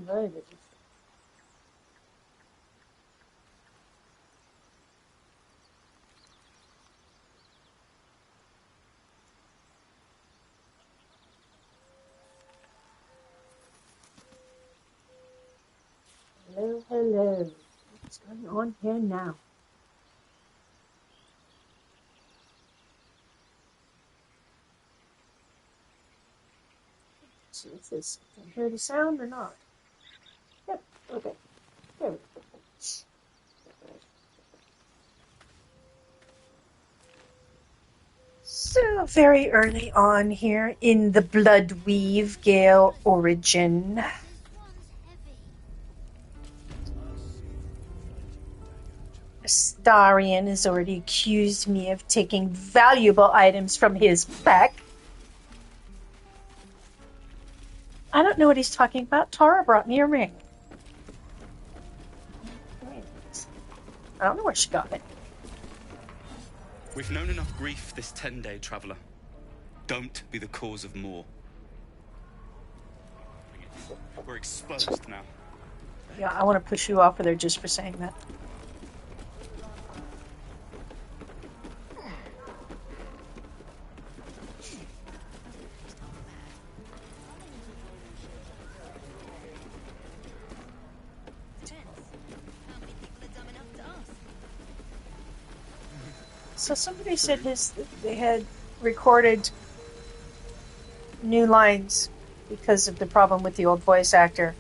Very good. Hello, hello. What's going on here now? Let's see if this can hear the sound or not. Yep, okay. There we go. So very early on here in the Bloodweave Gale origin. Astarion has already accused me of taking valuable items from his pack. I don't know what he's talking about. Tara brought me a ring. I don't know where she got it. We've known enough grief this 10-day traveler. Don't be the cause of more. We're exposed now. Yeah, I want to push you off of there just for saying that. So somebody said they had recorded new lines because of the problem with the old voice actor.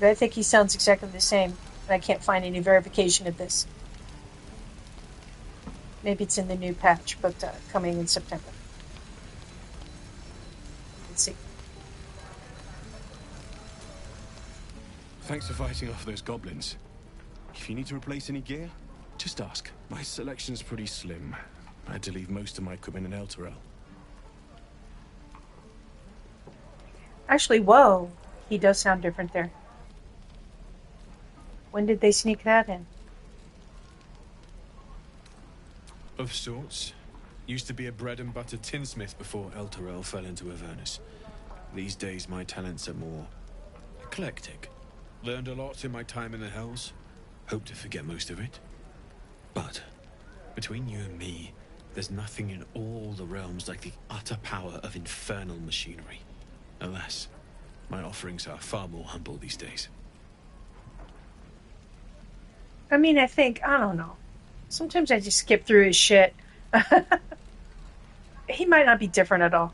But I think he sounds exactly the same, and I can't find any verification of this. Maybe it's in the new patch, but coming in September. Let's see. Thanks for fighting off those goblins. If you need to replace any gear, just ask. My selection's pretty slim. I had to leave most of my equipment in Elturel. Actually, whoa, he does sound different there. When did they sneak that in? Of sorts. Used to be a bread and butter tinsmith before Elturel fell into Avernus. These days my talents are more eclectic. Learned a lot in my time in the Hells. Hope to forget most of it. But between you and me, there's nothing in all the realms like the utter power of infernal machinery. Alas, my offerings are far more humble these days. I mean, I don't know. Sometimes I just skip through his shit. He might not be different at all.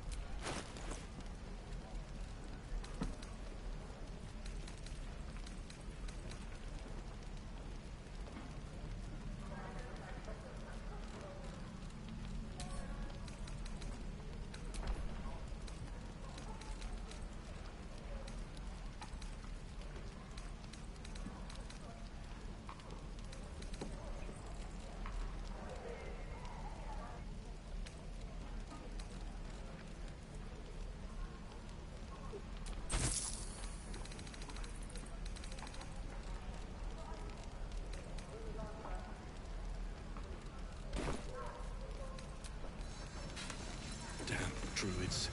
Druids.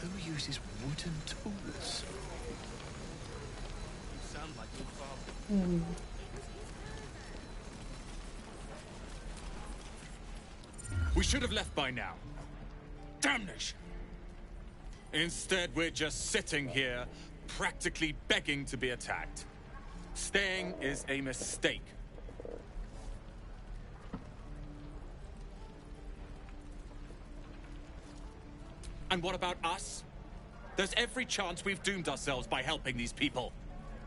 Who uses wooden tools? We should have left by now. Damnation! Instead, we're just sitting here, practically begging to be attacked. Staying is a mistake. And what about us? There's every chance we've doomed ourselves by helping these people.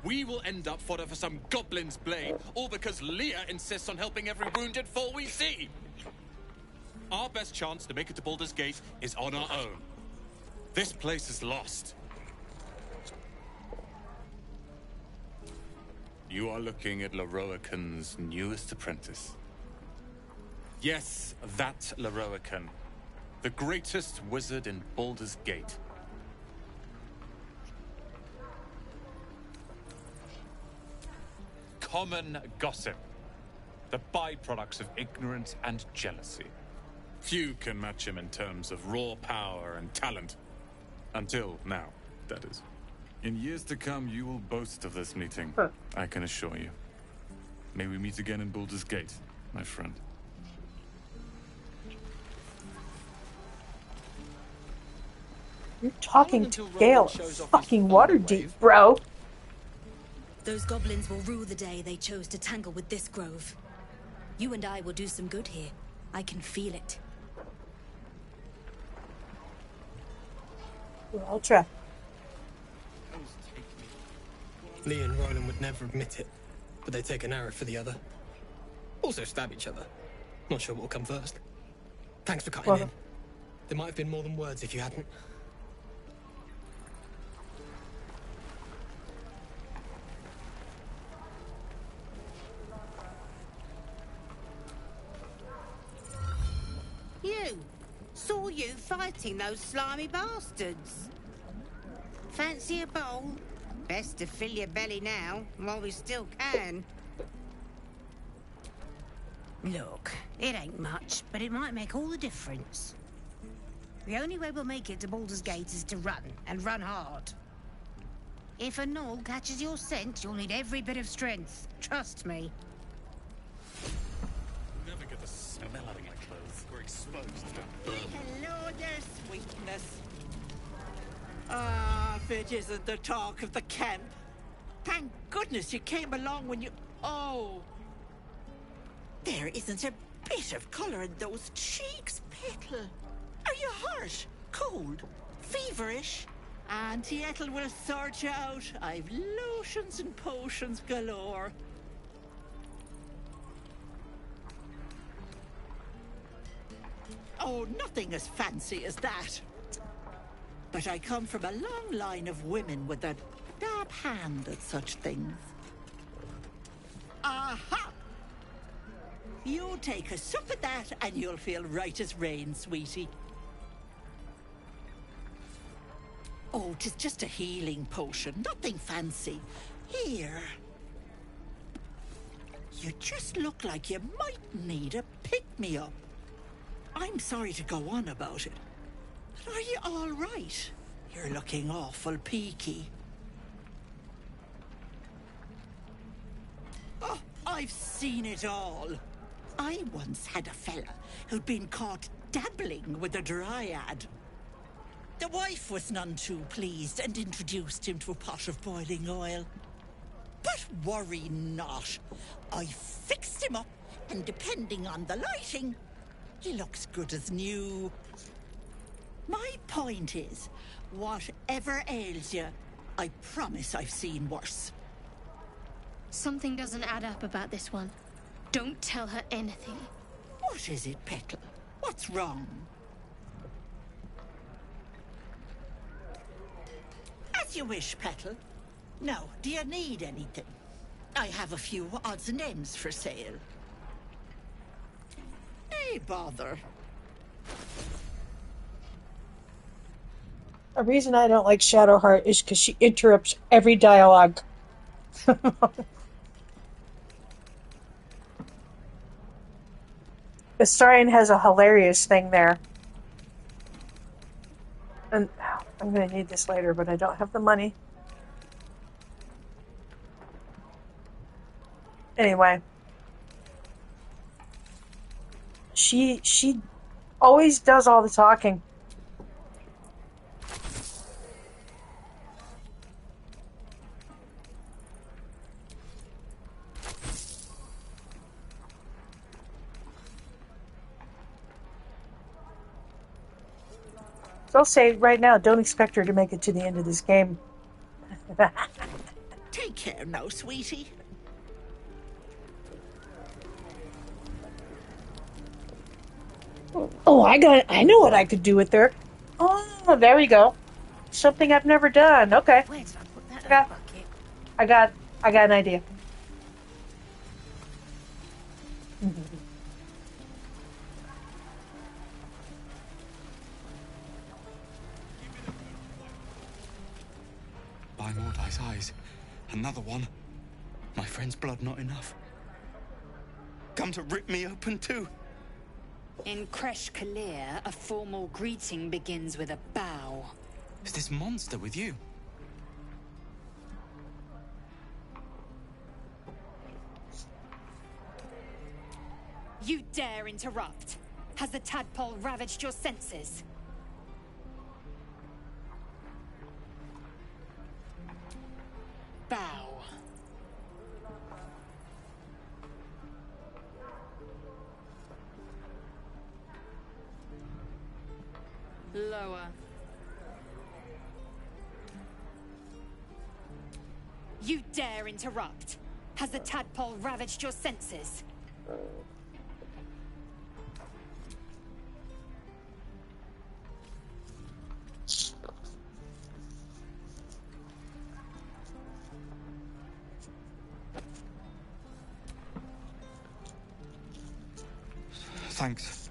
We will end up fodder for some goblin's blade, all because Leah insists on helping every wounded foe we see. Our best chance to make it to Baldur's Gate is on our own. This place is lost. You are looking at Leroican's newest apprentice. Yes, that Leroican. The greatest wizard in Baldur's Gate. Common gossip. The byproducts of ignorance and jealousy. Few can match him in terms of raw power and talent. Until now, that is. In years to come, you will boast of this meeting. Huh. I can assure you. May we meet again in Baldur's Gate, my friend. You're talking to Gale. Fucking Waterdeep, bro. Those goblins will rue the day they chose to tangle with this grove. You and I will do some good here. I can feel it. I'll try. Lee and Roland would never admit it, but they take an arrow for the other. Also stab each other. Not sure what will come first. Thanks for cutting in. There might have been more than words if you hadn't. You! Saw you fighting those slimy bastards. Fancy a bowl? Best to fill your belly now, while we still can. Look, it ain't much, but it might make all the difference. The only way we'll make it to Baldur's Gate is to run, and run hard. If a gnoll catches your scent, you'll need every bit of strength. Trust me. Never get the smell out of my clothes. We're exposed. Hello there, sweetness. Ah, if it isn't the talk of the camp. Thank goodness you came along when you... Oh. There isn't a bit of colour in those cheeks, Petal. Are you hurt? Cold? Feverish? Auntie Ethel will sort you out. I've lotions and potions galore. Oh, nothing as fancy as that. But I come from a long line of women with a dab hand at such things. Aha! You take a sup at that and you'll feel right as rain, sweetie. Oh, 'tis just a healing potion, nothing fancy. Here. You just look like you might need a pick-me-up. I'm sorry to go on about it, but are you all right? You're looking awful peaky. Oh, I've seen it all. I once had a fella who'd been caught dabbling with a dryad. The wife was none too pleased and introduced him to a pot of boiling oil. But worry not. I fixed him up, and depending on the lighting, he looks good as new. My point is, whatever ails you, I promise I've seen worse. Something doesn't add up about this one. Don't tell her anything. What is it, Petal? What's wrong? As you wish, Petal. Now, do you need anything? I have a few odds and ends for sale. Nay, bother. A reason I don't like Shadowheart is because she interrupts every dialogue. Astarion has a hilarious thing there. And I'm going to need this later, but I don't have the money. Anyway. She always does all the talking. So I'll say right now, don't expect her to make it to the end of this game. Take care now, sweetie. Oh, I know what I could do with her. Oh, there we go. Something I've never done. Okay. Where did I put that bucket? I got an idea. By Mordai's eyes. Another one. My friend's blood not enough. Come to rip me open too. In Kresh Kalir, a formal greeting begins with a bow. Is this monster with you? You dare interrupt? Has the tadpole ravaged your senses? Bow. Lower. You dare interrupt? Has the tadpole ravaged your senses? Thanks.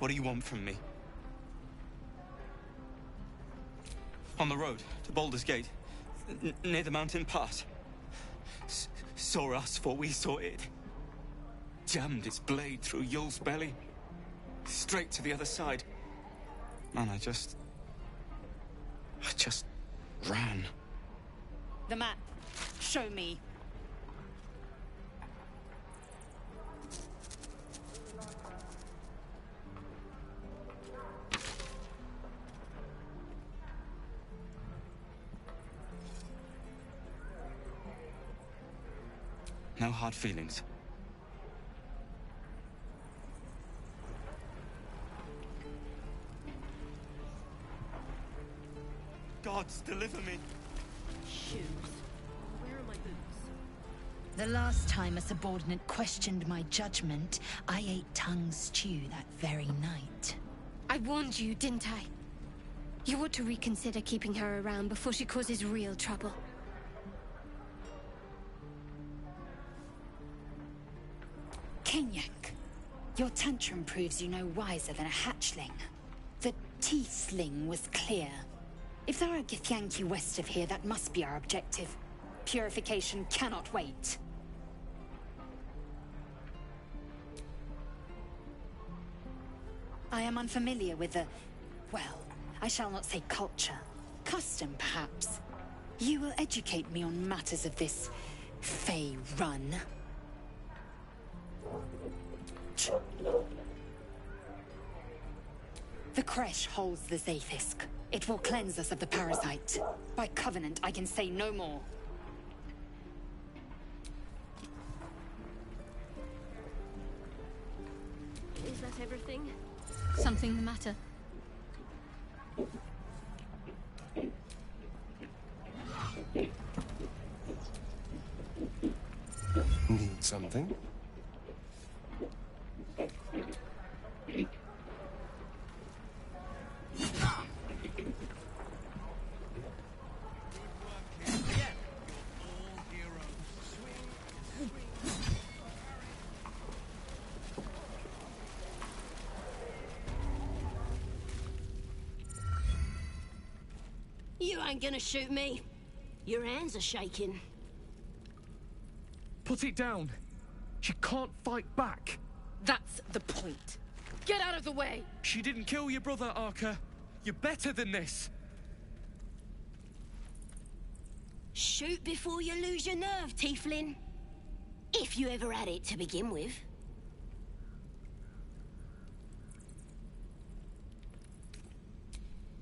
What do you want from me? On the road to Baldur's Gate, near the mountain pass. Saw us, for we saw it. Jammed its blade through Yul's belly. Straight to the other side. Man, I just ran. The map. Show me. No hard feelings. Gods, deliver me. Shoes. Where are my boots? The last time a subordinate questioned my judgment, I ate tongue stew that very night. I warned you, didn't I? You ought to reconsider keeping her around before she causes real trouble. Kenyak, your tantrum proves you no wiser than a hatchling. The T-sling was clear. If there are Githyanki west of here, that must be our objective. Purification cannot wait. I am unfamiliar with the... well, I shall not say culture. Custom, perhaps. You will educate me on matters of this... Fey run. The Kresh holds the Zaithisk. It will cleanse us of the parasite. By covenant, I can say no more. Is that everything? Something the matter? Need something? You ain't gonna shoot me. Your hands are shaking. Put it down. She can't fight back. That's the point. Get out of the way! She didn't kill your brother, Arca. You're better than this. Shoot before you lose your nerve, Tiefling. If you ever had it to begin with.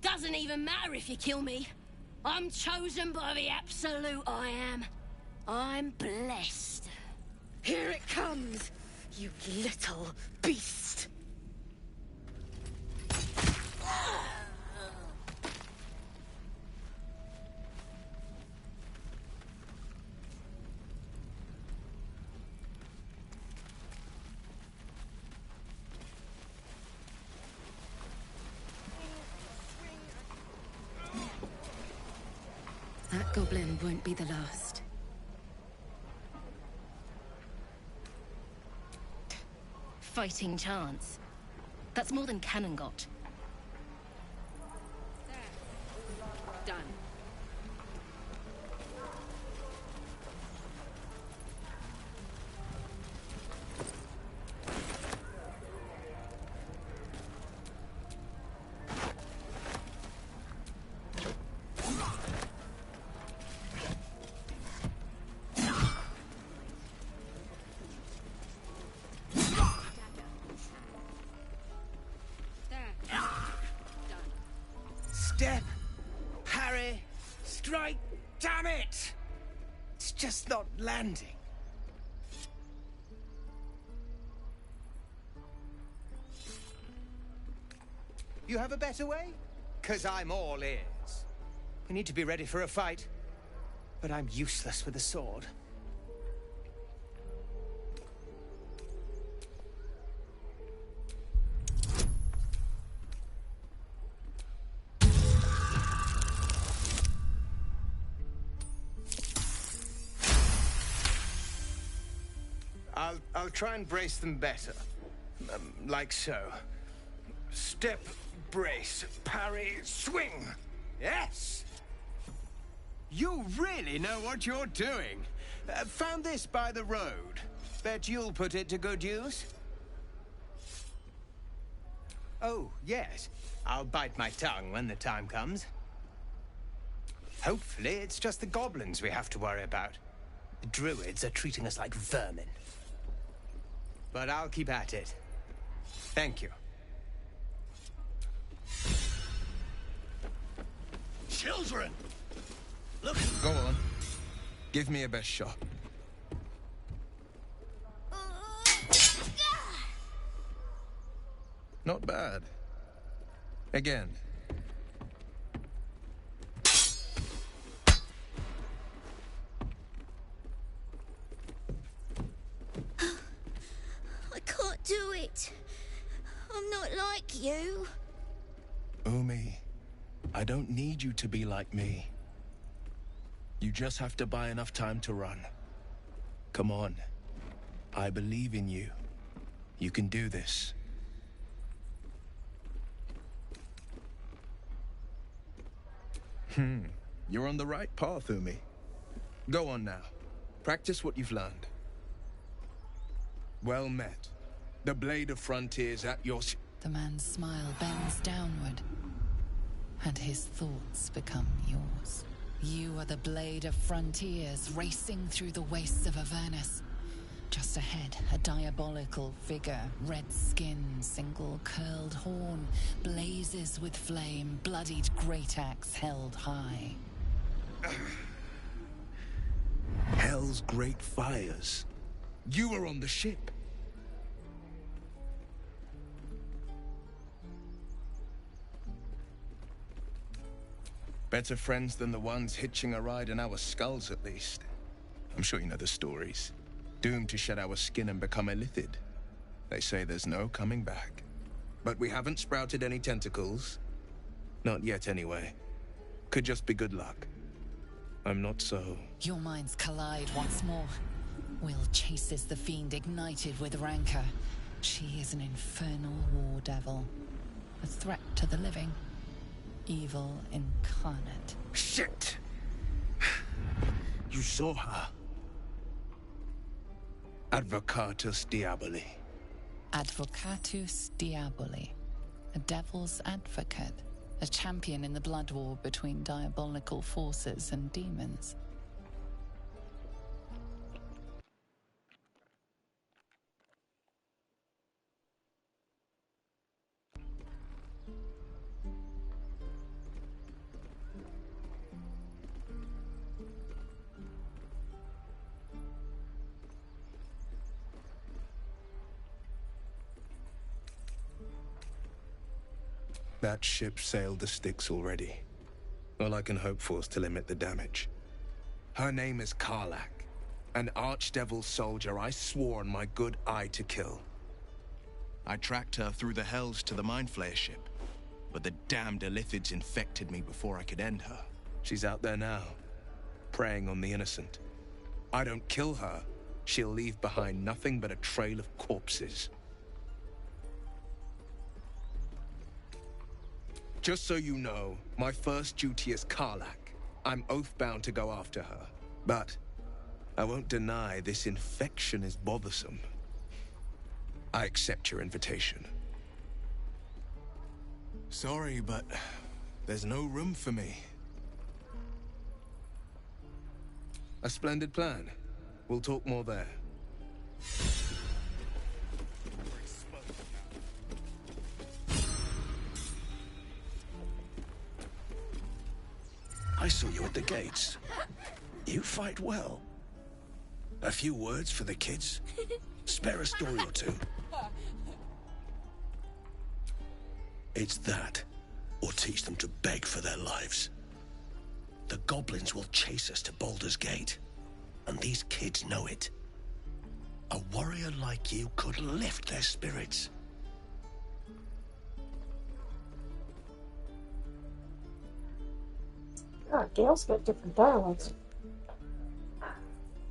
Doesn't even matter if you kill me. I'm chosen by the Absolute, I am. I'm blessed. Here it comes, you little beast. That goblin won't be the last. Fighting chance. That's more than Cannon got. Done. Step, parry, strike, damn it! It's just not landing. You have a better way? 'Cause I'm all ears. We need to be ready for a fight, but I'm useless with a sword. I'll try and brace them better. Like so. Step, brace, parry, swing. Yes! You really know what you're doing. Found this by the road. Bet you'll put it to good use. Oh, yes. I'll bite my tongue when the time comes. Hopefully, it's just the goblins we have to worry about. The druids are treating us like vermin. But I'll keep at it. Thank you. Children! Look! Go on. Give me a best shot. Not bad. Again. I can't do it. I'm not like you. Umi, I don't need you to be like me. You just have to buy enough time to run. Come on. I believe in you. You can do this. You're on the right path, Umi. Go on now. Practice what you've learned. Well met. The blade of frontiers at your... The man's smile bends downward, and his thoughts become yours. You are the blade of frontiers racing through the wastes of Avernus. Just ahead, a diabolical figure, red skin, single curled horn, blazes with flame, bloodied great axe held high. Hell's great fires. You were on the ship. Better friends than the ones hitching a ride in our skulls, at least. I'm sure you know the stories. Doomed to shed our skin and become illithid. They say there's no coming back. But we haven't sprouted any tentacles. Not yet, anyway. Could just be good luck. I'm not so... Your minds collide once more. Will chases the fiend ignited with rancor. She is an infernal war devil. A threat to the living. Evil incarnate. Shit! You saw her. Advocatus Diaboli. Advocatus Diaboli. A devil's advocate. A champion in the blood war between diabolical forces and demons. That ship sailed the Styx already. All I can hope for is to limit the damage. Her name is Karlak, an archdevil soldier I swore on my good eye to kill. I tracked her through the hells to the Mind Flayer ship, but the damned Illithids infected me before I could end her. She's out there now, preying on the innocent. I don't kill her, she'll leave behind nothing but a trail of corpses. Just so you know, my first duty is Karlak. I'm oath-bound to go after her. But I won't deny this infection is bothersome. I accept your invitation. Sorry, but there's no room for me. A splendid plan. We'll talk more there. I saw you at the gates. You fight well. A few words for the kids? Spare a story or two. It's that, or teach them to beg for their lives. The goblins will chase us to Baldur's Gate, and these kids know it. A warrior like you could lift their spirits. God, Gale's got different dialects.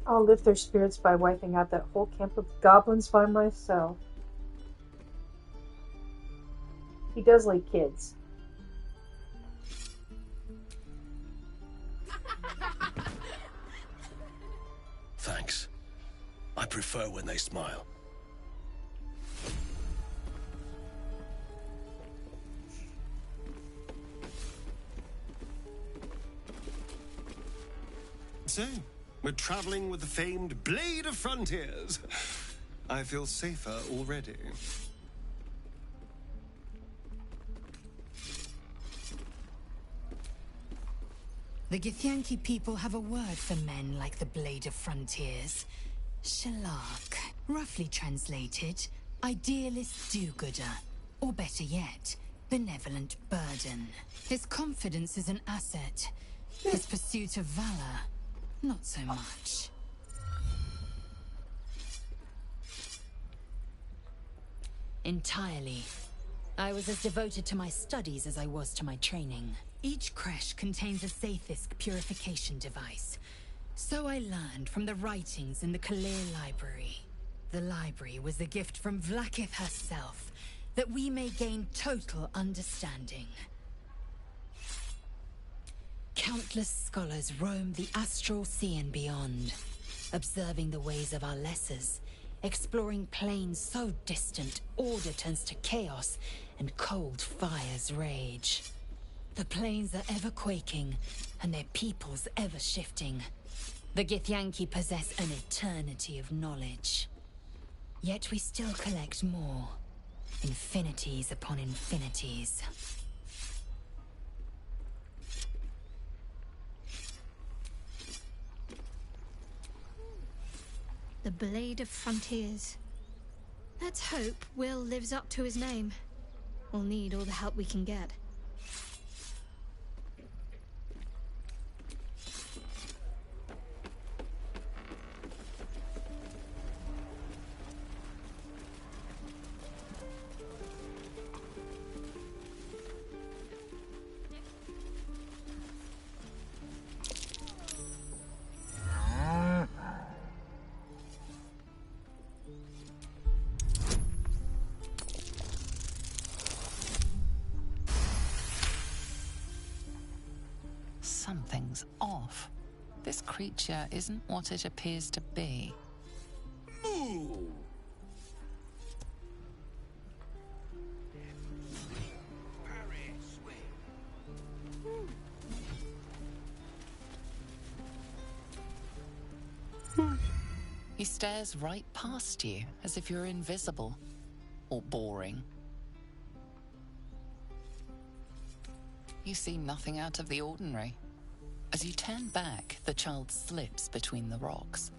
I'll lift their spirits by wiping out that whole camp of goblins by myself. He does like kids. Thanks. I prefer when they smile. So, we're traveling with the famed Blade of Frontiers. I feel safer already. The Githyanki people have a word for men like the Blade of Frontiers. Shalak. Roughly translated, idealist do-gooder. Or better yet, benevolent burden. His confidence is an asset. His pursuit of valor, not so much. Entirely. I was as devoted to my studies as I was to my training. Each creche contains a Sathisk purification device. So I learned from the writings in the Kalir Library. The library was a gift from Vlaakith herself, that we may gain total understanding. Countless scholars roam the astral sea and beyond, observing the ways of our lessers, exploring planes so distant order turns to chaos and cold fires rage. The planes are ever quaking, and their peoples ever shifting. The Githyanki possess an eternity of knowledge. Yet we still collect more. Infinities upon infinities. The Blade of Frontiers. Let's hope Will lives up to his name. We'll need all the help we can get. Something's off. This creature isn't what it appears to be. Moo! He stares right past you, as if you're invisible. Or boring. You see nothing out of the ordinary. As you turn back, the child slips between the rocks.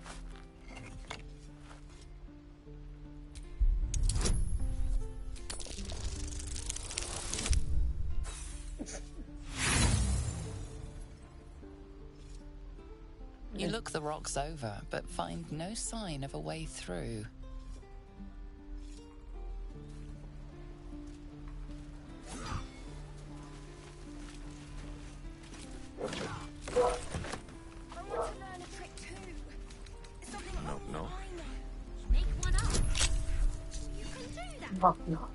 You look the rocks over, but find no sign of a way through. No. Make one up. You can do that. No.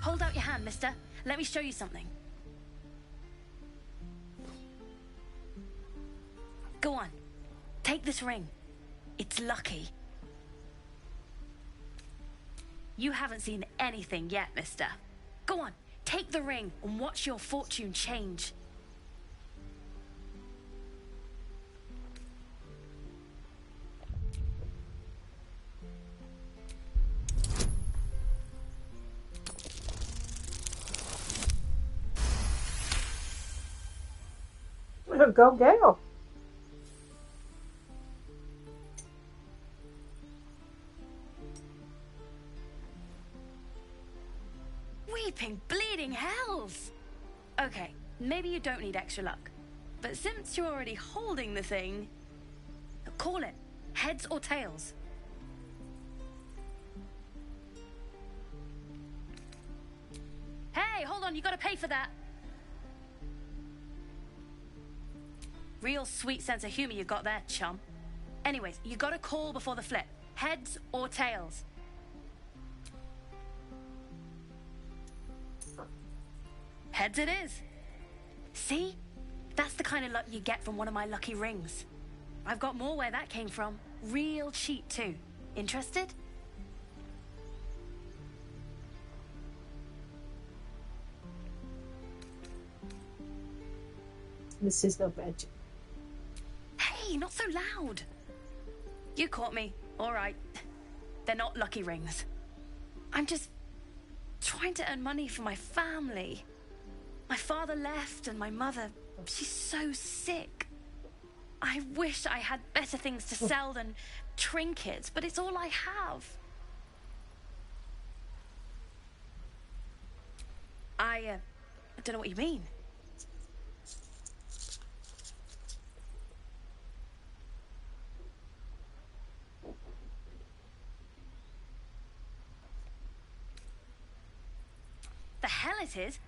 Hold out your hand, mister. Let me show you something. Go on. Take this ring. It's lucky. You haven't seen anything yet, mister. Go on. Take the ring and watch your fortune change. Go Gale. Weeping, bleeding hells! Okay, maybe you don't need extra luck. But since you're already holding the thing, call it. Heads or tails. Hey, hold on, you gotta pay for that. Real sweet sense of humor you got there, chum. Anyways, you gotta call before the flip. Heads or tails. Heads it is. See? That's the kind of luck you get from one of my lucky rings. I've got more where that came from. Real cheap too. Interested? This is no magic. Hey, not so loud. You caught me. All right. They're not lucky rings. I'm just trying to earn money for my family. My father left and my mother, she's so sick. I wish I had better things to sell than trinkets, but it's all I have. I don't know what you mean. The hell it is?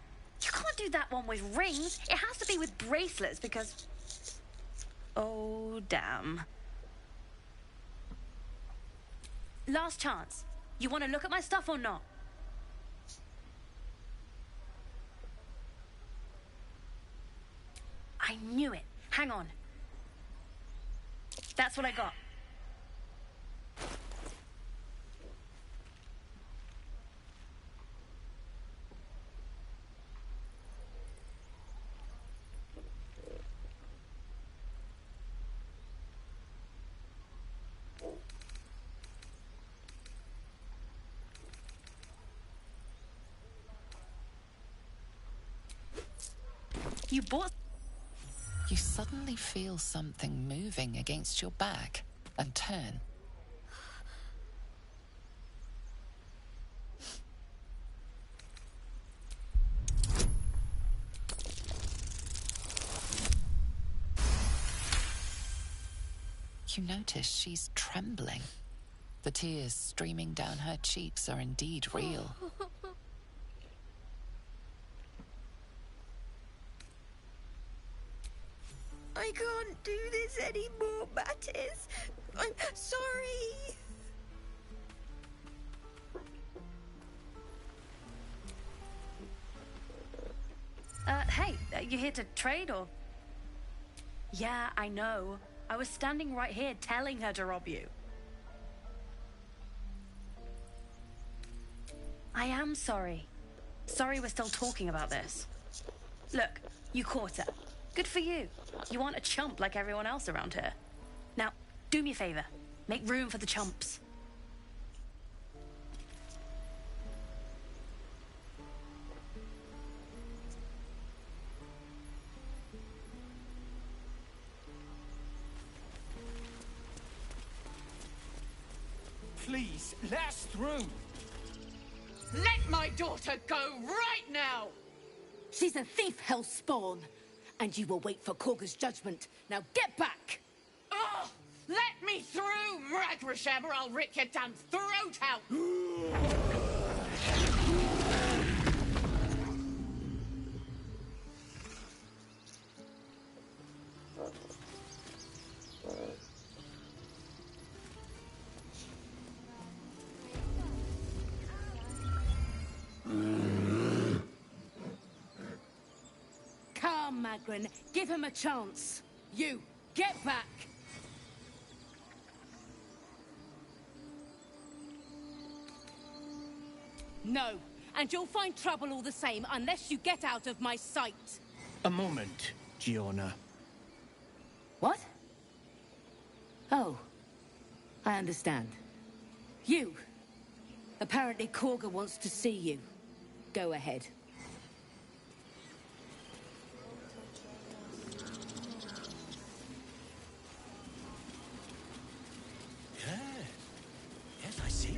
You can't do that one with rings. It has to be with bracelets because... Oh, damn. Last chance. You want to look at my stuff or not? I knew it. Hang on. That's what I got. You bought... You suddenly feel something moving against your back and turn. You notice she's trembling. The tears streaming down her cheeks are indeed real. I can't do this anymore, Mattis. I'm sorry. Hey, you here to trade or... Yeah, I know. I was standing right here telling her to rob you. I am sorry. Sorry we're still talking about this. Look, you caught her. Good for you. You aren't a chump like everyone else around here. Now, do me a favor. Make room for the chumps. Please, let us through. Let my daughter go right now! She's a thief, hellspawn. And you will wait for Korga's judgment. Now get back! Oh, let me through, Mragrasham, or I'll rip your damn throat out! Come, Magrin, give him a chance. You, get back! No, and you'll find trouble all the same unless you get out of my sight. A moment, Giona. What? Oh, I understand. You. Apparently Korga wants to see you. Go ahead. Yes, I see.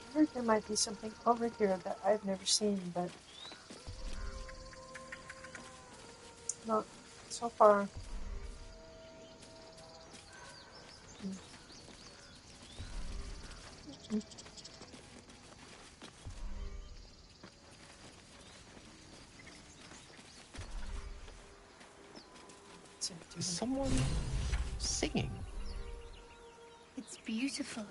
I heard there might be something over here that I've never seen, but not so far. Is someone singing? It's beautiful.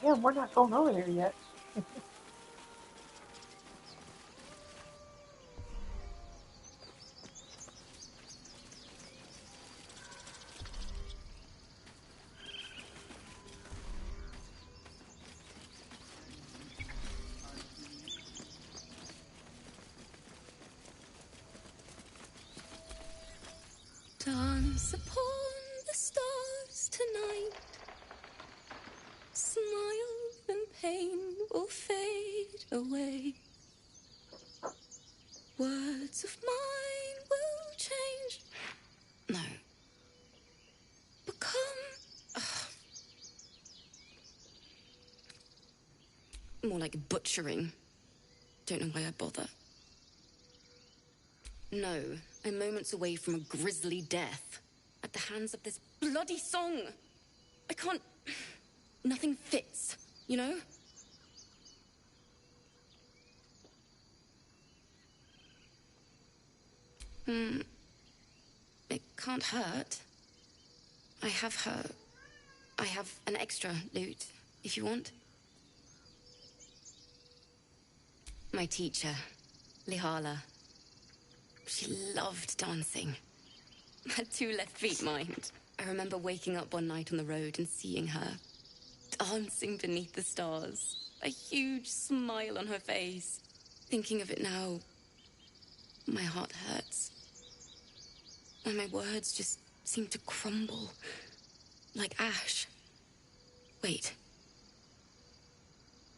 Yeah, we're not going over there yet. Dance upon the stars tonight. Smile and pain will fade away. Words of mine will change. No. Become. More like butchering. Don't know why I bother. No, I'm moments away from a grisly death. At the hands of this bloody song. I can't... Nothing fits, you know? It can't hurt. I have an extra loot, if you want. My teacher, Lihala. She loved dancing. Had 2 left feet, mind. I remember waking up one night on the road and seeing her dancing beneath the stars. A huge smile on her face. Thinking of it now, my heart hurts. And my words just seem to crumble. Like ash. Wait.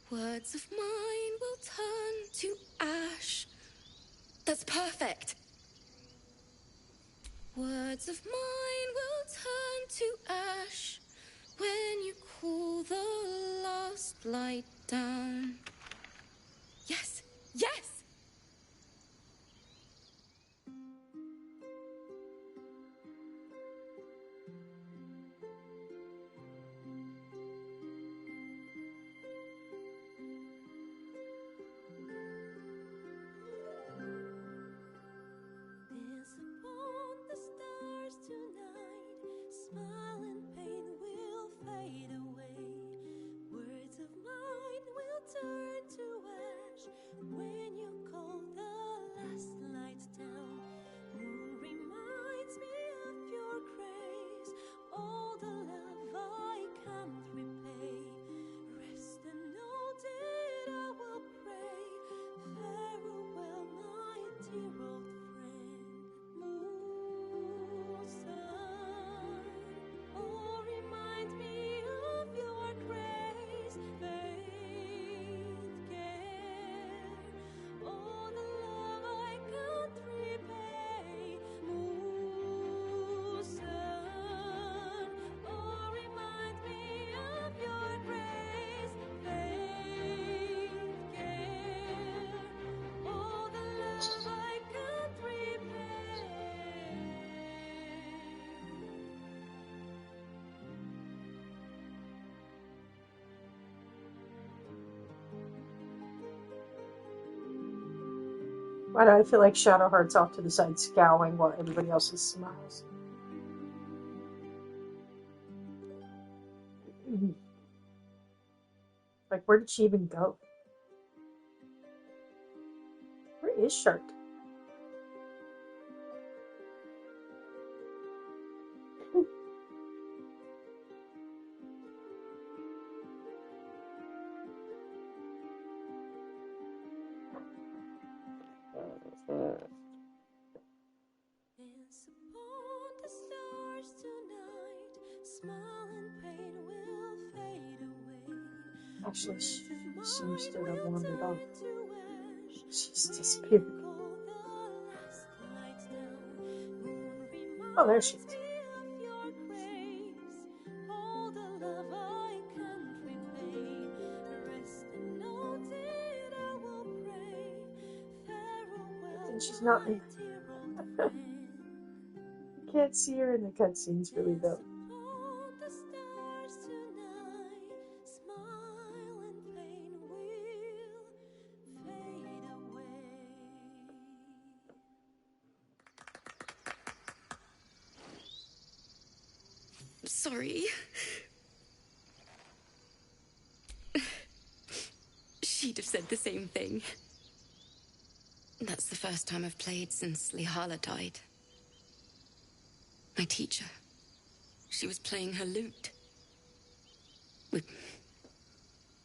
Words of mine will turn to ash. That's perfect. Words of mine will turn to ash when you cool the last light down. Yes! Yes! Dance upon the stars tonight. Smile and pain will fade away. Words of mine will turn Why do I feel like Shadowheart's off to the side scowling while everybody else smiles? Like, where did she even go? Where is Shark? Actually, she seems to have wandered off. She's disappeared. Oh, there she is. And she's not in. You can't see her in the cutscenes really though. Sorry. She'd have said the same thing. That's the first time I've played since Lihala died. My teacher. She was playing her lute. We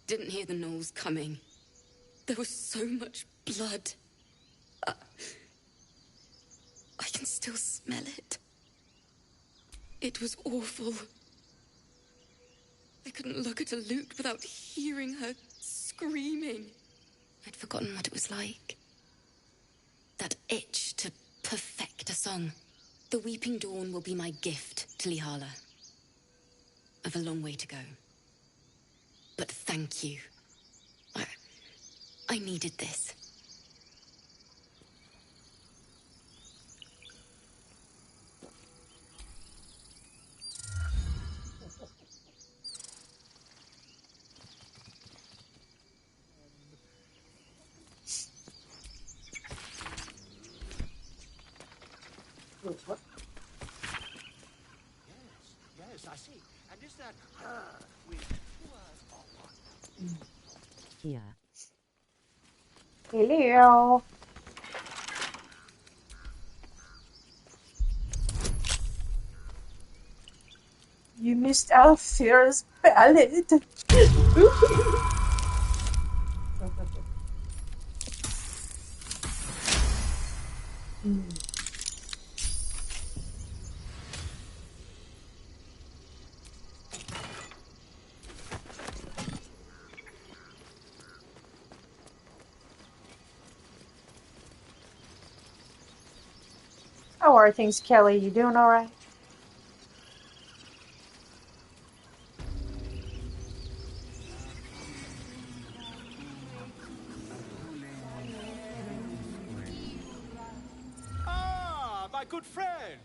didn't hear the gnolls coming. There was so much blood. I can still smell it. It was awful. I couldn't look at a lute without hearing her screaming. I'd forgotten what it was like. That itch to perfect a song. The Weeping Dawn will be my gift to Lihala. I've a long way to go. But thank you. I needed this. What? Yes, I see. And is that her with two eyes or one? Yeah. Hello. You missed Althira's ballad. How are things, Kelly? You doing all right? Ah, my good friend.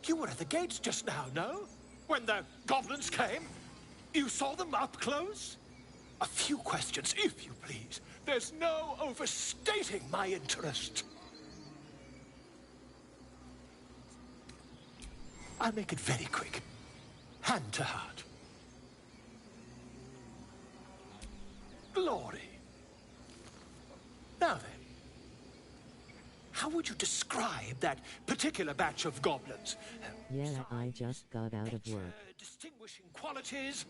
You were at the gates just now, no? When the goblins came? You saw them up close? A few questions, if you please. There's no overstating my interest. I'll make it very quick. Hand to heart. Glory. Now then, how would you describe that particular batch of goblins? Yeah, I just got out of work. Distinguishing qualities?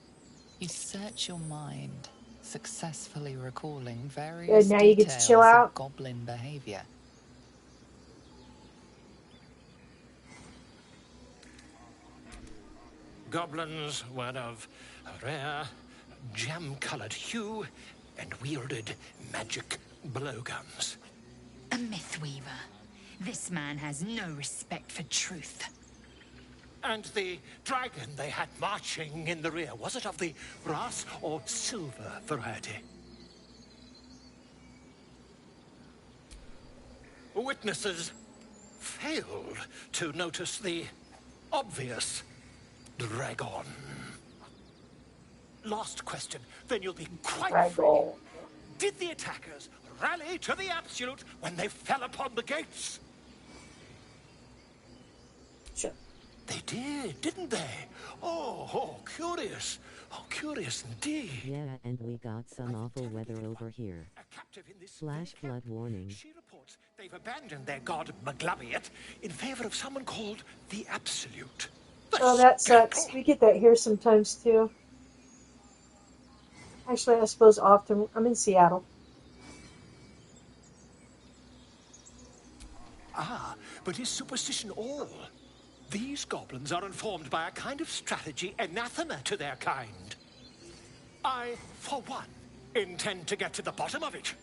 You search your mind, successfully recalling various Good, now you get to chill details out. of goblin behavior. Goblins were of a rare, jam-colored hue and wielded magic blowguns. A mythweaver. This man has no respect for truth. And the dragon they had marching in the rear, was it of the brass or silver variety? Witnesses failed to notice the obvious dragon. Last question, then you'll be quite free. Did the attackers rally to the Absolute when they fell upon the gates. Sure. They did, didn't they? Oh, curious. Oh, curious indeed. Yeah, and we got some awful weather over here. Flash flood warning. She reports they've abandoned their god Maglabiet in favor of someone called the Absolute. Oh, that sucks. We get that here sometimes too. Actually, I suppose often. I'm in Seattle. Ah, but is superstition all? These goblins are informed by a kind of strategy anathema to their kind. I, for one, intend to get to the bottom of it.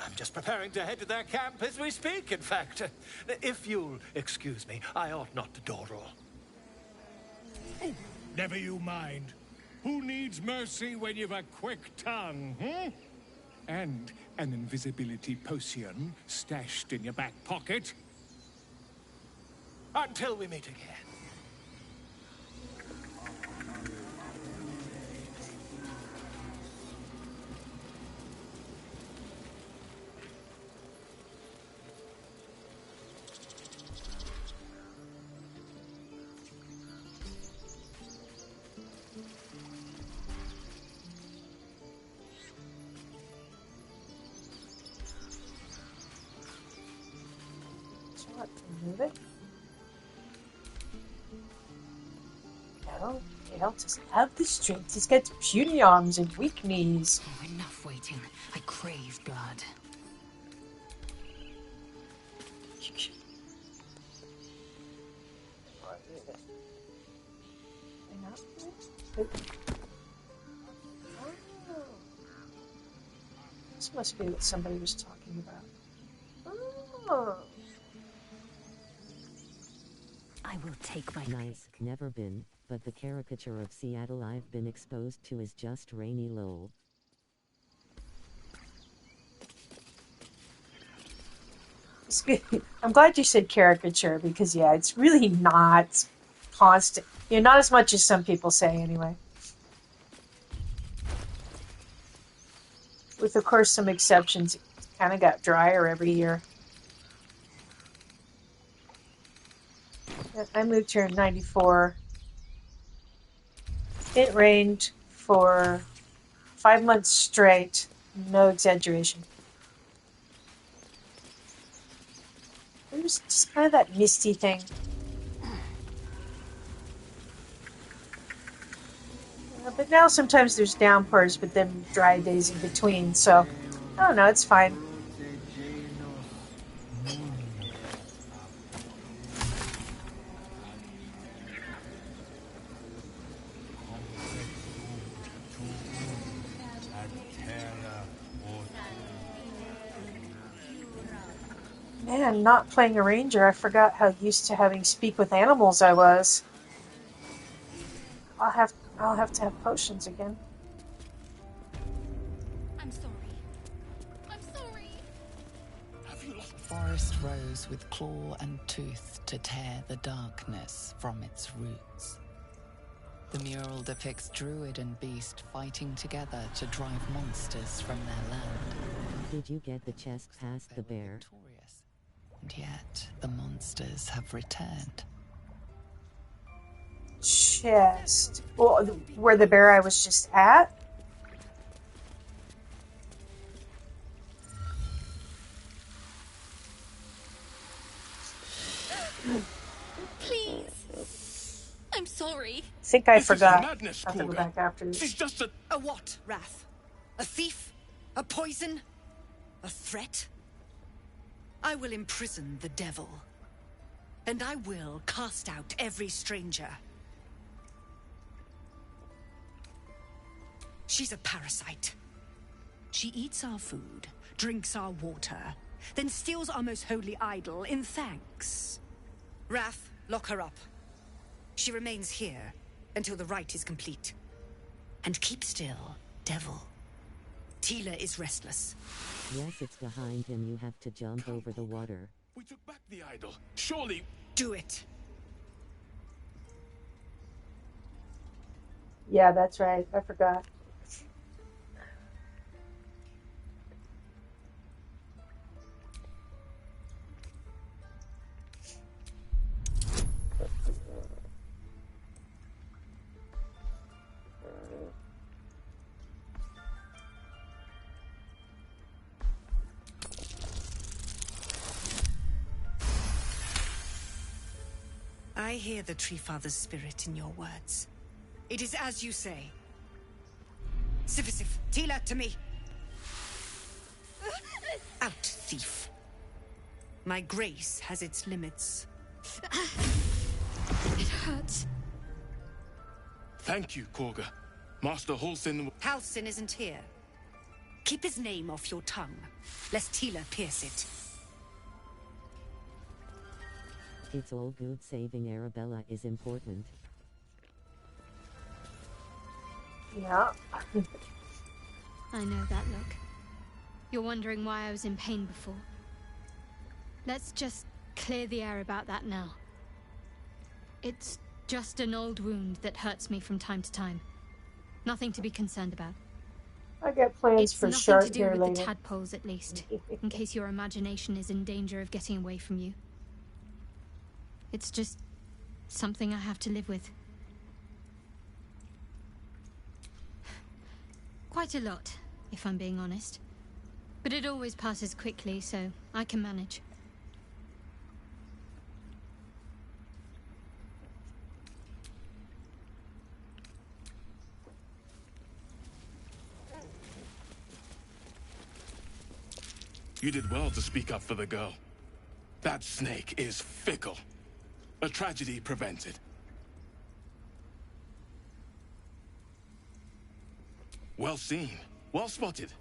I'm just preparing to head to their camp as we speak, in fact. If you'll excuse me, I ought not to dawdle. Oh, never you mind. Who needs mercy when you've a quick tongue, hmm? And an invisibility potion stashed in your back pocket? Until we meet again. So what? Move it. Gale doesn't have the strength. He's got puny arms and weak knees. Oh, enough waiting. I crave blood. This must be what somebody was talking about. Oh. I will take my Nice, never been, but the caricature of Seattle I've been exposed to is just rainy lol. I'm glad you said caricature because, yeah, it's really not constant. You know, not as much as some people say, anyway. With, of course, some exceptions. It kind of got drier every year. I moved here in '94. It rained for 5 months straight. No exaggeration. It was just kind of that misty thing. But now sometimes there's downpours, but then dry days in between. So, I don't know, it's fine. Man, not playing a ranger, I forgot how used to having speak with animals I was. I'll have to have potions again. I'm sorry. I'm sorry. The forest rose with claw and tooth to tear the darkness from its roots. The mural depicts druid and beast fighting together to drive monsters from their land. Did you get the chest past the bear? And yet, the monsters have returned. Chest. Well, where the bear I was just at? Please. I'm sorry. I think I This is forgot. madness, I have to go Korga. back after She's this. just a... A what, Wrath? A thief? A poison? A threat? I will imprison the devil. And I will cast out every stranger. She's a parasite. She eats our food, drinks our water, then steals our most holy idol in thanks. Wrath, lock her up. She remains here until the rite is complete. And keep still, devil. Tila is restless. Yes, it's behind him. You have to jump over the water. We took back the idol. Surely... Do it. Yeah, that's right. I forgot. I hear the Tree Father's spirit in your words. It is as you say. Sifisif, Tila, to me. Out, thief. My grace has its limits. It hurts. Thank you, Korga. Master Halsin... Halsin isn't here. Keep his name off your tongue, lest Tila pierce it. It's all good. Saving Arabella is important. Yeah. I know that look. You're wondering why I was in pain before. Let's just clear the air about that now. It's just an old wound that hurts me from time to time. Nothing to be concerned about. I got plans It's for nothing shark to do hair with later. the tadpoles, at least, in case your imagination is in danger of getting away from you. It's just something I have to live with. Quite a lot, if I'm being honest. But it always passes quickly, so I can manage. You did well to speak up for the girl. That snake is fickle. A tragedy prevented. Well seen. Well spotted.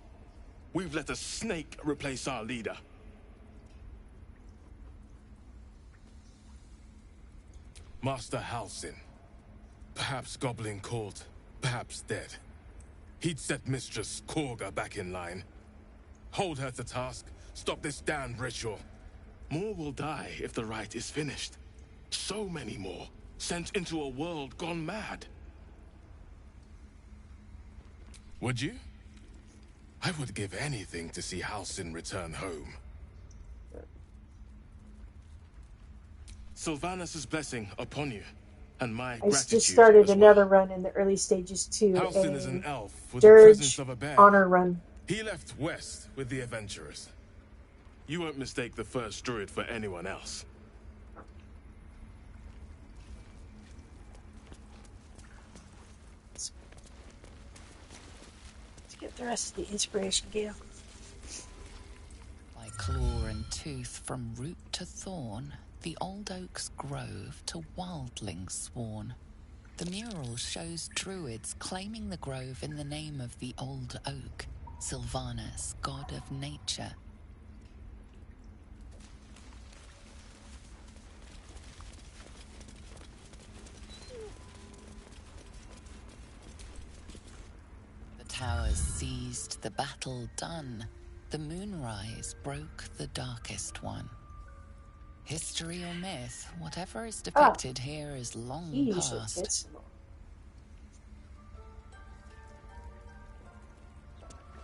We've let a snake replace our leader. Master Halsin. Perhaps Goblin caught, perhaps dead. He'd set Mistress Korga back in line. Hold her to task, stop this damned ritual. More will die if the rite is finished. So many more, sent into a world gone mad. Would you? I would give anything to see Halsin return home. Sylvanus' blessing upon you, and my I gratitude just started as well. another run in the early stages too. Halsin is an elf with the presence Dirge of a bear. honor run. He left west with the adventurers. You won't mistake the first druid for anyone else. Let's get the rest of the inspiration, Gale. By claw and tooth from root to thorn, the old oak's grove to wildlings sworn. The mural shows druids claiming the grove in the name of the old oak, Sylvanus, god of nature. The towers seized, the battle done. The moonrise broke the darkest one. History or myth, whatever is depicted here is long past.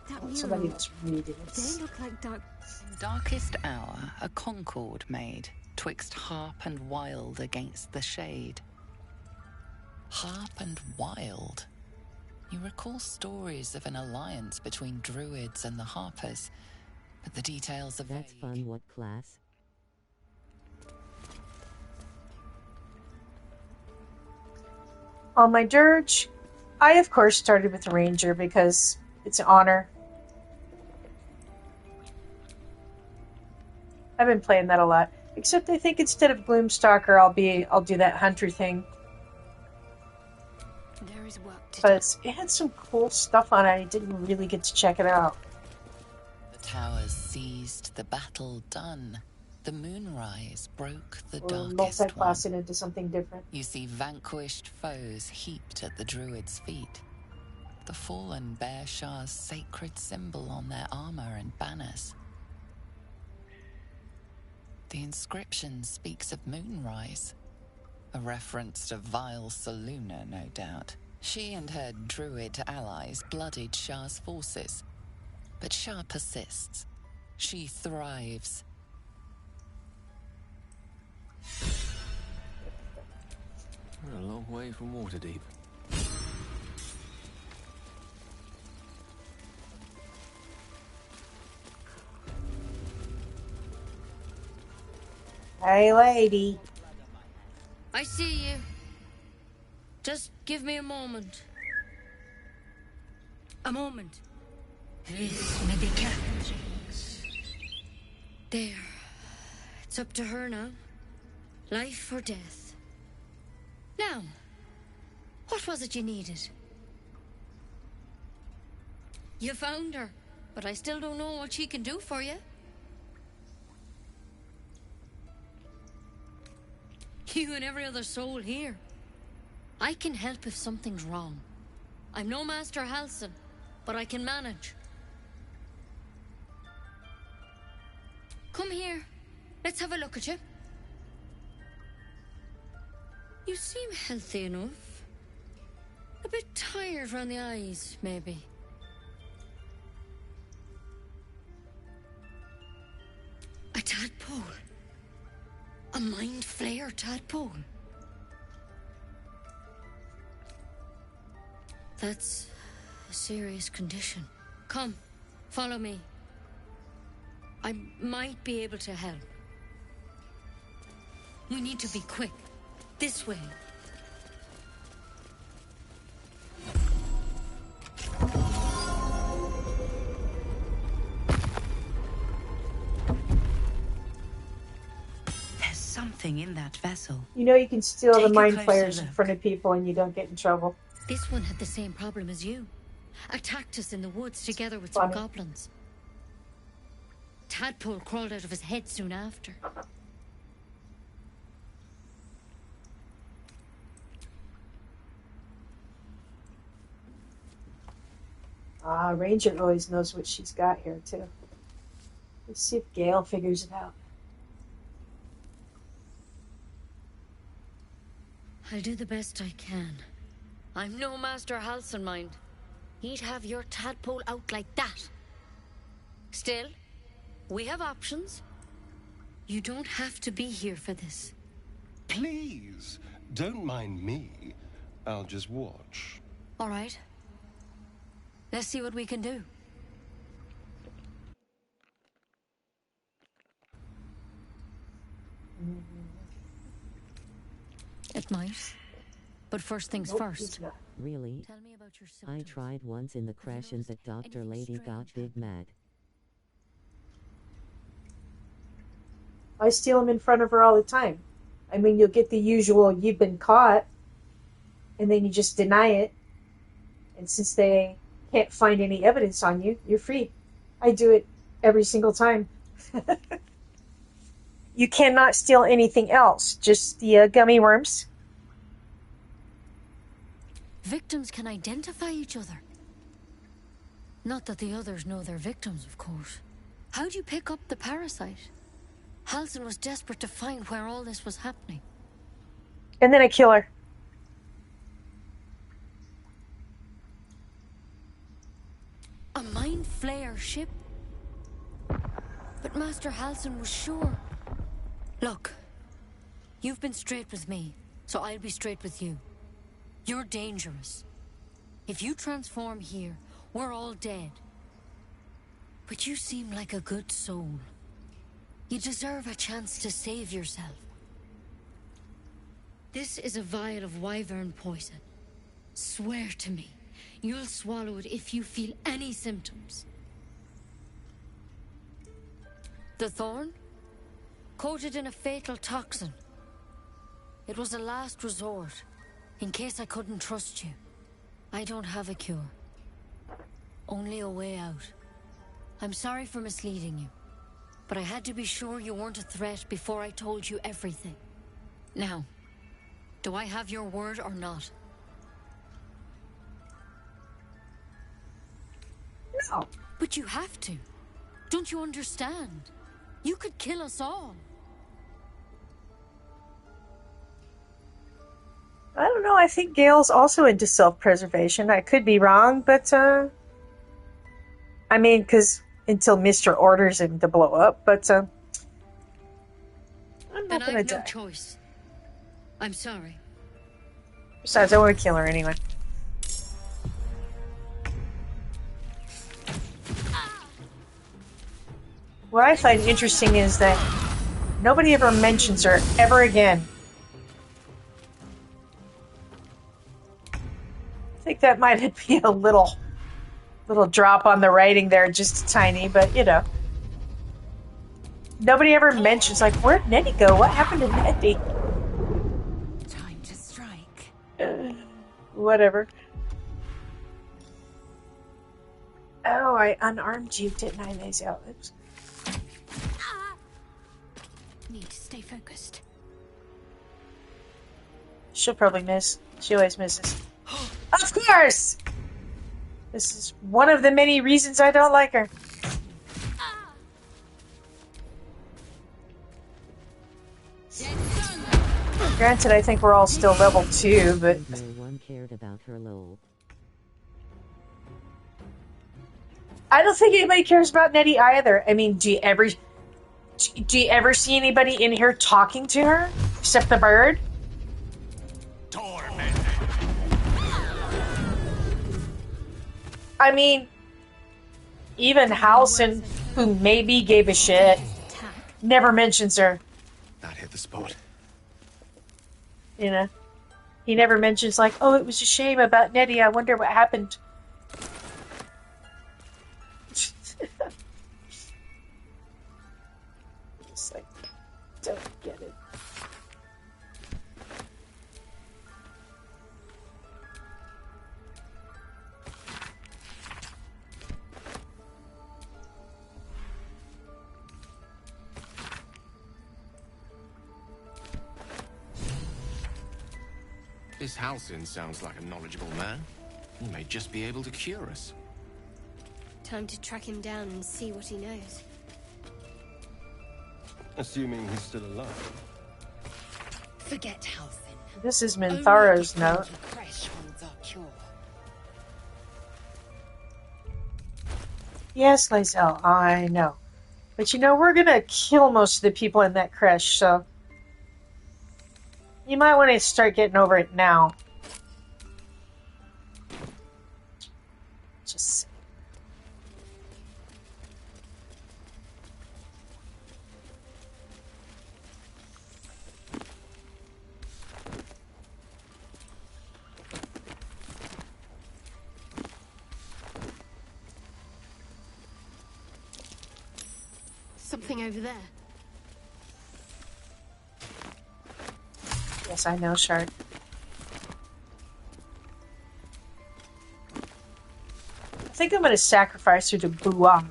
That Somebody mural, was reading it. they look like dark... In darkest hour, a concord made, twixt harp and wild against the shade. Harp and wild? You recall stories of an alliance between druids and the harpers, but the details are vague. That's fun. What class? On my dirge, I of course started with the ranger because it's an honor. I've been playing that a lot. Except I think instead of Gloomstalker, I'll do that hunter thing. There is work to But it had some cool stuff on it. I didn't really get to check it out. The towers seized, the battle done. The moonrise broke the Or darkest one. multi-class it into something different. You see vanquished foes heaped at the druid's feet. The fallen bear Shah's sacred symbol on their armor and banners. The inscription speaks of moonrise. A reference to vile Saluna, no doubt. She and her druid allies bloodied Shah's forces. But Shah persists. She thrives. We're a long way from Waterdeep. Hey, lady. I see you. Just give me a moment. A moment. Medicatrix. There. It's up to her now. Life or death. Now, what was it you needed? You found her, but I still don't know what she can do for you. You and every other soul here. I can help if something's wrong. I'm no Master Halsin, but I can manage. Come here. Let's have a look at you. You seem healthy enough. A bit tired around the eyes, maybe. A tadpole. A mind flayer tadpole. That's a serious condition. Come, follow me. I might be able to help. We need to be quick. This way. There's something in that vessel. You know you can steal Take the a mind closer flayers in look. front of people and you don't get in trouble. This one had the same problem as you. Attacked us in the woods together with some goblins. Tadpole crawled out of his head soon after. Ranger always knows what she's got here, too. Let's see if Gale figures it out. I'll do the best I can. I'm no Master Halsin, mind. He'd have your tadpole out like that. Still, we have options. You don't have to be here for this. Please, don't mind me. I'll just watch. All right. Let's see what we can do. It might. But first things first. Really? Tell me about your I tried once in the crash and that Dr. Lady got big mad. I steal them in front of her all the time. I mean, you'll get the usual, you've been caught, and then you just deny it. And since they can't find any evidence on you, you're free. I do it every single time. You cannot steal anything else, just the gummy worms. Victims can identify each other. Not that the others know they're victims, of course. How'd you pick up the parasite? Halsin was desperate to find where all this was happening. And then I kill her. A mind flayer ship? But Master Halsin was sure. Look, you've been straight with me, so I'll be straight with you. You're dangerous. If you transform here, we're all dead. But you seem like a good soul. You deserve a chance to save yourself. This is a vial of wyvern poison. Swear to me, you'll swallow it if you feel any symptoms. The thorn? Coated in a fatal toxin. It was a last resort, in case I couldn't trust you. I don't have a cure. Only a way out. I'm sorry for misleading you, but I had to be sure you weren't a threat before I told you everything. Now, do I have your word or not? No. But you have to. Don't you understand? You could kill us all. I don't know. I think Gale's also into self-preservation. I could be wrong, but I mean, because until Mr. orders him to blow up, but I'm Then not gonna I've die. no choice. I'm sorry. Besides, I want to kill her anyway. What I find interesting is that nobody ever mentions her ever again. think that might be a little drop on the writing there, just tiny, but you know. Nobody ever mentions, like, where'd Nettie go? What happened to Nettie? Time to strike. Whatever. Oh, I unarmed you, didn't I, Maisel? Oops. Need to stay focused. She'll probably miss. She always misses. Of course! This is one of the many reasons I don't like her. Granted, I think we're all still level 2, but... No one cared about her, lol. I don't think anybody cares about Nettie either. I mean, do you ever see anybody in here talking to her? Except the bird? I mean, even Halcyon, who maybe gave a shit, never mentions her. That hit the spot. You know? He never mentions, like, oh, it was a shame about Nettie. I wonder what happened. Just like, don't get it. This Halcyon sounds like a knowledgeable man. He may just be able to cure us. Time to track him down and see what he knows. Assuming he's still alive. Forget Halcyon. This is Mintharo's note. Crash holds our cure. Yes, Lae'zel, I know. But you know, we're gonna kill most of the people in that crash, so... You might want to start getting over it now. Just saying. Something over there. Yes, I know, Shard. I think I'm going to sacrifice her to Buam.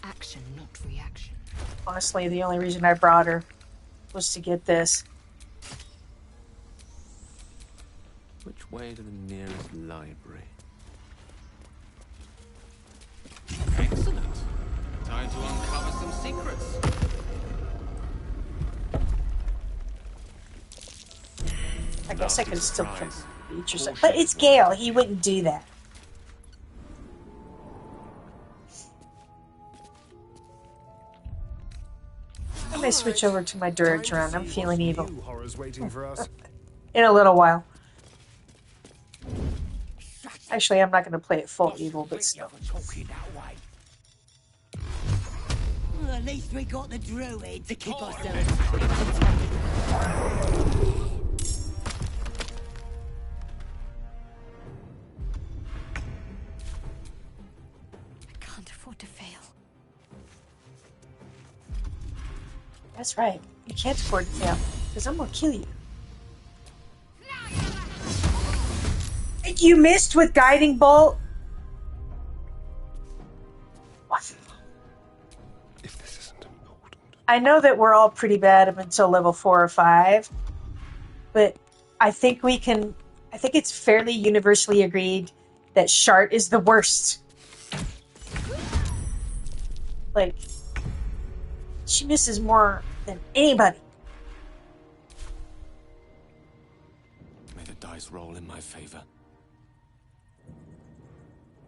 Action, not reaction. Honestly, the only reason I brought her was to get this. Which way to the nearest library? Excellent. Time to uncover some secrets. I guess I could have still come to the beach or something. But it's Gale. He wouldn't do that. I'm going to switch over to my Dirge round. I'm feeling evil. In a little while. Actually, I'm not going to play it full evil, but still. Well, at least we got the druid to keep ourselves. I can't afford to fail. That's right. You can't afford to fail, because I'm going to kill you. You missed with Guiding Bolt? What? If this isn't important. I know that we're all pretty bad up until level 4 or 5, but I think we can... I think it's fairly universally agreed that Shart is the worst. Like, she misses more than anybody. May the dice roll in my favor.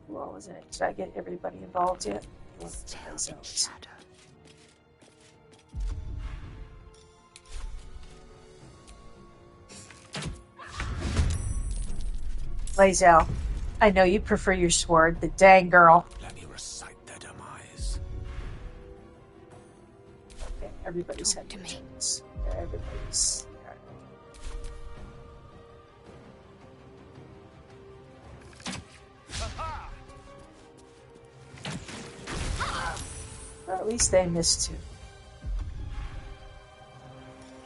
Who all was in it? Did I get everybody involved yet? Lae'zel, I know you prefer your sword, but dang girl. Let me recite their demise. Everybody's had missions. Everybody's. Well, at least they missed two.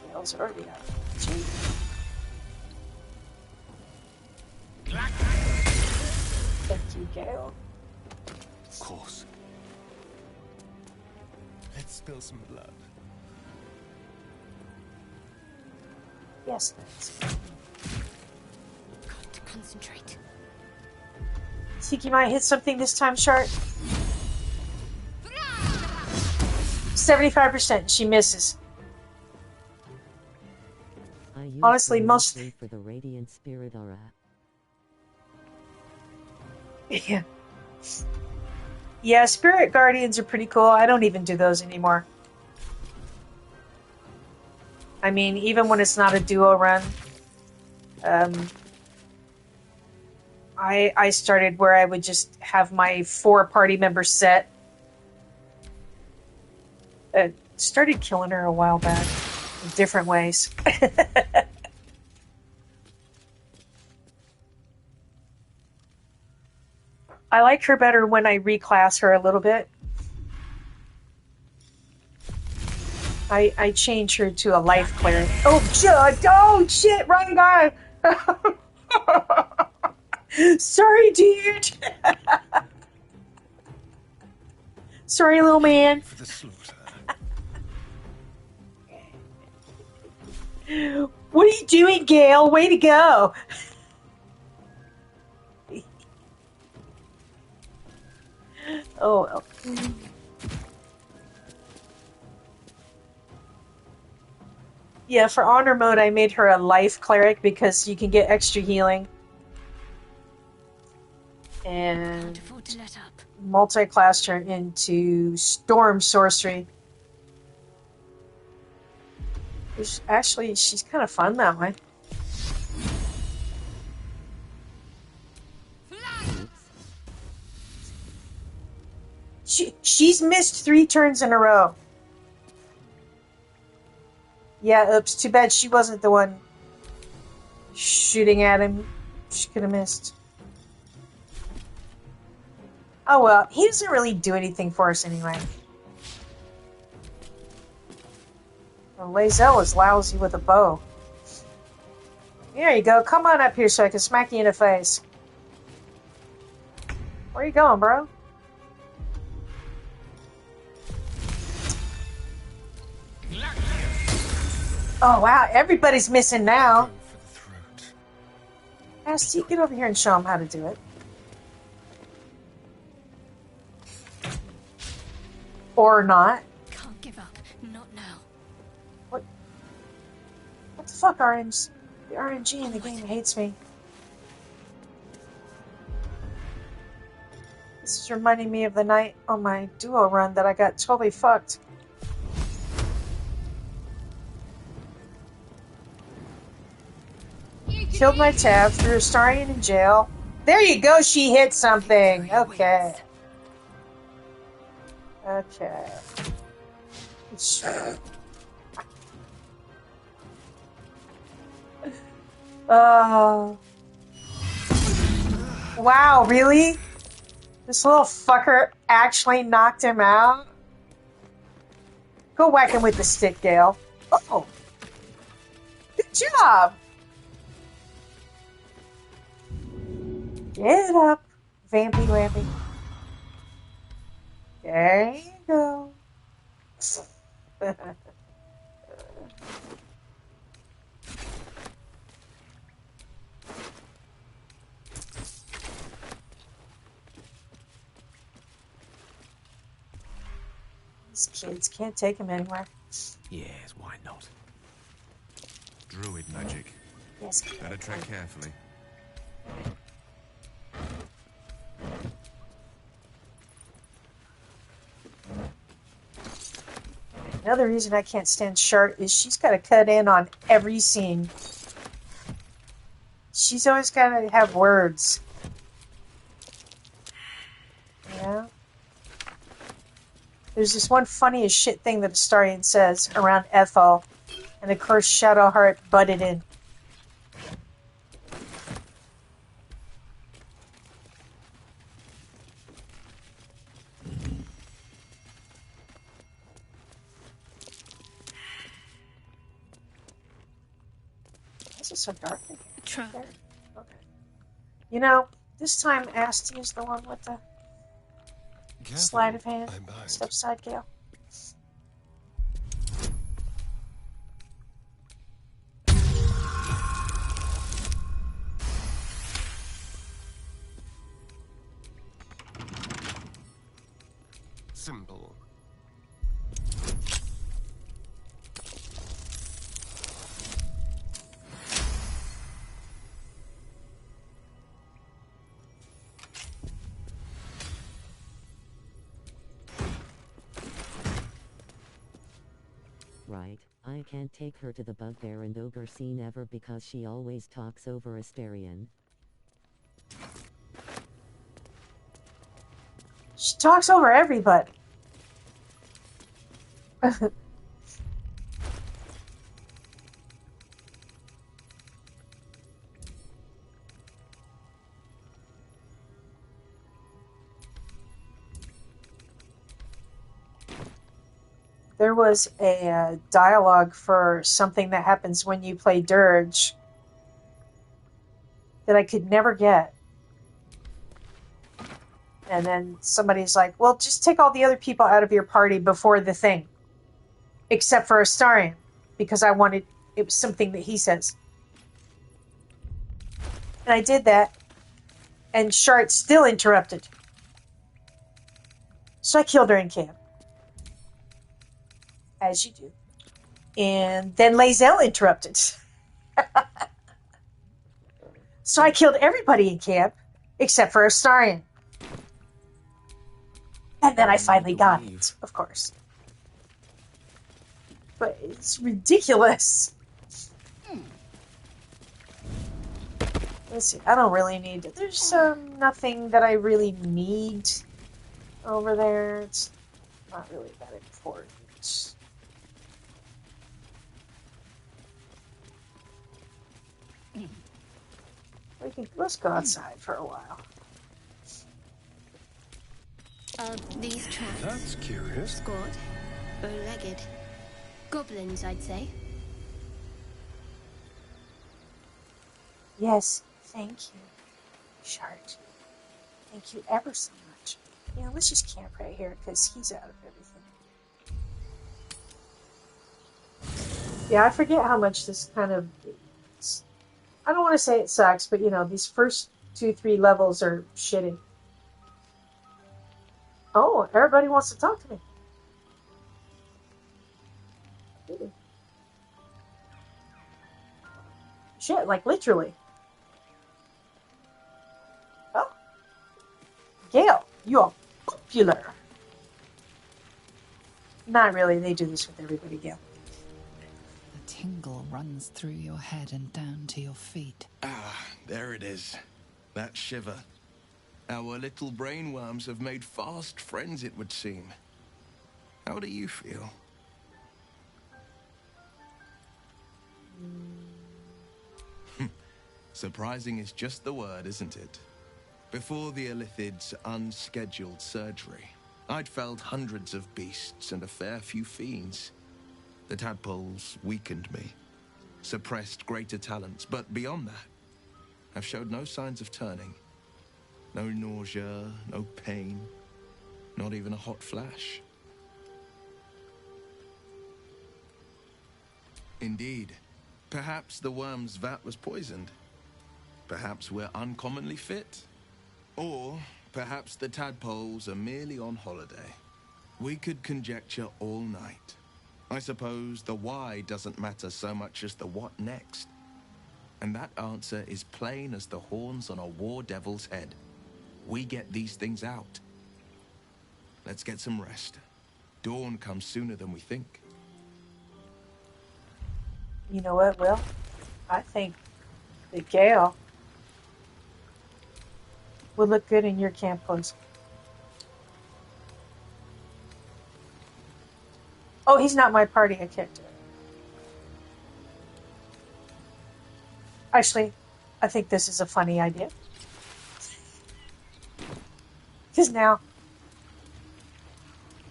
Gale's already out. Gee. Thank you, Gale. Of course. Let's spill some blood. Yes, thanks. Got to concentrate. Think you might hit something this time, Shart? 75%. She misses. Honestly, most. For the radiant spirit aura. Yeah. Yeah, Spirit Guardians are pretty cool. I don't even do those anymore. I mean, even when it's not a duo run, I started where I would just have my 4 party members set. Started killing her a while back in different ways. I like her better when I reclass her a little bit. I change her to a life cleric. Oh, shit, wrong guy. Sorry, dude. Sorry, little man. For the slaughter. What are you doing, Gale? Way to go. Oh, well. Yeah, for honor mode, I made her a life cleric because you can get extra healing. And multi-classed her into storm sorcery. Which actually, she's kind of fun that way. She's missed 3 turns in a row. Yeah, oops. Too bad she wasn't the one shooting at him. She could have missed. Oh well, he doesn't really do anything for us anyway. Well, Lae'zel is lousy with a bow. There you go. Come on up here so I can smack you in the face. Where you going, bro? Oh wow, everybody's missing now. Asti, get over here and show them how to do it. Or not. Can't give up. Not now. What the fuck, RNG? The RNG in the game hates me. This is reminding me of the night on my duo run that I got totally fucked. Killed my tab, threw a Starian in jail. There you go, she hit something. Okay. Okay. Wow, really? This little fucker actually knocked him out? Go whack him with the stick, Gale. Oh! Good job! Get up, Vampy Wampy. There you go. These kids can't take him anywhere. Yes, why not? Druid magic. Yes. Better tread carefully. Another reason I can't stand Shart is she's got to cut in on every scene. She's always got to have words. Yeah. There's this one funny as shit thing that Astarion says around Ethel, and of course Shadowheart butted in. Why is it so dark in here? There. Okay. You know, this time Asti is the one with the sleight of hand. Step side, Gale. Simple. Right, I can't take her to the bugbear and ogre scene ever because she always talks over Astarion. She talks over everybody. There was a dialogue for something that happens when you play Dirge that I could never get. And then somebody's like, well, just take all the other people out of your party before the thing. Except for Astarion. Because it was something that he says. And I did that. And Shart still interrupted. So I killed her in camp. As you do. And then Lae'zel interrupted. So I killed everybody in camp. Except for Astarion. And then I finally got it, of course. But it's ridiculous. Let's see. I don't really need it. There's nothing that I really need over there. It's not really that important. Let's go outside for a while. These traps. That's curious. Squat, bow-legged. Goblins, I'd say. Yes, thank you, Shart. Thank you ever so much. Yeah, let's just camp right here because he's out of everything. Yeah, I forget how much this kind of... I don't want to say it sucks, but you know, these first 2-3 levels are shitty. Oh, everybody wants to talk to me. Shit, like literally. Oh. Gale, you are popular. Not really, they do this with everybody, Gale. A tingle runs through your head and down to your feet. Ah, there it is. That shiver. Our little brainworms have made fast friends, it would seem. How do you feel? Surprising is just the word, isn't it? Before the Illithid's unscheduled surgery, I'd felled hundreds of beasts and a fair few fiends. The tadpoles weakened me, suppressed greater talents, but beyond that, I've showed no signs of turning. No nausea, no pain, not even a hot flash. Indeed, perhaps the worm's vat was poisoned. Perhaps we're uncommonly fit. Or perhaps the tadpoles are merely on holiday. We could conjecture all night. I suppose the why doesn't matter so much as the what next. And that answer is plain as the horns on a war devil's head. We get these things out. Let's get some rest. Dawn comes sooner than we think. You know what, Will? I think that Gale would look good in your camp clothes. Oh, he's not my party. I can't do it. Actually, I think this is a funny idea. Because now...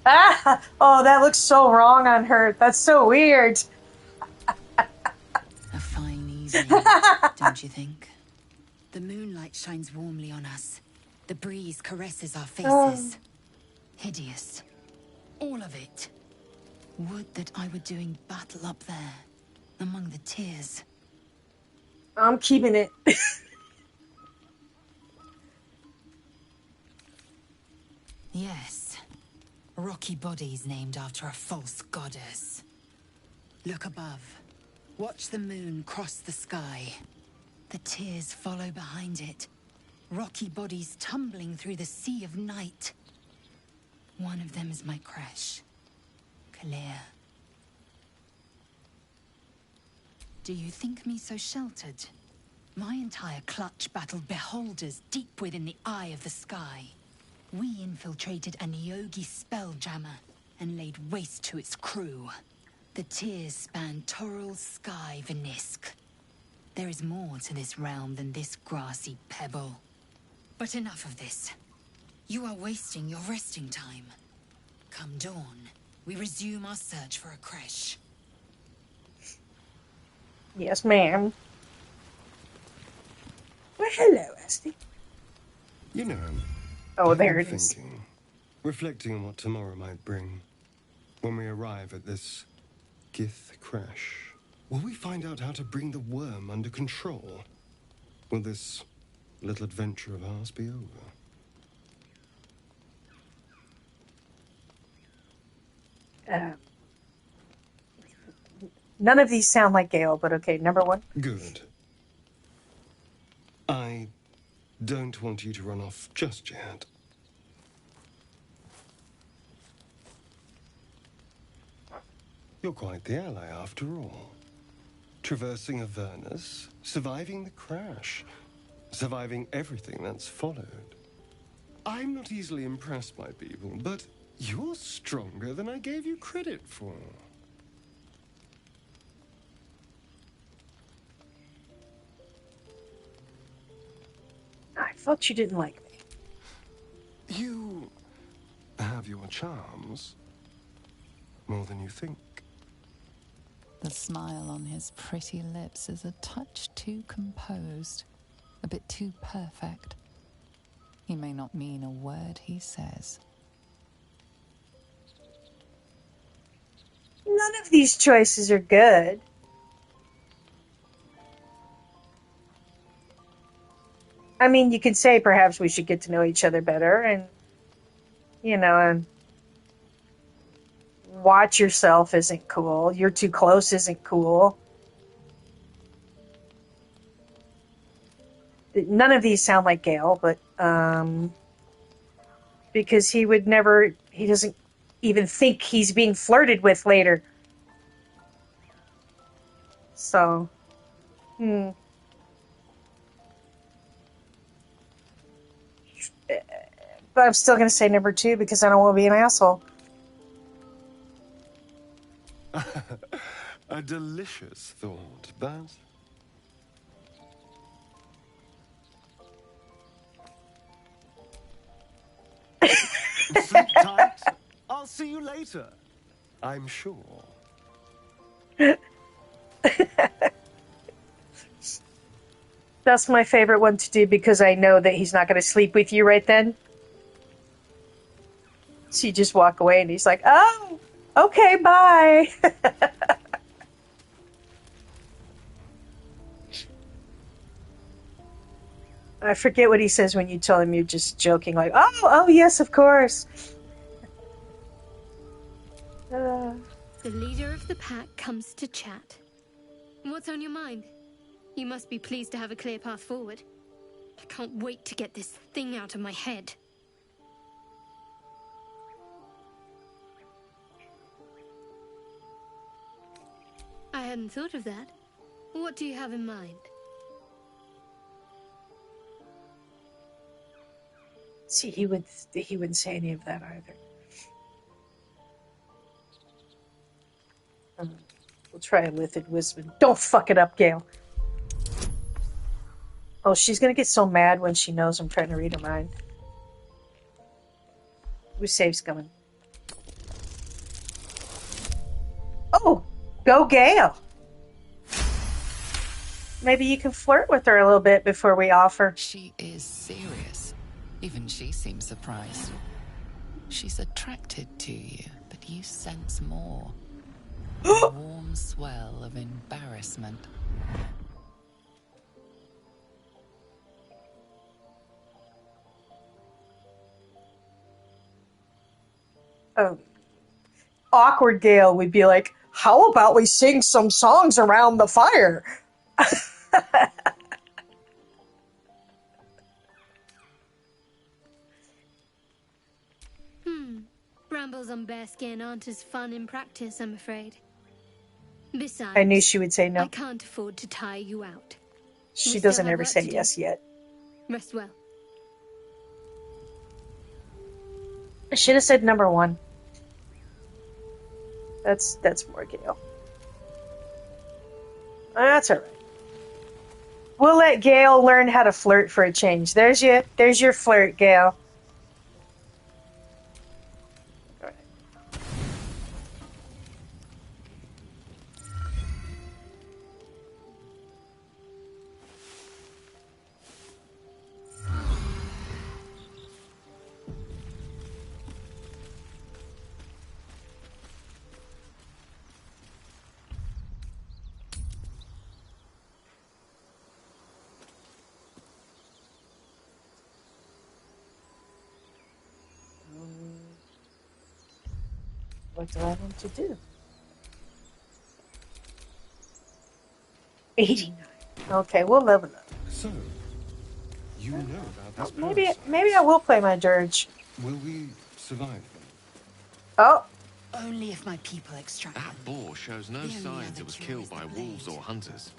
Ah! Oh, that looks so wrong on her. That's so weird. A fine evening, don't you think? The moonlight shines warmly on us. The breeze caresses our faces. Hideous. All of it. Would that I were doing battle up there, among the tears. I'm keeping it. Yes. Rocky bodies named after a false goddess. Look above. Watch the moon cross the sky. The tears follow behind it. Rocky bodies tumbling through the sea of night. One of them is my crush, Kalia. Do you think me so sheltered? My entire clutch battled beholders deep within the eye of the sky. We infiltrated a Neogi spelljammer and laid waste to its crew. The tears span Toral's sky, Venisk. There is more to this realm than this grassy pebble. But enough of this. You are wasting your resting time. Come dawn, we resume our search for a creche. Yes, ma'am. Well, hello, Asti. You know, Oh, I've there been it is. thinking, reflecting on what tomorrow might bring. When we arrive at this Gith crash, will we find out how to bring the worm under control? Will this little adventure of ours be over? None of these sound like Gale, but okay, number one. Good. I don't want you to run off just yet. You're quite the ally after all. Traversing Avernus, surviving the crash, surviving everything that's followed. I'm not easily impressed by people, but you're stronger than I gave you credit for. I thought you didn't like me. You have your charms. More than you think. The smile on his pretty lips is a touch too composed, a bit too perfect. He may not mean a word he says. None of these choices are good. I mean, you could say perhaps we should get to know each other better and, and watch yourself isn't cool. You're too close isn't cool. None of these sound like Gale, but because he doesn't even think he's being flirted with later. So, But I'm still going to say number two because I don't want to be an asshole. A delicious thought, but... Sleep tight. I'll see you later. I'm sure. That's my favorite one to do because I know that he's not going to sleep with you right then. So you just walk away and he's like, oh, okay, bye. I forget what he says when you tell him you're just joking, like, oh, yes, of course. The leader of the pack comes to chat. What's on your mind? You must be pleased to have a clear path forward. I can't wait to get this thing out of my head. I hadn't thought of that. What do you have in mind? See, he wouldn't say any of that either. We'll try a Lithid Wisdom. Don't fuck it up, Gale. Oh, she's gonna get so mad when she knows I'm trying to read her mind. Whose save's coming? Oh, go Gale. Maybe you can flirt with her a little bit before we offer. She is serious. Even she seems surprised. She's attracted to you, but you sense more. A warm swell of embarrassment. Oh, awkward Gale would be like, how about we sing some songs around the fire? Brambles on bearskin aren't as fun in practice, I'm afraid. Besides, I knew she would say no. I can't afford to tire you out. She doesn't ever say yes yet. Rest well. I should have said number 1. That's more Gale. That's alright. We'll let Gale learn how to flirt for a change. There's your flirt, Gale. What do I want to do? 89. Okay, we'll level up. So, you know about this Maybe I will play my dirge. Will we survive them? Oh. Only if my people extract That boar shows no signs it was killed by wolves or hunters.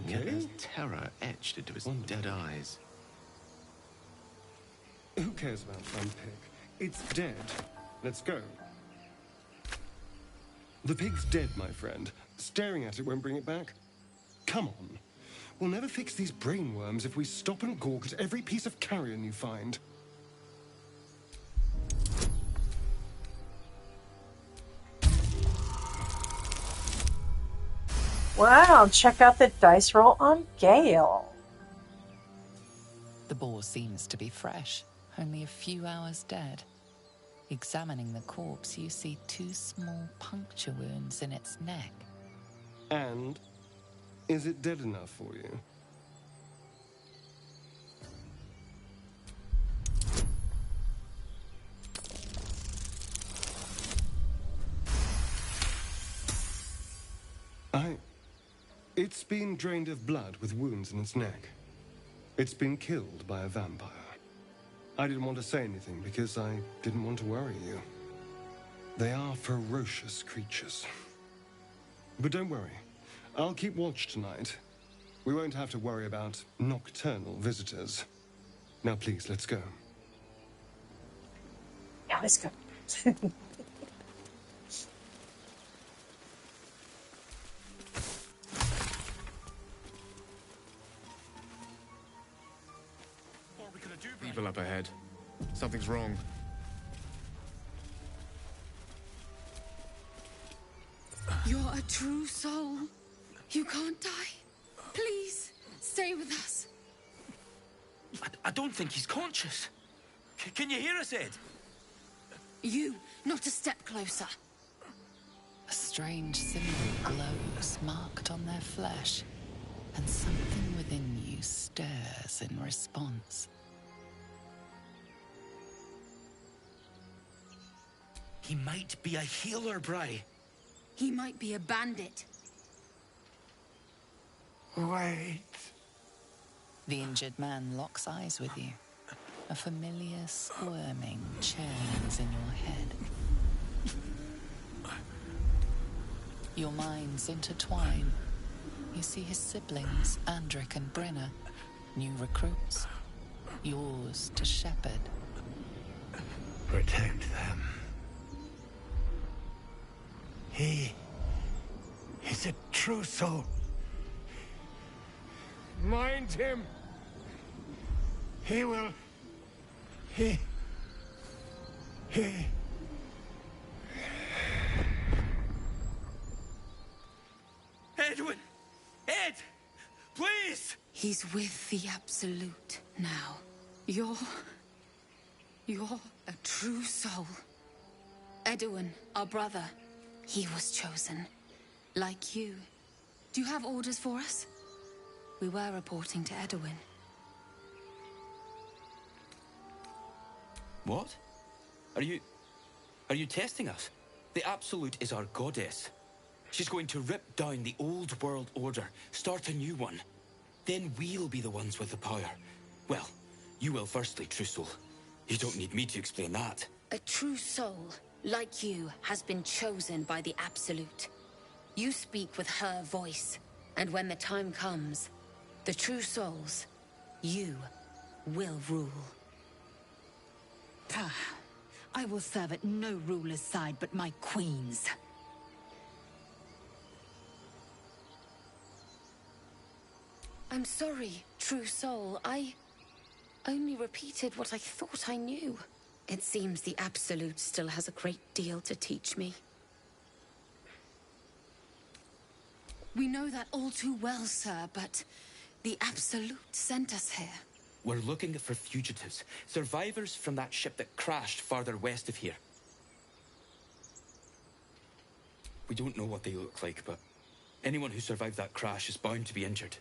Yet there's terror etched into its dead eyes. Who cares about some pig? It's dead. Let's go. The pig's dead, my friend. Staring at it won't bring it back. Come on. We'll never fix these brainworms if we stop and gawk at every piece of carrion you find. Wow, check out the dice roll on Gale. The boar seems to be fresh, only a few hours dead. Examining the corpse, you see 2 small puncture wounds in its neck. And is it dead enough for you? It's been drained of blood with wounds in its neck. It's been killed by a vampire. I didn't want to say anything because I didn't want to worry you. They are ferocious creatures. But don't worry. I'll keep watch tonight. We won't have to worry about nocturnal visitors. Now please, let's go. Yeah, let's go. Evil up ahead. Something's wrong. You're a true soul. You can't die. Please, stay with us. I don't think he's conscious. Can you hear us, Ed? You, not a step closer. A strange symbol glows, marked on their flesh, and something within you stirs in response. He might be a healer, Bry. He might be a bandit. Wait. The injured man locks eyes with you. A familiar squirming churns in your head. Your minds intertwine. You see his siblings, Andric and Brenna, new recruits, yours to shepherd. Protect them. is a true soul. Mind him. He will... He... Edwin! Ed! Please! He's with the Absolute now. You're a true soul. Edwin, our brother, he was chosen. Like you. Do you have orders for us? We were reporting to Edwin. What? Are you testing us? The Absolute is our goddess. She's going to rip down the old world order, start a new one. Then we'll be the ones with the power. Well, you will firstly, true soul. You don't need me to explain that. A true soul, like you, has been chosen by the Absolute. You speak with her voice, and when the time comes, the true souls, you will rule. I will serve at no ruler's side but my queen's. I'm sorry, true soul. I only repeated what I thought I knew. It seems the Absolute still has a great deal to teach me. We know that all too well, sir, but the Absolute sent us here. We're looking for fugitives, survivors from that ship that crashed farther west of here. We don't know what they look like, but anyone who survived that crash is bound to be injured.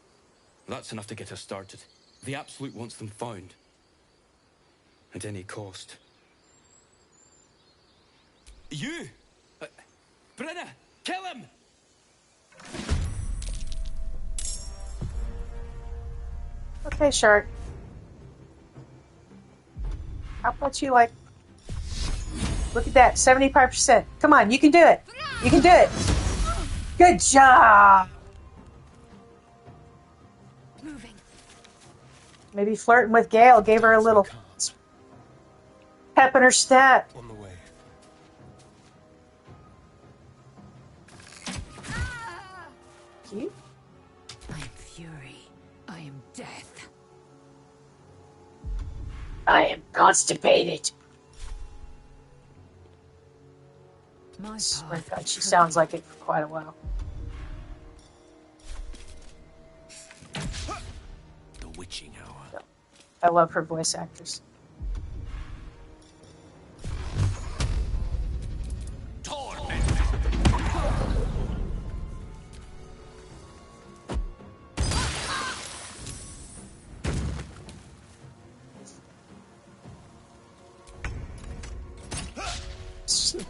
That's enough to get us started. The Absolute wants them found. At any cost. You! Brenna! Kill him! Okay, Shark. How about you, like... Look at that, 75%. Come on, you can do it. You can do it. Good job. Moving. Maybe flirting with Gale gave her a little pep in her step. On the way. Cute. I am fury. I am death. I am constipated. My Oh my God, she sounds like it for quite a while. The witching hour. I love her voice actress.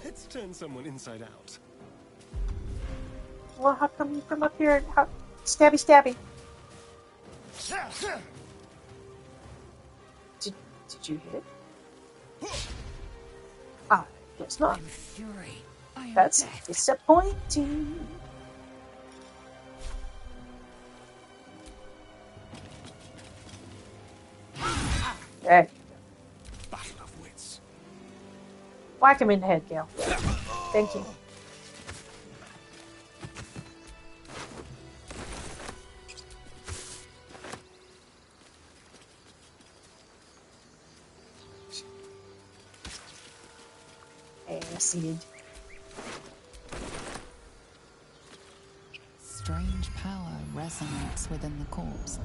Let's turn someone inside out. Well, how come you come up here? Stabby, stabby. Did you hit it? I guess not. I am fury. I am That's death. disappointing. There. Battle of wits. Whack him in the head, Gale. Thank you. Acid. Strange power resonates within the corpse.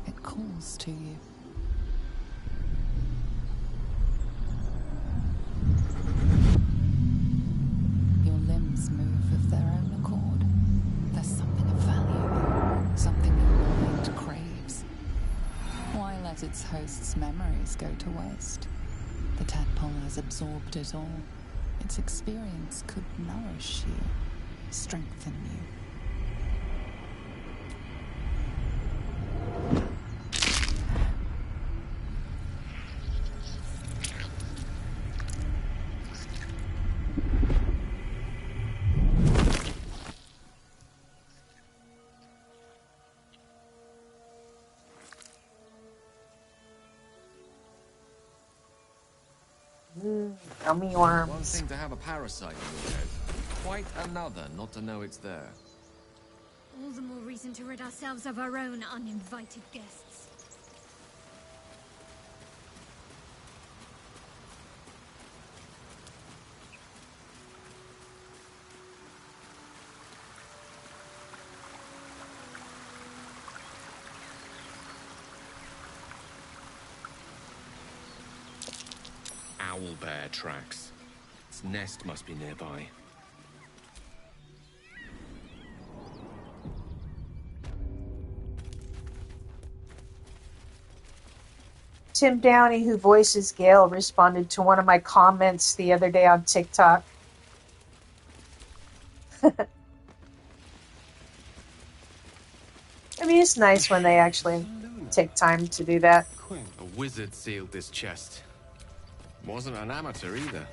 It calls to you. Your limbs move of their own accord. There's something of value, something your mind craves. Why let its host's memories go to waste? The tadpole has absorbed it all. Its experience could nourish you, strengthen you. Gummy worms. One thing to have a parasite in your head, quite another not to know it's there. All the more reason to rid ourselves of our own uninvited guests. Owlbear tracks. Its nest must be nearby. Tim Downey, who voices Gale, responded to one of my comments the other day on TikTok. I mean, it's nice when they actually take time to do that. A wizard sealed this chest. Wasn't an amateur either.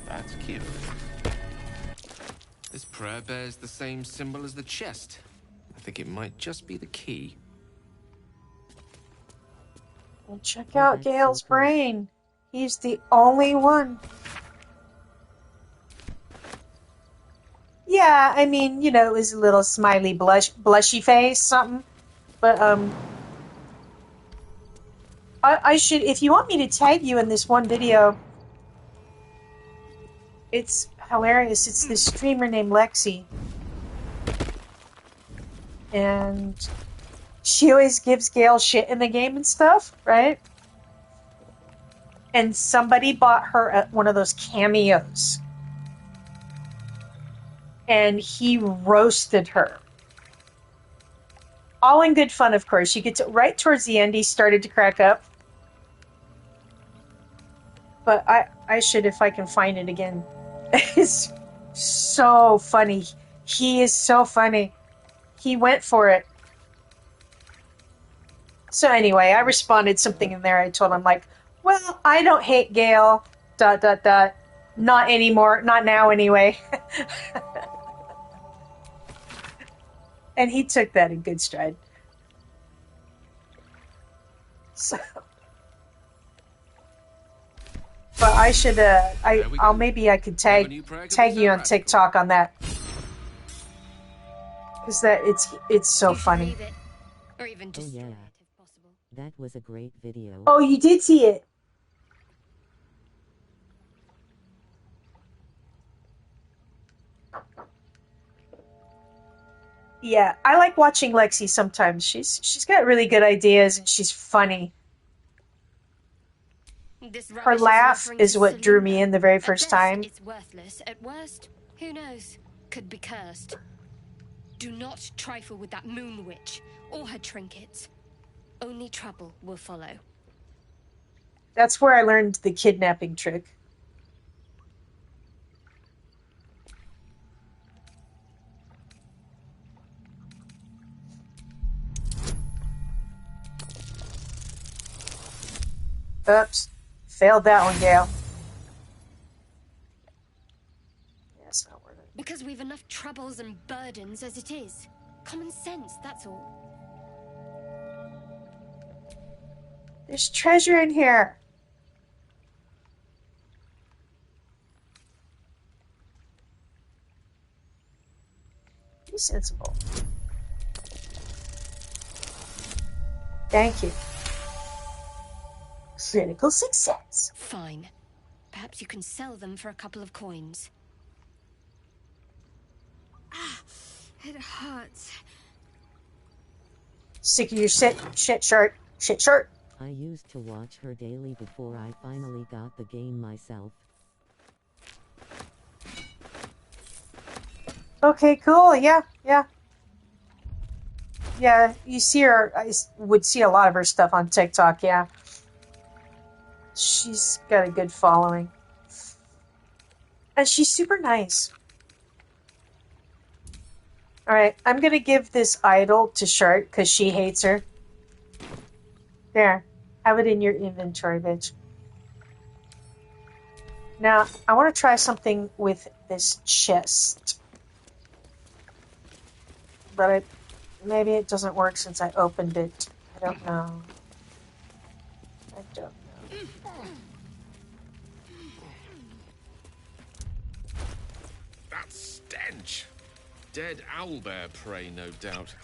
That's cute. This prayer bears the same symbol as the chest. I think it might just be the key. Well, check out Gale's brain. He's the only one. Yeah, I mean, you know, it was a little smiley blushy face, something. But, I should, if you want me to tag you in this one video, it's hilarious. It's this streamer named Lexi. And she always gives Gale shit in the game and stuff, right? And somebody bought her one of those cameos. And he roasted her. All in good fun, of course. You get to, right towards the end, he started to crack up. But I should, if I can find it again. It's so funny. He is so funny. He went for it. So anyway, I responded something in there. I told him, like, well, I don't hate Gale, ... Not anymore. Not now, anyway. And he took that in good stride. So... But I should, I'll maybe I could tag you on TikTok on that. Because that, it's so funny. Oh yeah. That was a great video. Oh, you did see it? Yeah, I like watching Lexi sometimes. She's got really good ideas and she's funny. Her laugh is what drew me in the very first time. It's worthless. At worst, who knows? Could be cursed. Do not trifle with that moon witch or her trinkets. Only trouble will follow. That's where I learned the kidnapping trick. Oops. Failed that one, Gale. Yeah, it's not worth it. Because we've enough troubles and burdens as it is. Common sense, that's all. There's treasure in here. Be sensible. Thank you. Critical success. Fine. Perhaps you can sell them for a couple of coins. Ah, it hurts. Sick of your shit shirt. Shit shirt. I used to watch her daily before I finally got the game myself. Okay, cool. Yeah. Yeah, you see her. I would see a lot of her stuff on TikTok, yeah. She's got a good following. And she's super nice. Alright, I'm gonna give this idol to Shart because she hates her. There. Have it in your inventory, bitch. Now, I want to try something with this chest. But maybe it doesn't work since I opened it. I don't know. I don't know. That stench! Dead owlbear prey, no doubt.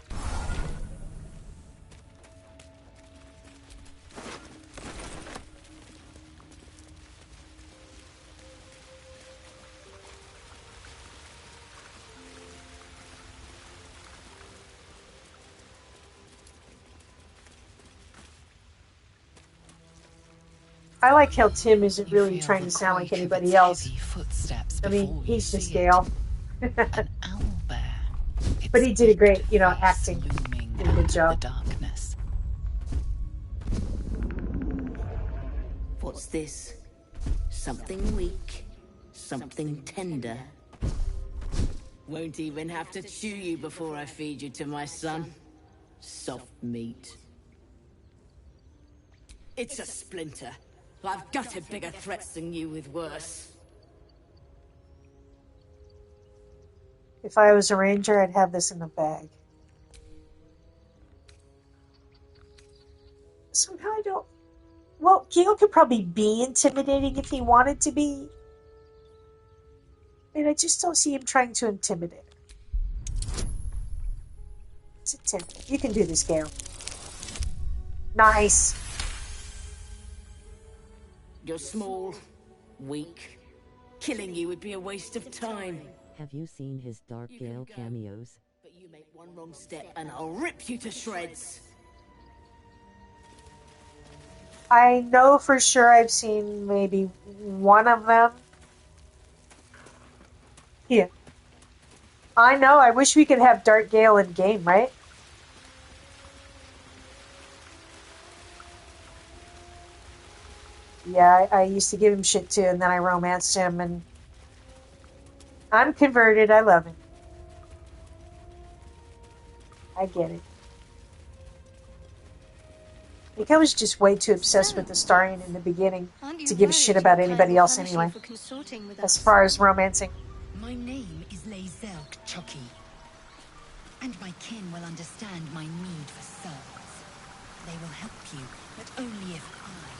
I like how Tim isn't really trying to sound like anybody else. I mean, he's just Gale. But he did a great, acting. Did a good job. What's this? Something weak, something tender. Won't even have to chew you before I feed you to my son. Soft meat. It's a splinter. I've gutted bigger threats than you with worse. If I was a ranger, I'd have this in the bag. Somehow I don't... Well, Gale could probably be intimidating if he wanted to be. I mean, I just don't see him trying to intimidate her. It's a Tim. You can do this, Gale. Nice. You're small, weak. Killing you would be a waste of time. Have you seen his Dark Gale cameos? But you make one wrong step and I'll rip you to shreds. I know for sure I've seen maybe one of them. Here. I know, I wish we could have Dark Gale in game, right? Yeah, I used to give him shit too, and then I romanced him, and I'm converted. I love him. I get it. I think I was just way too obsessed with the Starian in the beginning to give a shit about anybody else anyway. As far as romancing. My name is Lae'zel Chucky, and my kin will understand my need for souls. They will help you, but only if I ask.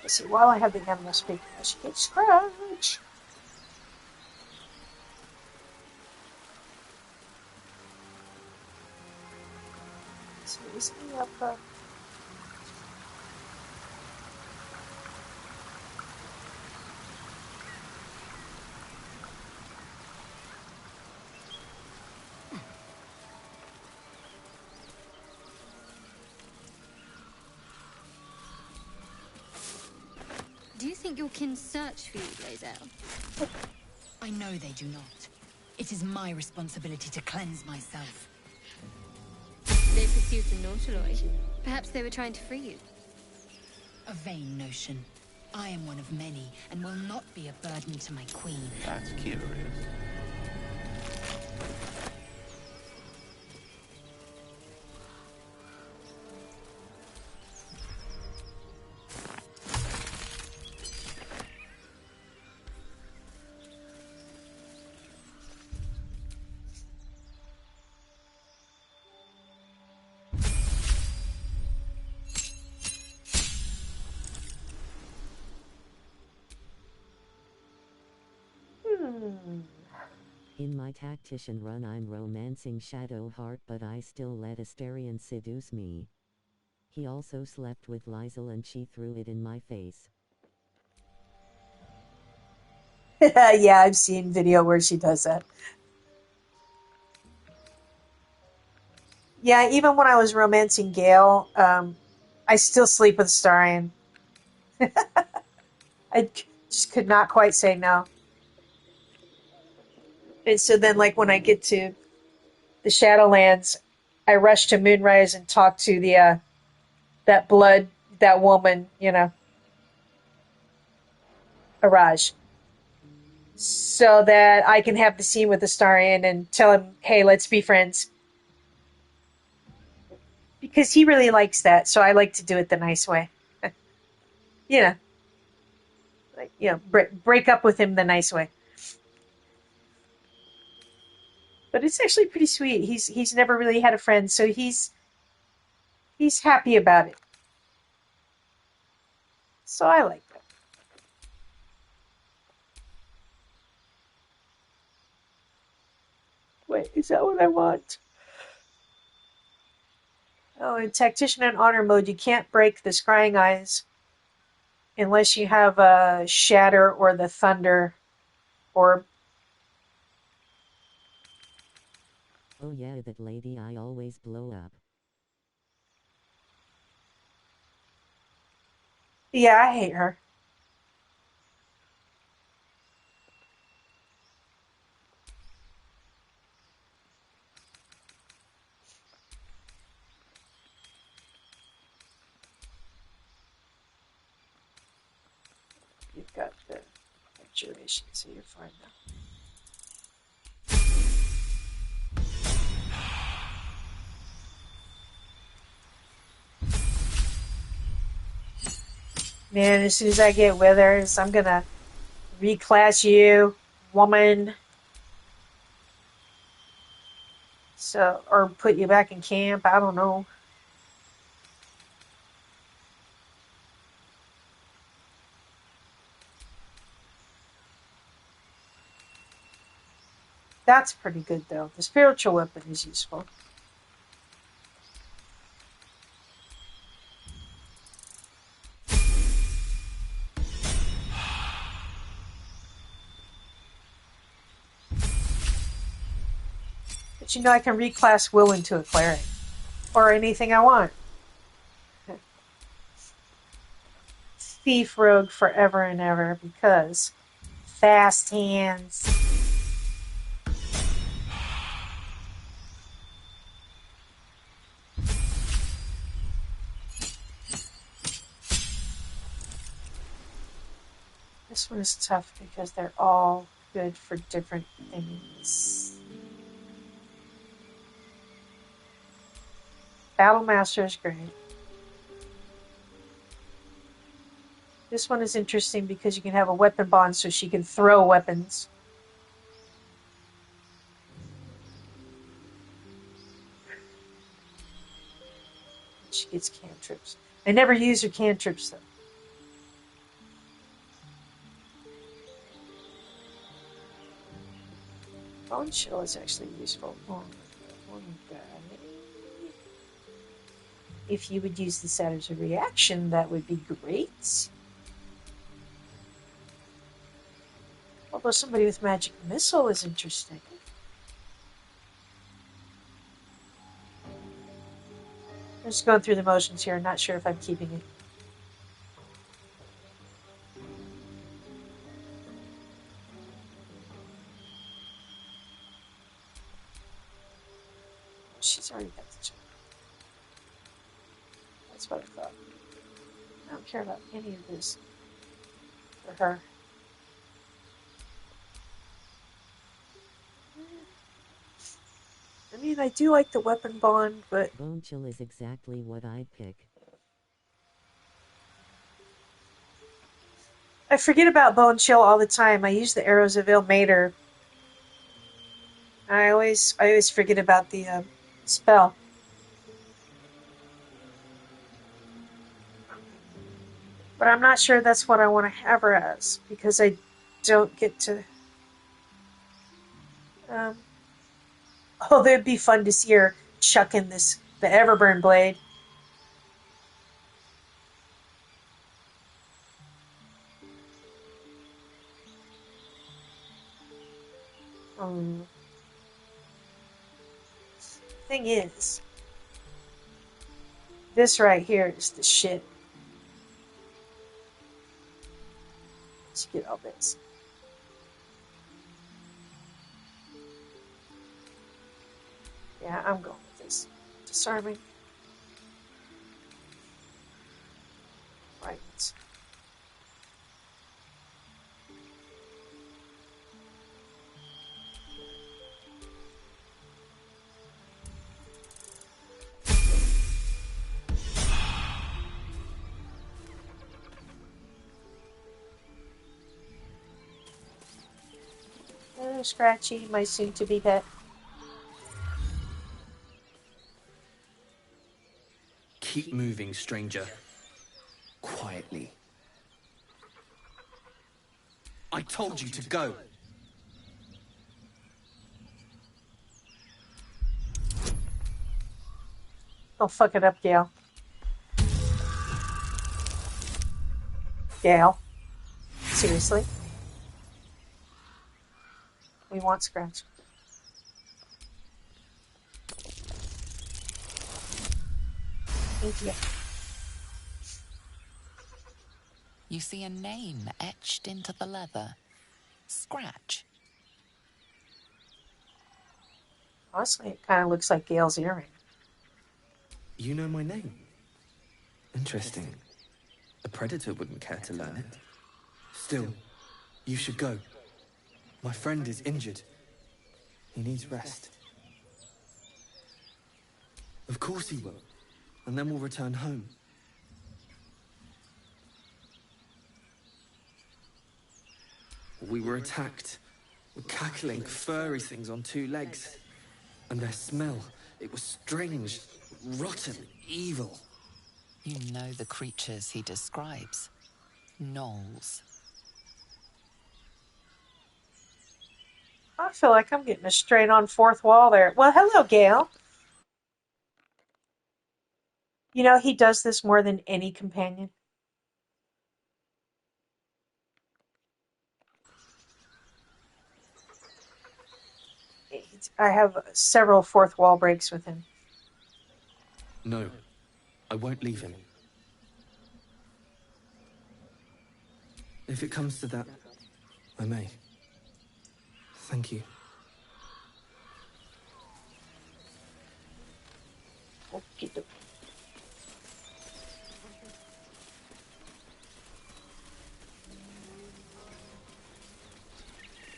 Let's see, while I have the animal speaking, I should get Scrooge. So is he up? Do you think your kin search for you, Lae'zel? I know they do not. It is my responsibility to cleanse myself. They pursued the Nautiloid. Perhaps they were trying to free you. A vain notion. I am one of many, and will not be a burden to my queen. That's curious. In my tactician run I'm romancing Shadowheart, but I still let Astarion seduce me. He also slept with Lae'zel and she threw it in my face. Yeah, I've seen video where she does that. Yeah, even when I was romancing Gale, I still sleep with Starion. I just could not quite say no. And so then, like, when I get to the Shadowlands, I rush to Moonrise and talk to the that woman, Araj. so that I can have the scene with Astarion and tell him, hey, let's be friends. Because he really likes that, so I like to do it the nice way. You know, like, you know, break up with him the nice way. But it's actually pretty sweet. He's never really had a friend, so he's happy about it. So I like that. Wait, is that what I want? Oh, in Tactician and Honor mode, you can't break the Scrying Eyes unless you have a Shatter or the Thunder orb. Oh yeah, that lady I always blow up. Yeah, I hate her. You've got the duration, so you're fine now. Man, as soon as I get Withers, I'm gonna reclass you, woman. So, or put you back in camp. I don't know. That's pretty good, though. The spiritual weapon is useful. But you know, I can reclass Will into a cleric. Or anything I want. Thief rogue forever and ever, because fast hands. This one is tough because they're all good for different things. Battlemaster is great. This one is interesting because you can have a weapon bond so she can throw weapons. She gets cantrips. I never use her cantrips though. Bone chill is actually useful. If you would use this as a reaction, that would be great. Although somebody with magic missile is interesting. I'm just going through the motions here. Not sure if I'm keeping it. She's already got the check. That's what I thought. I don't care about any of this for her. I mean, I do like the weapon bond, but... Bone chill is exactly what I'd pick. I forget about bone chill all the time. I use the arrows of Ilmater. I always forget about the spell. But I'm not sure that's what I want to have her as, because I don't get to... although it'd be fun to see her chucking the Everburn blade. Thing is, this right here is the shit. Let's get all this. Yeah, I'm going with this. Disarming. Right. Scratchy, my soon-to-be pet. Keep moving, stranger. Quietly. I told you to go. Don't fuck it up, Gale. Gale. Seriously? We want Scratch. Thank you. You see a name etched into the leather. Scratch. Honestly, it kind of looks like Gale's earring. You know my name? Interesting. A predator wouldn't care to learn it. Still, you should go. My friend is injured. He needs rest. Of course he will. And then we'll return home. We were attacked with cackling, furry things on 2 legs. And their smell, it was strange, rotten, evil. You know the creatures he describes. Gnolls. I feel like I'm getting a straight-on fourth wall there. Well, hello, Gale. You know, he does this more than any companion. I have several fourth wall breaks with him. No, I won't leave him. If it comes to that, I may. Thank you. Okay.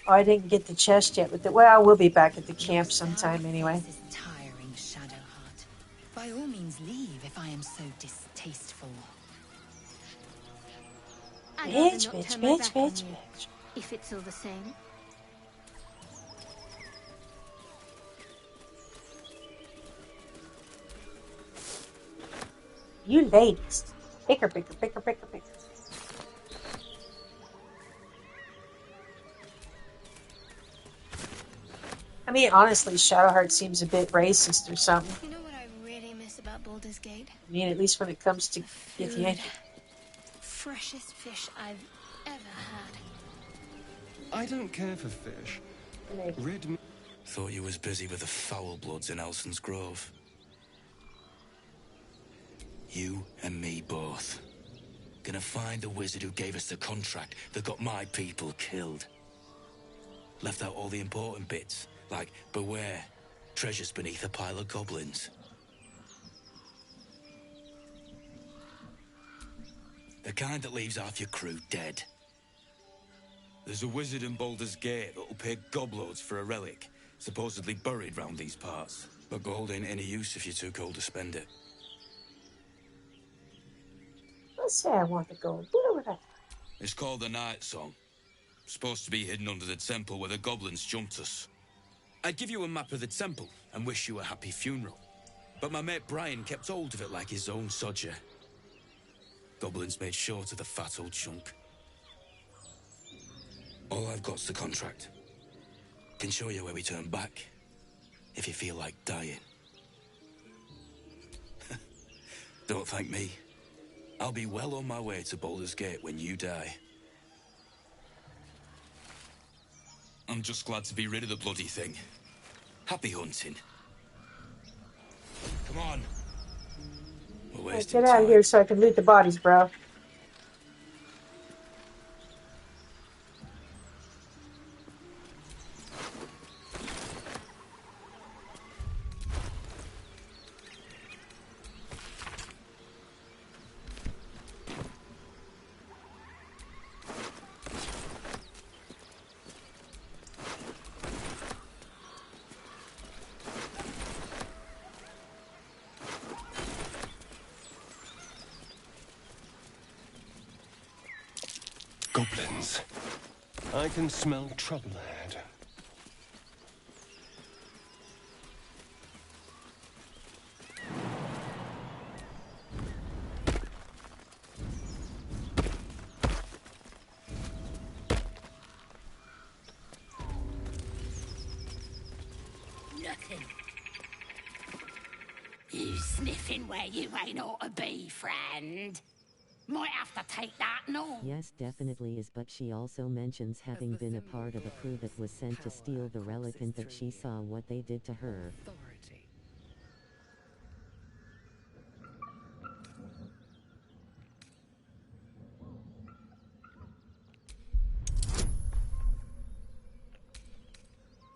Oh, I didn't get the chest yet, but well, we'll be back at the camp sometime anyway. This is tiring, Shadowheart. By all means, leave if I am so distasteful. I'd rather Bitch, not bitch, turn my bitch, back bitch, on you, bitch. if it's all the same. You ladies. Picker, picker, picker, picker, picker. I mean, honestly, Shadowheart seems a bit racist or something. You know what I really miss about Baldur's Gate? I mean, at least when it comes to Githyanki. Freshest fish I've ever had. I don't care for fish. Red meat. Thought you was busy with the foul bloods in Elson's Grove. You and me both. Gonna find the wizard who gave us the contract that got my people killed. Left out all the important bits, like beware, treasures beneath a pile of goblins. The kind that leaves half your crew dead. There's a wizard in Baldur's Gate that'll pay gobloads for a relic, supposedly buried round these parts. But gold ain't any use if you're too cold to spend it. Let's say I want the gold. What would I? It's called the Night Song. Supposed to be hidden under the temple where the goblins jumped us. I'd give you a map of the temple and wish you a happy funeral. But my mate Brian kept hold of it like his own sodger. Goblins made short of the fat old chunk. All I've got's the contract. Can show you where we turn back, if you feel like dying. Don't thank me. I'll be well on my way to Baldur's Gate when you die. I'm just glad to be rid of the bloody thing. Happy hunting. Come on. We're wasting Get out of here so I can loot the bodies, bro. Goblins. I can smell trouble ahead. working. You sniffing where you ain't ought to be, friend. Might have to take that, no? Yes, definitely is, but she also mentions having been a part of a crew that was sent to steal the relic and that she saw what they did to her.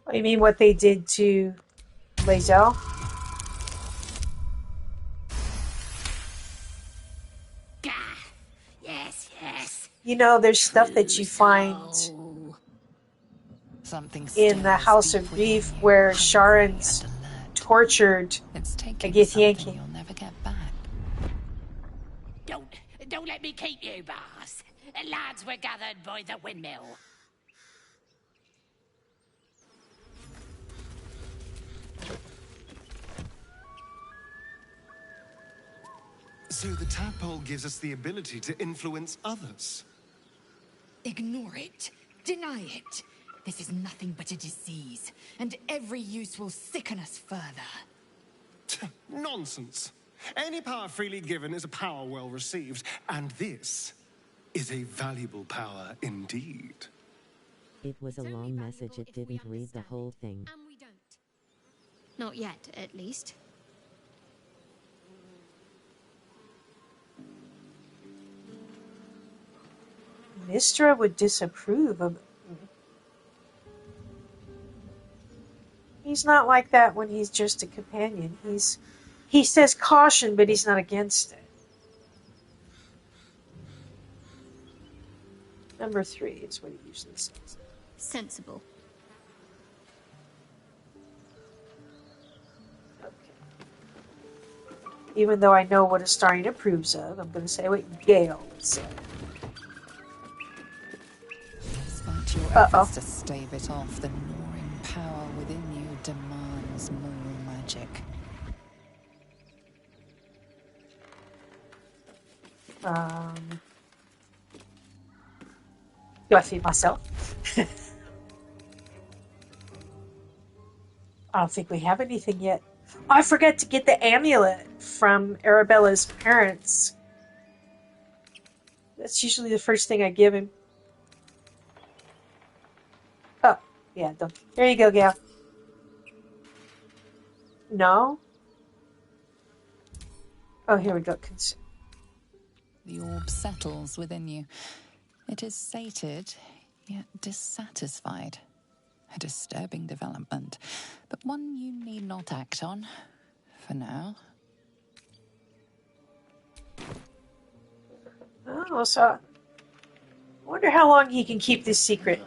Oh, you mean what they did to Lae'zel? Yes, yes. You know, there's stuff that you find Something in the stirs House deep of within Grief you, where hungry Sharon's and alert. tortured It's a taking Githyanki. something you'll never get back. Don't let me keep you, boss. Lads were gathered by the windmill. So the tadpole gives us the ability to influence others. Ignore it. Deny it. This is nothing but a disease, and every use will sicken us further. Nonsense. Any power freely given is a power well received, and this is a valuable power indeed. It was a long message, it didn't read the whole thing. And we don't. Not yet, at least. Mistra would disapprove of... He's not like that when he's just a companion. He says caution, but he's not against it. Number 3 is what he usually says. Sensible. Okay. Even though I know what Astarion approves of, I'm going to say what Gale would say. Despite your efforts to stave it off, the gnawing power within you demands more magic. Do I feed myself? I don't think we have anything yet. Oh, I forgot to get the amulet from Arabella's parents. That's usually the first thing I give him. Oh, yeah. There you go, Gal. No? Oh, here we go. The orb settles within you. It is sated, yet dissatisfied. A disturbing development, but one you need not act on, for now. Oh, so I wonder how long he can keep this secret.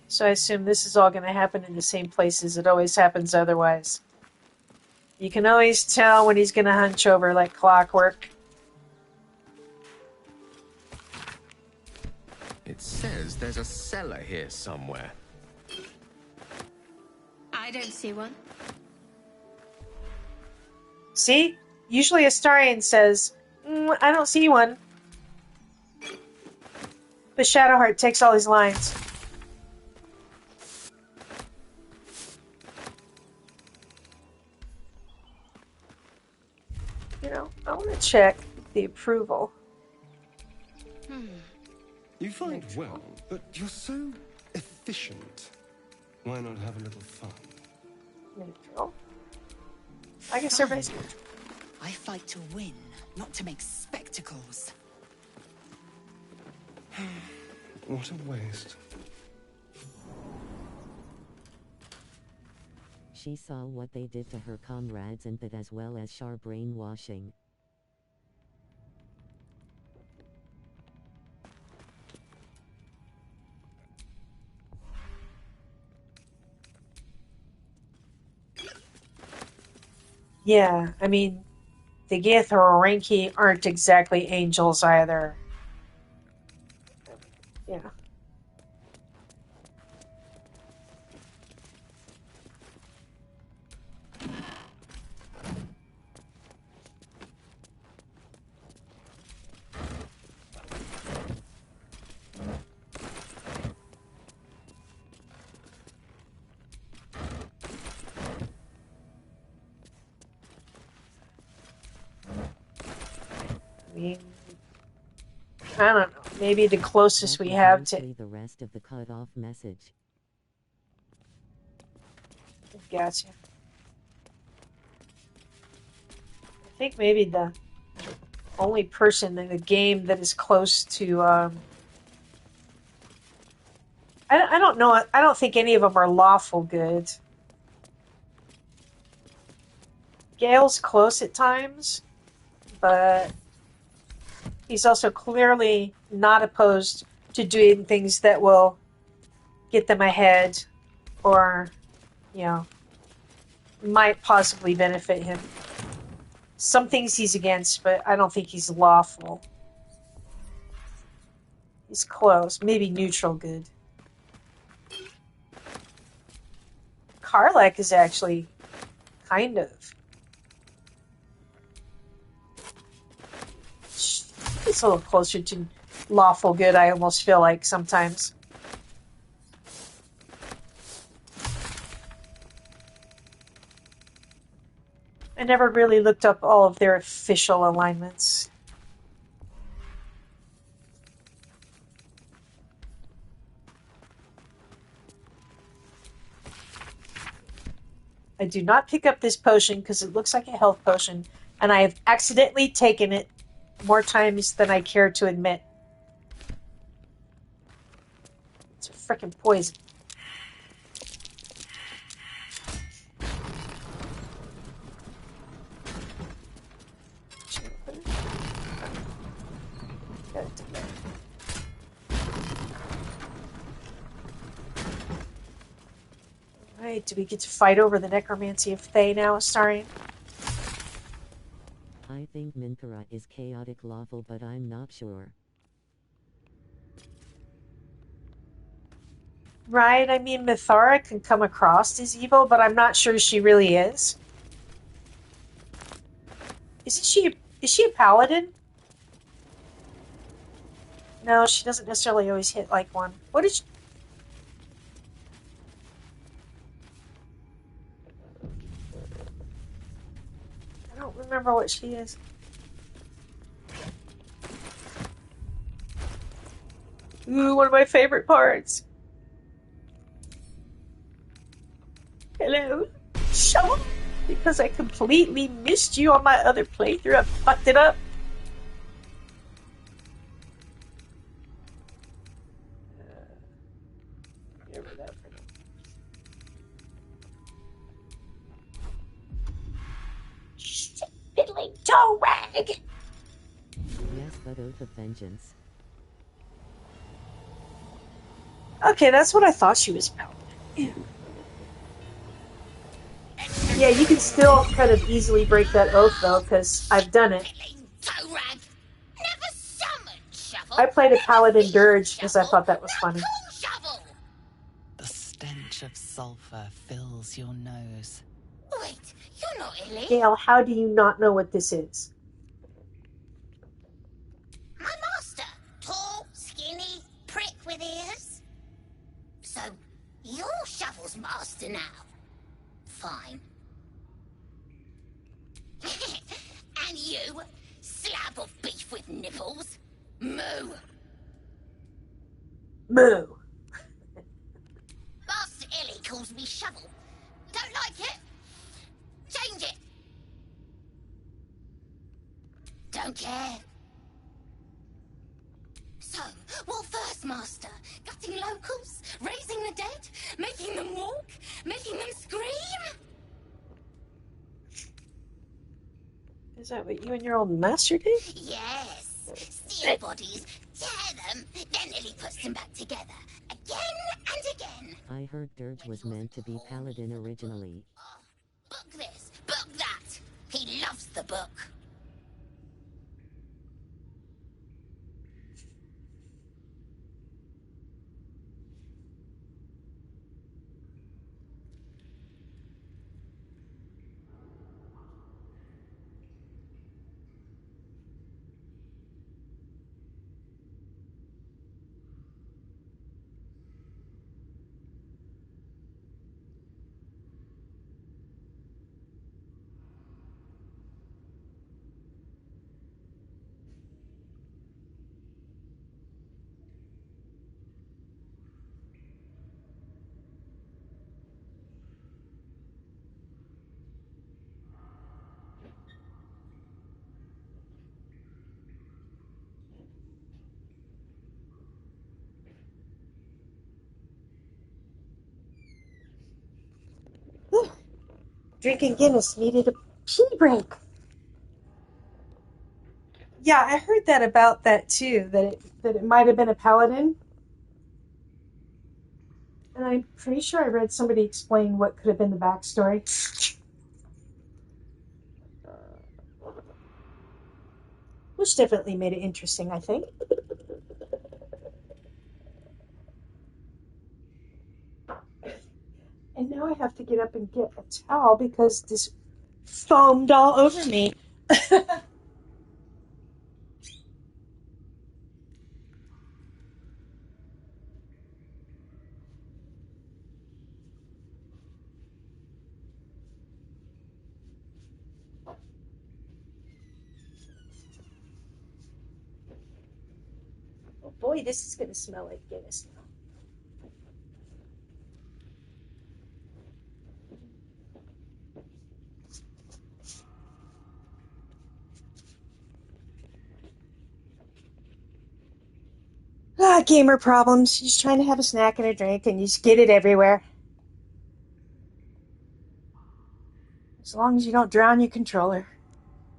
So I assume this is all going to happen in the same places it always happens otherwise. You can always tell when he's going to hunch over like clockwork. It says there's a cellar here somewhere. I don't see one. See? Usually Astarion says, I don't see one. But Shadowheart takes all these lines. You know, I want to check the approval. You fight well, but you're so efficient. Why not have a little fun? Neutral. I guess everybody's neutral. I fight to win, not to make spectacles. What a waste. She saw what they did to her comrades and that as well as Shar brainwashing. Yeah, I mean, the Gith or Ranky aren't exactly angels either. Yeah. I mean, I don't know. Maybe the closest That we was have to. mostly the rest of the cut-off message. Gotcha. I think maybe the only person in the game that is close to. I don't know. I don't think any of them are lawful good. Gale's close at times, but he's also clearly not opposed to doing things that will get them ahead or, you know, might possibly benefit him. Some things he's against, but I don't think he's lawful. He's close. Maybe neutral good. Karlak is actually kind of. It's a little closer to lawful good, I almost feel like sometimes. I never really looked up all of their official alignments. I do not pick up this potion because it looks like a health potion, and I have accidentally taken it more times than I care to admit. It's a frickin' poison. Alright, do we get to fight over the necromancy of Thay now, starring? I think Minkara is chaotic lawful, but I'm not sure. Right, I mean, Mithara can come across as evil, but I'm not sure she really is. Is she a paladin? No, she doesn't necessarily always hit like one. What is she? I don't remember what she is. Ooh, one of my favorite parts. Hello, shovel. Because I completely missed you on my other playthrough, I fucked it up. Fiddling toe rag. Yes, but oath of vengeance. Okay, that's what I thought she was about. Yeah, you can still kind of easily break that oath, though, because I've done it. I played a paladin dirge because I thought that was funny. The stench of sulfur fills your nose. Wait, you're not Illy. Gale, how do you not know what this is? My master. Tall, skinny, prick with ears. So, you're Shovel's master now. Fine. And you, slab of beef with nipples. Moo. Moo. Master Illy calls me Shovel. Don't like it? Change it. Don't care. So, what first, Master? Gutting locals? Raising the dead? Making them walk? Making them scream? Is that what you and your old master did? Yes. Steal bodies, tear them, then Illy puts them back together. Again and again. I heard Dirge was meant to be paladin originally. Book this, book that. He loves the book. Drinking Guinness needed a pee break. Yeah, I heard that about that too, that it might have been a paladin. And I'm pretty sure I read somebody explain what could have been the backstory. Which definitely made it interesting, I think. And now I have to get up and get a towel because this foamed all over me. Oh boy, this is going to smell like Guinness now. Gamer problems. You're just trying to have a snack and a drink and you just get it everywhere. As long as you don't drown your controller.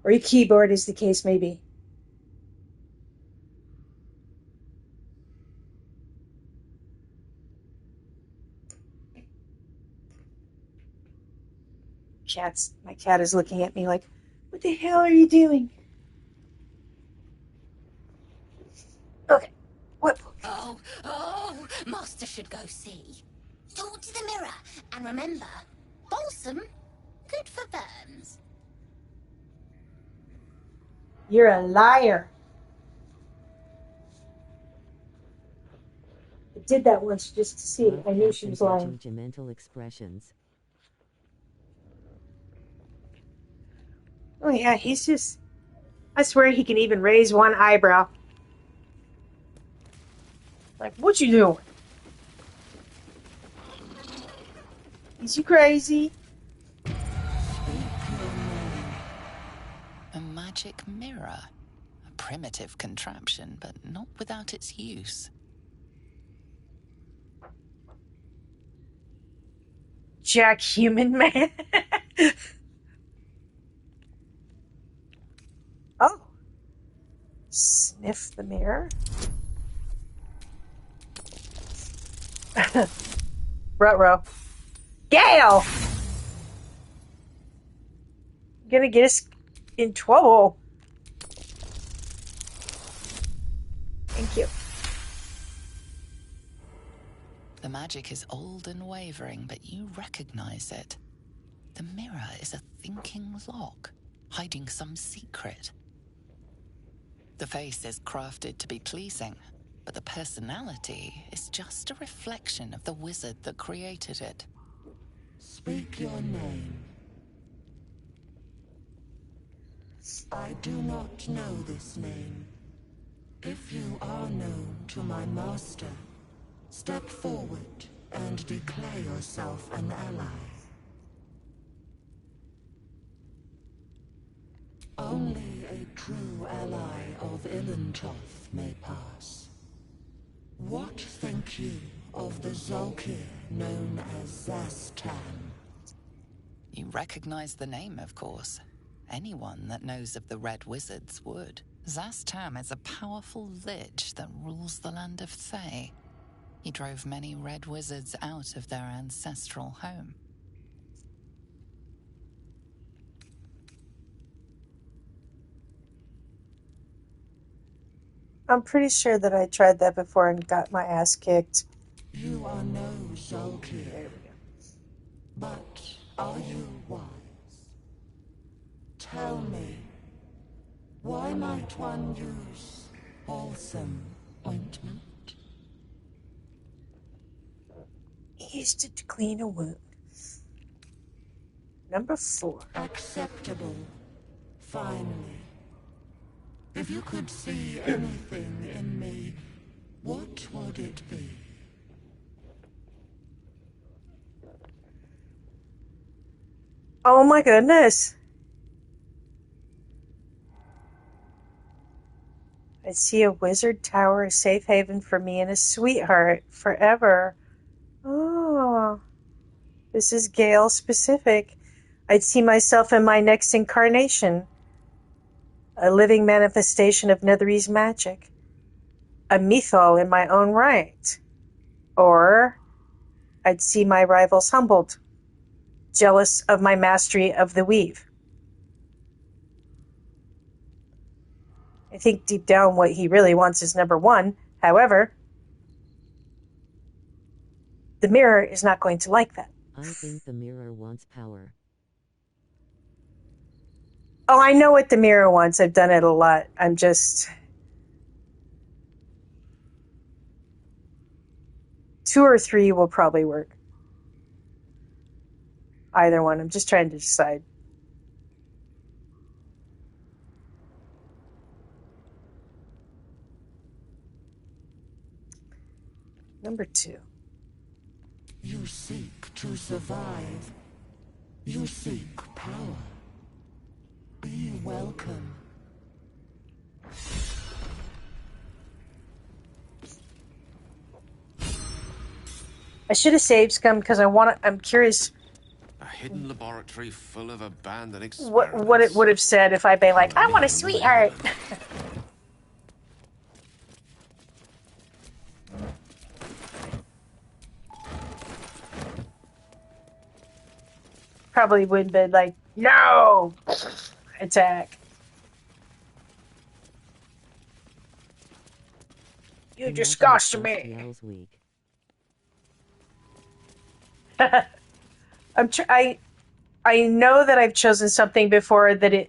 Or your keyboard, as the case may be. My cat is looking at me like, what the hell are you doing? Okay. What? Oh, Master should go see. Talk to the mirror, and remember, balsam, good for burns. You're a liar. I did that once just to see. I knew she was lying. Judgmental expressions. Oh yeah, he's just... I swear he can even raise one eyebrow. Like, what you doing? Is you crazy? A magic mirror. A primitive contraption, but not without its use. Jack Human Man. Oh. Sniff the mirror. Ruh-roh. Gale! Gonna get us in trouble. Thank you. The magic is old and wavering, but you recognize it. The mirror is a thinking lock, hiding some secret. The face is crafted to be pleasing, but the personality is just a reflection of the wizard that created it. Speak your name. I do not know this name. If you are known to my master, step forward and declare yourself an ally. Only a true ally of Ilintoth may pass. What think you of the Zolkir known as Zastan? You recognize the name, of course. Anyone that knows of the Red Wizards would. Zastam is a powerful lich that rules the land of Thay. He drove many Red Wizards out of their ancestral home. I'm pretty sure that I tried that before and got my ass kicked. You are no Zolkir, but are you wise? Tell me, why might one use balsam ointment? Used it to clean a wound. Number 4. Acceptable. Finally. If you could see anything in me, what would it be? Oh my goodness. I see a wizard tower, a safe haven for me, and a sweetheart forever. Oh, this is Gale specific. I'd see myself in my next incarnation, a living manifestation of Netherese magic, a mythal in my own right. Or I'd see my rivals humbled, jealous of my mastery of the weave. I think deep down what he really wants is number one. However, the mirror is not going to like that. I think the mirror wants power. Oh, I know what the mirror wants. I've done it a lot. I'm just... 2 or 3 will probably work. Either one. I'm just trying to decide. Number 2. You seek to survive. You seek power. Be welcome. I should have saved Scum because I'm curious A hidden laboratory full of abandoned experiments. what it would have said if I'd been like, I want a sweetheart. Probably would have been like, no! Attack. You disgust me. I know that I've chosen something before that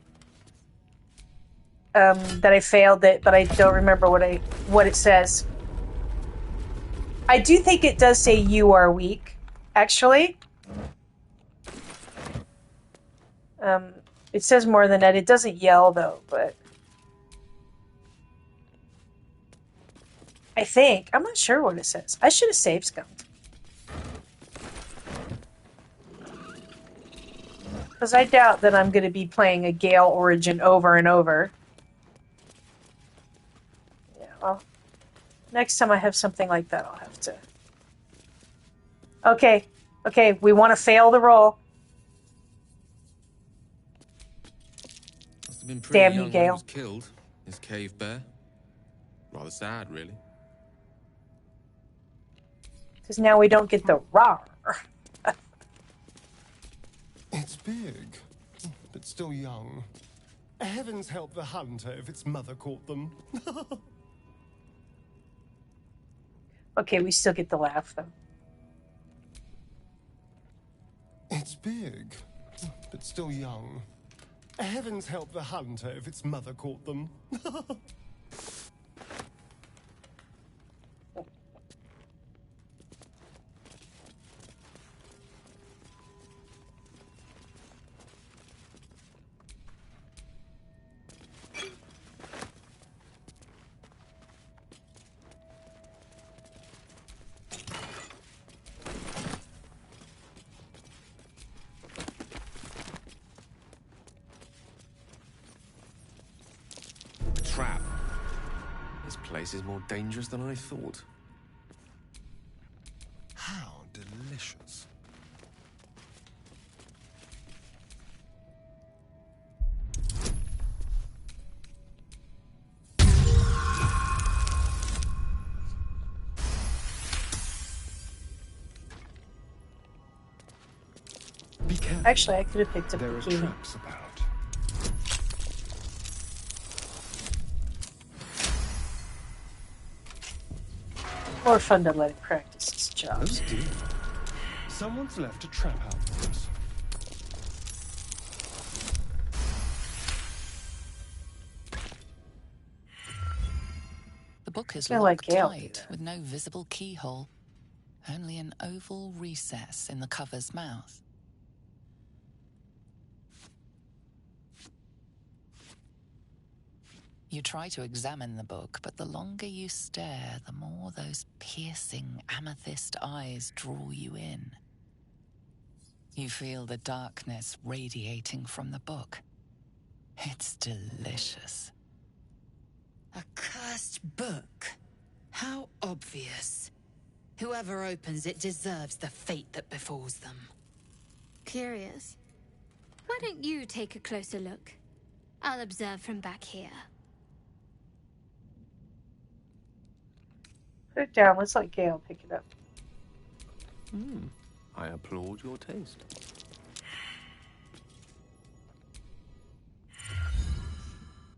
that I failed it, but I don't remember what it says. I do think it does say you are weak, actually. It says more than that. It doesn't yell though, but I think I'm not sure what it says. I should have saved Scum. Because I doubt that I'm going to be playing a Gale Origin over and over. Yeah, well, next time I have something like that, I'll have to... Okay, we want to fail the roll. Must have been pretty Damn young you, when he Gale. was killed, his cave bear. Rather sad, really. Because now we don't get the rawr. It's big, but still young. Heavens help the hunter if its mother caught them. Okay, we still get the laugh, though. It's big, but still young. Heavens help the hunter if its mother caught them. Trap. This place is more dangerous than I thought. How delicious. Be careful. Actually, I could have picked up There the are key. traps about. More fun to let it practice its job. Oh dear. Someone's left a trap out for us. The book is Kinda like locked Gale. tight with no visible keyhole. Only an oval recess in the cover's mouth. You try to examine the book, but the longer you stare, the more those piercing amethyst eyes draw you in. You feel the darkness radiating from the book. It's delicious. A cursed book? How obvious. Whoever opens it deserves the fate that befalls them. Curious. Why don't you take a closer look? I'll observe from back here. Put it down. Let's let Gale pick it up. I applaud your taste.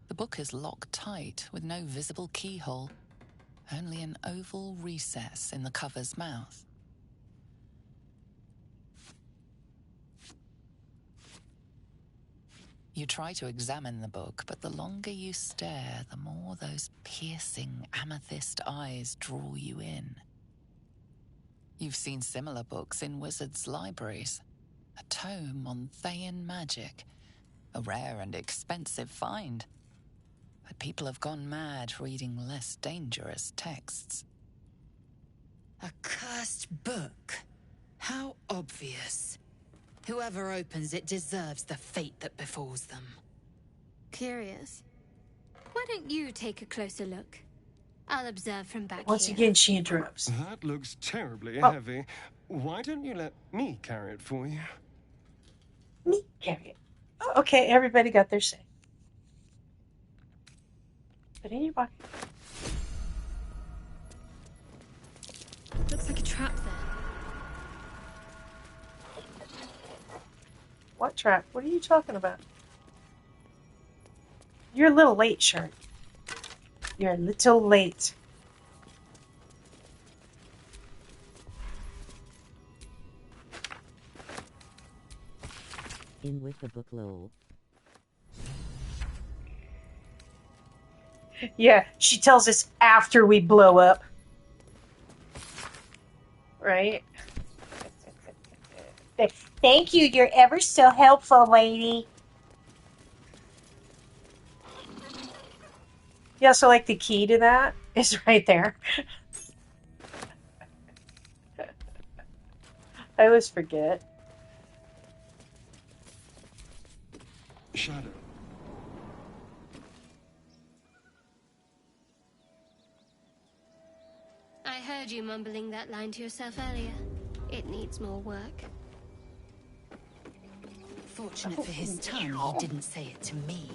The book is locked tight with no visible keyhole, only an oval recess in the cover's mouth. You try to examine the book, but the longer you stare, the more those piercing amethyst eyes draw you in. You've seen similar books in wizards' libraries. A tome on Thayan magic, a rare and expensive find. But people have gone mad reading less dangerous texts. A cursed book? How obvious. Whoever opens it deserves the fate that befalls them. Curious. Why don't you take a closer look? I'll observe from back Once here. again, she interrupts. That looks terribly heavy. Why don't you let me carry it for you? Me carry it. Oh, okay, everybody got their say. Put it in your pocket. Looks like a trap there. What trap? What are you talking about? You're a little late, Shark. You're a little late. In with the book, lol. Yeah, she tells us after we blow up. Right? Thank you. You're ever so helpful, lady. Yeah, so like the key to that is right there. I always forget. Shadow. I heard you mumbling that line to yourself earlier. It needs more work. Fortunate for his tongue, he didn't say it to me.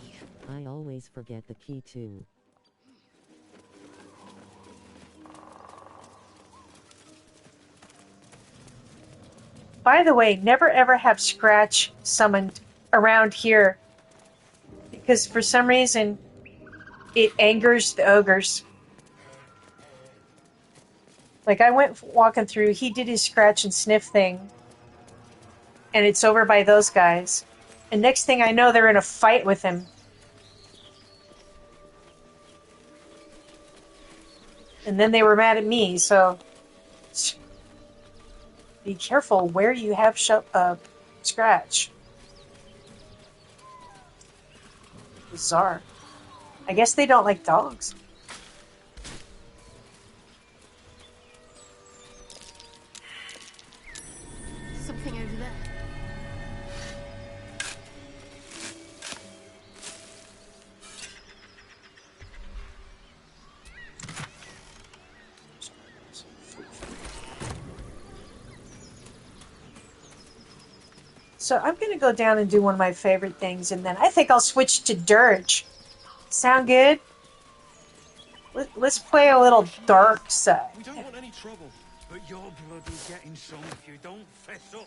I always forget the key too. By the way, never ever have Scratch summoned around here because for some reason it angers the ogres. Like I went walking through, he did his scratch and sniff thing, and it's over by those guys. And next thing I know, they're in a fight with him. And then they were mad at me, so be careful where you have Scratch. Bizarre. I guess they don't like dogs. Something over there. So I'm going to go down and do one of my favorite things, and then I think I'll switch to Dirge. Sound good? Let's play a little dark side. We don't want any trouble, but you're bloody getting some if you don't fess up.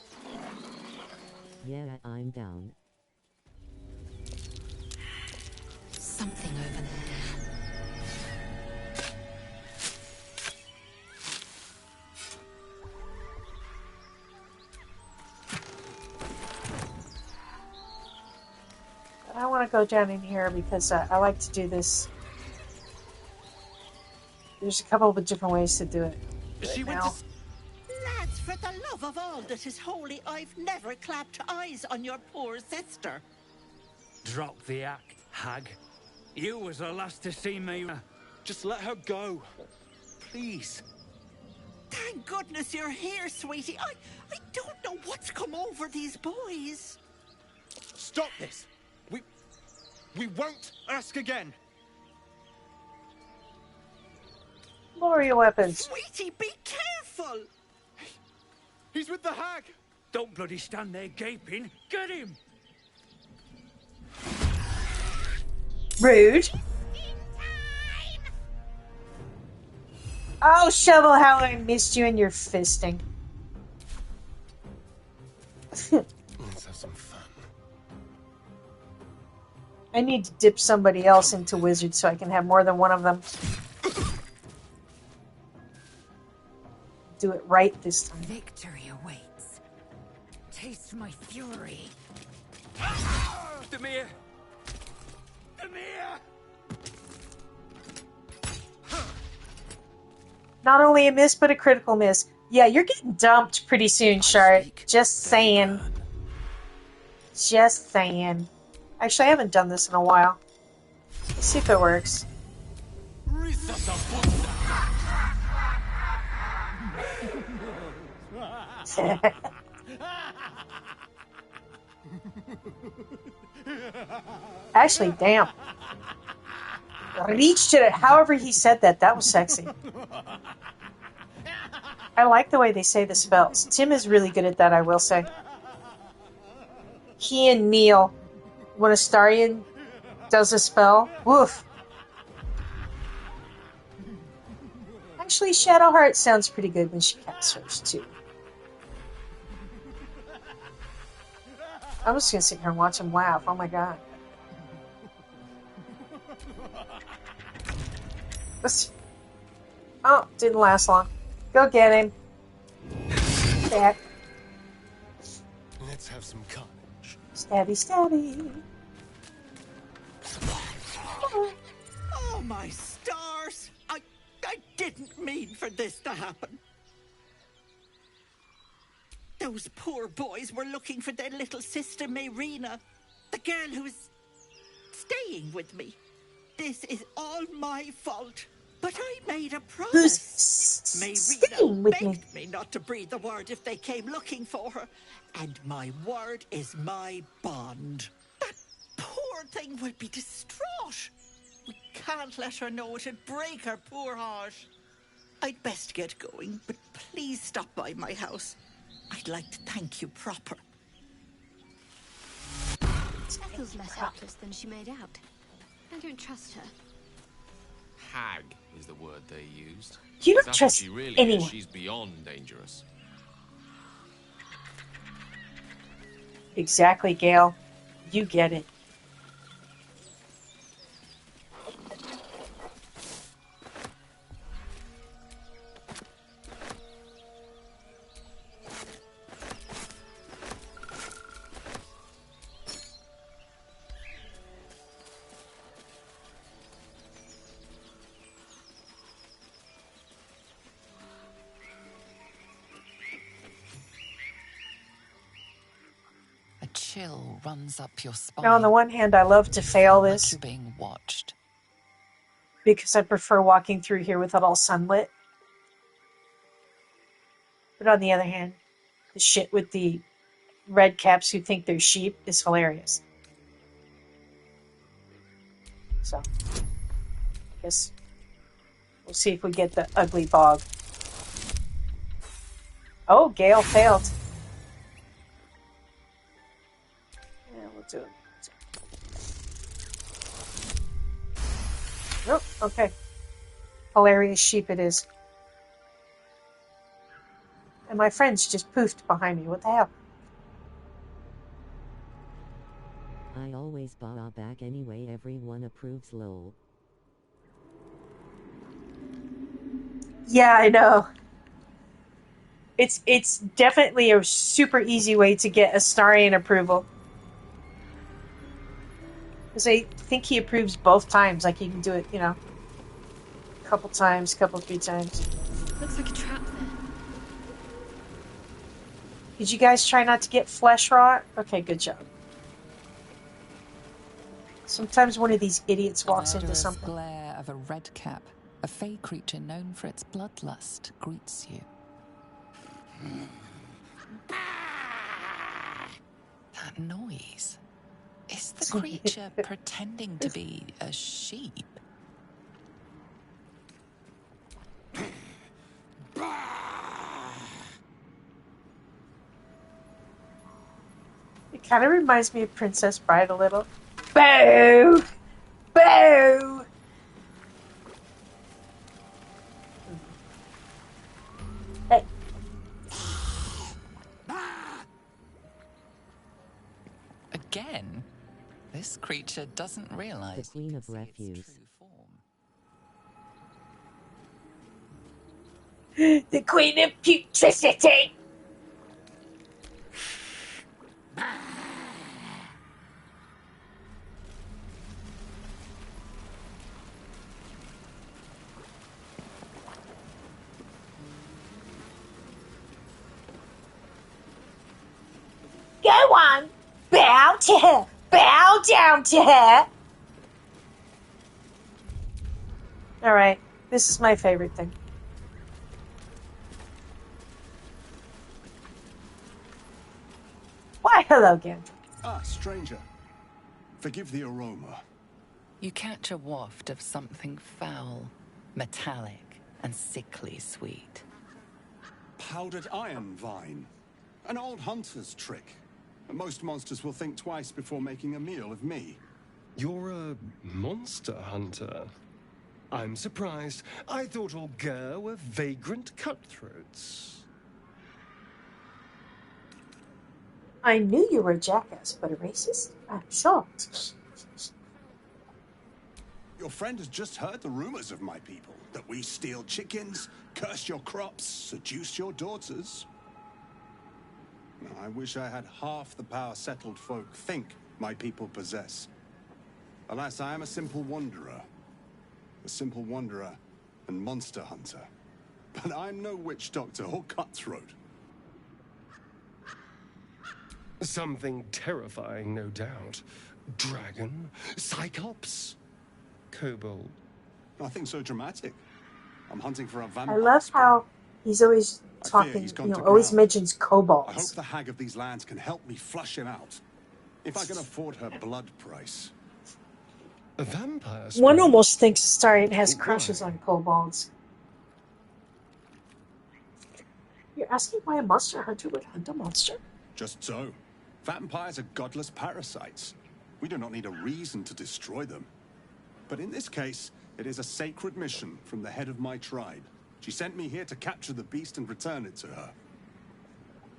Yeah, I'm down. Something over there. I want to go down in here because I like to do this. There's a couple of different ways to do it right now. Lads, for the love of all that is holy, I've never clapped eyes on your poor sister. Drop the act, hag. You was the last to see me. Just let her go. Please. Thank goodness you're here, sweetie. I don't know what's come over these boys. Stop this. We won't ask again. Lower your weapons. Sweetie, be careful. He's with the hag. Don't bloody stand there gaping. Get him. Rude. Oh, Shovel, how I missed you and your fisting. Let's have some fun. I need to dip somebody else into wizard so I can have more than one of them. Do it right this time. Victory awaits. Taste my fury. Demir! Demir! Not only a miss, but a critical miss. Yeah, you're getting dumped pretty soon, Shard. Just saying. Just saying. Actually, I haven't done this in a while. Let's see if it works. Actually, damn. Reached it. However he said that, that was sexy. I like the way they say the spells. Tim is really good at that, I will say. He and Neil, when Astarion does a spell, woof. Actually, Shadowheart sounds pretty good when she casts hers, too. I'm just gonna sit here and watch him laugh. Oh my god. Oh, didn't last long. Go get him. Back. Let's have some carnage. Stabby, stabby. Oh, my stars! I didn't mean for this to happen. Those poor boys were looking for their little sister, Mayrina, the girl who was staying with me. This is all my fault. But I made a promise. Mayrina begged me not to breathe a word if they came looking for her. And my word is my bond. That poor thing will be distraught. We can't let her know. It'd break her poor heart. I'd best get going, but please stop by my house. I'd like to thank you proper. Ethel's less helpless than she made out. I don't trust her. Hag is the word they used. You don't That's trust what she really anyone. is. She's beyond dangerous. Exactly, Gale. You get it. Chill runs up your spine. Now, on the one hand, I love to fail this You're being watched. because I prefer walking through here with it all sunlit. But on the other hand, the shit with the red caps who think they're sheep is hilarious. So, I guess we'll see if we get the ugly bog. Oh, Gale failed. Yeah, we'll do it. Nope, okay. Hilarious sheep it is. And my friends just poofed behind me. What the hell? I always bow back anyway, everyone approves, lol. Yeah, I know. It's definitely a super easy way to get Astarion approval. Because I think he approves both times. Like, he can do it, you know, a couple times, three times. Looks like a trap there. Did you guys try not to get flesh rot? Okay, good job. Sometimes one of these idiots walks into something. The glare of a red cap, a fey creature known for its bloodlust, greets you. That noise. Is the creature pretending to be a sheep? It kind of reminds me of Princess Bride a little. Boo! Boo! This creature doesn't realize the Queen of Refuse. The Queen of Putricity! Go on! Bow to her! Bow down to her! Alright, this is my favorite thing. Why, hello, Gandalf. Ah, stranger. Forgive the aroma. You catch a waft of something foul, metallic, and sickly sweet. Powdered iron vine. An old hunter's trick. Most monsters will think twice before making a meal of me. You're a monster hunter. I'm surprised. I thought all Ger were vagrant cutthroats. I knew you were a jackass, but a racist? I'm shocked. Your friend has just heard the rumors of my people. That we steal chickens, curse your crops, seduce your daughters. I wish I had half the power settled folk think my people possess. Alas, I am a simple wanderer. A simple wanderer and monster hunter. But I'm no witch doctor or cutthroat. Something terrifying, no doubt. Dragon? Cyclops? Kobold? Nothing so dramatic. I'm hunting for a I vampire. love how he's always talking, always mentions I kobolds. hope the hag of these lands can help me flush him out. If I can afford her blood price. A vampire? One almost thinks Astarion has crushes on kobolds. You're asking why a monster hunter would hunt a monster? Just so. Vampires are godless parasites. We do not need a reason to destroy them. But in this case, it is a sacred mission from the head of my tribe. She sent me here to capture the beast and return it to her.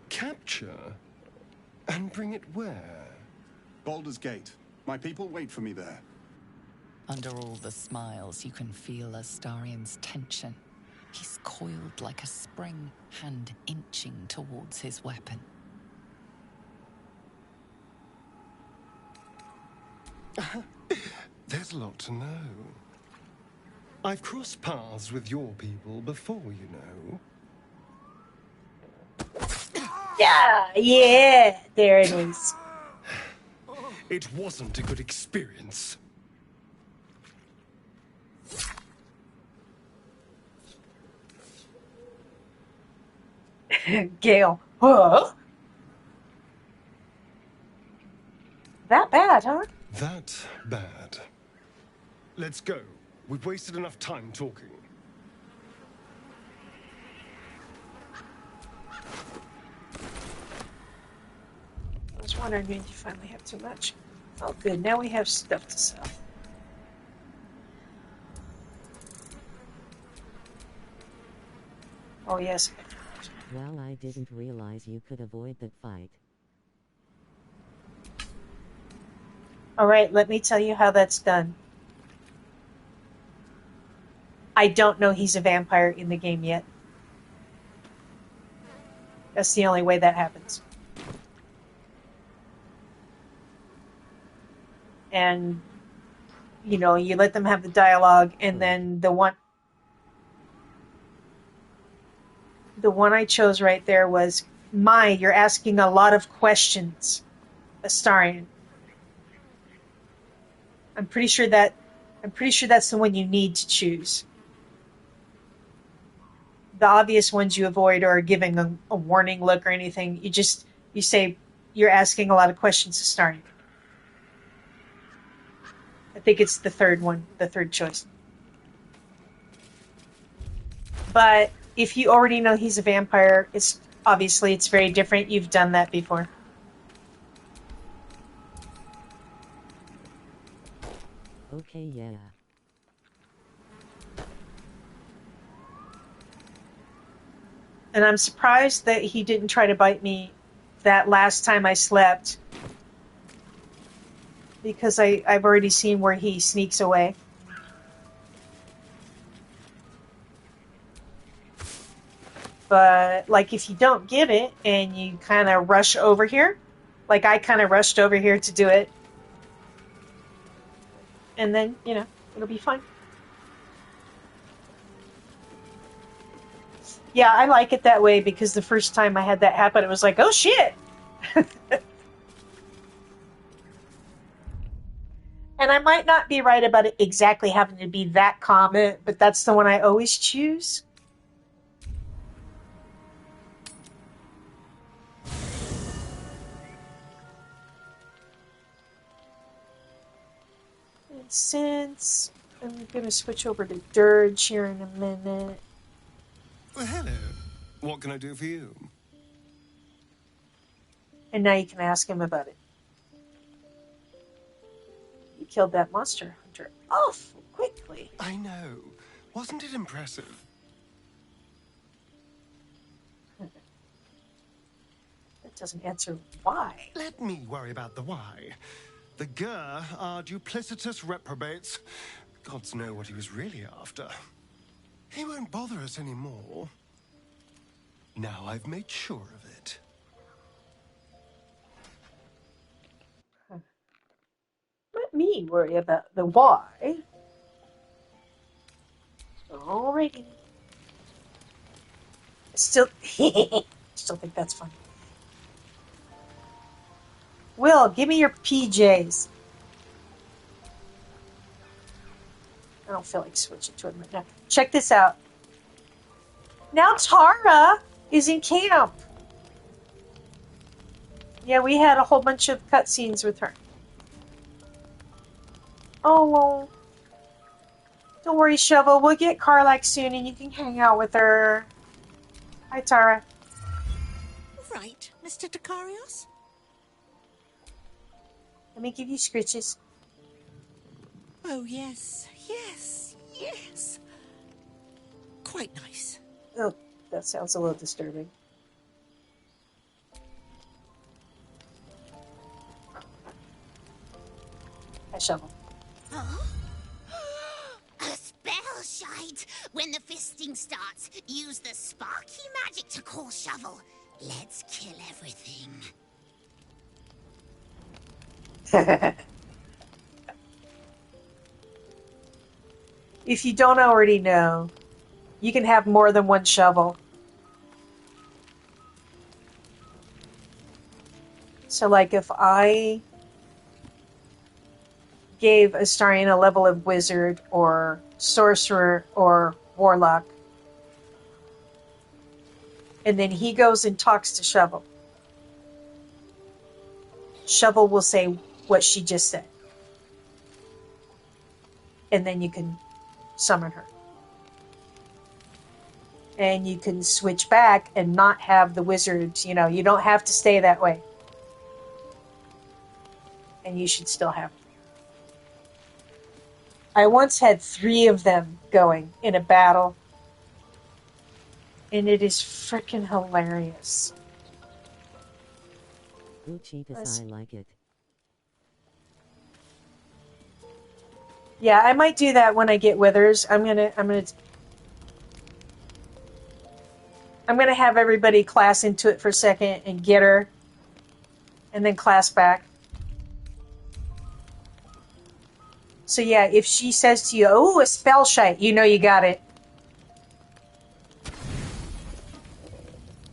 Capture? And bring it where? Baldur's Gate. My people wait for me there. Under all the smiles, you can feel Astarion's tension. He's coiled like a spring, hand inching towards his weapon. There's a lot to know. I've crossed paths with your people before, you know. Yeah, there it is. It wasn't a good experience. Gale. Huh? That bad, huh? That bad. Let's go. We've wasted enough time talking. I was wondering, did you finally have too much? Oh, good. Now we have stuff to sell. Oh, yes. Well, I didn't realize you could avoid that fight. Alright, let me tell you how that's done. I don't know he's a vampire in the game yet. That's the only way that happens. And, you know, you let them have the dialogue, and then the one I chose right there was, you're asking a lot of questions, Astarion. I'm pretty sure that's the one you need to choose. The obvious ones you avoid are giving a warning look or anything. You say you're asking a lot of questions, Astarion. I think it's the third one, the third choice. But if you already know he's a vampire, it's very different. You've done that before. Okay, yeah. And I'm surprised that he didn't try to bite me that last time I slept. because I've already seen where he sneaks away. But, like, if you don't get it and you kind of rush over here, like I kind of rushed over here to do it, and then, you know, it'll be fine. Yeah, I like it that way because the first time I had that happen, it was like, oh shit! And I might not be right about it exactly having to be that common, but that's the one I always choose. And since I'm going to switch over to Dirge here in a minute. Well, hello. What can I do for you? And now you can ask him about it. You killed that monster hunter awful quickly. I know. Wasn't it impressive? That doesn't answer why. Let me worry about the why. The Gur are duplicitous reprobates. Gods know what he was really after. He won't bother us anymore. Now I've made sure of it. Let me worry about the why. Alrighty. Still think that's funny. Will, give me your PJs. I don't feel like switching to him right now. Check this out. Now Tara is in camp. Yeah, we had a whole bunch of cutscenes with her. Oh, well. Don't worry, Shovel. We'll get Karlak soon and you can hang out with her. Hi, Tara. Right, Mr. Dekarios? Let me give you scritches. Oh, yes, yes, yes. Quite nice. Oh, that sounds a little disturbing. Hi, Shovel. Huh? A spell shite! When the fisting starts, use the sparky magic to call Shovel. Let's kill everything. If you don't already know, you can have more than one shovel. So, like, if I gave Astarion a level of wizard or sorcerer or warlock, and then he goes and talks to Shovel, Shovel will say what she just said. And then you can summon her. And you can switch back and not have the wizards, you know, you don't have to stay that way. And you should still have them. I once had 3 of them going in a battle. And it is freaking hilarious. Ooh, Cheetahs, I like it. Yeah, I might do that when I get withers. I'm gonna have everybody class into it for a second and get her, and then class back. So yeah, if she says to you, "Oh, a spell shite," you know you got it.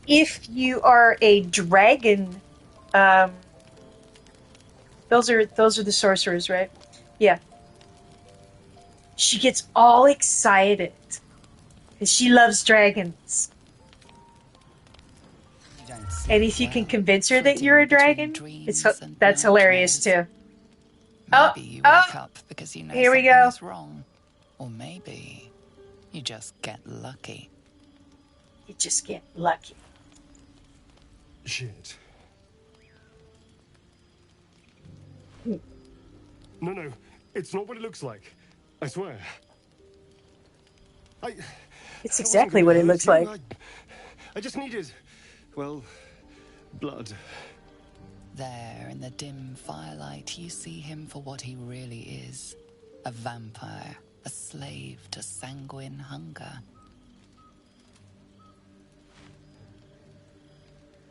If you are a dragon, those are the sorcerers, right? Yeah. She gets all excited because she loves dragons. And if you can convince her that you're a dragon, that's hilarious too. Maybe you wake up because you know here we something go. is wrong. Or maybe you just get lucky. You just get lucky. Shit. No, it's not what it looks like. I swear. It's exactly what it looks like. I just needed, well, blood. There, in the dim firelight, you see him for what he really is. A vampire, a slave to sanguine hunger.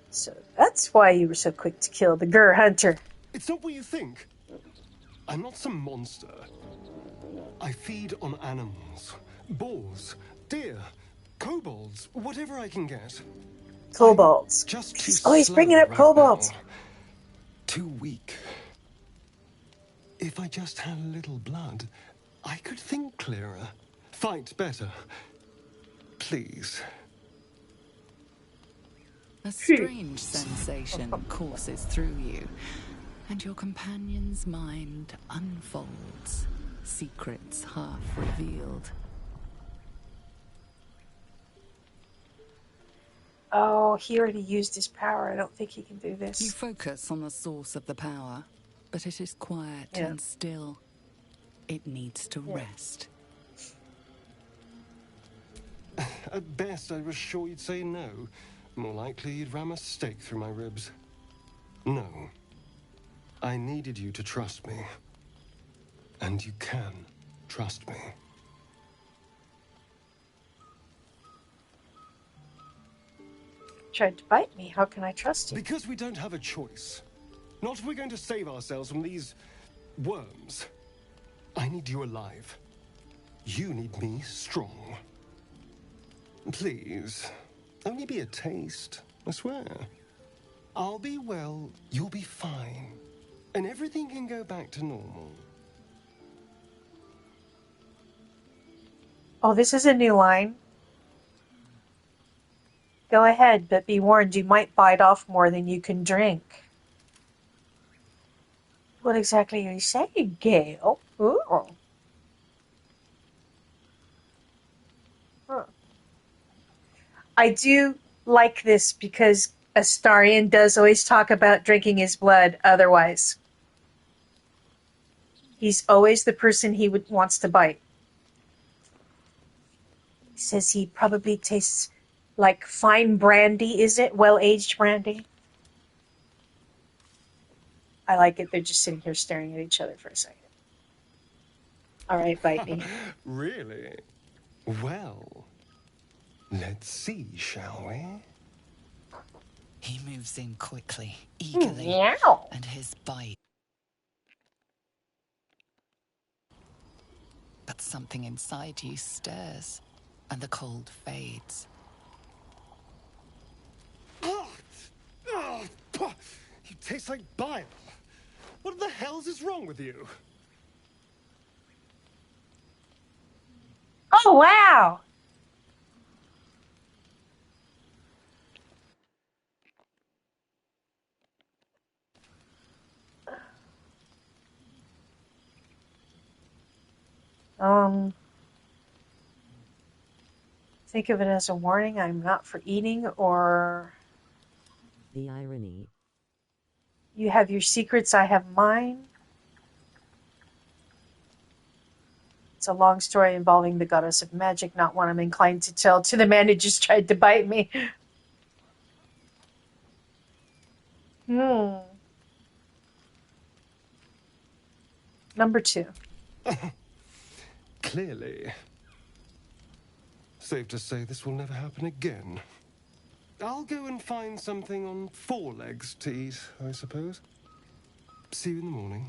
So that's why you were so quick to kill the Gur Hunter. It's not what you think. I'm not some monster. I feed on animals. Boars, deer, kobolds, whatever I can get. Kobolds. Just too He's always slow bringing up right kobolds. now. Too weak. If I just had a little blood, I could think clearer, fight better. Please. A strange sensation courses through you, and your companion's mind unfolds, secrets half revealed. Oh, he already used his power. I don't think he can do this. You focus on the source of the power, but it is quiet and still. It needs to rest. At best, I was sure you'd say no. More likely, you'd ram a stake through my ribs. No. I needed you to trust me. And you can trust me. Tried to bite me. How can I trust you? Because we don't have a choice. Not if we're going to save ourselves from these worms. I need you alive. You need me strong. Please, only be a taste, I swear. I'll be well, you'll be fine. And everything can go back to normal. Oh, this is a new line. Go ahead, but be warned, you might bite off more than you can drink. What exactly are you saying, Gale? Ooh. Huh. I do like this because Astarion does always talk about drinking his blood otherwise. He's always the person he wants to bite. He says he probably tastes like fine brandy, is it? Well-aged brandy? I like it. They're just sitting here staring at each other for a second. All right, bite me. Really? Well, let's see, shall we? He moves in quickly, eagerly, Meow. and his bite. But something inside you stirs, and the cold fades. You taste like bile. What the hell's is wrong with you? Oh, wow. Think of it as a warning. I'm not for eating, or The irony. you have your secrets, I have mine. It's a long story involving the goddess of magic, not one I'm inclined to tell to the man who just tried to bite me. Number 2. Clearly. Safe to say this will never happen again. I'll go and find something on 4 legs to eat, I suppose. See you in the morning.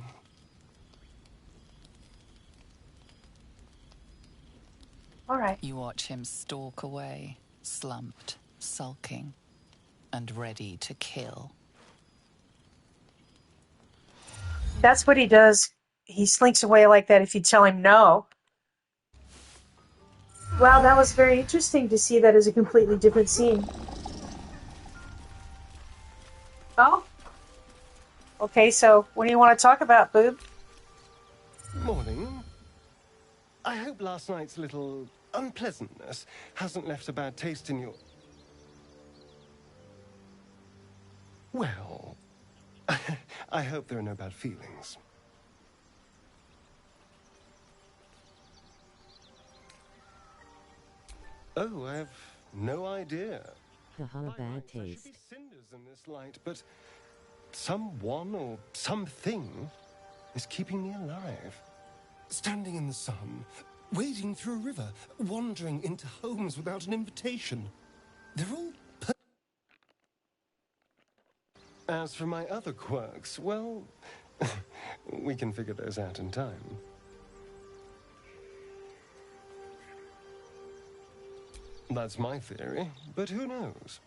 All right. You watch him stalk away, slumped, sulking, and ready to kill. That's what he does. He slinks away like that if you tell him no. Wow, that was very interesting to see that as a completely different scene. Oh? Okay, so what do you want to talk about, Boob? Morning. I hope last night's little unpleasantness hasn't left a bad taste in your... Well, I hope there are no bad feelings. Oh, I have no idea. Haha, bad taste. Cinders in this light, but someone or something is keeping me alive. Standing in the sun, wading through a river, wandering into homes without an invitation. They're all... As for my other quirks, well, we can figure those out in time. That's my theory, but who knows?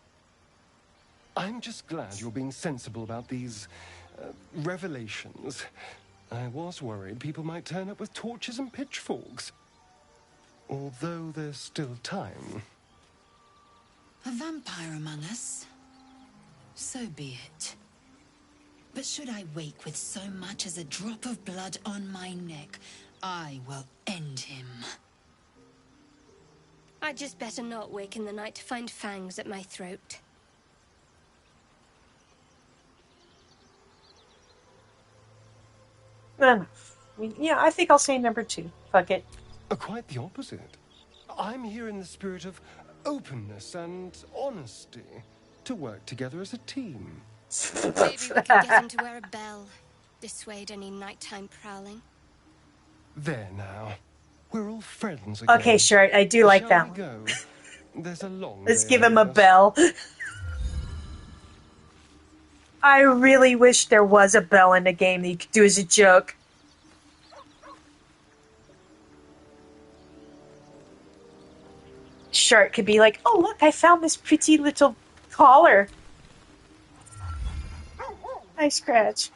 I'm just glad you're being sensible about these revelations. I was worried people might turn up with torches and pitchforks. Although there's still time. A vampire among us? So be it. But should I wake with so much as a drop of blood on my neck, I will end him. I'd just better not wake in the night to find fangs at my throat. Yeah, I think I'll say number 2. Fuck it. Quite the opposite. I'm here in the spirit of openness and honesty to work together as a team. Maybe we could get him to wear a bell. Dissuade any nighttime prowling. There now. We're all friends again. Okay, sure. I do like that one. Go? There's a long Let's day give him a ahead of us. bell. I really wish there was a bell in the game that you could do as a joke. Shark could be like, oh look, I found this pretty little collar. Hi, Scratch.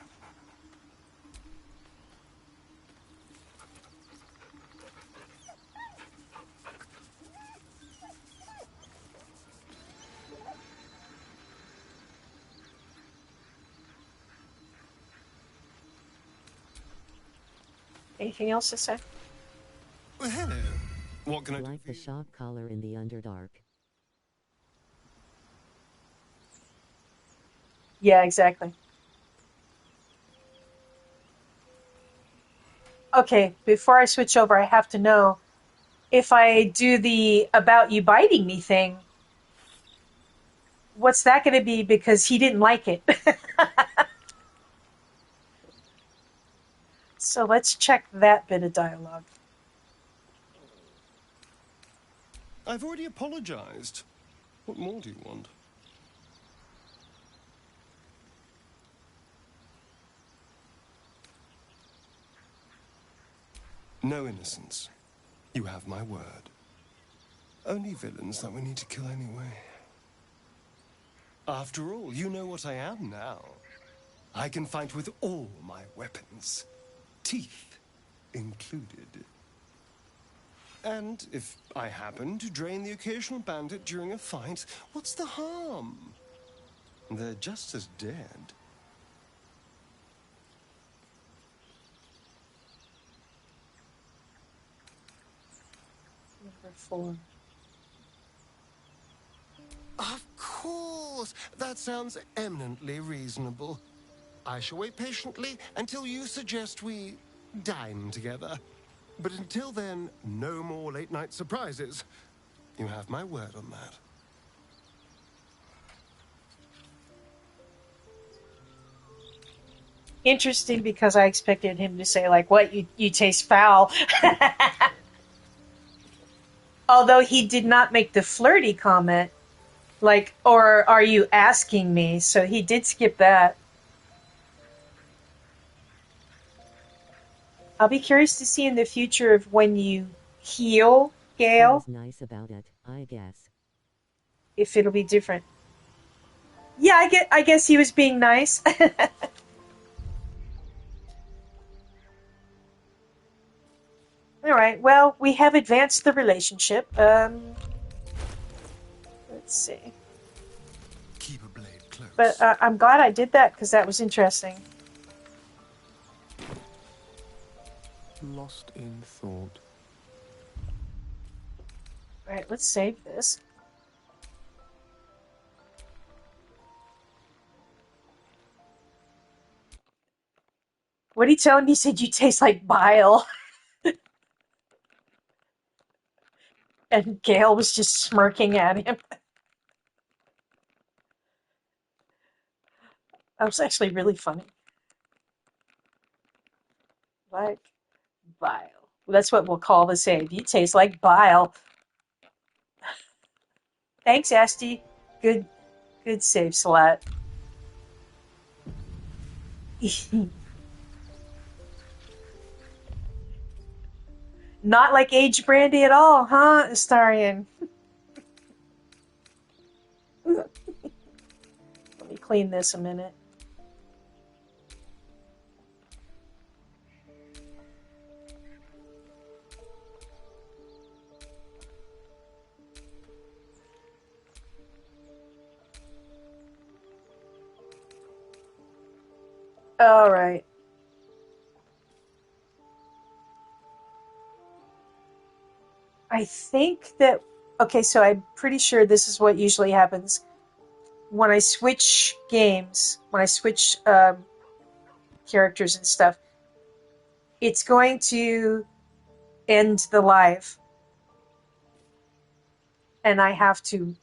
Anything else to say? Well, hello. What can I do? Like the shock collar in the Underdark. Yeah, exactly. Okay, before I switch over, I have to know if I do the about you biting me thing, what's that going to be? Because he didn't like it. So let's check that bit of dialogue. I've already apologized. What more do you want? No innocence. You have my word. Only villains that we need to kill anyway. After all, you know what I am now. I can fight with all my weapons. Teeth included. And if I happen to drain the occasional bandit during a fight, what's the harm? They're just as dead. Number 4. Of course! That sounds eminently reasonable. I shall wait patiently until you suggest we dine together. But until then, no more late-night surprises. You have my word on that. Interesting, because I expected him to say, like, what, you taste foul. Although he did not make the flirty comment, like, or are you asking me? So he did skip that. I'll be curious to see in the future if when you heal Gale, He was nice about it, I guess. if it'll be different. Yeah, I guess he was being nice. All right. Well, we have advanced the relationship. Let's see. Keep a blade close. But I'm glad I did that because that was interesting. Lost in thought. All right. Let's save this. What did he tell him? He said, you taste like bile. And Gale was just smirking at him. That was actually really funny. Like bile. Well, that's what we'll call the save. You taste like bile. Thanks, Asti. Good save, Slat. Not like aged brandy at all, huh, Astarion? Let me clean this a minute. All right. I think that, okay, so I'm pretty sure this is what usually happens. When I switch games, when I switch characters and stuff, it's going to end the live. And I have to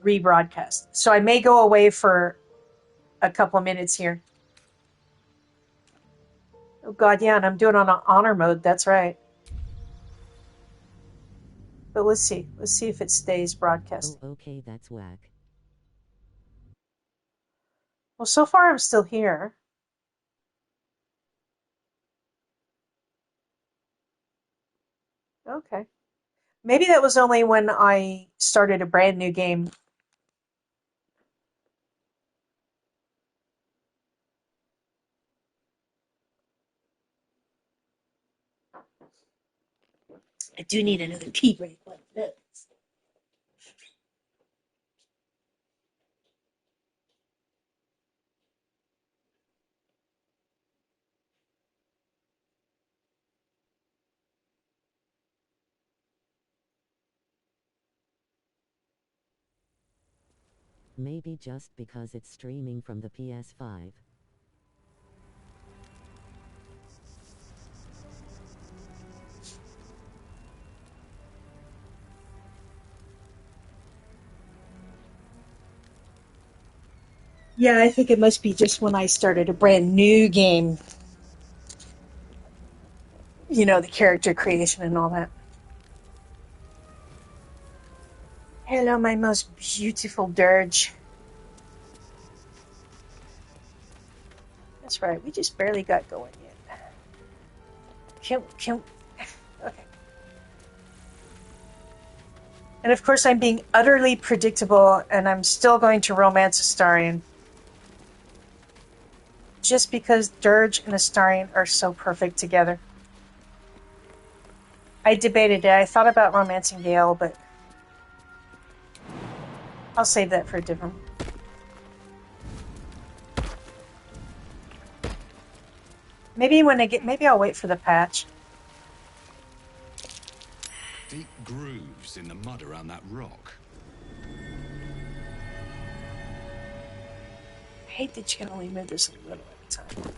rebroadcast. So I may go away for a couple of minutes here. Oh god, yeah, and I'm doing it on honor mode, that's right. But let's see if it stays broadcast. Oh, okay, that's whack. Well, so far I'm still here. Okay. Maybe that was only when I started a brand new game. I do need another tea break like this. Maybe just because it's streaming from the PS5. Yeah, I think it must be just when I started a brand new game. You know, the character creation and all that. Hello, my most beautiful dirge. That's right, we just barely got going yet. Can okay. And of course I'm being utterly predictable, and I'm still going to romance Astarion. Just because Dirge and Astarion are so perfect together. I debated it. I thought about romancing Gale, but I'll save that for a different. Maybe I'll wait for the patch. Deep grooves in the mud around that rock. I hate that you can only move this a little at a time.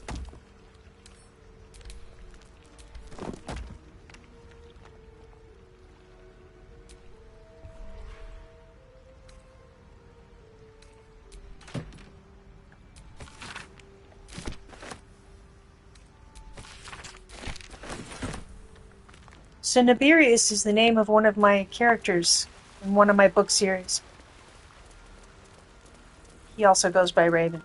So Nibirius is the name of one of my characters in one of my book series. He also goes by Raven.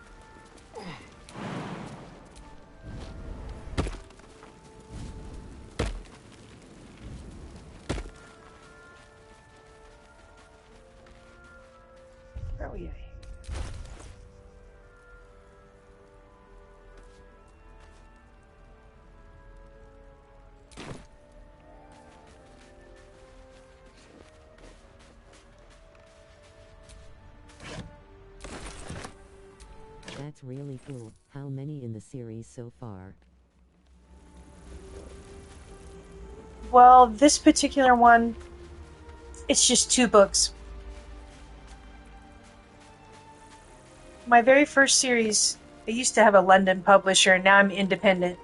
Where are we at? That's really cool. How many in the series so far? Well, this particular one, it's just 2 books. My very first series, I used to have a London publisher, and now I'm independent,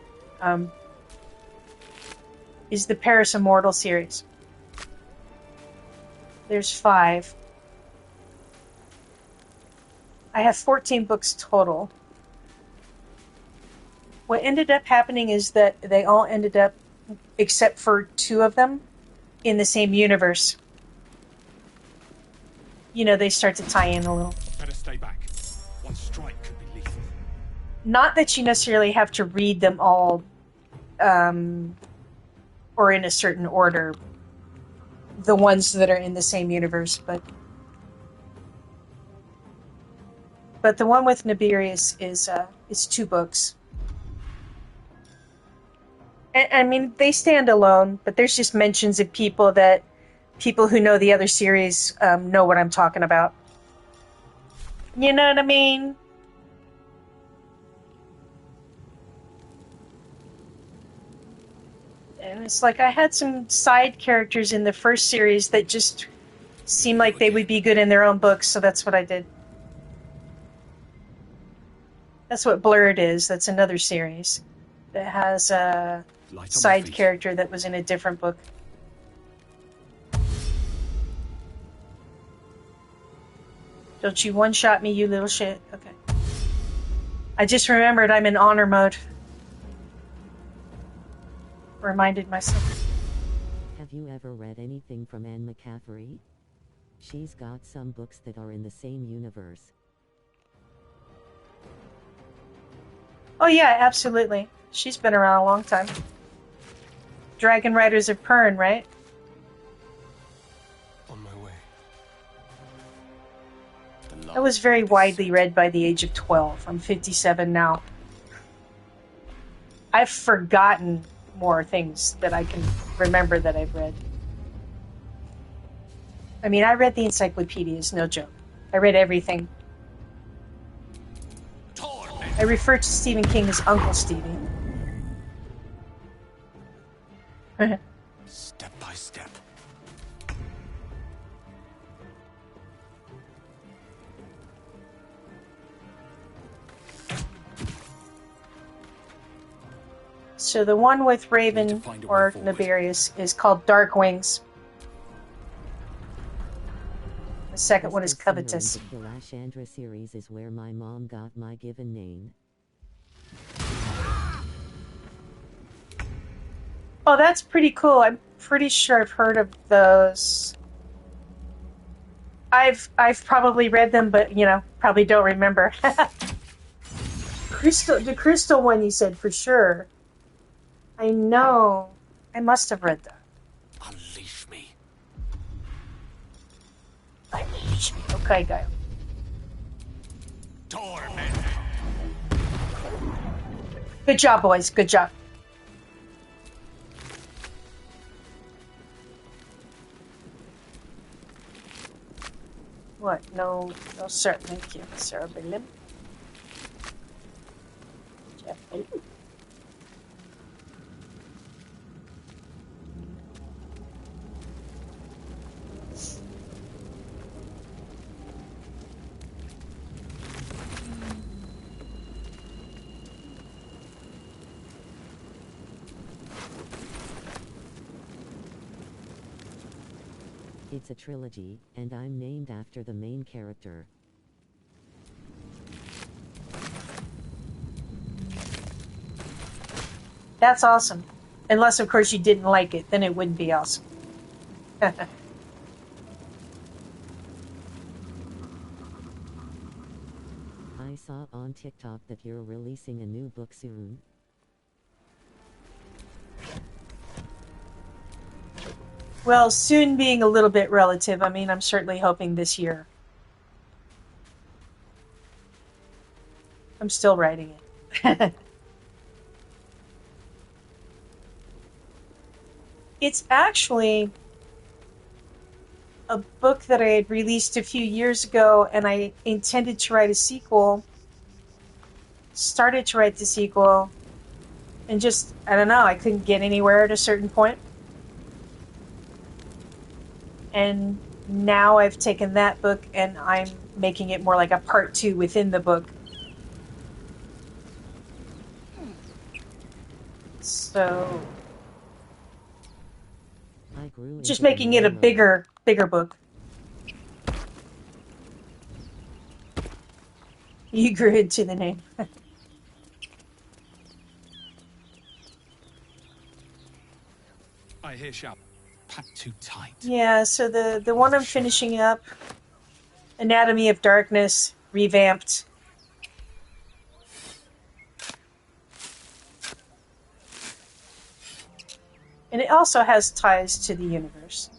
is the Paris Immortal series. There's 5. I have 14 books total. What ended up happening is that they all ended up, except for 2 of them, in the same universe. You know, they start to tie in a little. Better stay back. One strike could be lethal. Not that you necessarily have to read them all, or in a certain order, the ones that are in the same universe, but the one with Nibirius is 2 books. I mean, they stand alone, but there's just mentions of people who know the other series know what I'm talking about. You know what I mean? And it's like I had some side characters in the first series that just seemed like they would be good in their own books, so that's what I did. That's what Blurred is. That's another series that has a side character that was in a different book. Don't you one-shot me, you little shit. Okay. I just remembered I'm in honor mode. Reminded myself. Have you ever read anything from Anne McCaffrey? She's got some books that are in the same universe. Oh yeah, absolutely. She's been around a long time. Dragon Riders of Pern, right? On my way. I was very widely read by the age of 12. I'm 57 now. I've forgotten more things that I can remember that I've read. I mean, I read the encyclopedias, no joke. I read everything. I refer to Stephen King as Uncle Stevie. Step by step. So the one with Raven or Nibirius is called Dark Wings. The second one is Covetous. The Lashandra series is where my mom got my given name. Oh, that's pretty cool. I'm pretty sure I've heard of those. I've probably read them, but probably don't remember. The crystal one you said for sure. I know. I must have read that. Unleash me. Unleash me. Okay, guy. Torment. Good job, boys. Good job. What? No, sir. Thank you, Sir Billim. Jeff Billim. It's a trilogy, and I'm named after the main character. That's awesome. Unless, of course, you didn't like it. Then it wouldn't be awesome. I saw on TikTok that you're releasing a new book soon. Well, soon being a little bit relative. I mean, I'm certainly hoping this year. I'm still writing it. It's actually a book that I had released a few years ago, and I intended to write a sequel. Started to write the sequel, and just, I don't know, I couldn't get anywhere at a certain point. And now I've taken that book and I'm making it more like a part 2 within the book. So, just making it a bigger book. You grew into the name. I hear shout. Packed too tight. Yeah, so the one I'm finishing up, Anatomy of Darkness, revamped. And it also has ties to the universe.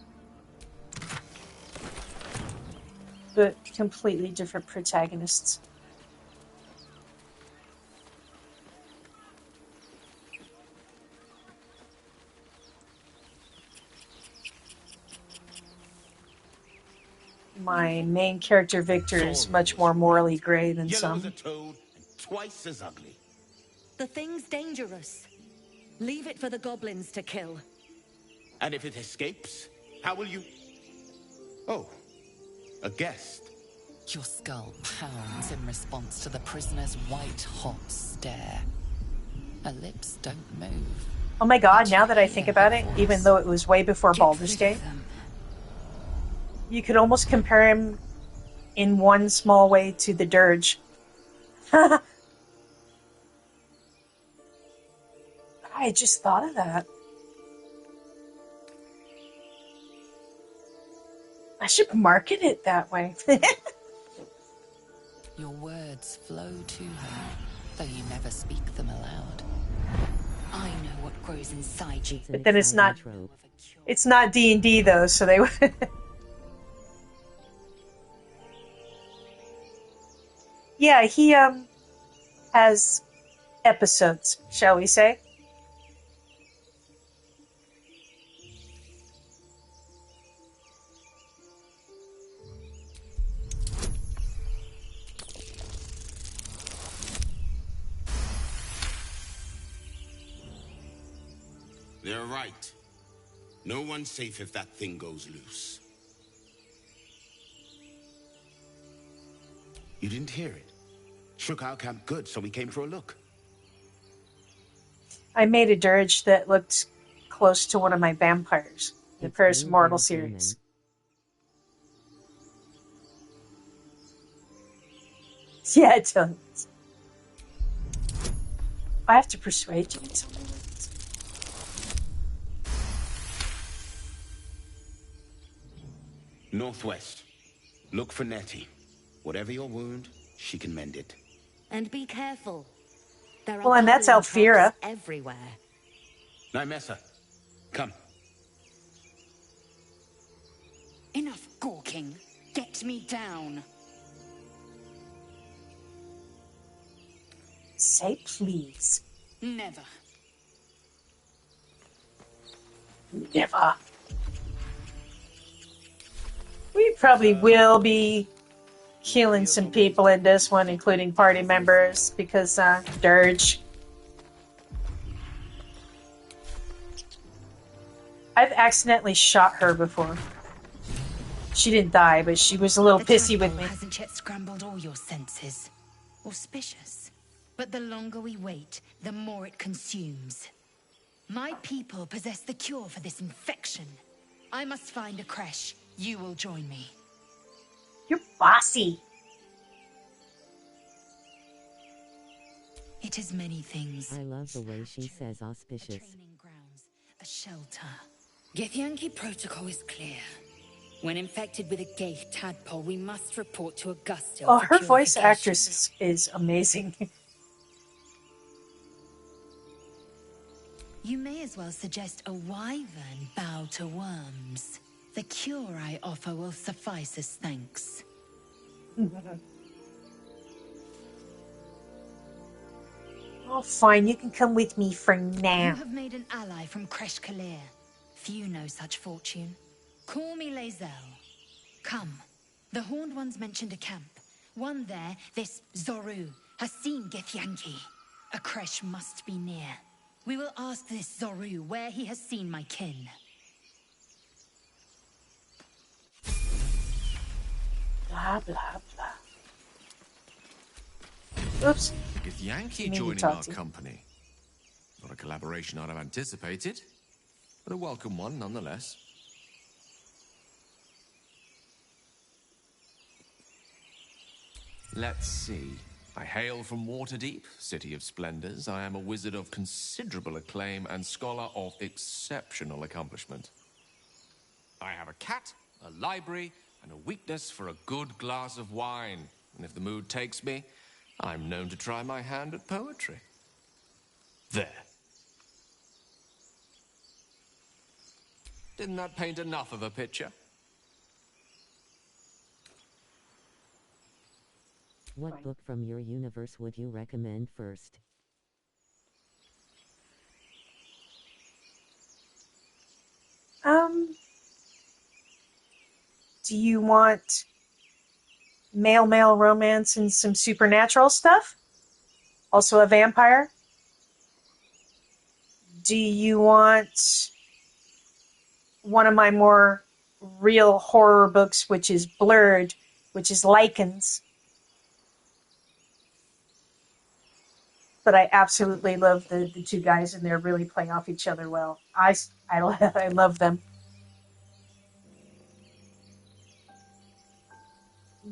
But completely different protagonists. My main character, Victor, is much more morally grey than Yellow as some. a toad, and twice as ugly. The thing's dangerous. Leave it for the goblins to kill. And if it escapes, how will you... Oh, a guest. Your skull pounds in response to the prisoner's white-hot stare. Her lips don't move. Oh my god, now that I think about it, even though it was way before Baldur's Gate, you could almost compare him in one small way to the Dirge. I just thought of that. I should market it that way. Your words flow to her, though you never speak them aloud. I know what grows inside you. But then it's not D&D though, so they would. Yeah, he has episodes, shall we say? They're right. No one's safe if that thing goes loose. You didn't hear it? Shook our camp good, so we came for a look. I made a dirge that looked close to one of my vampires, the Paris Immortal series. Yeah, it does. I have to persuade you in something like this. Northwest. Look for Nettie. Whatever your wound, she can mend it. And be careful. There are Well, and that's goblin Alfira. traps everywhere. Nymessa, come. Enough gawking. Get me down. Say please. Never. Never. We probably will be killing some people in this one, including party members, because Dirge. I've accidentally shot her before. She didn't die, but she was a little pissy with me. Hasn't yet scrambled all your senses. Auspicious. But the longer we wait, the more it consumes. My people possess the cure for this infection. I must find a creche. You will join me. You're bossy. It is many things. I love the way she says auspicious. Training grounds, a shelter. Githyanki protocol is clear. When infected with a Gaith tadpole, we must report to Augusto. Oh, for her voice purification. actress is amazing. You may as well suggest a wyvern bow to worms. The cure I offer will suffice as thanks. Oh, fine. You can come with me for now. You have made an ally from Kresh Kalir. Few know such fortune. Call me Lae'zel. Come. The Horned Ones mentioned a camp. One there, this Zoru, has seen Githyanki. A Kresh must be near. We will ask this Zoru where he has seen my kin. Blah, blah, blah. Oops. With Yankee Need to joining talk our to you. company. Not a collaboration I'd have anticipated, but a welcome one nonetheless. Let's see. I hail from Waterdeep, city of splendors. I am a wizard of considerable acclaim and scholar of exceptional accomplishment. I have a cat, a library, and a weakness for a good glass of wine. And if the mood takes me, I'm known to try my hand at poetry. There. Didn't that paint enough of a picture? What book from your universe would you recommend first? Do you want male romance and some supernatural stuff? Also a vampire? Do you want one of my more real horror books, which is Blurred, which is lichens? But I absolutely love the two guys in there really playing off each other well. I love them.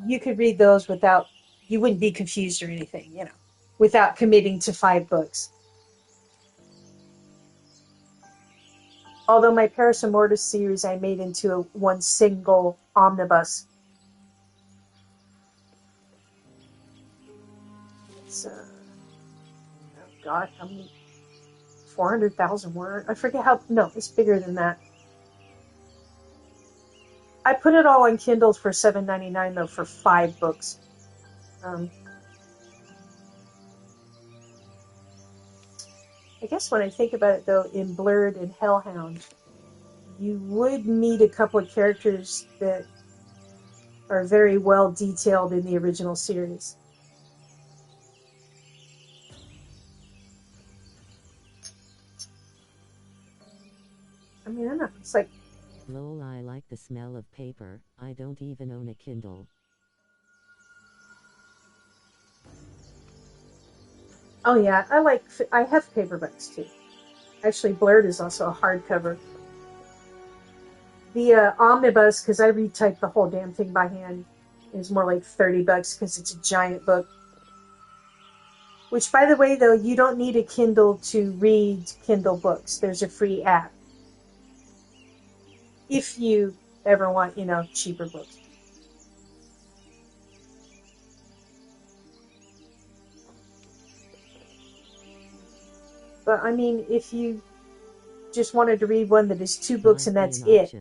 You could read those without, you wouldn't be confused or anything, without committing to 5 books. Although my Paris Immortus series I made into one single omnibus. It's, oh God, how many? 400,000 words? I forget how, no, it's bigger than that. I put it all on Kindle for $7.99 though for 5 books. I guess when I think about it though, in Blurred and Hellhound, you would meet a couple of characters that are very well detailed in the original series. I mean, I don't know, it's like... Lol, I like the smell of paper. I don't even own a Kindle. Oh yeah, I have paperbacks too. Actually, Blurred is also a hardcover. The omnibus, because I retyped the whole damn thing by hand, is more like $30 because it's a giant book. Which, by the way, though, you don't need a Kindle to read Kindle books. There's a free app. If you ever want, cheaper books. But, I mean, if you just wanted to read one that is 2 books and that's it.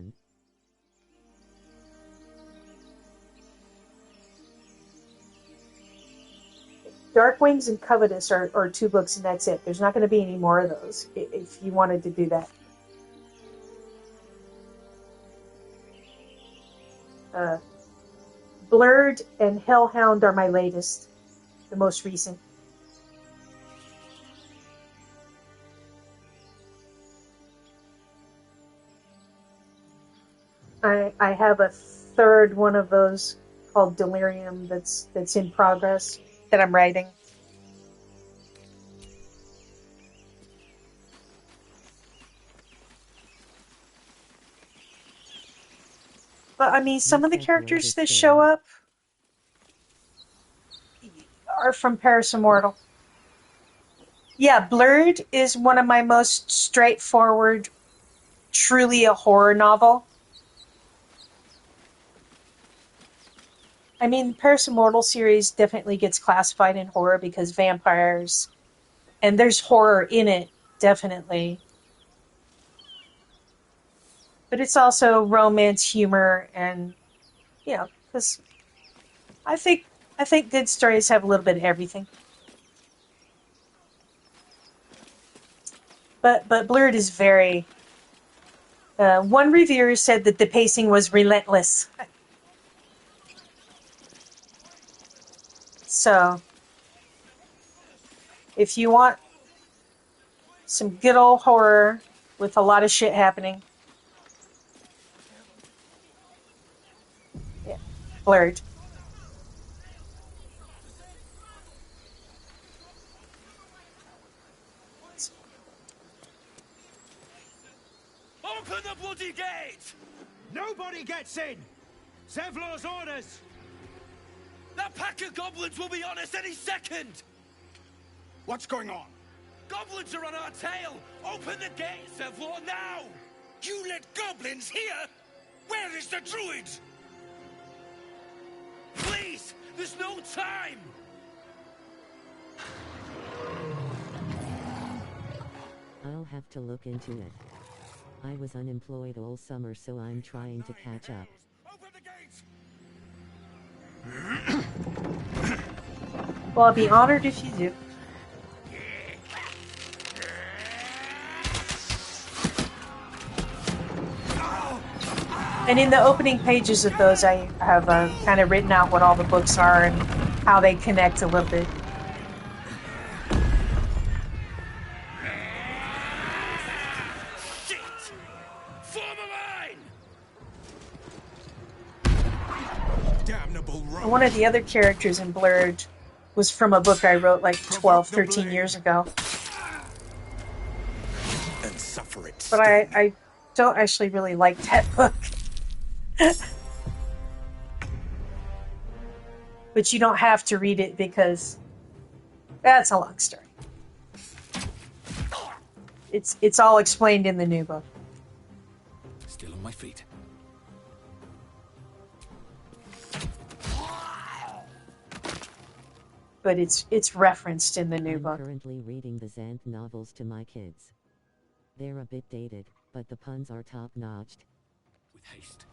Dark Wings and Covetous are 2 books and that's it. There's not going to be any more of those if you wanted to do that. Blurred and Hellhound are my latest, the most recent. I have a 3rd one of those called Delirium that's in progress that I'm writing. But I mean, some of the characters that show up are from Paris Immortal. Yeah, Blurred is one of my most straightforward, truly a horror novel. I mean, the Paris Immortal series definitely gets classified in horror because vampires, and there's horror in it, definitely. But it's also romance, humor, and, because I think good stories have a little bit of everything. But Blurred is very... one reviewer said that the pacing was relentless. So, if you want some good old horror with a lot of shit happening, yeah, Blurred. Open the bloody gate! Nobody gets in! Zevlor's orders! That pack of goblins will be on us any second! What's going on? Goblins are on our tail! Open the gate, Sevlor, now! You let goblins here? Where is the druid? Please! There's no time! I'll have to look into it. I was unemployed all summer, so I'm trying to catch up. Well, I'd be honored if you do. And in the opening pages of those, I have kind of written out what all the books are and how they connect a little bit. Shit! Form a line! Damnable rogue. And one of the other characters in Blurred was from a book I wrote like 12, 13 years ago. And suffer it. But I don't actually really like that book. But you don't have to read it because that's a long story. It's all explained in the new book. Still on my feet. But it's referenced in the new I'm book. currently reading the Xanth novels to my kids. They're a bit dated, but the puns are top-notched. With haste.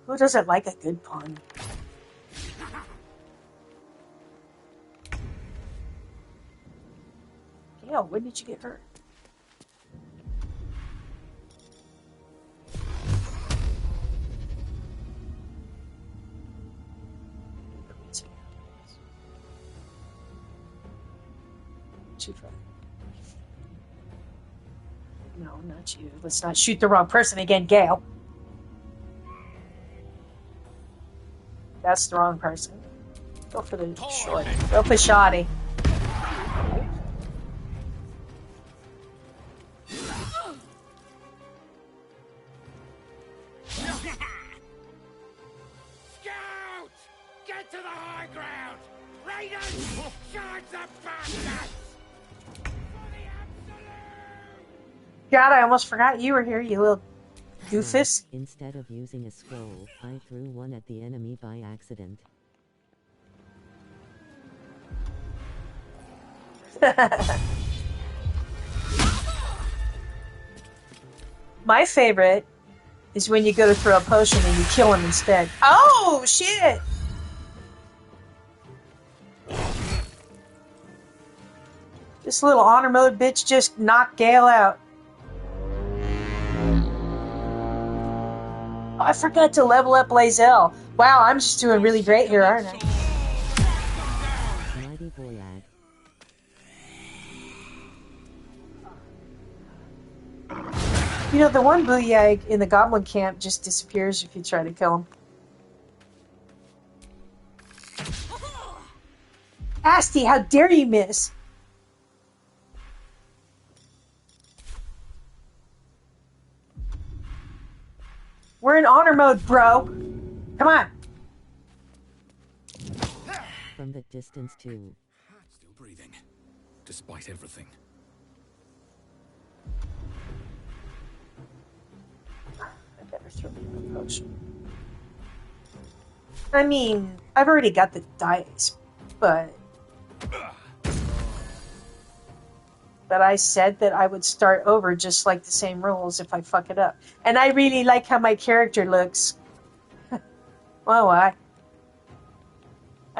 Who doesn't like a good pun? Gail, when did you get hurt? Too far. No, not you. Let's not shoot the wrong person again, Gail. That's the wrong person. Go for the short. Go for Shoddy. Scout! Get to the high ground! Raiders! Charge the bastards! God, I almost forgot you were here, you little doofus. Instead of using a scroll, I threw one at the enemy by accident. My favorite is when you go to throw a potion and you kill him instead. Oh, shit! This little honor mode bitch just knocked Gale out. Oh, I forgot to level up Lae'zel. Wow, I'm just doing really great here, aren't I? Mighty Boyad. You know, the one Booyag in the goblin camp just disappears if you try to kill him. Asti, how dare you miss? We're in honor mode, bro. Come on. From the distance too. Still breathing, despite everything. I better throw me a potion. I mean, I've already got the dice, but I said that I would start over just like the same rules if I fuck it up. And I really like how my character looks. Well, I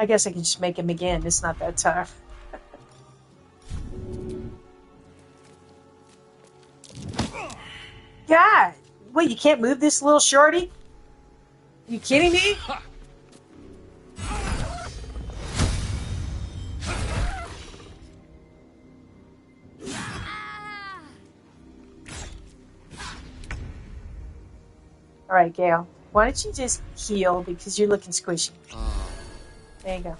guess I can just make him again. It's not that tough. God! What, you can't move this little shorty? You kidding me? Alright, Gale. Why don't you just heal because you're looking squishy. There you go.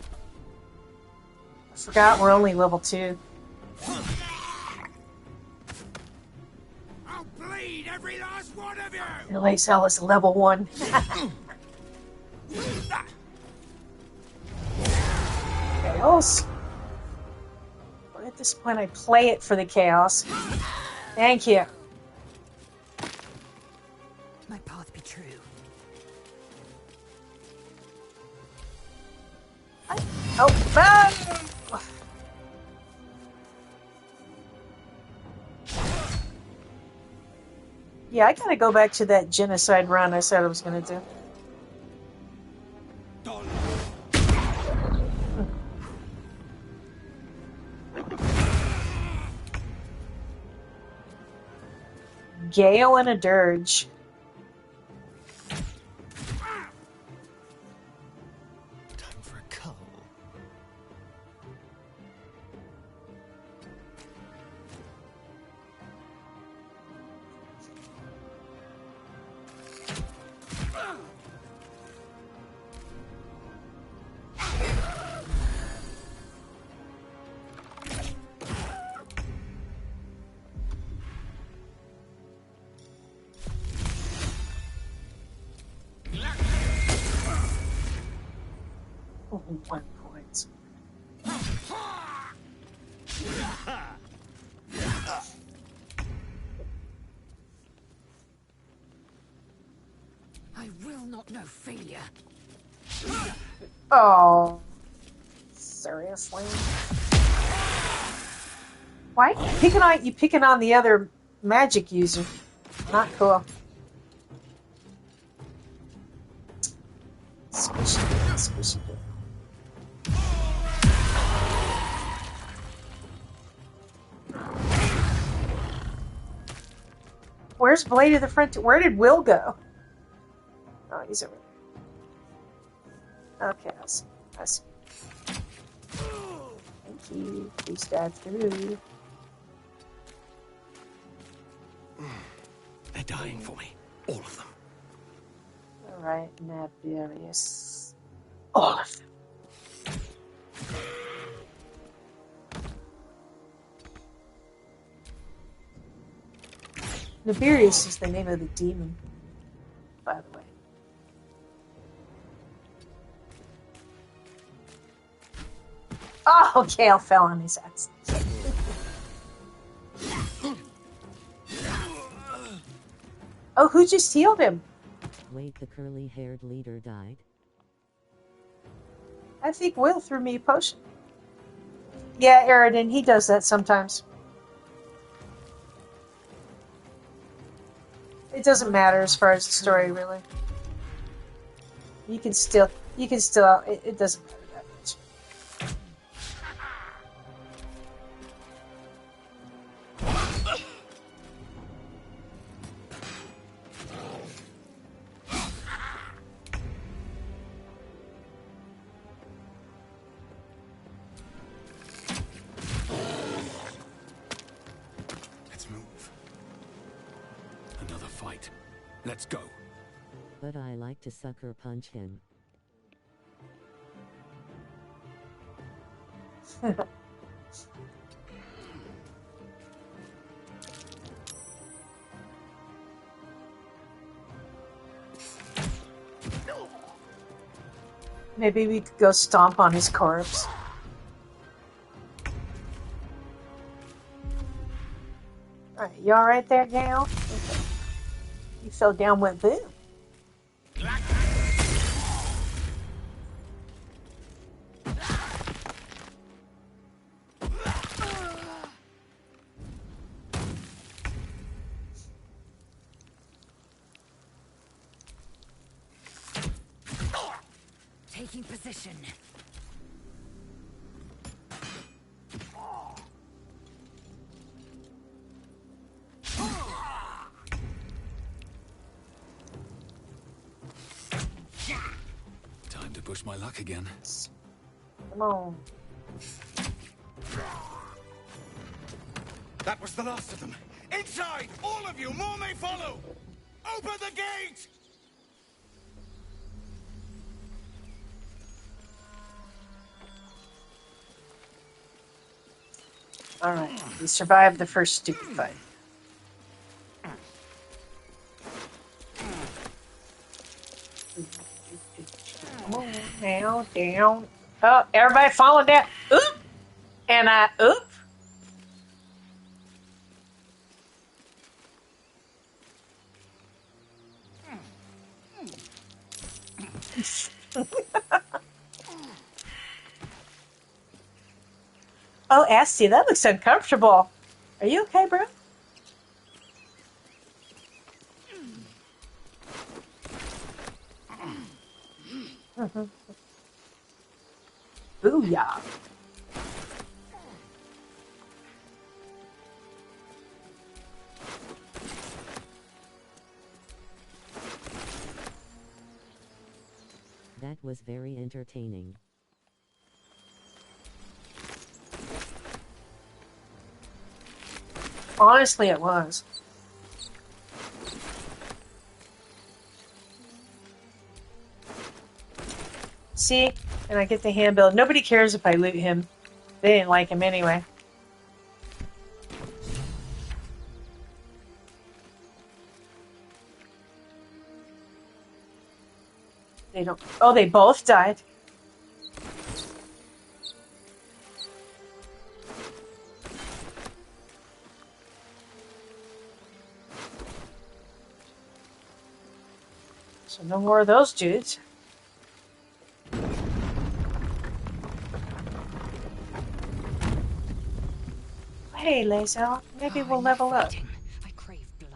I forgot we're only level 2. I'll bleed every last one of you! Lazel is level 1. Chaos. But at this point, I play it for the chaos. Thank you. My path be true. Oh, no! Yeah, I gotta go back to that genocide run I said I was gonna do. Gale and a dirge. Time for a cull. Oh, 1 point. I will not know failure. Oh, seriously? Why you picking on the other magic user? Not cool. Squishy. Where's Blade of the Frontier? Where did Will go? Oh, he's over there. Okay, I see. Thank you. Please dive through. They're dying for me. All of them. Alright, Naberius. All of them. Naberius is the name of the demon, by the way. Oh, Gale fell on his ass. Oh, who just healed him? Wait, the curly-haired leader died? I think Will threw me a potion. Yeah, Eridan, he does that sometimes. It doesn't matter as far as the story, really. You can still, it doesn't matter that much. Let's move. Another fight. Let's go. But I like to sucker punch him. Maybe we could go stomp on his corpse. Alright, you alright there, Gale? Okay. You fell down with boom. Taking position. Time to push my luck again. Come on. That was the last of them. Inside! All of you! More may follow! Open the gate! Alright, we survived the first stupid fight. Down, down. Oh, everybody falling down. Oop! And I, oop. Oh, Asti, that looks uncomfortable. Are you okay, bro? Booyah. That was very entertaining. Honestly, it was. See? And I get the handbill. Nobody cares if I loot him. They didn't like him anyway. They don't... Oh, they both died. So no more of those dudes. Hey, Lazel, maybe we'll level up. I crave blood.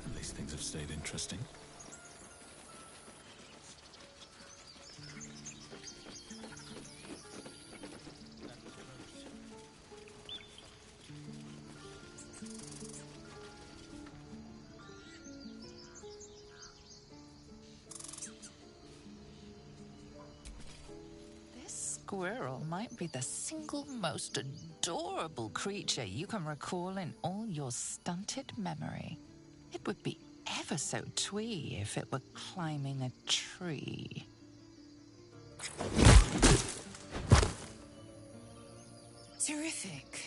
At least things have stayed interesting. Squirrel might be the single most adorable creature you can recall in all your stunted memory. It would be ever so twee if it were climbing a tree. Terrific.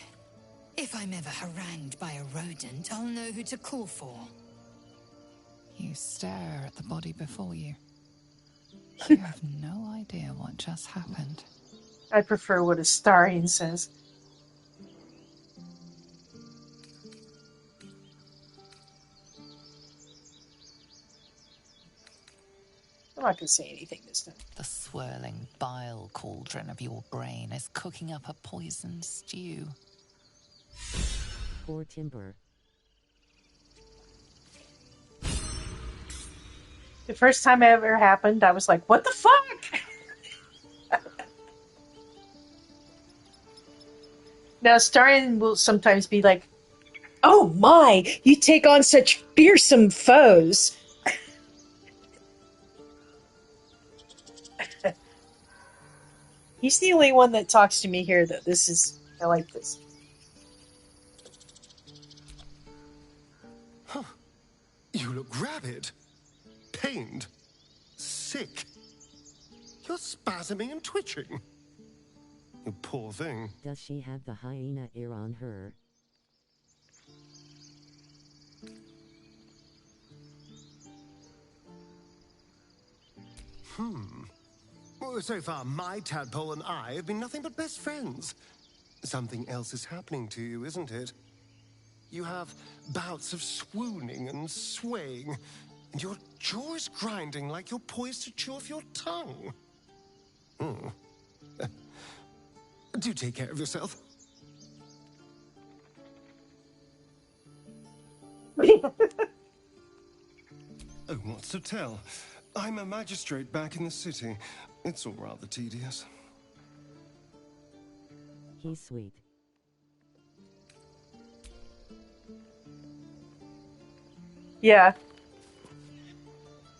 If I'm ever harangued by a rodent, I'll know who to call for. You stare at the body before you. You have no idea what just happened. I prefer what Astarion says. I'm not going to say anything this time. The swirling bile cauldron of your brain is cooking up a poison stew. Poor Timber. The first time it ever happened, I was like, what the fuck? Now, Astarion will sometimes be like, oh my, you take on such fearsome foes. He's the only one that talks to me here, though. I like this. Huh. You look rabid. Pained. Sick. You're spasming and twitching. You poor thing. Does she have the hyena ear on her? Well, so far, my tadpole and I have been nothing but best friends. Something else is happening to you, isn't it? You have bouts of swooning and swaying, and your jaw is grinding like you're poised to chew off your tongue. Do take care of yourself. Oh, what's to tell? I'm a magistrate back in the city. It's all rather tedious. He's sweet. Yeah.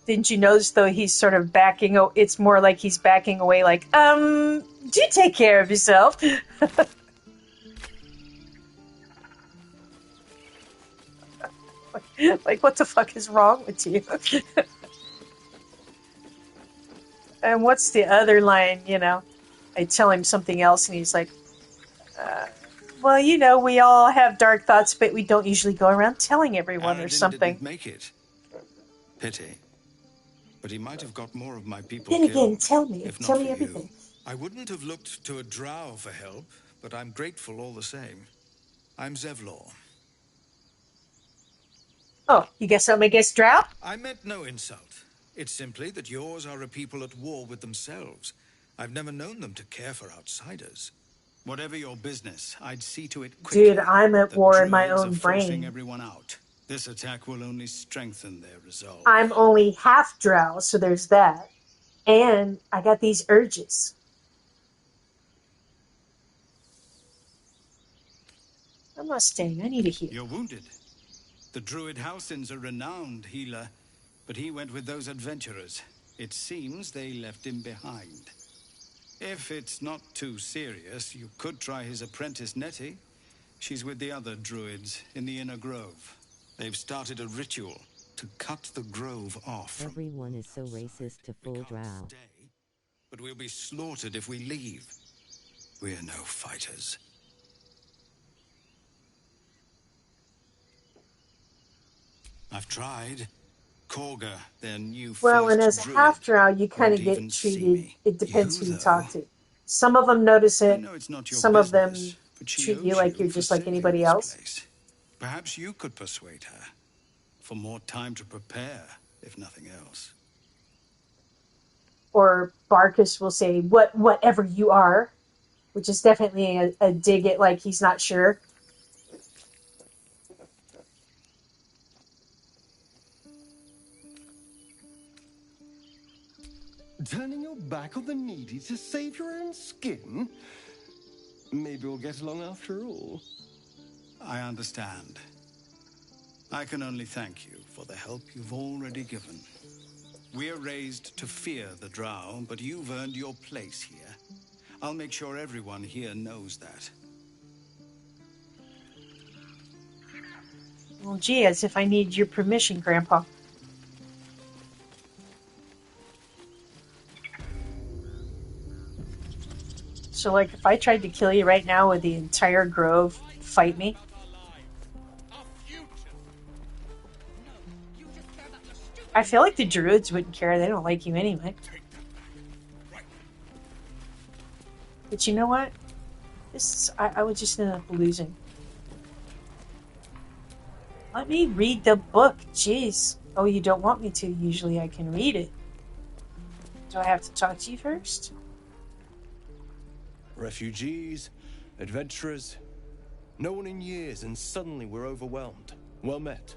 Didn't you notice, though, he's sort of backing... It's more like he's backing away like, do take care of yourself. Like, what the fuck is wrong with you? And what's the other line, you know? I tell him something else, and he's like, well, you know, we all have dark thoughts, but we don't usually go around telling everyone or Aradin something. didn't make it. Pity. But he might have got more of my people Then killed. again, tell me if not for everything. you. I wouldn't have looked to a drow for help, but I'm grateful all the same. I'm Zevlor. Oh, you guess I'm against Drow? I meant no insult. It's simply that yours are a people at war with themselves. I've never known them to care for outsiders. Whatever your business, I'd see to it quickly. Dude, I'm at The war in my druids own are forcing brain. everyone out. This attack will only strengthen their resolve. I'm only half Drow, so there's that. And I got these urges. I'm not staying. I need a heal. You're wounded. The druid Halsin's a renowned healer, but he went with those adventurers. It seems they left him behind. If it's not too serious, you could try his apprentice Nettie. She's with the other druids in the inner grove. They've started a ritual to cut the grove off. Everyone is so racist to full drow. But we'll be slaughtered if we leave. We're no fighters. I've tried. Korga, their new Well, and first as a druid, half Drow, you kind won't of get even see treated. me. It depends You, who you though, talk to. Some of them notice I it. know it's not your Some of them business, but she treat you owes like you're for just like saving anybody this else. place. Perhaps you could persuade her for more time to prepare, if nothing else. Or Barkus will say, whatever you are, which is definitely a dig at like he's not sure. Turning your back on the needy to save your own skin? Maybe we'll get along after all. I understand. I can only thank you for the help you've already given. We're raised to fear the drow, but you've earned your place here. I'll make sure everyone here knows that. Well, gee, as if I need your permission, Grandpa. So, like, if I tried to kill you right now, would the entire grove fight me? I feel like the druids wouldn't care. They don't like you anyway. But you know what? I would just end up losing. Let me read the book. Jeez. Oh, you don't want me to. Usually I can read it. Do I have to talk to you first? Refugees, adventurers, no one in years, and suddenly we're overwhelmed. Well met.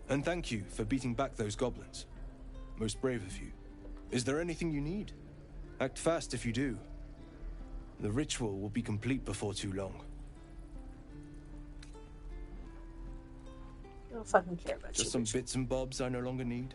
And thank you for beating back those goblins. Most brave of you. Is there anything you need? Act fast if you do. The ritual will be complete before too long. I don't fucking care about Just some bits and bobs I no longer need.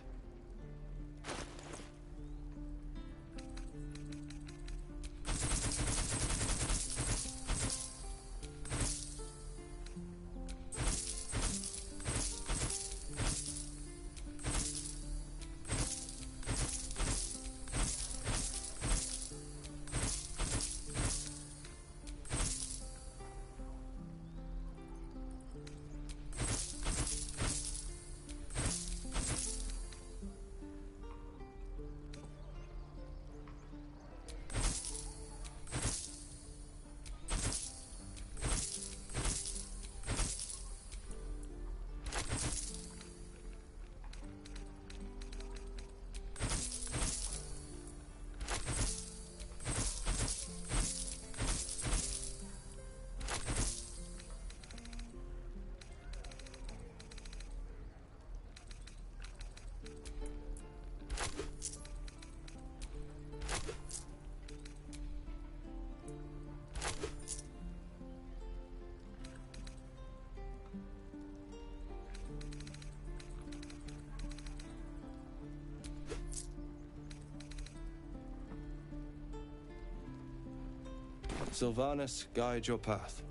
Sylvanas, guide your path.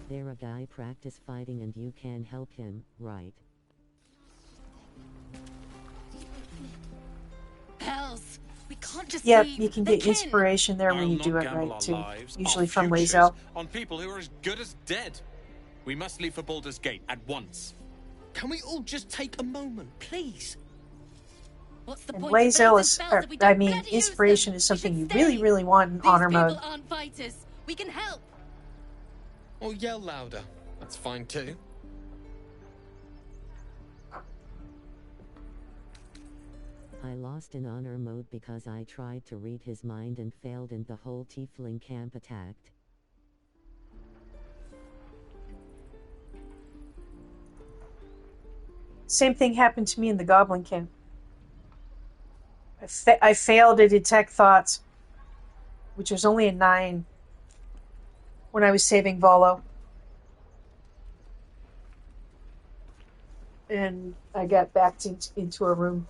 There a guy practice fighting and you can help him, right? Hells! We can't just Yep, leave. you can They're get kin. inspiration there when I'll you not do it gamble right our too. lives, Usually our from futures, Wazel. on people who are as good as dead. We must leave for Baldur's Gate at once. Can we all just take a moment, please? What's the And point of Wazel blazing is, spells or, if we don't I mean, bloody use inspiration them? is something you stay. really, really want in These honor people mode. aren't fighters. We can help. Or yell louder. That's fine too. I lost in honor mode because I tried to read his mind and failed and the whole tiefling camp attacked. Same thing happened to me in the Goblin camp. I failed to detect thoughts, which was only a 9 when I was saving Volo. And I got backed into a room.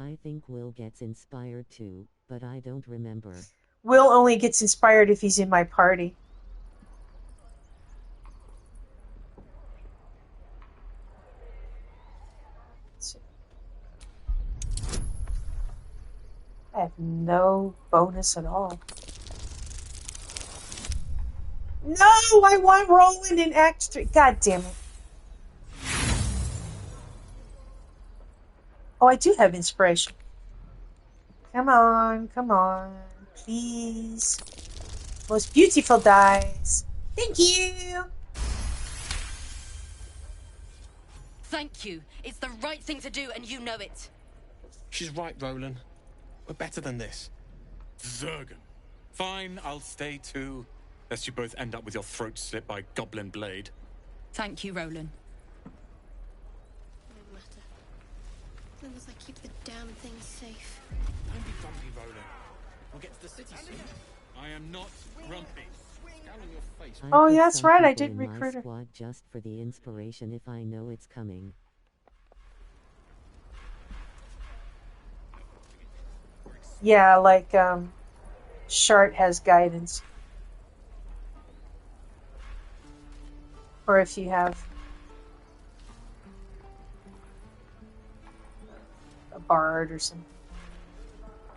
I think Will gets inspired too, but I don't remember. Will only gets inspired if he's in my party. I have no bonus at all. No, I want Roland in Act 3. God damn it. Oh, I do have inspiration. Come on, come on. Please. Most beautiful dice. Thank you. Thank you. It's the right thing to do, and you know it. She's right, Roland. We're better than this. Zergan. Fine, I'll stay too. Lest you both end up with your throats slit by Goblin Blade. Thank you, Roland. No matter. As long as I keep the damn thing safe. Don't be grumpy, Roland. We'll get to the city soon. I am not grumpy. Down on your face. I Oh, put yeah, that's some right, I people did in my recruit her. squad just for the inspiration if I know it's coming. Yeah, like, Shart has guidance. Or if you have a bard or something.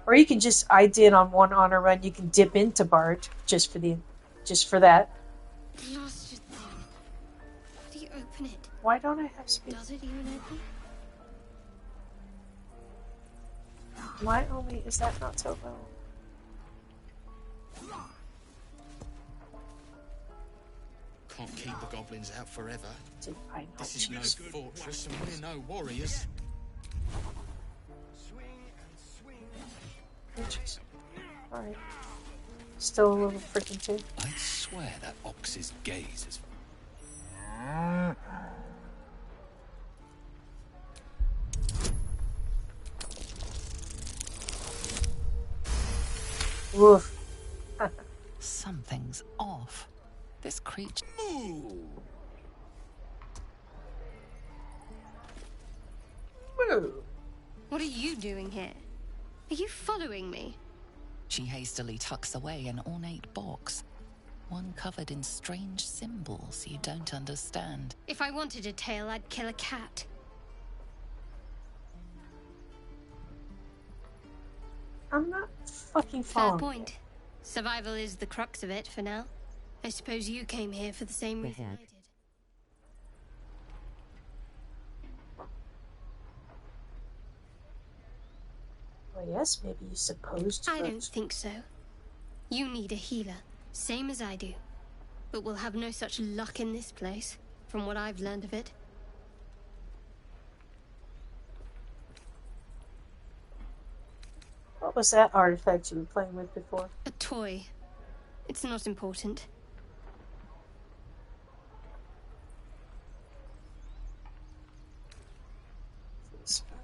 Or you can just, I did on one honor run, you can dip into bard just for that. Lost your thing. How do you open it? Why don't I have speed? Does it even open? Why only is that not so low? Can't keep the goblins out forever. Did I not This is no fortress, and we're no warriors. Interesting. Alright. Still a little freaking too. I swear that ox's gaze is... Woof. Something's off. This creature... Woo. What are you doing here? Are you following me? She hastily tucks away an ornate box, one covered in strange symbols you don't understand. If I wanted a tail, I'd kill a cat. I'm not fucking Fair following. point. Survival is the crux of it for now. I suppose you came here for the same reason I did. Well, yes, maybe you're supposed to. I don't think so. You need a healer, same as I do. But we'll have no such luck in this place, from what I've learned of it. What was that artifact you were playing with before? A toy. It's not important.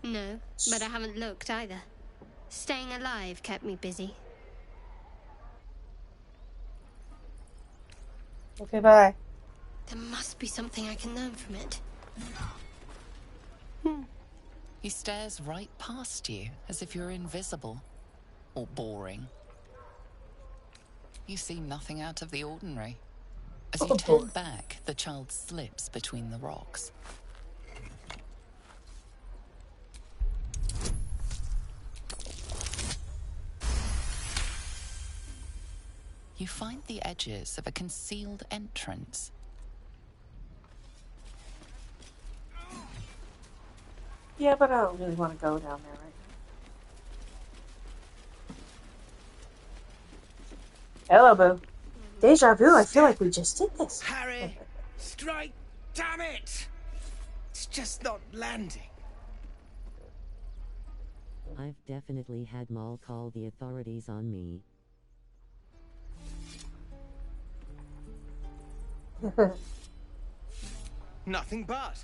No, but I haven't looked either. Staying alive kept me busy. Okay, bye. There must be something I can learn from it. He stares right past you, as if you're invisible. Or boring. You seem nothing out of the ordinary. As you turn back, the child slips between the rocks. You find the edges of a concealed entrance. Yeah, but I don't really want to go down there right now. Hello, Boo. Deja vu, I feel like we just did this. Harry! Strike! Damn it! It's just not landing. I've definitely had Maul call the authorities on me. Nothing but.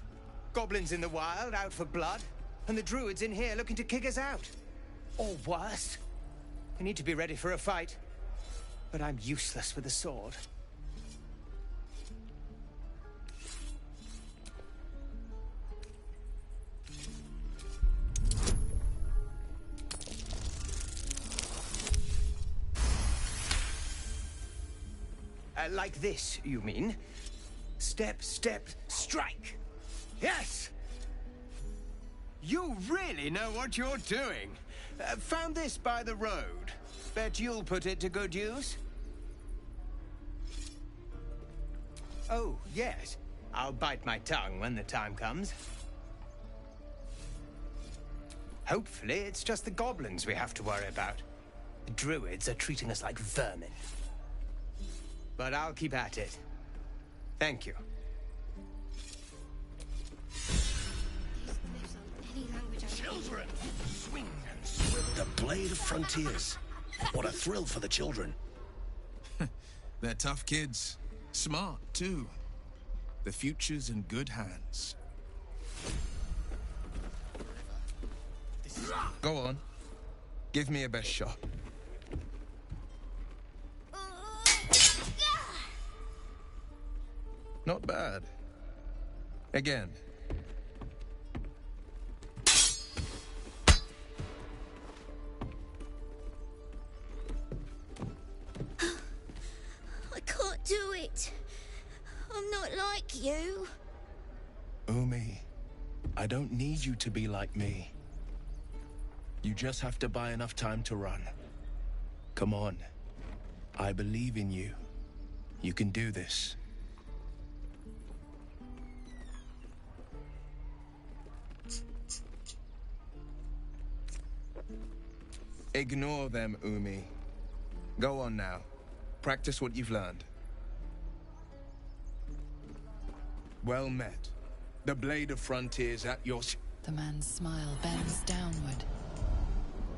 Goblins in the wild, out for blood, and the druids in here looking to kick us out. Or worse. We need to be ready for a fight. But I'm useless with a sword. Like this, you mean? Step, step, strike. Yes! You really know what you're doing. Found this by the road. Bet you'll put it to good use. Oh, yes. I'll bite my tongue when the time comes. Hopefully, it's just the goblins we have to worry about. The druids are treating us like vermin. But I'll keep at it. Thank you. Children! Swing and swim. The blade of frontiers. What a thrill for the children. They're tough kids. Smart, too. The future's in good hands. Go on. Give me a best shot. Not bad. Again. I can't do it. I'm not like you. Umi, I don't need you to be like me. You just have to buy enough time to run. Come on. I believe in you. You can do this. Ignore them, Umi. Go on now. Practice what you've learned. Well met. The blade of frontiers at your... The man's smile bends downward,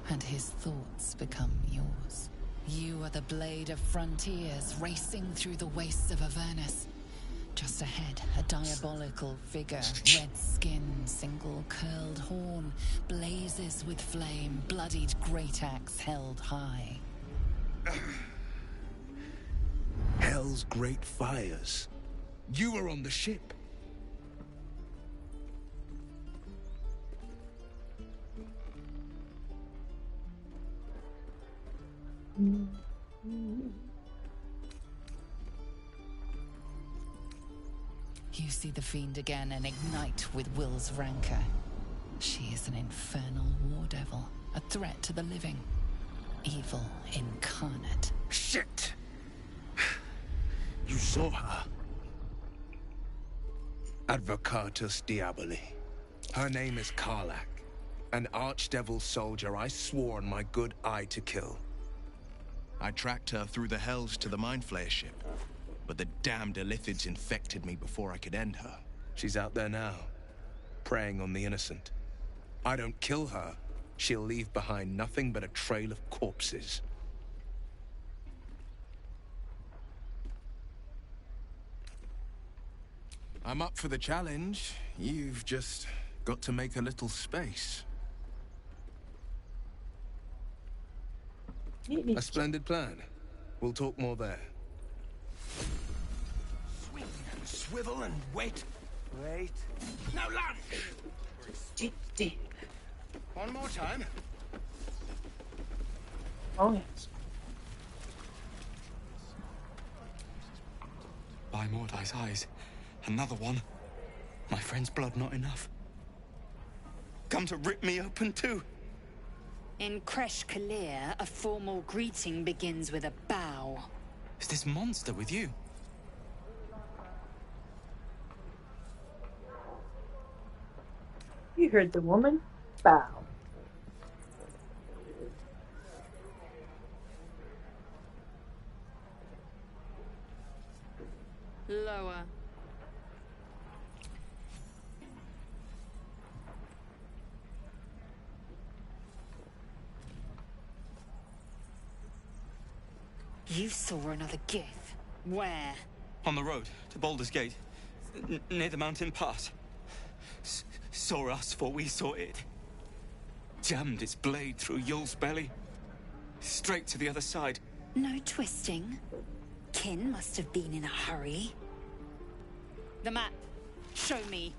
and his thoughts become yours. You are the blade of frontiers racing through the wastes of Avernus. Just ahead, a diabolical figure, red skin, single curled horn, blazes with flame, bloodied great axe held high. Hell's great fires. You were on the ship. You see the fiend again and ignite with Will's rancor. She is an infernal war devil, a threat to the living. Evil incarnate. Shit! You saw her. Advocatus Diaboli. Her name is Karlach, an archdevil soldier I swore on my good eye to kill. I tracked her through the hells to the Mind Flayer ship, but the damned Illithids infected me before I could end her. She's out there now, preying on the innocent. I don't kill her, she'll leave behind nothing but a trail of corpses. I'm up for the challenge. You've just got to make a little space. A splendid plan. We'll talk more there. Swing and swivel and wait. Wait. Now lunge! Deep. One more time. Oh, yes. by Mordai's eyes. Another one. My friend's blood not enough. Come to rip me open too. In Kresh Kalir, a formal greeting begins with a bow. Is this monster with you? You heard the woman. Bow. Lower. You saw another gif. Where? On the road to Baldur's Gate, near the mountain pass. Saw us, for we saw it. Jammed its blade through Yul's belly, straight to the other side. No twisting. Kin must have been in a hurry. The map. Show me.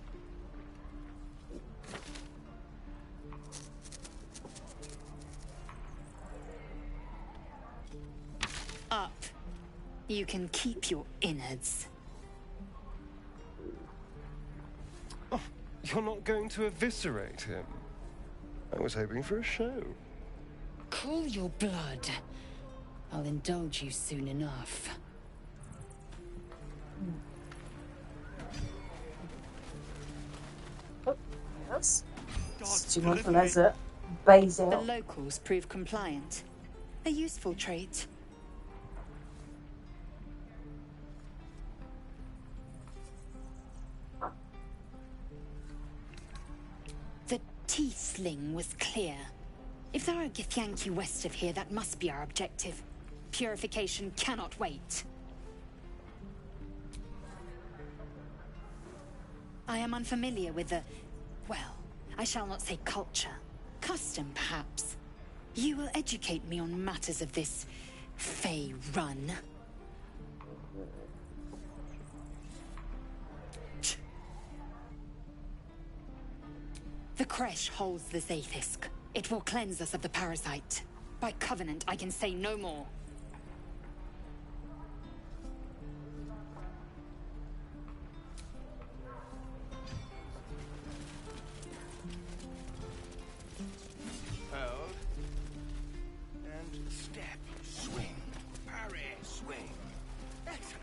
Up. You can keep your innards. Oh, you're not going to eviscerate him? I was hoping for a show. Cool your blood. I'll indulge you soon enough. Oh, yes. Student Basil. The locals prove compliant. A useful trait. The Tiefling was clear. If there are Githyanki west of here, that must be our objective. Purification cannot wait. I am unfamiliar with the... well, I shall not say culture. Custom, perhaps. You will educate me on matters of this... Fey run. The Kresh holds the Zaithisk. It will cleanse us of the parasite. By covenant, I can say no more. Hold. And step. Swing. Parry. Swing. Excellent.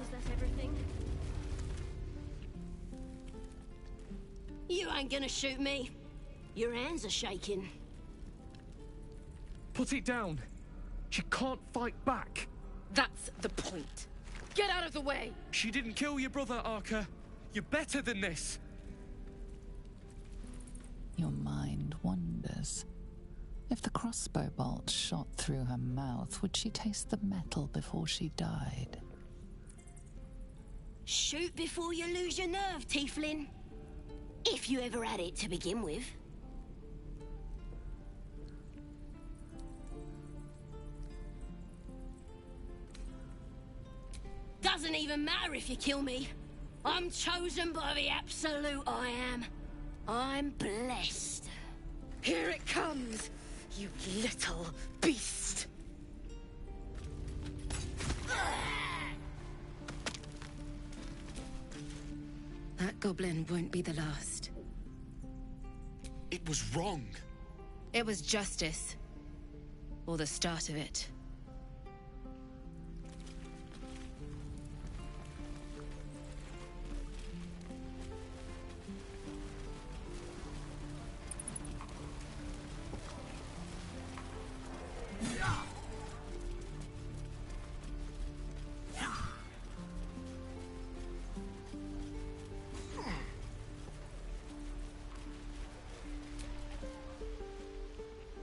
Is that everything? You ain't gonna shoot me. Your hands are shaking. Put it down. She can't fight back. That's the point. Get out of the way! She didn't kill your brother, Arca. You're better than this. Your mind wanders. If the crossbow bolt shot through her mouth, would she taste the metal before she died? Shoot before you lose your nerve, Tiefling. If you ever had it to begin with. Doesn't even matter if you kill me. I'm chosen by the Absolute I am. I'm blessed. Here it comes, you little beast. That goblin won't be the last. It was wrong. It was justice. Or the start of it.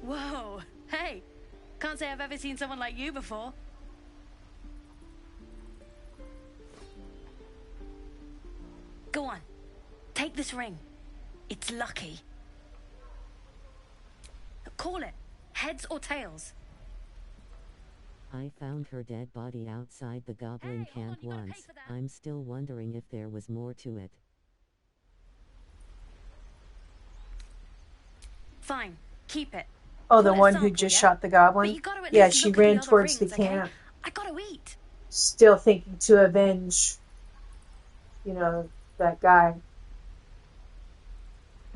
Whoa, hey! Can't say I've ever seen someone like you before. Go on, take this ring. It's lucky. Call it, heads or tails. I found her dead body outside the goblin camp once. I'm still wondering if there was more to it. Fine, keep it. Oh, the one who just shot the goblin? Yeah, she ran towards the camp. I gotta eat. Still thinking to avenge, that guy.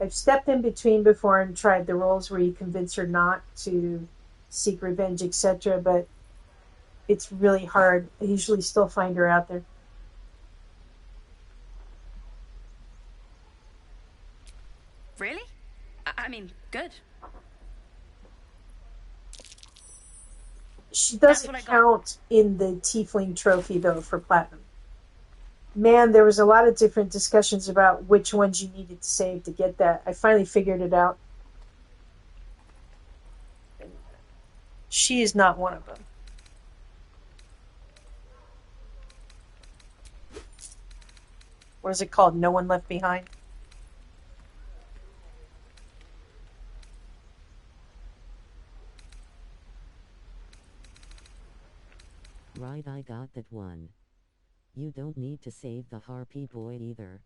I've stepped in between before and tried the roles where you convince her not to seek revenge, etc., but it's really hard. I usually still find her out there. Really? I mean, good. She doesn't count in the Tiefling trophy, though, for Platinum. Man, there was a lot of different discussions about which ones you needed to save to get that. I finally figured it out. She is not one of them. What is it called? No One Left Behind? Right, I got that one. You don't need to save the harpy boy either.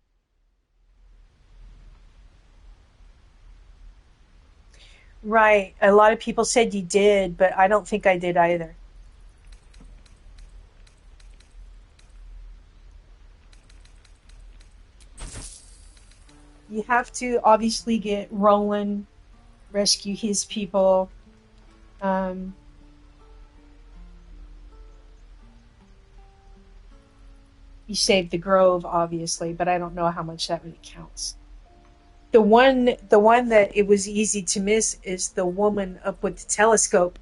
Right. A lot of people said you did, but I don't think I did either. You have to obviously get Roland, rescue his people. You saved the Grove, obviously, but I don't know how much that really counts. The one that it was easy to miss is the woman up with the telescope.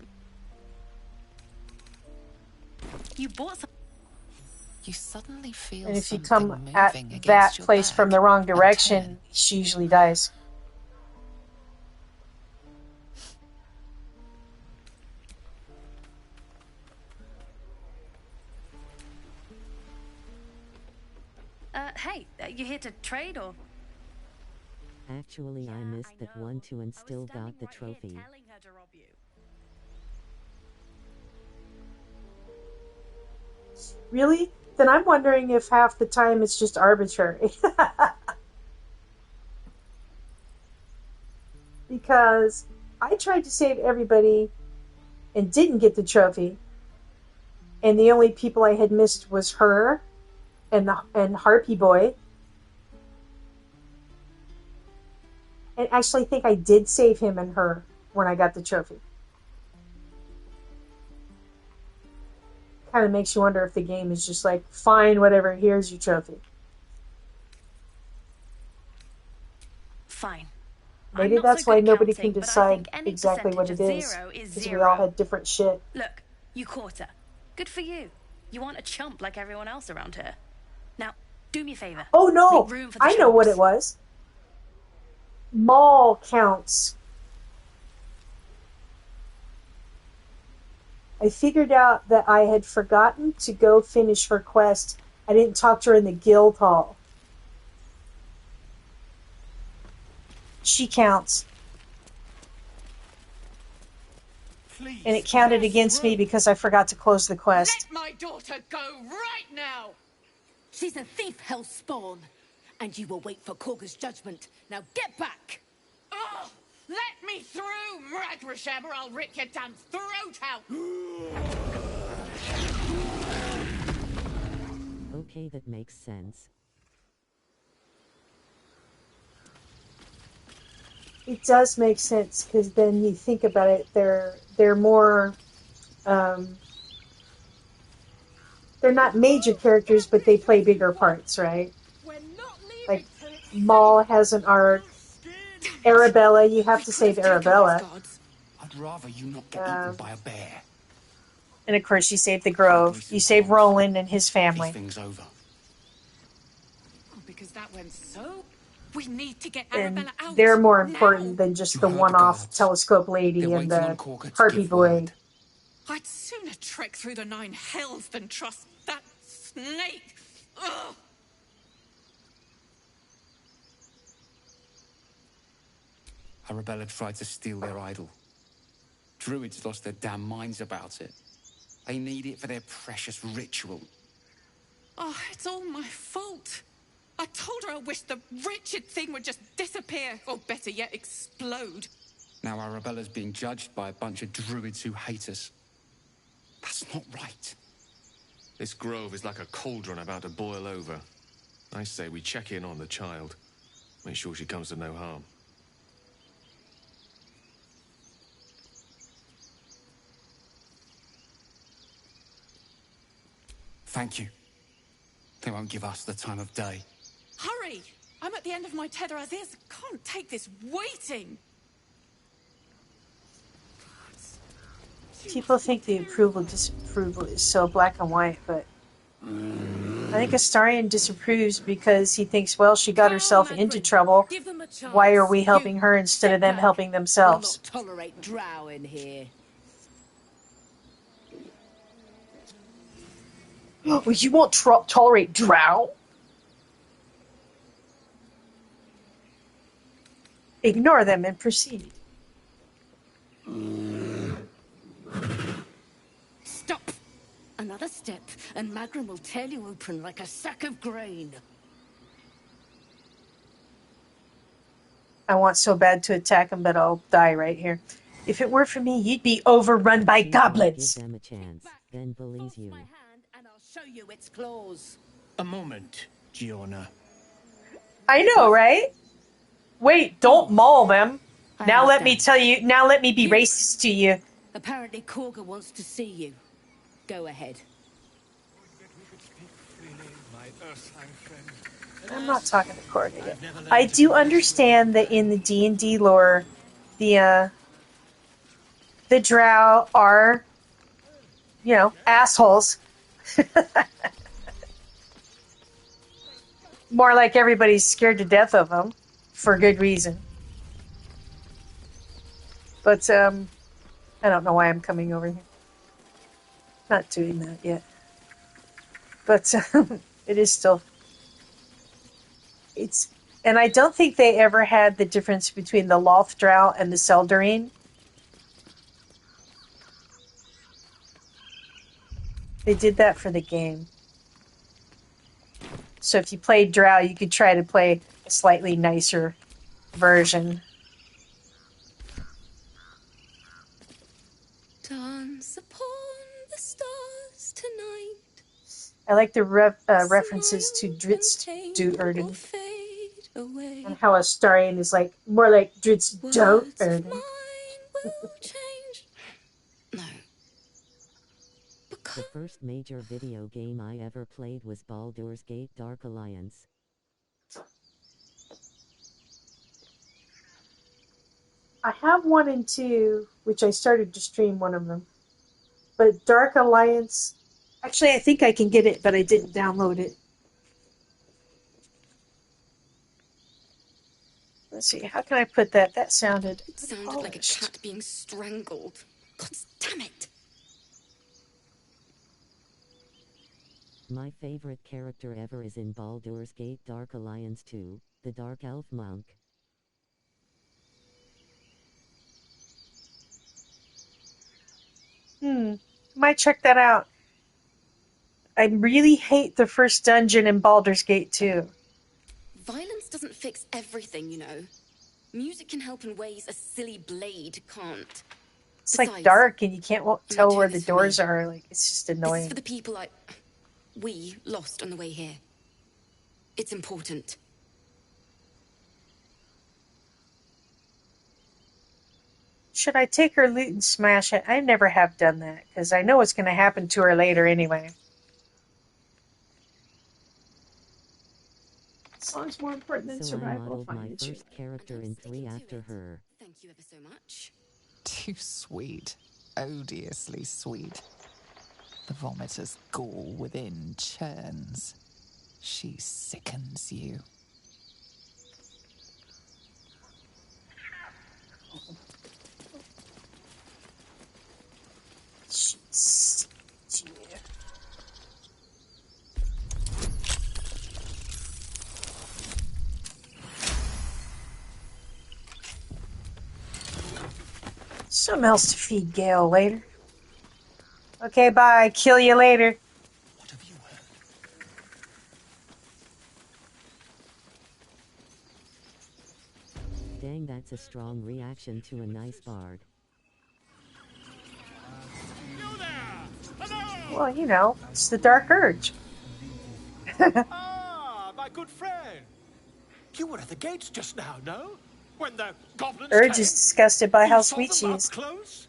You bought some. You suddenly feel. And if you come at that place from the wrong direction, she usually dies. Hey, you here to trade or? Actually, I missed that one too and still got the trophy. Really? Then I'm wondering if half the time it's just arbitrary. Because I tried to save everybody and didn't get the trophy. And the only people I had missed was her and Harpy Boy. And actually I think I did save him and her when I got the trophy. Kind of makes you wonder if the game is just like, fine, whatever, here's your trophy. Fine. Maybe that's why nobody can decide exactly what it is. Because we all had different shit. Look, you caught her. Good for you. You aren't a chump like everyone else around here. Now, do me a favor. Oh no! Make room for the I know what chumps. it was. Mall counts. I figured out that I had forgotten to go finish her quest. I didn't talk to her in the guild hall. She counts. Please, and it counted against me because I forgot to close the quest. Let my daughter go right now! She's a thief, hellspawn. And you will wait for Korga's judgment. Now get back! Oh, let me through, Mragrasham, or I'll rip your damn throat out! Okay, that makes sense. It does make sense, because then you think about it, they're more, they're not major characters, but they play bigger parts, right? Like, Maul has an arc. Arabella, you have to save Arabella. I'd rather you not get eaten by a bear. And of course, you save the Grove. You save Roland and his family. Things over. Oh, because that went so... We need to get And Arabella out. they're more important than just the one-off telescope lady and the Harpy boy. I'd sooner trek through the 9 hells than trust that snake. Ugh. Arabella tried to steal their idol. Druids lost their damn minds about it. They need it for their precious ritual. Oh, it's all my fault. I told her I wished the wretched thing would just disappear, or better yet, explode. Now Arabella's being judged by a bunch of druids who hate us. That's not right. This grove is like a cauldron about to boil over. I say we check in on the child. Make sure she comes to no harm. Thank you. They won't give us the time of day. Hurry! I'm at the end of my tether as is. Can't take this waiting. People think the approval disapproval is so black and white, but I think Astarion disapproves because he thinks, well, she got herself into trouble. Why are we helping her instead of them helping themselves? We'll not tolerate drow in here. Well, you won't tolerate drow? Ignore them and proceed. Stop! Another step, and Magrum will tear you open like a sack of grain. I want so bad to attack him, but I'll die right here. If it were for me, you'd be overrun by goblins. Give them a chance, then believes you. And I'll show you its claws. A moment, Giona. I know, right? Wait, don't maul them. Now let me tell you, now let me be racist to you. Apparently Korga wants to see you. Go ahead. I'm not talking to Korga yet. I do understand that in the D&D lore, the drow are, you know, assholes. More like everybody's scared to death of them, for good reason. But, I don't know why I'm coming over here. Not doing that yet. But, it is still... And I don't think they ever had the difference between the Loth Drow and the Seldarine. They did that for the game. So if you played Drow, you could try to play a slightly nicer version. Dance upon the stars tonight. I like the references to Dritz do Erden. And how Astarion is like more like Dritz don't Erden. The first major video game I ever played was Baldur's Gate Dark Alliance. I have 1 and 2, which I started to stream one of them. But Dark Alliance... Actually, I think I can get it, but I didn't download it. Let's see, how can I put that? That sounded... It sounded like a cat being strangled. God damn it! My favorite character ever is in Baldur's Gate Dark Alliance 2, the Dark Elf Monk. Might check that out. I really hate the first dungeon in Baldur's Gate 2. Violence doesn't fix everything, you know. Music can help in ways a silly blade can't. It's Besides, like dark and you can't tell doing where the this for doors me. are. Like, it's just This is annoying. for the people we lost on the way here. It's important. Should I take her loot and smash it? I never have done that, because I know what's going to happen to her later anyway. Song's more important than So I survival. modeled Fine, my it's first character in 3 after her. Thank you ever so much. Too sweet. Odiously sweet. The vomitor's gall within churns. She sickens you. Something else to feed Gale later. Okay, bye. Kill you later. Dang, that's a strong reaction to a nice bard. Well, you know, it's the Dark Urge. Ah, my good friend. You were at the gates just now, no? When the goblins Urge came? is disgusted by how You saw sweet them she up is. close?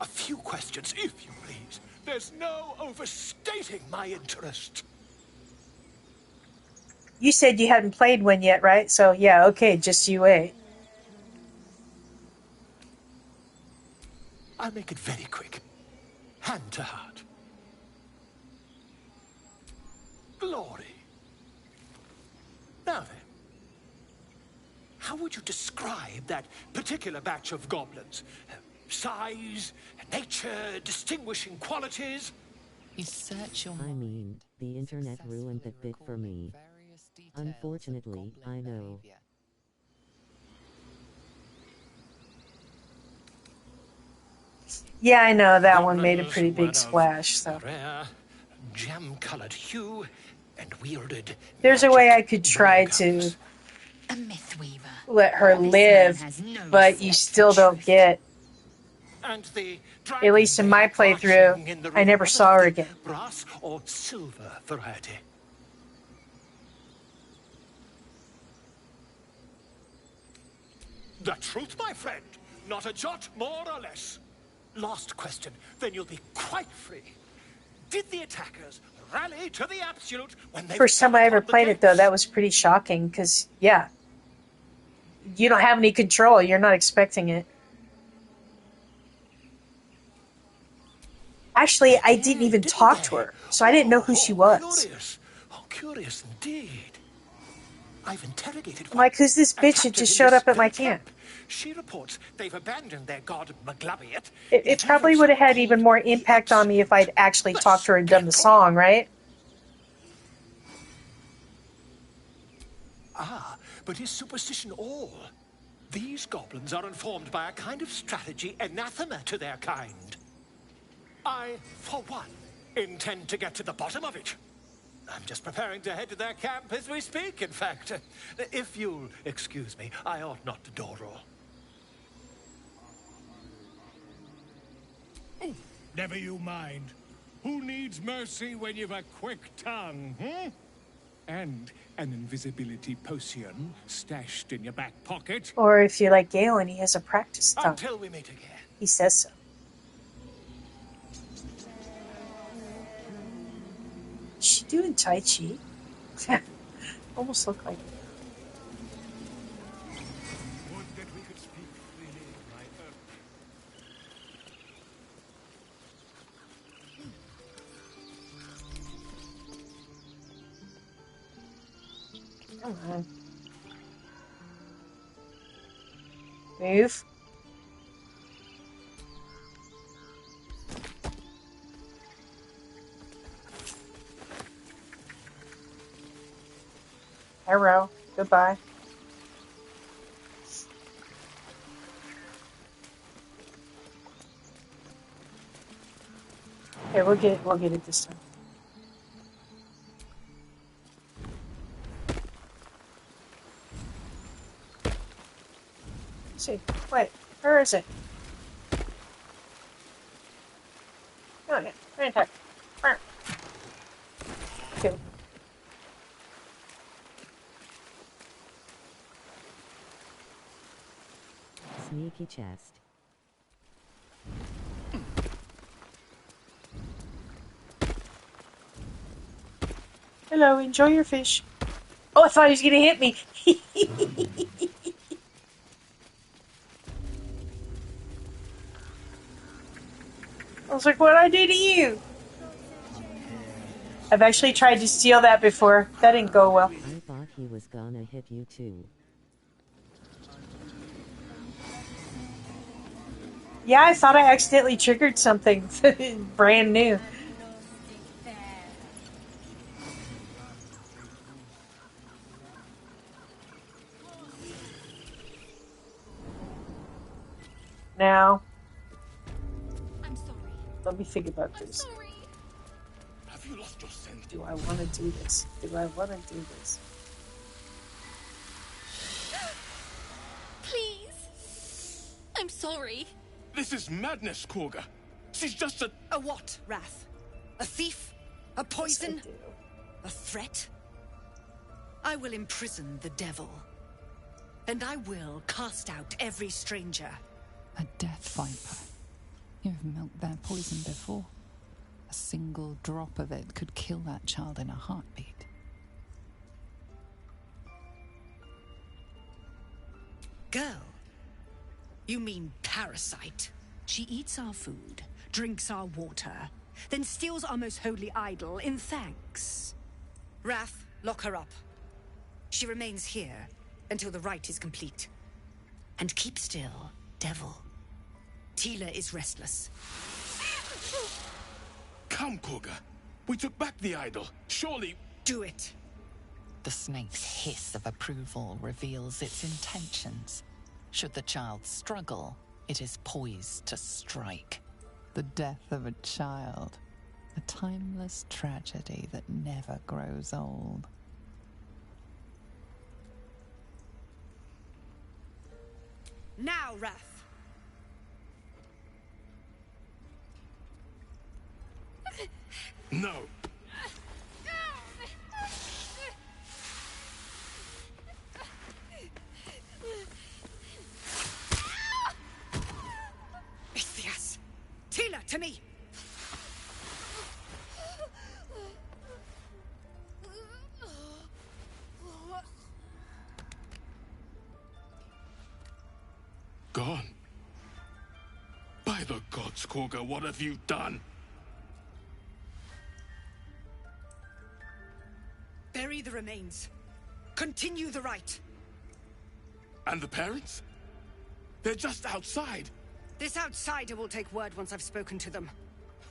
A few questions, if you please. There's no overstating my interest. You said you hadn't played one yet, right? So, yeah, okay, just you wait. I'll make it very quick. Hand to heart. Glory. Now then, how would you describe that particular batch of goblins? Size, nature, distinguishing qualities? You search your I mean, the internet ruined that bit for me. Unfortunately, I know. Yeah, I know, that one made a pretty big splash, so. Rare, jam-colored hue, and wielded. There's a way I could try to A myth weaver. let her This live, man has no but you thought still for don't truth. get, And the at least in my playthrough, I never saw her again. brass or silver variety. The truth, my friend. Not a jot more or less. Last question, then you'll be quite free. Did the attackers rally to the absolute when they First time I ever played it, though, that was pretty shocking, because, yeah, you don't have any control. You're not expecting it. Actually, I didn't even talk to her, so I didn't know who she was. Curious. Oh, curious indeed. I've interrogated I'm like, who's this bitch that just showed up at my camp? She reports they've abandoned their god Maglabiat. It probably would have had even more impact on me if I'd actually talked to her and done the song, right? Ah, but is superstition all? These goblins are informed by a kind of strategy anathema to their kind. I, for one, intend to get to the bottom of it. I'm just preparing to head to their camp as we speak, in fact. If you'll excuse me, I ought not to door roll. Never you mind. Who needs mercy when you've a quick tongue, hmm? And an invisibility potion stashed in your back pocket. Or if you're like Gale and he has a practice tongue. Until we meet again. He says so. Is she doing Tai Chi? Almost look like it. Would that we could speak freely, my Come on. Move. Arrow. Goodbye. Okay, we'll get it this time. Let's see. Wait, where is it? Oh yeah, right attack. Okay. Sneaky chest. Hello, enjoy your fish. Oh, I thought he was gonna hit me. I was like, what'd I do to you? I've actually tried to steal that before. That didn't go well. I thought he was gonna hit you too. Yeah, I thought I accidentally triggered something brand new. Now, let me think about this. Have you lost your sense? Do I want to do this? Do I want to do this? Please. sorry. This is madness, Korga. She's just a... A what, Wrath? A thief? A poison? A threat? I will imprison the devil. And I will cast out every stranger. A death viper. You've milked their poison before. A single drop of it could kill that child in a heartbeat. Girl? You mean parasite? She eats our food, drinks our water, then steals our most holy idol in thanks. Wrath, lock her up. She remains here until the rite is complete. And keep still, devil. Tila is restless. Come, Korga. We took back the idol. Surely... Do it. The snake's hiss of approval reveals its intentions. Should the child struggle, it is poised to strike. The death of a child. A timeless tragedy that never grows old. Now, Wrath. No. Ichthias! Tila, to me! Gone. By the gods, Korga, what have you done? Bury the remains. Continue the rite. And the parents? They're just outside. This outsider will take word once I've spoken to them.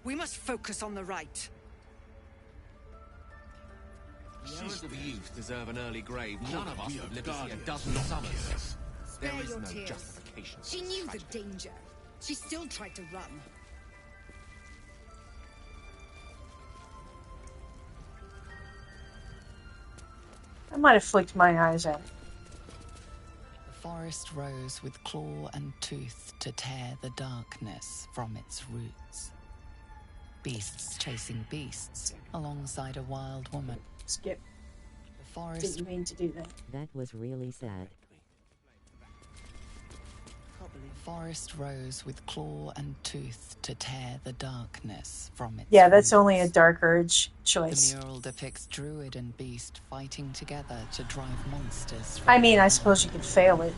We must focus on the rite. The hours of youth deserve an early grave. None of us we would are live to see a guardians, dozen not summers. killers. There Spare is your no tears. justification. She knew the danger. She still tried to run. I might have flicked my eyes at it. The forest rose with claw and tooth to tear the darkness from its roots. Beasts chasing beasts alongside a wild woman. Skip. The forest... Didn't mean to do that. That was really sad. The forest rose with claw and tooth to tear the darkness from its Yeah, that's roots. only a Dark Urge choice. The mural depicts druid and beast fighting together to drive monsters. I mean, I suppose you could fail it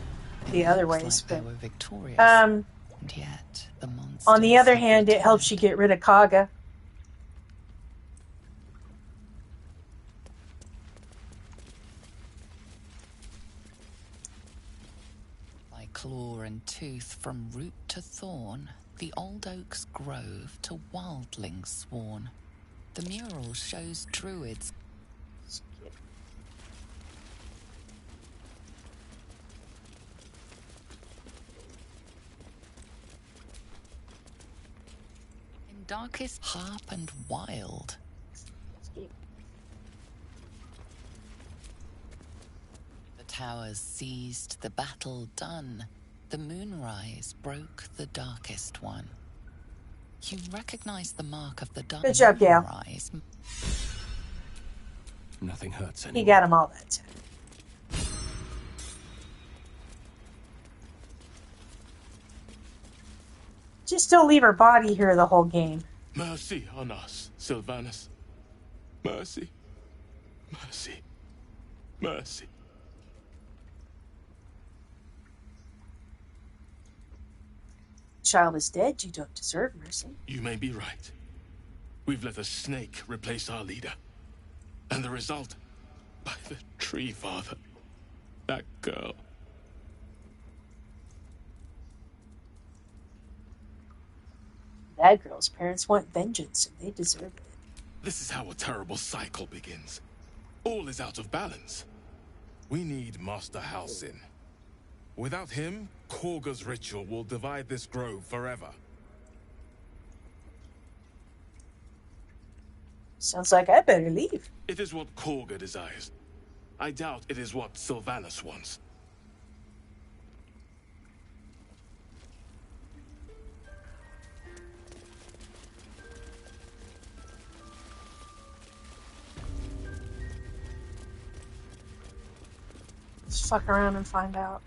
the other ways, Like they but were victorious. um, And yet, the monsters on the other have hand, it helps you get rid of Kaga. By claw and tooth from root to thorn, the old oak's grove to wildlings sworn. The mural shows druids in darkest harp and wild. The towers seized, the battle done. The moonrise broke the darkest one. You recognize the mark of the dark Good job, Gail. moonrise. Nothing hurts He anymore. got them all that time. Just don't leave her body here the whole game. Mercy on us, Sylvanus. Mercy. Mercy. Mercy. Child is dead. You don't deserve mercy. You may be right. We've let a snake replace our leader. And the result? By the tree, Father. That girl. That girl's parents want vengeance, and they deserve it. This is how a terrible cycle begins. All is out of balance. We need Master Halsin. Without him, Korga's ritual will divide this grove forever. Sounds like I better leave. It is what Korga desires. I doubt it is what Sylvanus wants. fuck around and find out?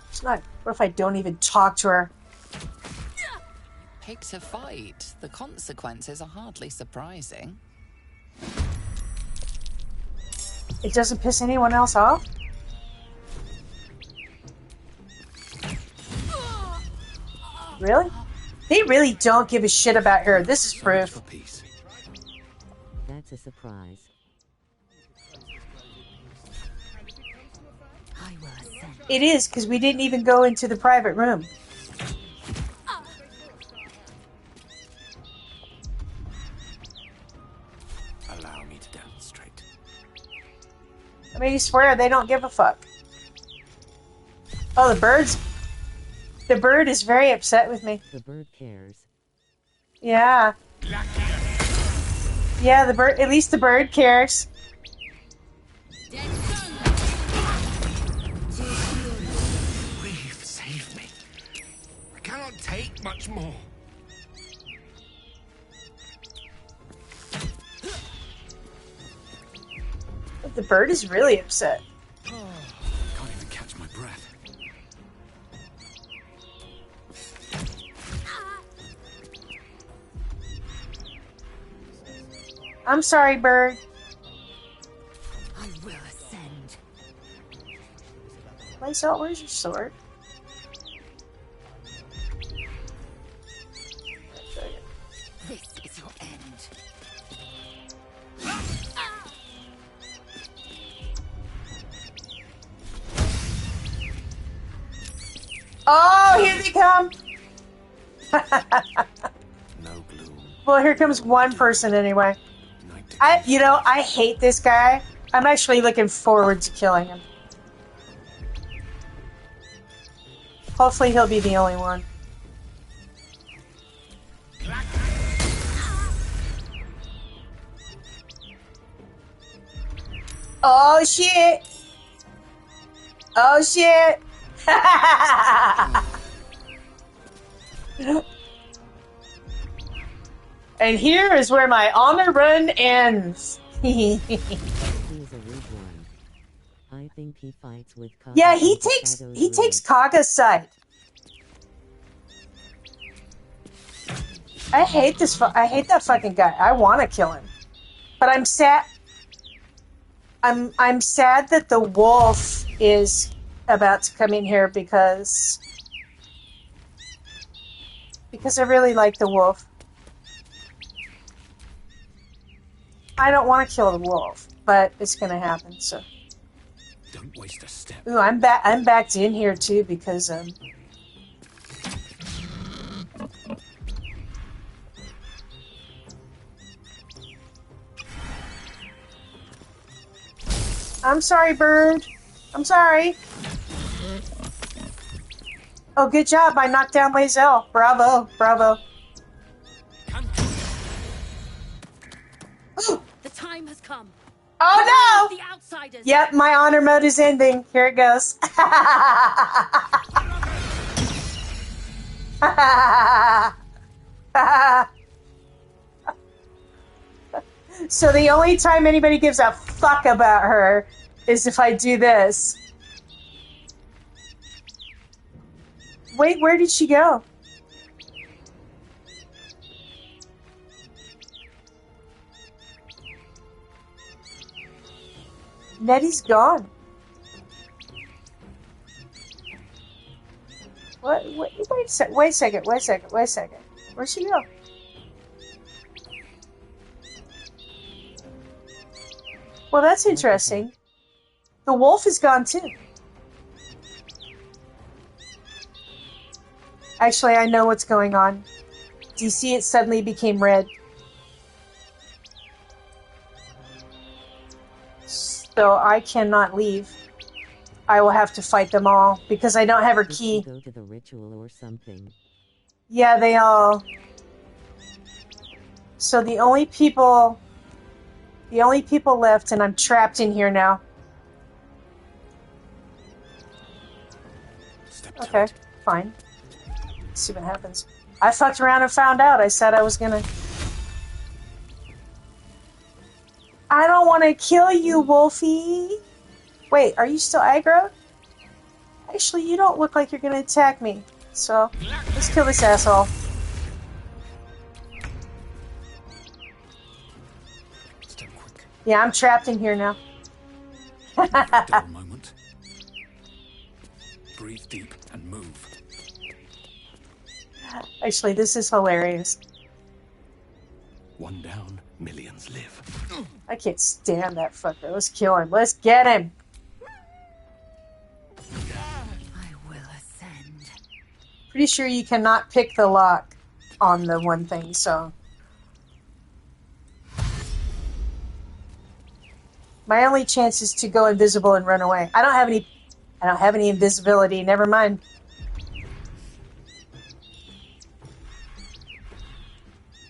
It's not. What if I don't even talk to her? Pick a fight. The consequences are hardly surprising. It doesn't piss anyone else off? Really? They really don't give a shit about her. This is proof. That's a surprise. It is, because we didn't even go into the private room. Allow me to demonstrate. I mean, you swear they don't give a fuck. Oh, the birds. The bird is very upset with me. The bird cares. Yeah. Yeah, the bird. At least the bird cares. Please save me. I cannot take much more. But the bird is really upset. Can't even catch my breath. I'm sorry, bird. I will ascend. Lysol, where's your sword? This is your end. Oh, here they come! No gloom. Well, here comes one person anyway. I hate this guy. I'm actually looking forward to killing him. Hopefully he'll be the only one. Oh shit! Oh shit! And here is where my honor run ends. He's a weak one. I think he fights with Kaga. Yeah, he takes Kaga's side. I hate that fucking guy. I want to kill him, but I'm sad. I'm sad that the wolf is about to come in here because I really like the wolf. I don't want to kill the wolf, but it's gonna happen. So, Don't waste a step. ooh, I'm backed in here too because I'm sorry, bird. I'm sorry. Oh, good job! I knocked down Lae'zel. Bravo, bravo. The time has come. Oh no! The outsiders. Yep, my honor mode is ending. Here it goes. So the only time anybody gives a fuck about her is if I do this. Wait, where did she go? Nettie's gone. What? Wait a second. Wait a second. Where'd she go? Well, that's interesting. The wolf is gone too. Actually, I know what's going on. Do you see it suddenly became red? So I cannot leave. I will have to fight them all because I don't have her key. Go to the ritual or something. Yeah, they all. So the only people left, and I'm trapped in here now. Okay, fine. Let's see what happens. I fucked around and found out. I said I was gonna. I don't want to kill you, Wolfie. Wait, are you still aggro? Actually, you don't look like you're gonna attack me. So, let's kill this asshole. Step quick. Yeah, I'm trapped in here now. Dull moment. Breathe deep and move. Actually, this is hilarious. One down, millions live. I can't stand that fucker. Let's kill him. Let's get him. I will ascend. Pretty sure you cannot pick the lock on the one thing, so. My only chance is to go invisible and run away. I don't have any invisibility. Never mind.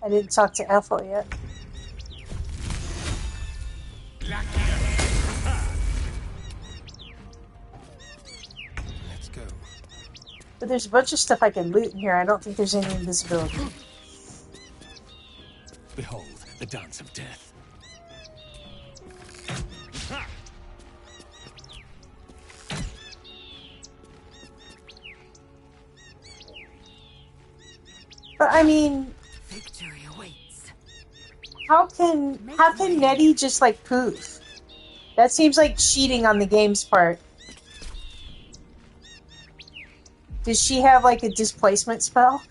I didn't talk to Ethel yet. Let's go. But there's a bunch of stuff I can loot in here. I don't think there's any invisibility. Behold, the dance of death. But I mean, victory awaits. How can Nettie just like poof? That seems like cheating on the game's part. Does she have like a displacement spell?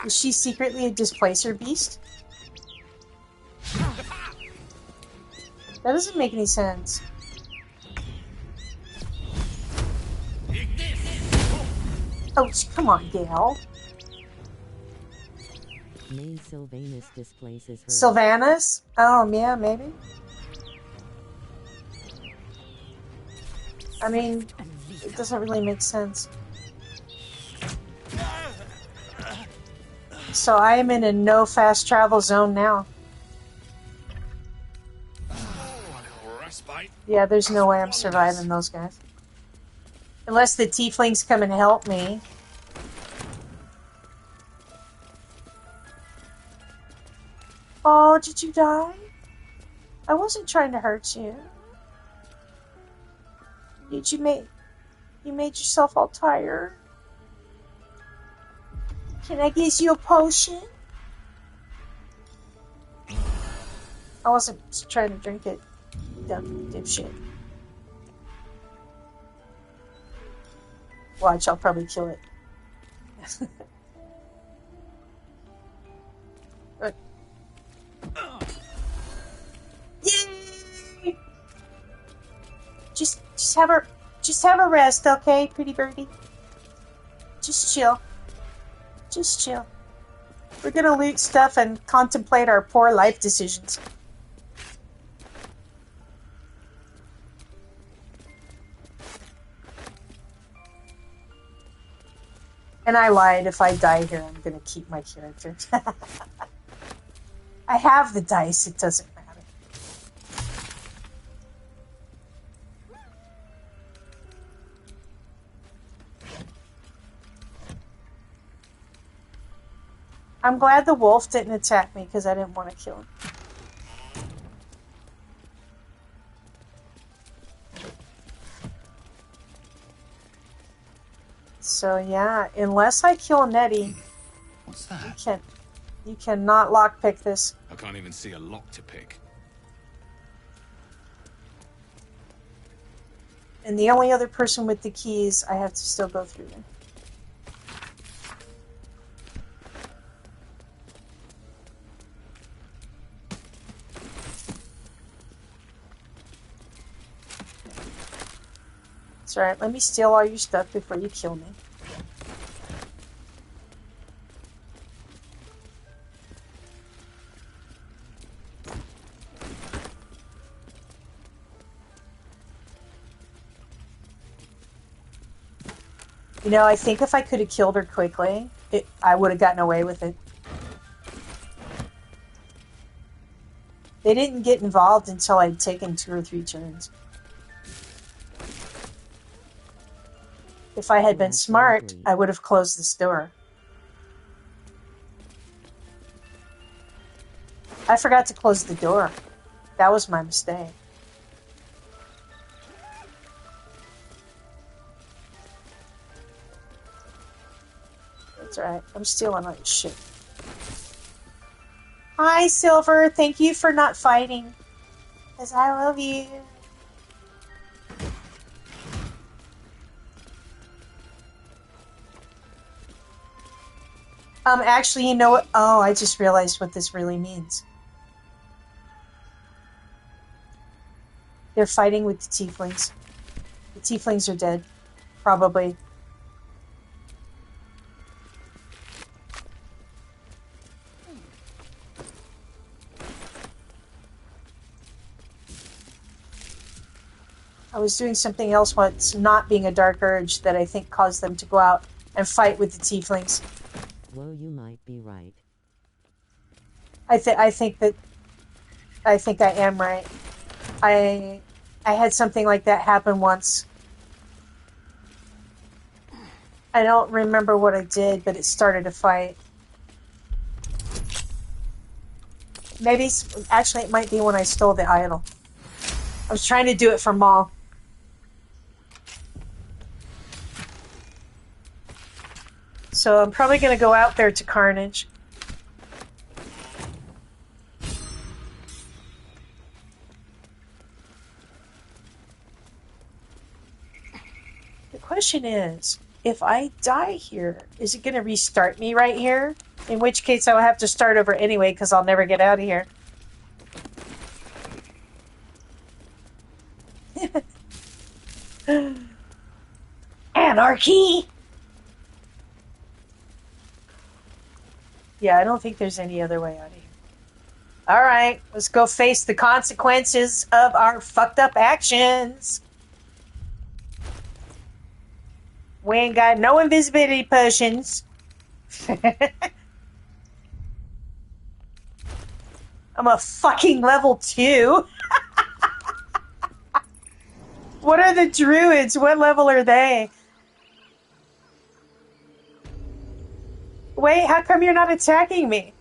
Is she secretly a displacer beast? That doesn't make any sense. Oh, come on, Gale. May Sylvanus displaces her. Sylvanus? Oh, yeah, maybe. I mean, it doesn't really make sense. So I am in a no fast travel zone now. Yeah, there's no way I'm surviving those guys. Unless the tieflings come and help me. Oh, did you die? I wasn't trying to hurt you. Did you made yourself all tired? Can I give you a potion? I wasn't trying to drink it, dumb dipshit. Watch, I'll probably kill it. But, yay! Just have a rest, okay, pretty birdie? Just chill. Just chill. We're gonna loot stuff and contemplate our poor life decisions. And I lied. If I die here, I'm gonna keep my character. I have the dice. It doesn't matter. I'm glad the wolf didn't attack me because I didn't want to kill him. So yeah, unless I kill Nettie, what's that? You cannot lockpick this. I can't even see a lock to pick. And the only other person with the keys, I have to still go through them. It's alright, let me steal all your stuff before you kill me. You know, I think if I could have killed her quickly, I would have gotten away with it. They didn't get involved until I'd taken 2 or 3 turns. If I had been smart, I would have closed this door. I forgot to close the door. That was my mistake. That's alright. I'm stealing all your shit. Hi, Silver. Thank you for not fighting. Because I love you. Actually, you know what? Oh, I just realized what this really means. They're fighting with the tieflings. The tieflings are dead. Probably. I was doing something else once, not being a dark urge, that I think caused them to go out and fight with the tieflings. Well, you might be right. I think I am right. I had something like that happen once. I don't remember what I did, but it started a fight. Maybe, actually, it might be when I stole the idol. I was trying to do it for Maul. So I'm probably going to go out there to Carnage. The question is, if I die here, is it going to restart me right here? In which case I'll have to start over anyway because I'll never get out of here. Anarchy! Yeah, I don't think there's any other way out of here. Alright, let's go face the consequences of our fucked up actions. We ain't got no invisibility potions. I'm a fucking level 2. What are the druids? What level are they? Wait, how come you're not attacking me?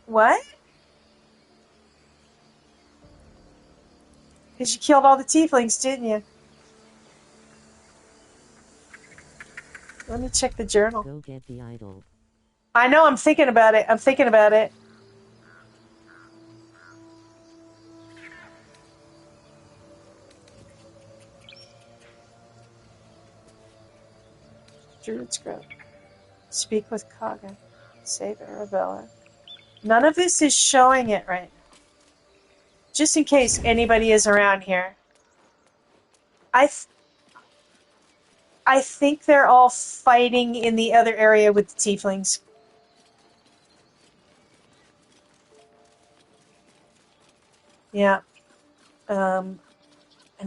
What? Because you killed all the tieflings, didn't you? Let me check the journal. Go get the idol. I know, I'm thinking about it. I'm thinking about it. Druid's Grove. Speak with Kaga. Save Arabella. None of this is showing it right now. Just in case anybody is around here. I think they're all fighting in the other area with the tieflings. Yeah. And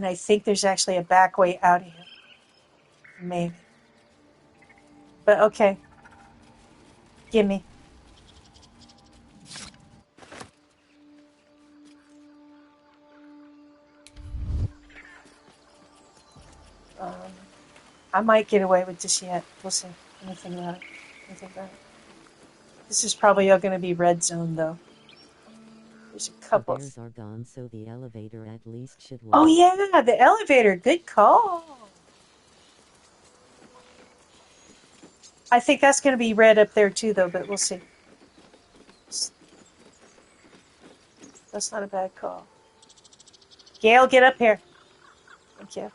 I think there's actually a back way out of here. Maybe. But okay. Gimme. I might get away with this yet. We'll see. Anything about it. Anything about it. This is probably all going to be red zone, though. There's a couple. The bears are gone, so the elevator at least should work. Oh yeah, the elevator. Good call. I think that's going to be red up there too, though, but we'll see. That's not a bad call. Gale, get up here. Thank you.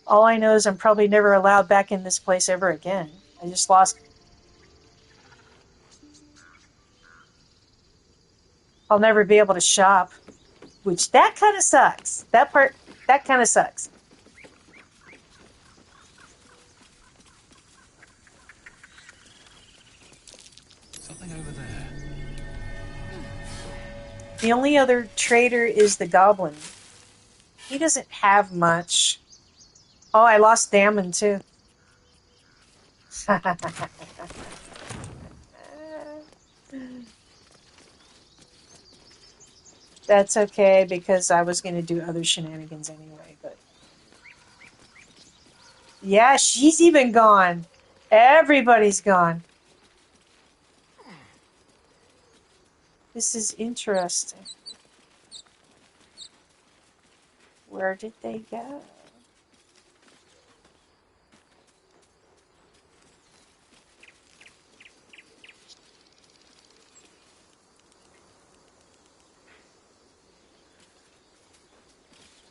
All I know is I'm probably never allowed back in this place ever again. I just lost. I'll never be able to shop. Which, that kind of sucks. That kind of sucks. Something over there. The only other trader is the goblin. He doesn't have much. Oh, I lost Damon too. That's okay, because I was going to do other shenanigans anyway, but... Yeah, she's even gone. Everybody's gone. This is interesting. Where did they go?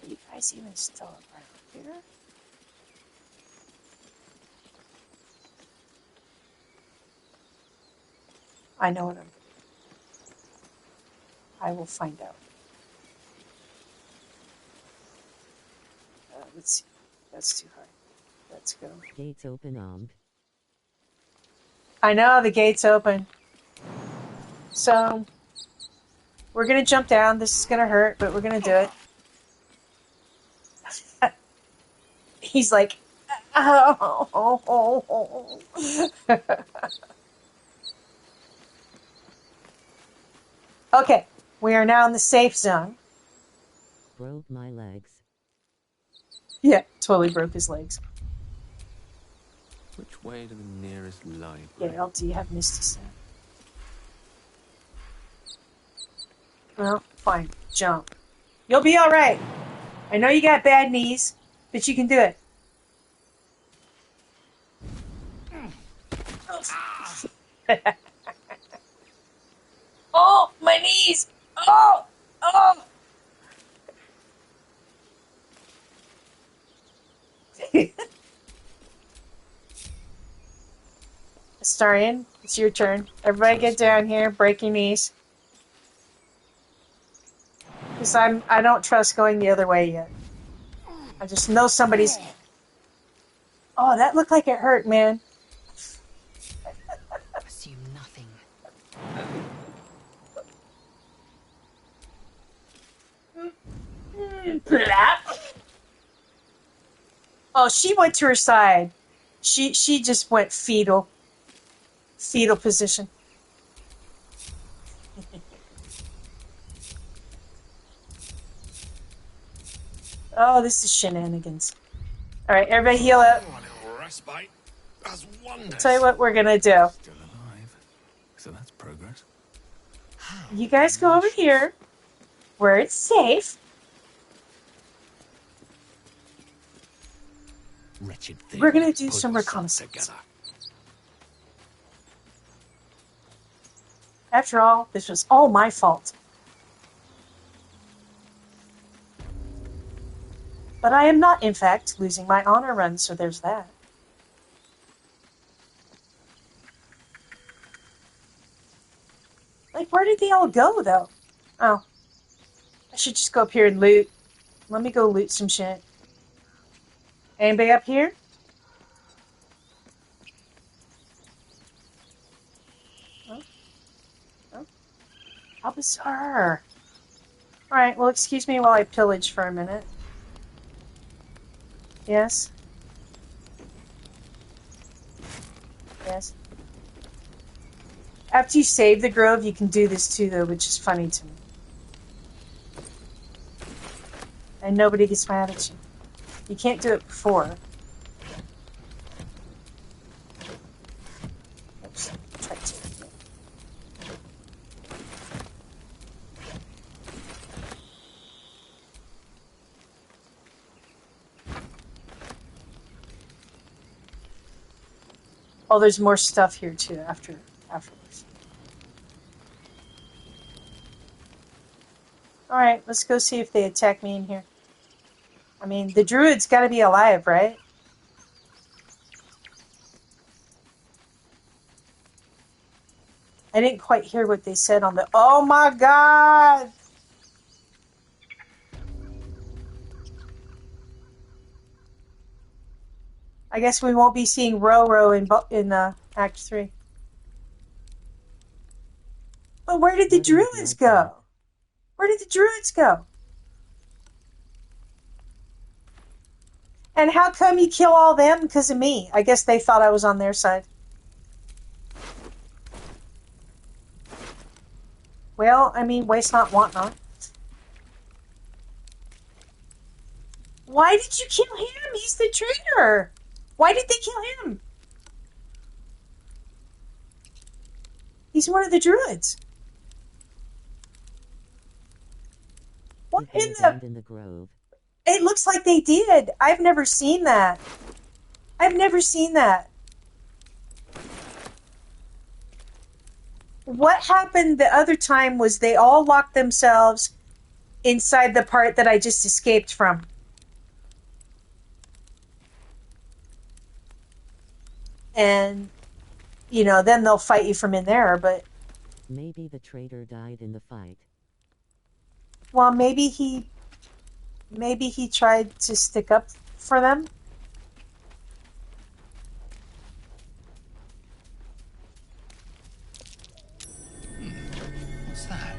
Are you guys even still around here? I know what I will find out. Let's see. That's too high. Let's go. Gates open. I know the gate's open. So we're gonna jump down. This is gonna hurt, but we're gonna do it. He's like, oh. Okay, we are now in the safe zone. Broke my legs. Yeah, totally broke his legs. Which way to the nearest library? Yeah, LT, have Misty Step. Well, fine. Jump. You'll be alright. I know you got bad knees, but you can do it. Oh, my knees! Oh! Oh! Astarion, it's your turn. Everybody get down here, break your knees. Because I don't trust going the other way yet. I just know somebody's... Oh, that looked like it hurt, man. Assume nothing. Oh, she went to her side. She just went fetal position. Oh, this is shenanigans. All right, everybody heal up. Respite. That's wonders. Tell you what we're gonna do. Still alive. So that's progress. You guys go over here, where it's safe. Wretched thing. We're gonna do some reconnaissance. After all, this was all my fault. But I am not, in fact, losing my honor run, so there's that. Like, where did they all go, though? Oh. I should just go up here and loot. Let me go loot some shit. Anybody up here? Oh. Oh. How bizarre. Alright, well, excuse me while I pillage for a minute. Yes? Yes? After you save the grove, you can do this too, though, which is funny to me. And nobody gets mad at you. You can't do it before. Oops. Try to. Oh, there's more stuff here too afterwards. Alright, let's go see if they attack me in here. I mean, the druid's gotta be alive, right? I didn't quite hear what they said on the... Oh my god! I guess we won't be seeing Roro in Act 3. But where did the druids go? Where did the druids go? And how come you kill all them because of me? I guess they thought I was on their side. Well, I mean, waste not, want not. Why did you kill him? He's the traitor. Why did they kill him? He's one of the druids. What Did they in the... abandon the grove? It looks like they did. I've never seen that. I've never seen that. What happened the other time was they all locked themselves inside the part that I just escaped from. And, you know, then they'll fight you from in there, but... Maybe the traitor died in the fight. Well, maybe he tried to stick up for them. What's that?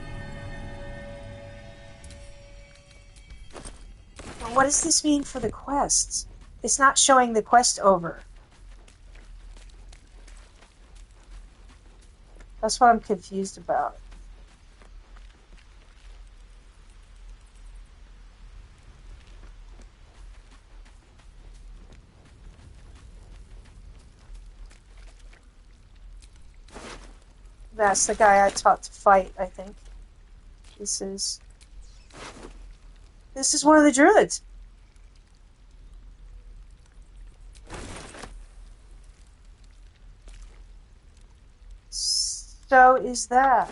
What does this mean for the quests? It's not showing the quest over. That's what I'm confused about. That's the guy I taught to fight, I think. This is one of the druids. So is that.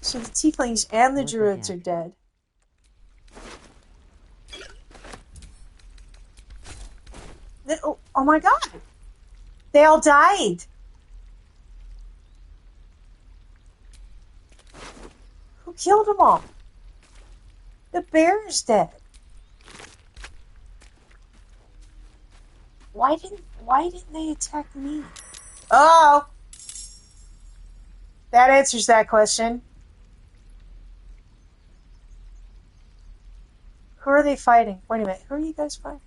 So the tieflings and the druids are dead. Oh my god! They all died! Who killed them all? The bear's dead. Why didn't they attack me? Oh! That answers that question. Who are they fighting? Wait a minute, who are you guys fighting?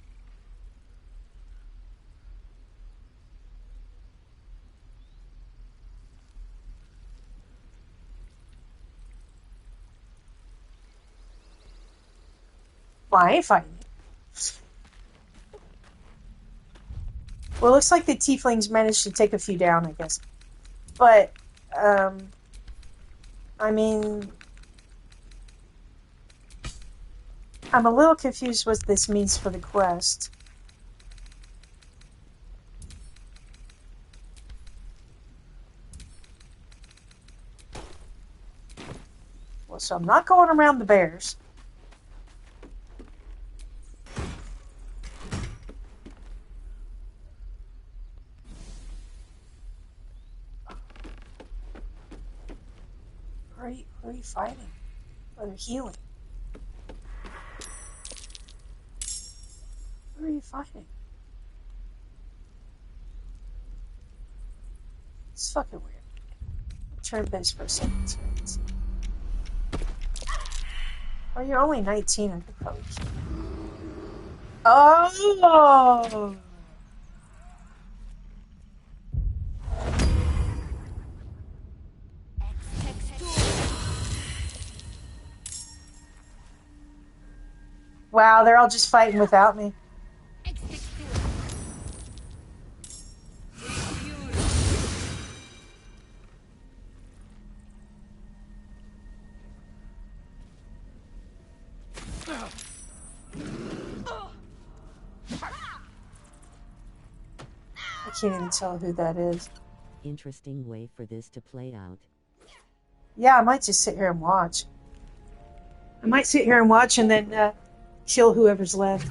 Well, I ain't fighting you. Well, it looks like the tieflings managed to take a few down, I guess. But, I mean... I'm a little confused what this means for the quest. Well, so I'm not going around the bears. Who are you fighting? Or they're healing? Who are you fighting? It's fucking weird. Turn base for a second. So let's see. Oh, you're only 19. I could probably kill you. Oh! Wow, they're all just fighting without me. I can't even tell who that is. Interesting way for this to play out. Yeah, I might just sit here and watch. I might sit here and watch and then kill whoever's left.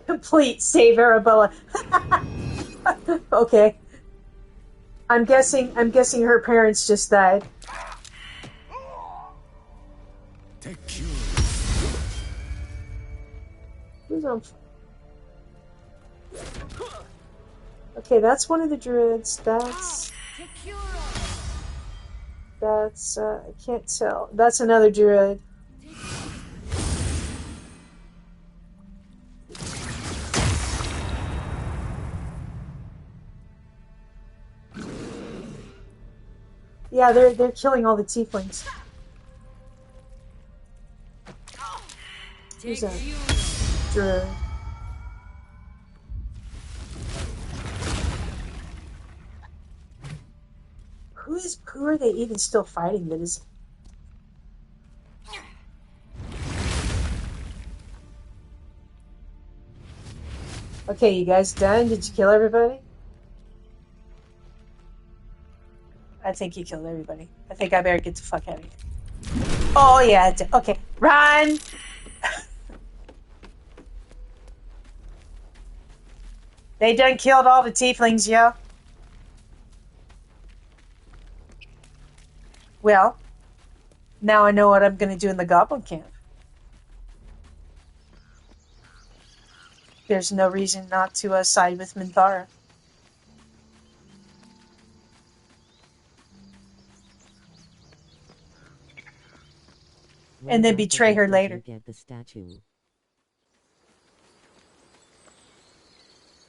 Complete save Arabella. Okay. I'm guessing her parents just died. Who's on? Okay, that's one of the druids. That's I can't tell. That's another druid. Yeah, they're killing all the tieflings. Who's that? Druid. Who are they even still fighting that is... Okay, you guys done? Did you kill everybody? I think you killed everybody. I think I better get the fuck out of here. Oh, yeah. Okay. Run! They done killed all the tieflings, yo. Well, now I know what I'm going to do in the goblin camp. There's no reason not to side with Minthara. And then betray her later. Get the statue.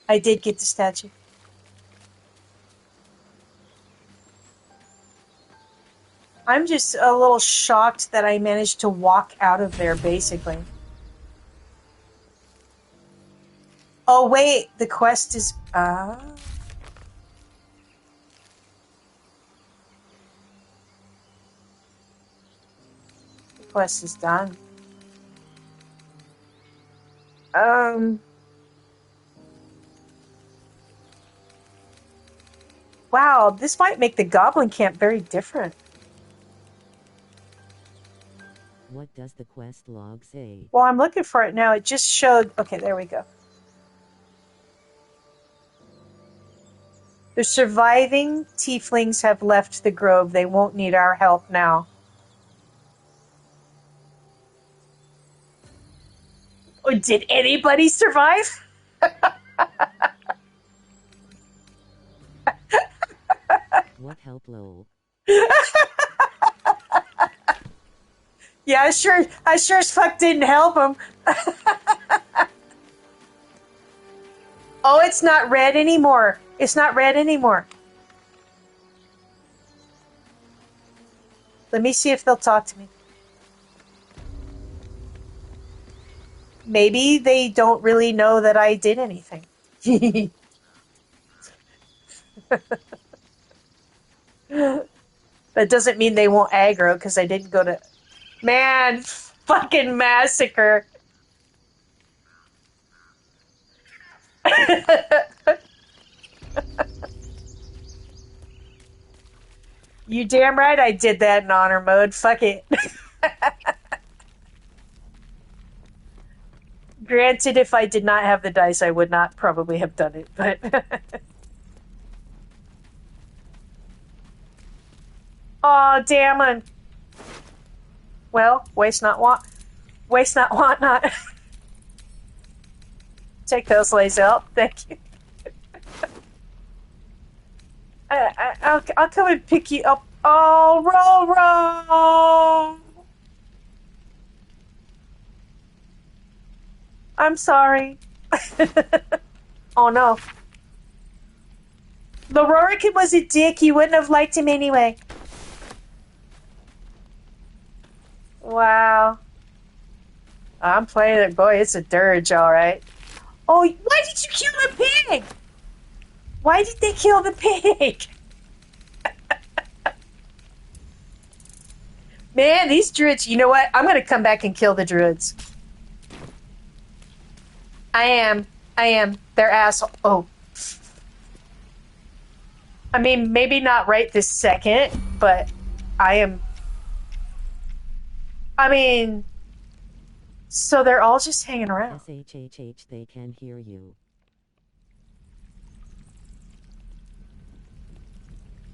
I did get the statue. I'm just a little shocked that I managed to walk out of there, basically. Oh, wait. The quest is... The quest is done. Wow, this might make the goblin camp very different. What does the quest log say? Well, I'm looking for it now. It just showed... Okay, there we go. The surviving tieflings have left the grove. They won't need our help now. Oh, did anybody survive? What help, lol? Yeah, I sure as fuck didn't help him. Oh, it's not red anymore. It's not red anymore. Let me see if they'll talk to me. Maybe they don't really know that I did anything. That doesn't mean they won't aggro because I didn't go to... Man, fucking massacre. You damn right I did that in honor mode. Fuck it. Granted, if I did not have the dice, I would not probably have done it, but... Oh, damn it. Well, waste not, want not. Take those lays out. Thank you. I'll come and pick you up. Oh, roll. I'm sorry. Oh, no. The Rorican was a dick. You wouldn't have liked him anyway. Wow. I'm playing it. Boy, it's a dirge, all right. Oh, why did you kill the pig? Why did they kill the pig? Man, these druids, you know what? I'm going to come back and kill the druids. I am. They're asshole. Oh. I mean, maybe not right this second, but I am. I mean, so they're all just hanging around. SHHH, they can hear you.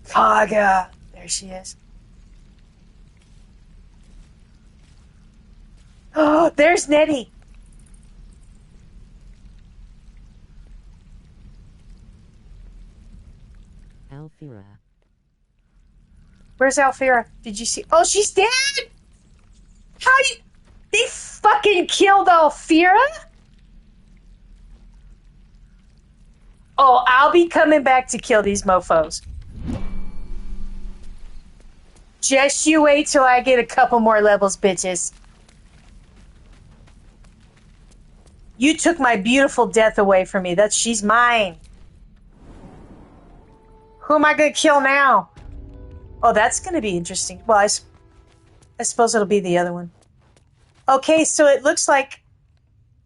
Kaga. There she is. Oh, there's Nettie. Alfira. Where's Alfira? Did you see? Oh, she's dead! How do you... They fucking killed Alfira? Oh, I'll be coming back to kill these mofos. Just you wait till I get a couple more levels, bitches. You took my beautiful death away from me. She's mine. Who am I gonna kill now? Oh, that's gonna be interesting. Well, I suppose it'll be the other one. Okay, so it looks like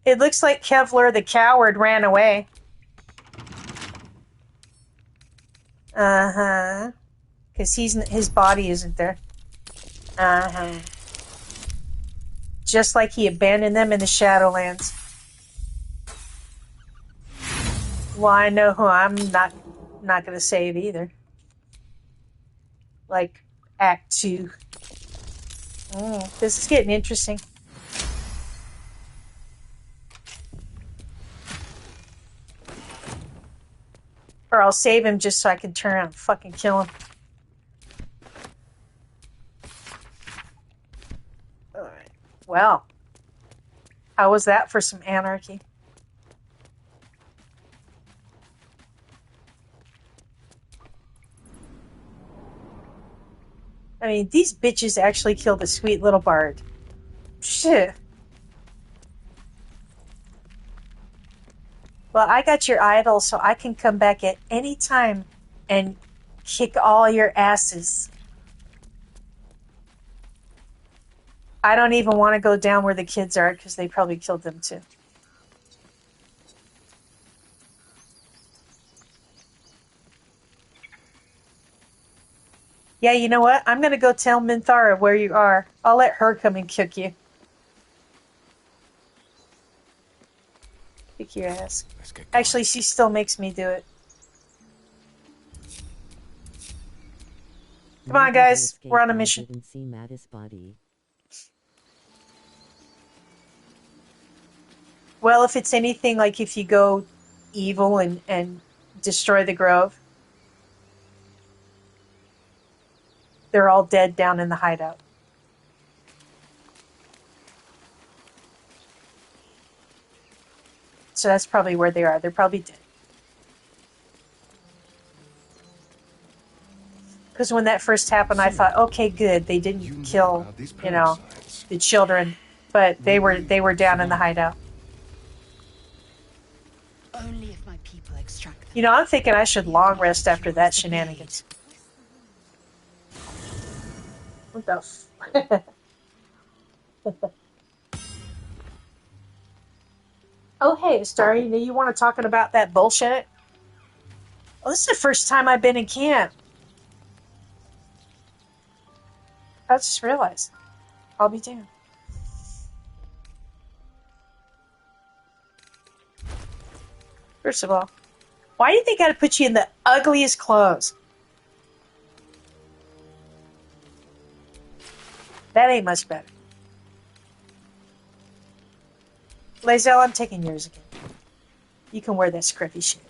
Kevlar the coward ran away. Uh-huh. Because his body isn't there. Uh-huh. Just like he abandoned them in the Shadowlands. Well, I know who I'm not going to save either. Like Act 2. This is getting interesting. Or I'll save him just so I can turn around and fucking kill him. Alright. Well. How was that for some anarchy? I mean, these bitches actually killed a sweet little bard. Shit. Well, I got your idol, so I can come back at any time and kick all your asses. I don't even want to go down where the kids are, because they probably killed them too. Yeah, you know what? I'm going to go tell Minthara where you are. I'll let her come and kick you. Kick your ass. Actually, she still makes me do it. Come on, guys. We're on a mission. Didn't see Mattis' body. Well, if it's anything like if you go evil and destroy the grove, they're all dead down in the hideout. So that's probably where they are. They're probably dead. Because when that first happened, I thought, okay, good. They didn't kill, the children, but they were down in the hideout. Only if my people extract them. You know, I'm thinking I should long rest after that shenanigans. What the Oh, hey, Star, you want to talking about that bullshit? Well, this is the first time I've been in camp. I just realized. I'll be damned. First of all, why do you think I gotta put you in the ugliest clothes? That ain't much better. Lae'zel, I'm taking yours again. You can wear that scruffy shit.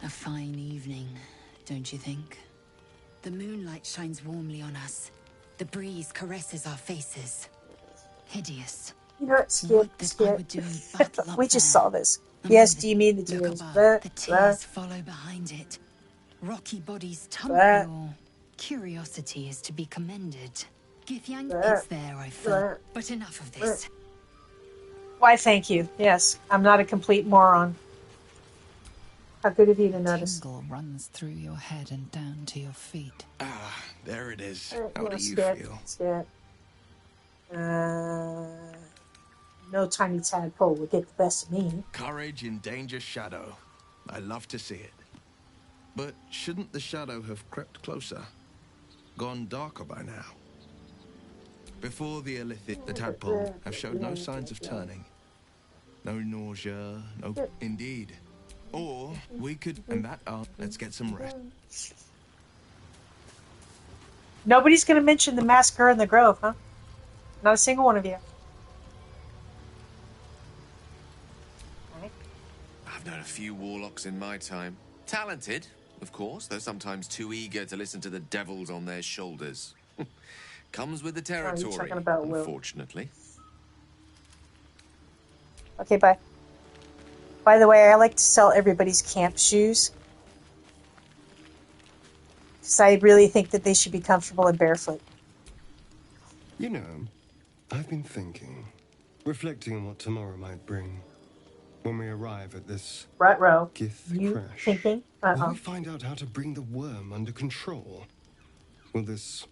A fine evening, don't you think? The moonlight shines warmly on us. The breeze caresses our faces. Hideous. You know what, Skip? We just saw this. And Yes, when do you mean the look tears? above, the tears follow behind it. Rocky bodies tumble. Your curiosity is to be commended. Githyank is there, I felt. But enough of this. Why, thank you. Yes, I'm not a complete moron. How good of you to notice. Tingle runs through your head and down to your feet. Ah, there it is. How Yeah, do you scat, feel? scat. No tiny tadpole will get the best of me. Courage in danger shadow. I love to see it. But shouldn't the shadow have crept closer? Gone darker by now? Before the illithid, the tadpole have showed no signs of turning. No nausea, no... Indeed. Or we could... And that let's get some rest. Nobody's going to mention the massacre in the Grove, huh? Not a single one of you. I've known a few warlocks in my time. Talented, of course, though sometimes too eager to listen to the devils on their shoulders. Comes with the territory, talking about Will. unfortunately. Okay, bye. By the way, I like to sell everybody's camp shoes. Because I really think that they should be comfortable and barefoot. You know, I've been thinking, reflecting on what tomorrow might bring. When we arrive at this Ruh-roh. Gith You crash, thinking? will we find out how to bring the worm under control? Will this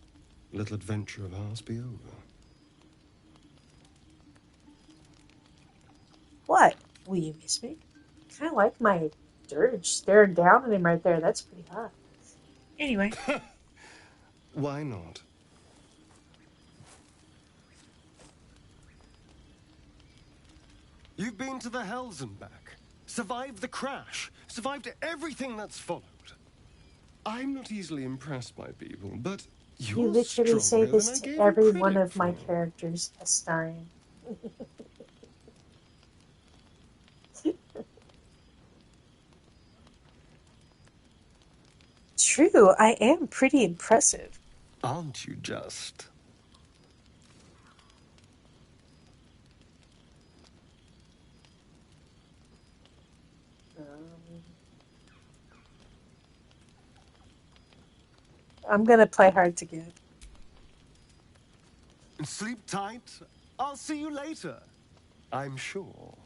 little adventure of ours be over? What? Will you miss me? I kind of like my dirge staring down at him right there. That's pretty hot. Anyway. Why not? You've been to the Hells and back, survived the crash, survived everything that's followed. I'm not easily impressed by people, but You you're literally say stronger this than I to gave every you one credit of my for. characters, Astarion. True, I am pretty impressive. Aren't you just? I'm gonna play hard to get. Sleep tight. I'll see you later. I'm sure.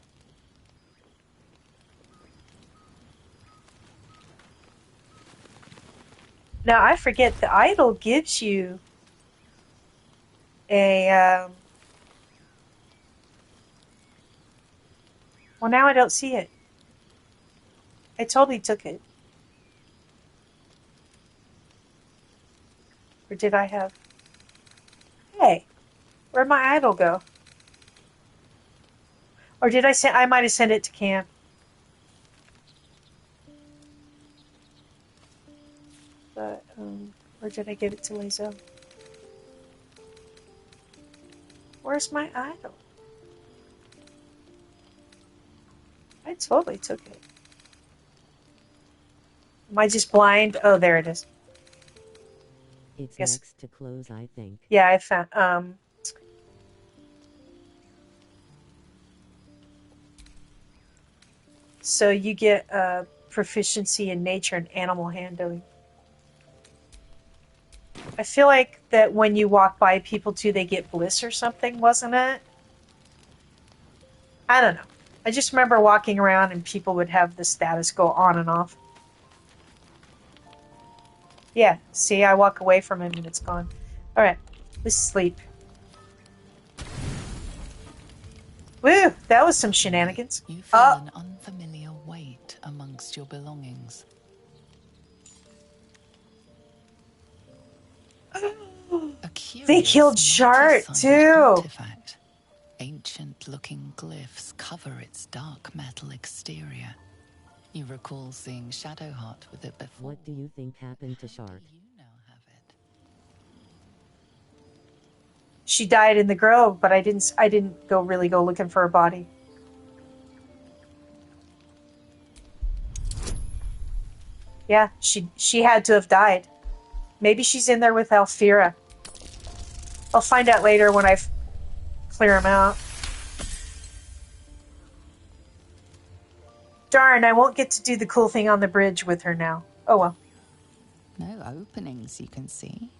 Now, I forget, the idol gives you a, well, now I don't see it. I totally took it. Or did I have... Hey, where'd my idol go? Or did I might have sent it to camp. But, or did I give it to Lazo? Where's my idol? I totally took it. Am I just blind? Oh, there it is. It's next to close, I think. Yeah, I found, so you get proficiency in nature and animal handling. I feel like that when you walk by people too, they get bliss or something, wasn't it? I don't know. I just remember walking around and people would have the status go on and off. Yeah, see, I walk away from him and it's gone. Alright, let's sleep. Woo, that was some shenanigans. You feel an unfamiliar weight amongst your belongings. They killed Shart too. Artifact. Ancient-looking glyphs cover its dark metal exterior. You recall seeing Shadowheart with it before. What do you think happened to Shart? She died in the grove, but I didn't really go looking for her body. Yeah, she had to have died. Maybe she's in there with Alfira. I'll find out later when I clear him out. Darn, I won't get to do the cool thing on the bridge with her now. Oh well. No openings you can see,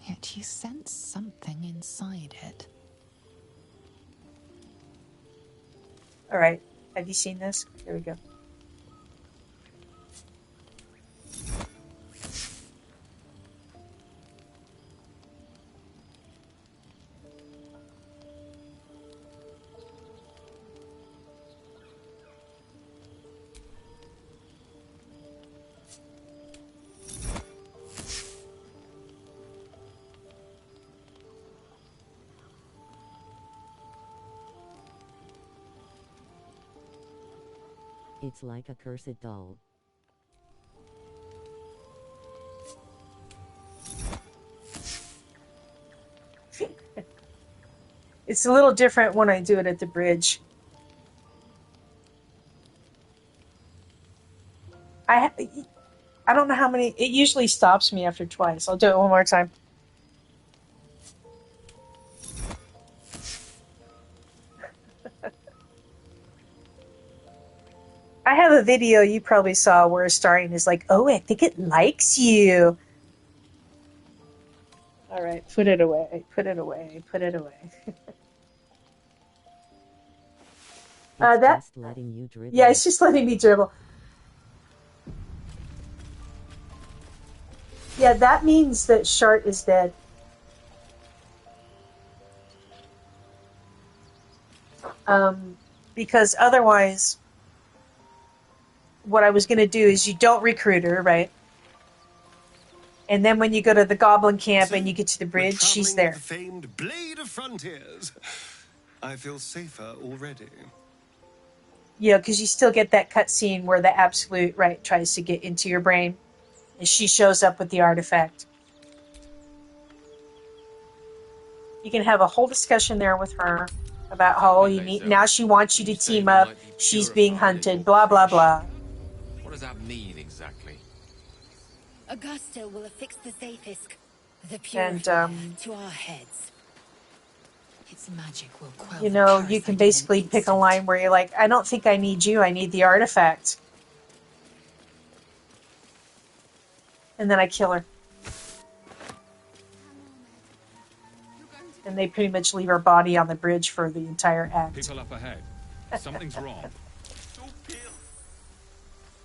yet you sense something inside it. Alright, have you seen this? Here we go. It's like a cursed doll. It's a little different when I do it at the bridge. I don't know how many... It usually stops me after twice. I'll do it one more time. video you probably saw where Astarion is like, oh, I think it likes you. All right, put it away, put it away, put it away. Just letting you dribble. Yeah, it's just letting me dribble. Yeah, that means that Shart is dead. Because otherwise, what I was going to do is you don't recruit her, right? And then when you go to the goblin camp and you get to the bridge, she's there. The famed Blade of Frontiers. I feel safer already. Yeah, because you still get that cutscene where the Absolute, right, tries to get into your brain. And she shows up with the artifact. You can have a whole discussion there with her about how you need. Now she wants you to team up. She's being hunted. Blah blah blah. What does that mean exactly? Augusta will affix the Zafisk, the And purifier, to our heads. Its magic will quell you the know, you parasite can in basically an pick a line where you're like, I don't think I need you. I need the artifact. And then I kill her. And they pretty much leave her body on the bridge for the entire act. People up ahead. Something's wrong.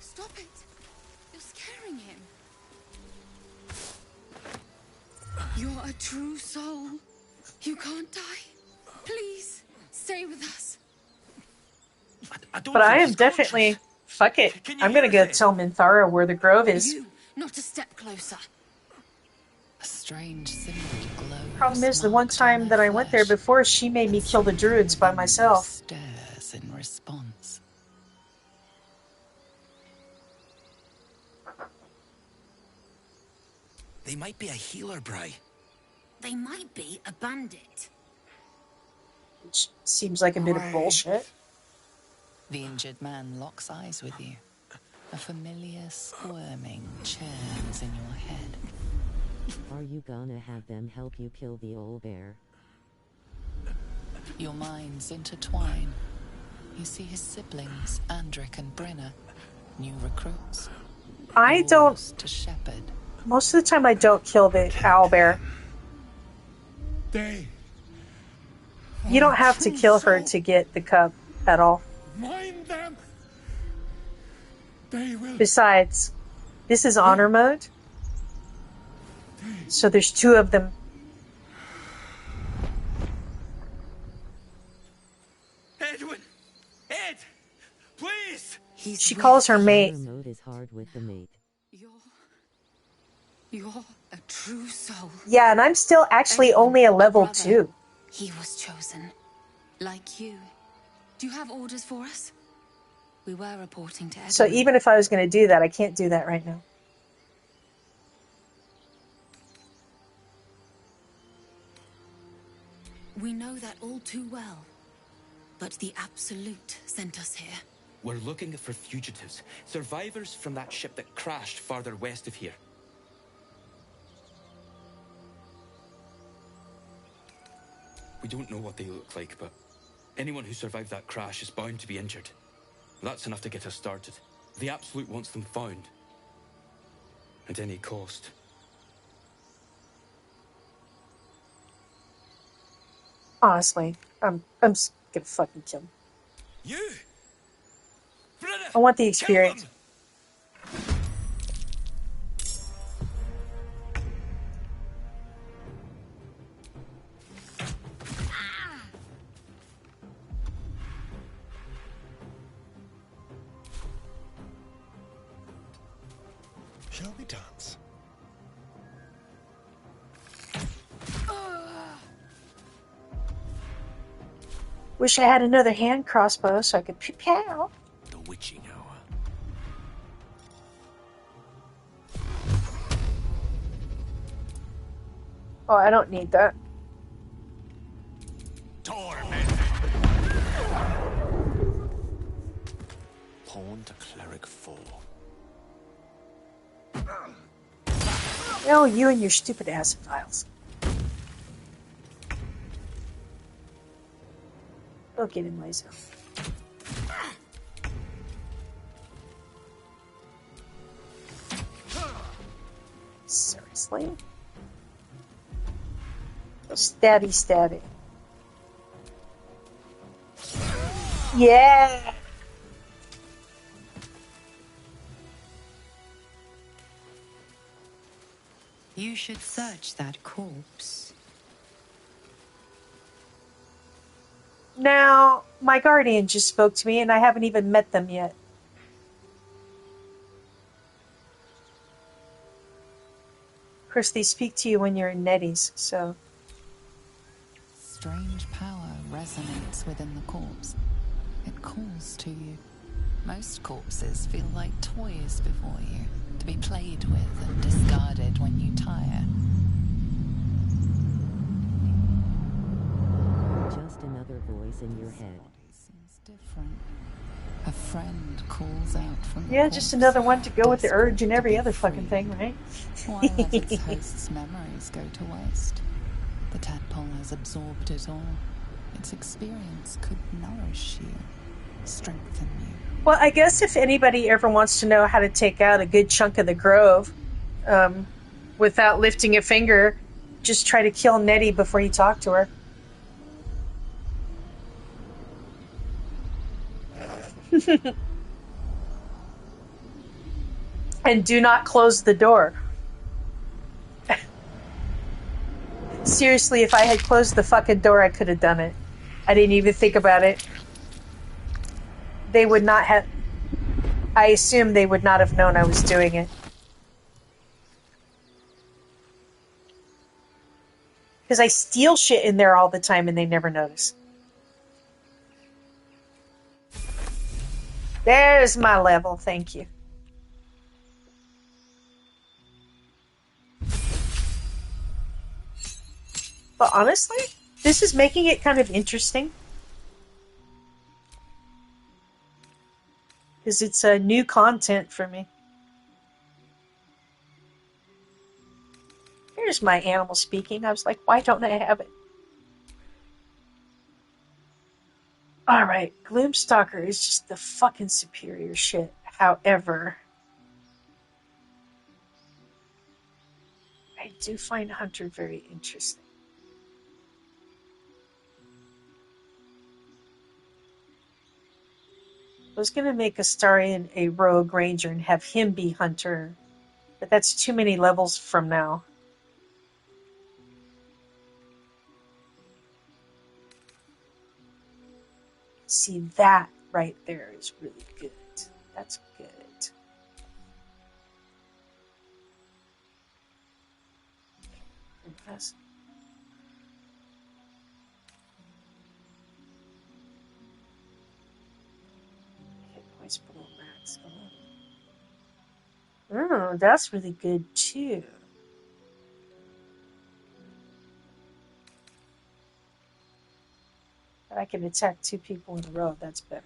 Stop it! You're scaring him. You're a true soul. You can't die. Please, stay with us. But I am definitely... Fuck it. I'm gonna go tell Minthara where the grove is. You, not a step closer. A strange symbol glows. Problem is, the one time that I went there before, she made me kill the druids by myself. Stares in response. They might be a healer, Bry. They might be a bandit. Which seems like a bit of bullshit. The injured man locks eyes with you. A familiar squirming churns in your head. Are you gonna have them help you kill the old bear? Your minds intertwine. You see his siblings, Andric and Brenna, new recruits. I don't... To shepherd. Most of the time I don't kill the owlbear. You don't have to kill her to get the cup at all. Mind them. They will. Besides, this is honor mode. So there's two of them. Edwin! Ed! Please! She calls her mate. Honor mode is hard with the mate. You're a true soul. Yeah, and I'm still actually only a level 2. He was chosen. Like you. Do you have orders for us? We were reporting to Edwin. So even if I was going to do that, I can't do that right now. We know that all too well. But the Absolute sent us here. We're looking for fugitives. Survivors from that ship that crashed farther west of here. We don't know what they look like, but anyone who survived that crash is bound to be injured. That's enough to get us started. The Absolute wants them found. At any cost. Honestly, I'm just gonna fucking kill him. You! I want the experience. Shall we dance? Wish I had another hand crossbow so I could pew-pew. The witching hour. Oh, I don't need that. Torment. Pawn to cleric 4. Oh, you and your stupid acid vials. Go get him, Lazo. nicely. Stabby, stabby. Yeah! You should search that corpse. Now, my guardian just spoke to me, and I haven't even met them yet. Of course, they speak to you when you're in Nettie's, so... Strange power resonates within the corpse. It calls to you. Most corpses feel like toys before you, to be played with and discarded when you tire. Just another voice in your head. Seems different. A friend calls out from the Yeah, corpse, just another one to go with the urge and every other fucking thing, right? Why let its host's memories go to waste? The tadpole has absorbed it all. Its experience could nourish you, strengthen you. Well, I guess if anybody ever wants to know how to take out a good chunk of the grove without lifting a finger, just try to kill Nettie before you talk to her. And do not close the door. Seriously, if I had closed the fucking door, I could have done it. I didn't even think about it. They would not have... I assume they would not have known I was doing it. Because I steal shit in there all the time and they never notice. There's my level, thank you. But honestly, this is making it kind of interesting. Because it's new content for me. Here's my animal speaking. I was like, why don't I have it? Alright, Gloomstalker is just the fucking superior shit. However, I do find Hunter very interesting. I was going to make Astarion a rogue ranger and have him be Hunter, but that's too many levels from now. See, that right there is really good. That's good. Impressive. Hit points below max. Oh, that's really good too. But I can attack 2 people in a row. That's better.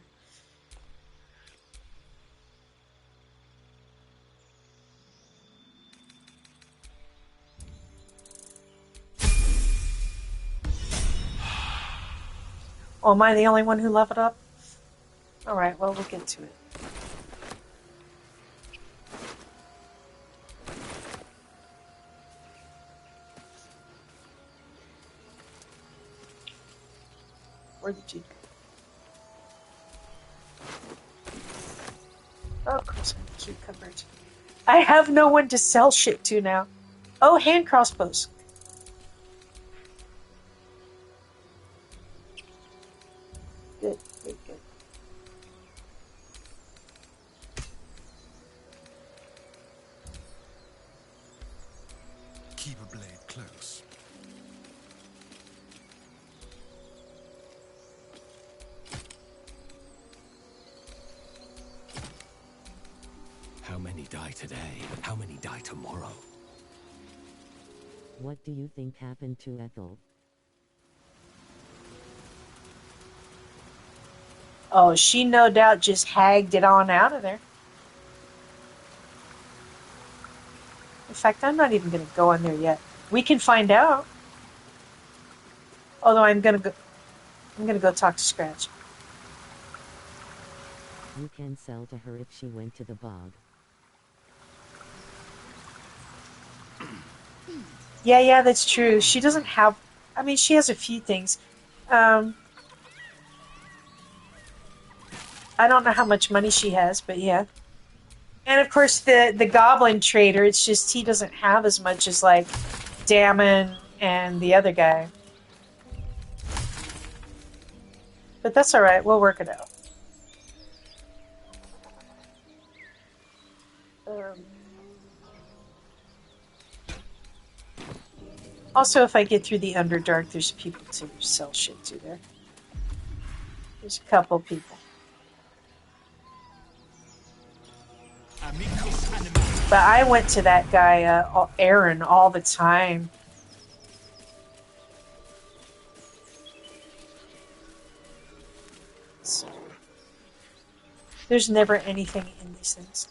Oh, am I the only one who leveled up? Alright, well, we'll get to it. Where did you go? Oh, of course, I'm cucumbered. I have no one to sell shit to now. Oh, hand crossbows. Good, good, good. Keep a blade close. How many die today? How many die tomorrow? What do you think happened to Ethel? Oh, she no doubt just hagged it on out of there. In fact, I'm not even going to go in there yet. We can find out. Although I'm going to go talk to Scratch. You can sell to her if she went to the bog. Yeah, that's true. She doesn't have... I mean, she has a few things. I don't know how much money she has, but yeah. And of course, the goblin trader, it's just he doesn't have as much as, like, Damon and the other guy. But that's alright, we'll work it out. Also, if I get through the Underdark, there's people to sell shit to there. There's a couple people. But I went to that guy, Aaron, all the time. So, there's never anything in these things.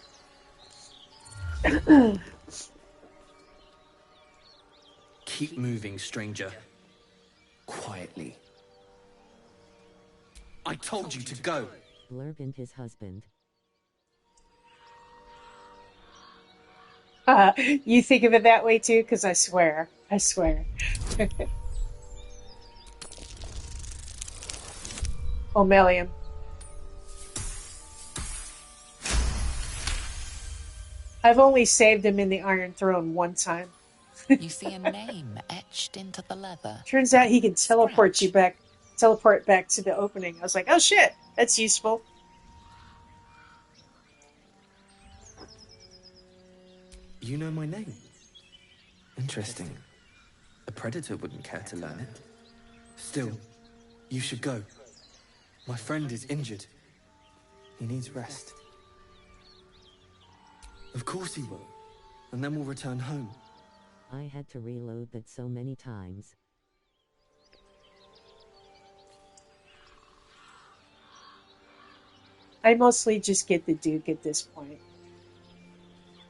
Keep moving, stranger. Quietly. I told you to go. Blurb and his husband. You think of it that way too? Because I swear. Omelium. I've only saved him in the Iron Throne one time. You see a name etched into the leather. Turns out he can teleport back to the opening. I was like, oh shit, that's useful. You know my name? Interesting. A predator wouldn't care to learn it. Still, you should go. My friend is injured. He needs rest. Of course he will. And then we'll return home. I had to reload that so many times. I mostly just get the Duke at this point.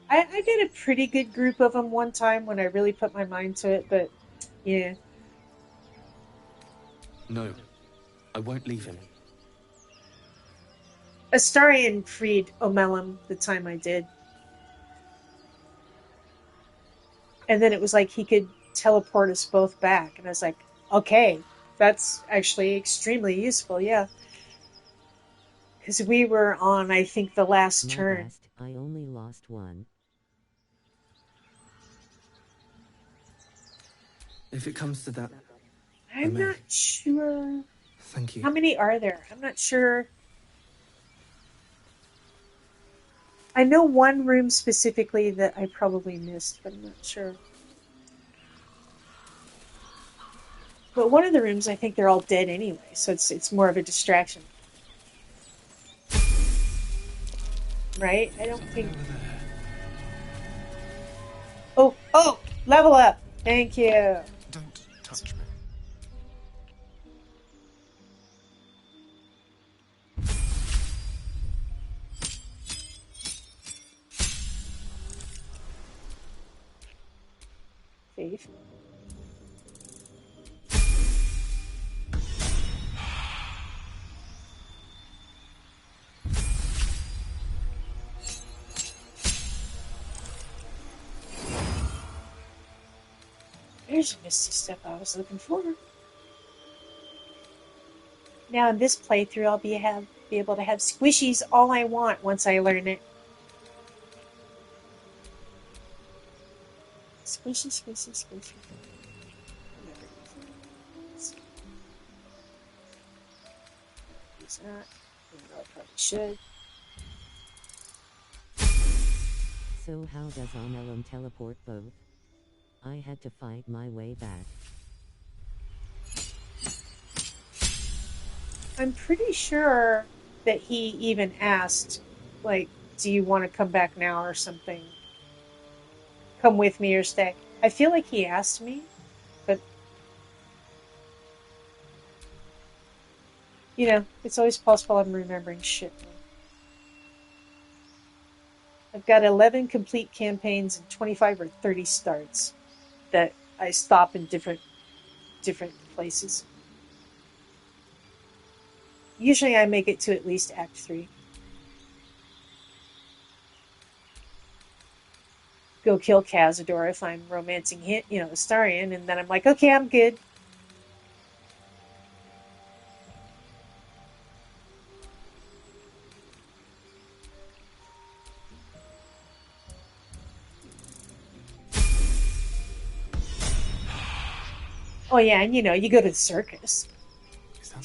I did a pretty good group of them one time when I really put my mind to it, but yeah. No, I won't leave him. Astarion freed Omelum the time I did. And then it was like he could teleport us both back. And I was like, okay, that's actually extremely useful, yeah. Because we were on, I think, the last turn. I only lost one. If it comes to that, I'm not sure. Thank you. How many are there? I'm not sure. I know one room specifically that I probably missed, but I'm not sure. But one of the rooms, I think they're all dead anyway, so it's more of a distraction. Right? I don't think... Oh! Level up! Thank you! Don't touch me. Safe. There's a misty step I was looking for. Now in this playthrough, I'll be able to have squishies all I want once I learn it. Squishy, squishy, squishy. Use that. I probably should. So how does Omelum teleport both? I had to fight my way back. I'm pretty sure that he even asked, like, do you want to come back now or something? Come with me or stay. I feel like he asked me, but... You know, it's always possible I'm remembering shit. I've got 11 complete campaigns and 25 or 30 starts that I stop in different places. Usually I make it to at least Act 3. go kill Cazador if I'm romancing him, Astarion, and then I'm like, okay, I'm good. Oh yeah, and you go to the circus.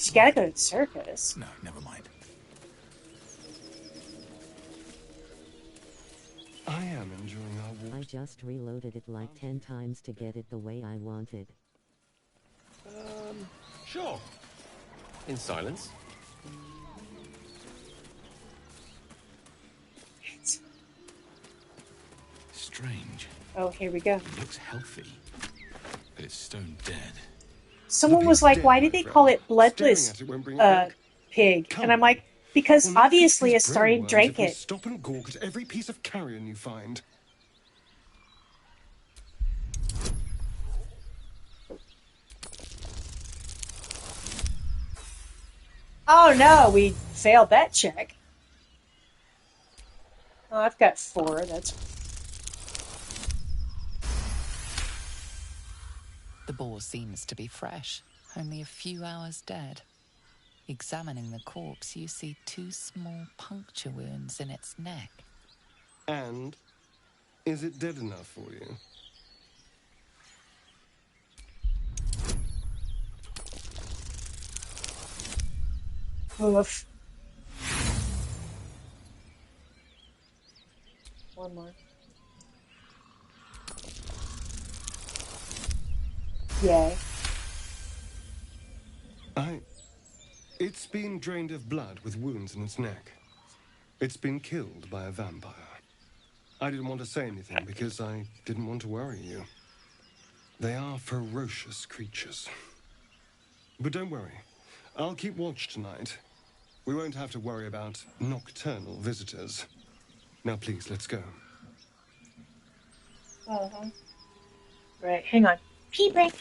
You gotta go to the circus. No, never mind. I am enjoying our walk. I just reloaded it like 10 times to get it the way I wanted. Sure. In silence. Strange. Oh, here we go. It looks healthy, but it's stone dead. Someone was like, why did they call it bloodless pig? And I'm like, because obviously Astarion drank it. Stop and gawk at every piece of carrion you find. Oh no, we failed that check. Oh, I've got 4. That's... The boar seems to be fresh, only a few hours dead. Examining the corpse, you see 2 small puncture wounds in its neck. And is it dead enough for you? Oof. One more. Yay. It's been drained of blood with wounds in its neck. It's been killed by a vampire. I didn't want to say anything because I didn't want to worry you. They are ferocious creatures. But don't worry. I'll keep watch tonight. We won't have to worry about nocturnal visitors. Now please, let's go. Right, hang on. Pee break.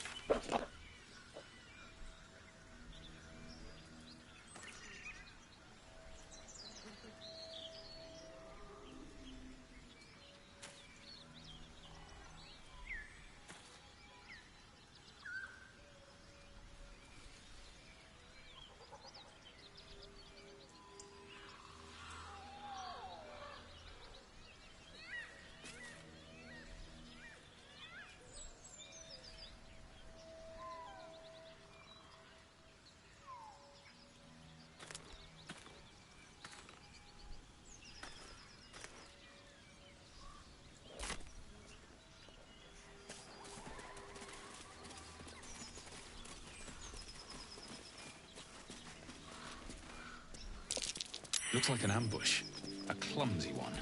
Looks like an ambush. A clumsy one.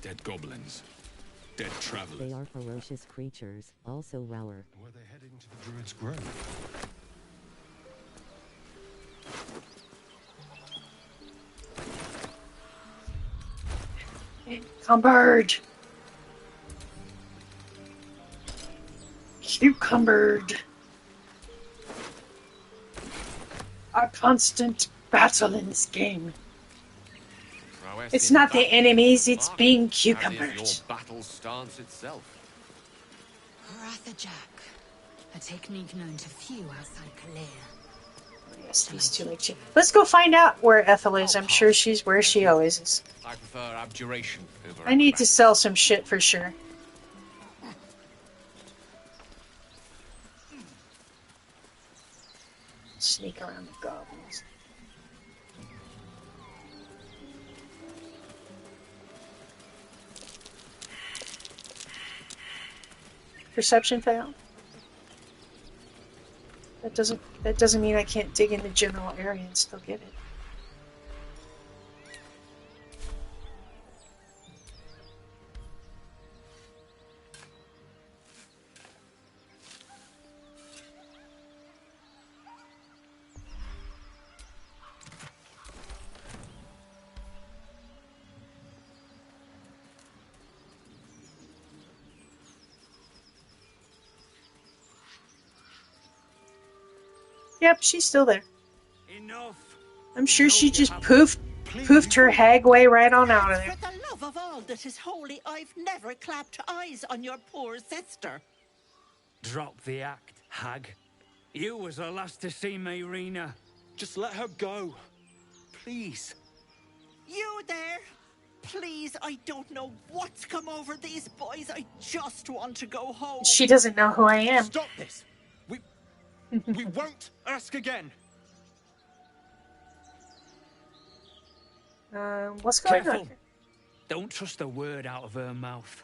Dead goblins. Dead travelers. They are ferocious creatures, also rower. Were they heading to the Druid's Grove? Cucumbered. Cucumbered. A constant battle in this game. It's not the enemies, it's being cucumbered. Your battle stance itself. Rathajack, a technique known to few outside Kalea. Yes, these two like shit. Let's go find out where Ethel is. I'm sure she's where she always is. I prefer abjuration over I need to sell some shit for sure. Sneak around the goblins. Perception fail. That doesn't mean I can't dig in the general area and still get it. Yep, she's still there. Enough. I'm sure she just poofed her hag way right on out of there. For the love of all that is holy, I've never clapped eyes on your poor sister. Drop the act, hag. You was the last to see me, Rena. Just let her go. Please. You there? Please, I don't know what's come over these boys. I just want to go home. She doesn't know who I am. Stop this. We won't ask again. What's going Careful. on? Don't trust a word out of her mouth.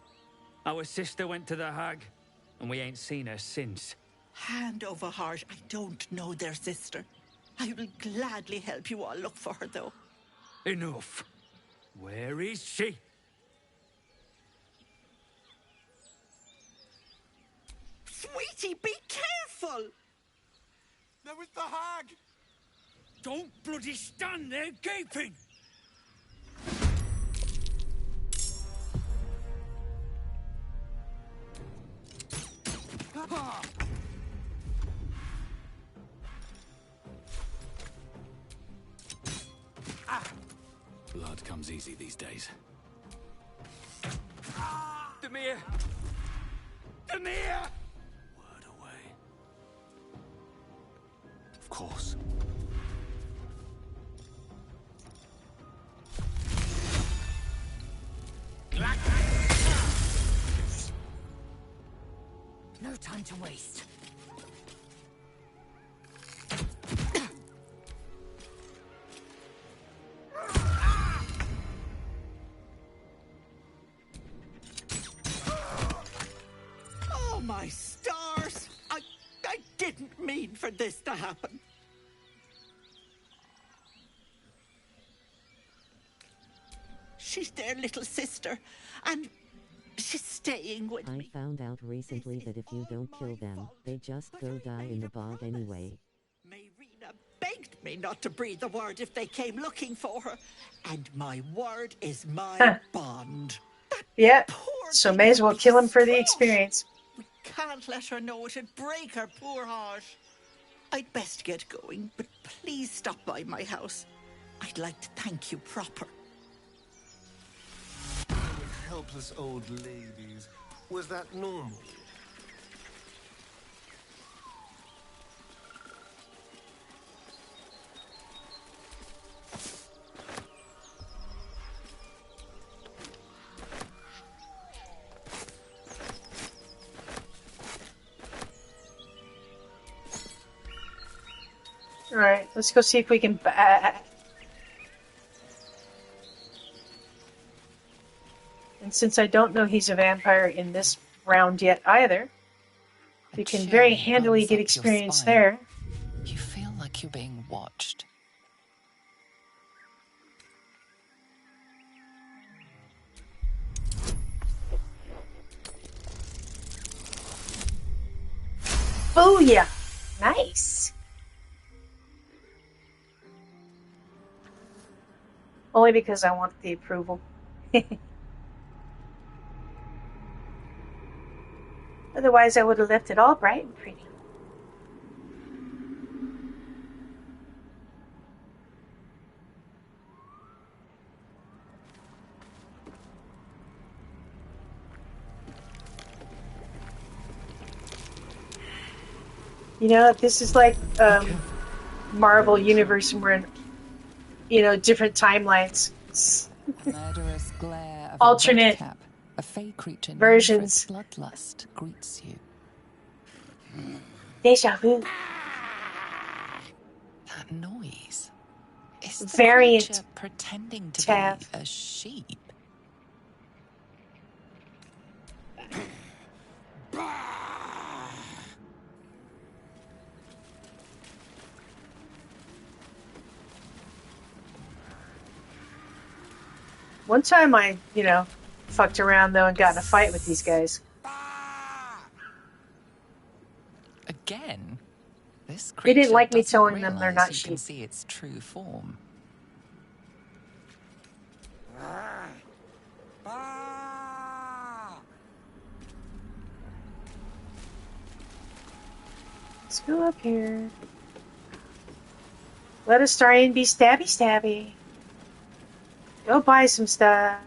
Our sister went to the hag, and we ain't seen her since. Hand over heart, I don't know their sister. I will gladly help you all look for her, though. Enough. Where is she? Sweetie, be careful! There was the hag! Don't bloody stand there gaping! Blood comes easy these days. Demir! Demir! Word away. Of course. No time to waste. Oh, my stars! I didn't mean for this to happen. She's their little sister, and she's staying with me. I found out recently that if you don't kill them, they just go die in the bog anyway. Mayrina begged me not to breathe a word if they came looking for her, and my word is my bond. Yep, so may as well kill him for the experience. We can't let her know, it'd break her poor heart. I'd best get going, but please stop by my house. I'd like to thank you proper. Helpless old ladies. Was that normal? Alright, let's go see if we can... And since I don't know he's a vampire in this round yet either, we can very handily get experience there. You feel like you're being watched. Booyah! Nice! Only because I want the approval. Otherwise, I would have left it all bright and pretty. You know, this is like Marvel Universe, and we're in, you know, different timelines. Murderous glare of alternate a cap, a fey creature versions. Bloodlust greets you. Deja vu. That noise. Is the Variant creature pretending to tab. be a sheep? One time I, you know, fucked around though and got in a fight with these guys. Again? This They didn't creature like me doesn't telling them they're not realize you can sheep. see its true form. Let's go up here. Let Astarion be stabby stabby. Go buy some stuff.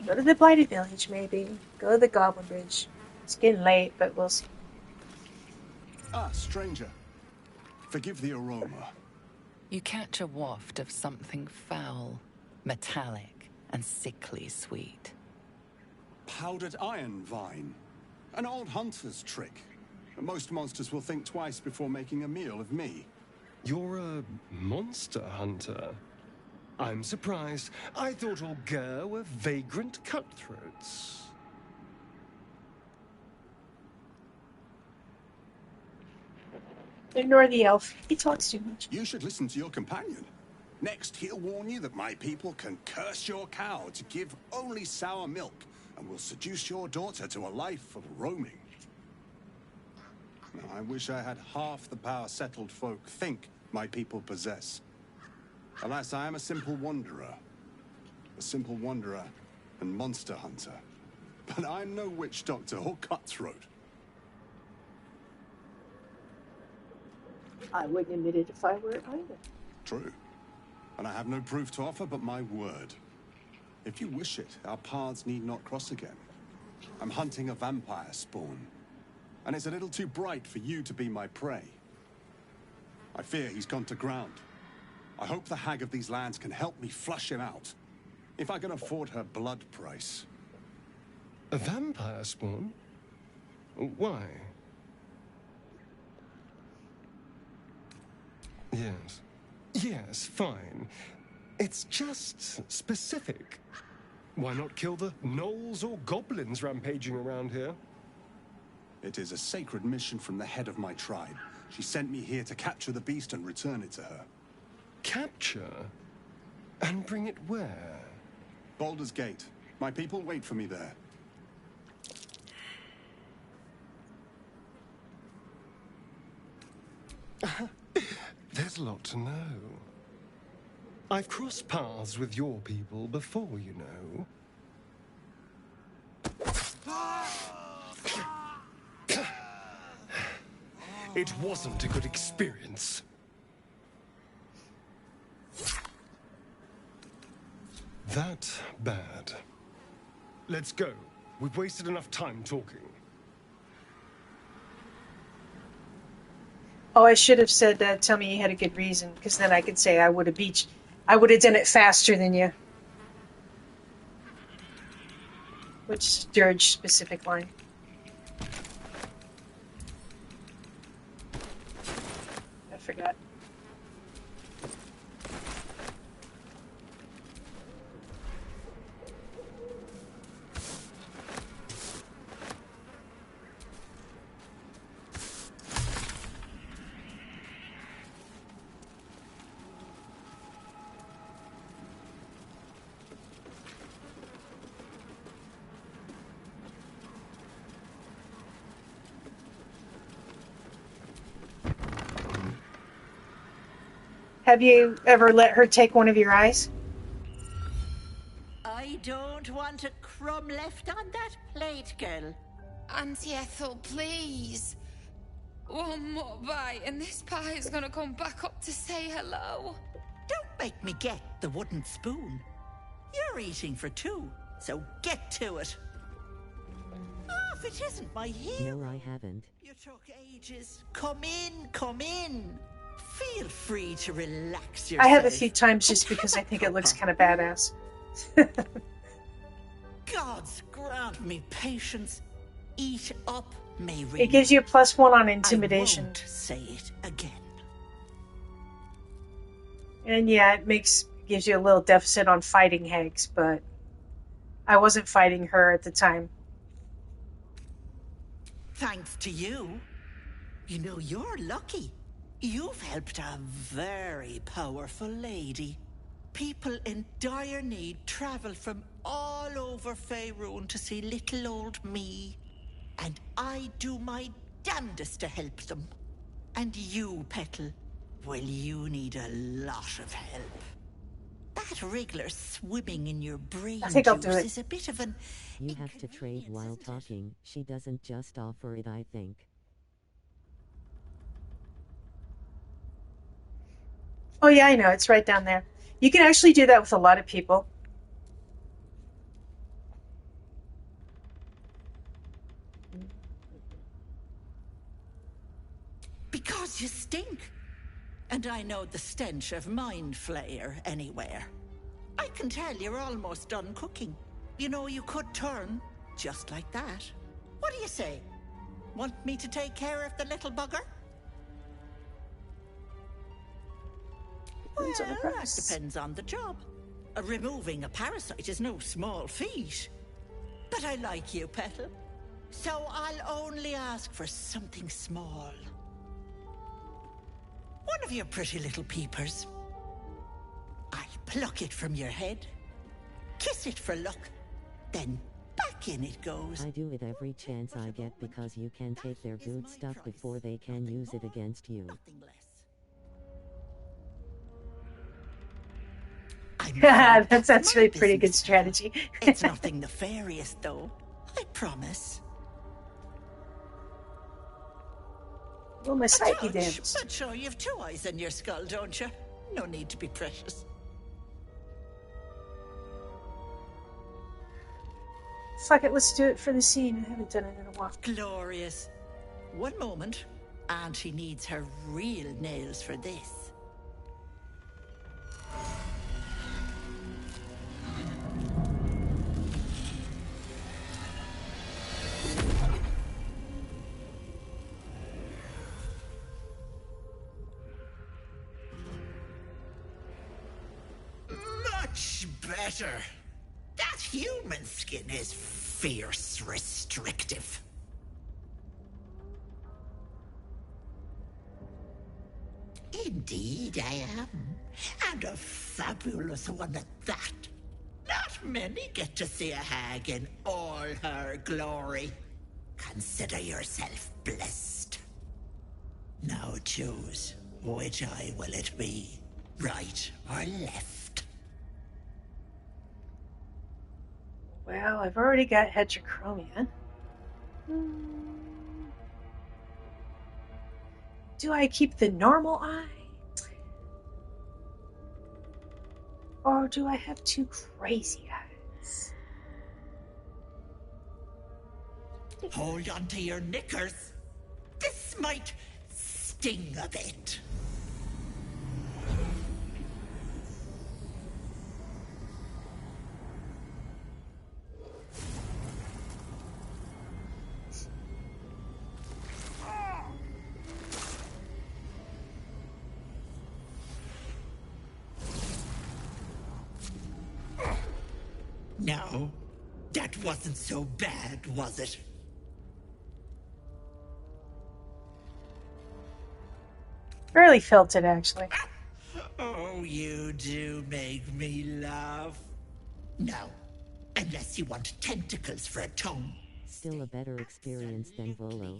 Go to the Blighted Village, maybe. Go to the Goblin Bridge. It's getting late, but we'll see. Ah, stranger. Forgive the aroma. You catch a waft of something foul, metallic, and sickly sweet. Powdered iron vine. An old hunter's trick. Most monsters will think twice before making a meal of me. You're a monster hunter. I'm surprised. I thought all Ger were vagrant cutthroats. Ignore the elf. He talks too much. You should listen to your companion. Next, he'll warn you that my people can curse your cow to give only sour milk, and will seduce your daughter to a life of roaming. Now, I wish I had half the power settled folk think my people possess. Alas, I am a simple wanderer. A simple wanderer and monster hunter. But I'm no witch doctor or cutthroat. I wouldn't admit it if I were either. True. And I have no proof to offer but my word. If you wish it, our paths need not cross again. I'm hunting a vampire spawn. And it's a little too bright for you to be my prey. I fear he's gone to ground. I hope the hag of these lands can help me flush him out. If I can afford her blood price. A vampire spawn? Why? Yes. Yes, fine. It's just specific. Why not kill the gnolls or goblins rampaging around here? It is a sacred mission from the head of my tribe. She sent me here to capture the beast and return it to her. Capture? And bring it where? Baldur's Gate. My people wait for me there. There's a lot to know. I've crossed paths with your people before, you know. It wasn't a good experience. That bad. Let's go. We've wasted enough time talking. Oh, I should have said that. Tell me you had a good reason, because then I could say I would have done it faster than you. Which is a Dirge specific line. I forgot. Have you ever let her take one of your eyes? I don't want a crumb left on that plate, girl. Auntie Ethel, please. One more bite and this pie is gonna come back up to say hello. Don't make me get the wooden spoon. You're eating for two, so get to it. Oh, if it isn't my hero. No, I haven't. You took ages. Come in, come in. Feel free to relax yourself. I have a few times just because I think it looks kind of badass. Gods grant me patience. Eat up, Mayrie. It gives you a +1 on intimidation. I won't say it again. And yeah, it gives you a little deficit on fighting hags, but I wasn't fighting her at the time. Thanks to you. You know, you're lucky. You've helped a very powerful lady. People in dire need travel from all over Faerun to see little old me. And I do my damnedest to help them. And you, Petal, well, you need a lot of help. That wriggler swimming in your brain I think I'll do juice it. is a bit of an... You have to trade while talking. She doesn't just offer it, I think. Oh yeah, I know. It's right down there. You can actually do that with a lot of people. Because you stink. And I know the stench of mind flayer anywhere. I can tell you're almost done cooking. You know, you could turn just like that. What do you say? Want me to take care of the little bugger? Well, that depends on the job. Removing a parasite is no small feat. But I like you, Petal. So I'll only ask for something small. One of your pretty little peepers. I'll pluck it from your head, kiss it for luck, then back in it goes. I do it every chance I get because you can take their good stuff before they can use it against you. That's actually a pretty good strategy. It's nothing nefarious, though. I promise. Well, my sight be damned. But sure, you've 2 eyes in your skull, don't you? No need to be precious. Fuck it, let's do it for the scene. I haven't done it in a while. Glorious. One moment. Auntie needs her real nails for this. Much better. That human skin is fierce restrictive. Indeed I am. And a fabulous one at that. Not many get to see a hag in all her glory. Consider yourself blessed. Now choose, which eye will it be? Right or left? Well, I've already got heterochromia. Do I keep the normal eye? Or do I have 2 crazy eyes? Hold on to your knickers. This might sting a bit. No, that wasn't so bad, was it? Barely felt it, actually. Oh, you do make me laugh. No, unless you want tentacles for a tongue. Still a better experience than Volo.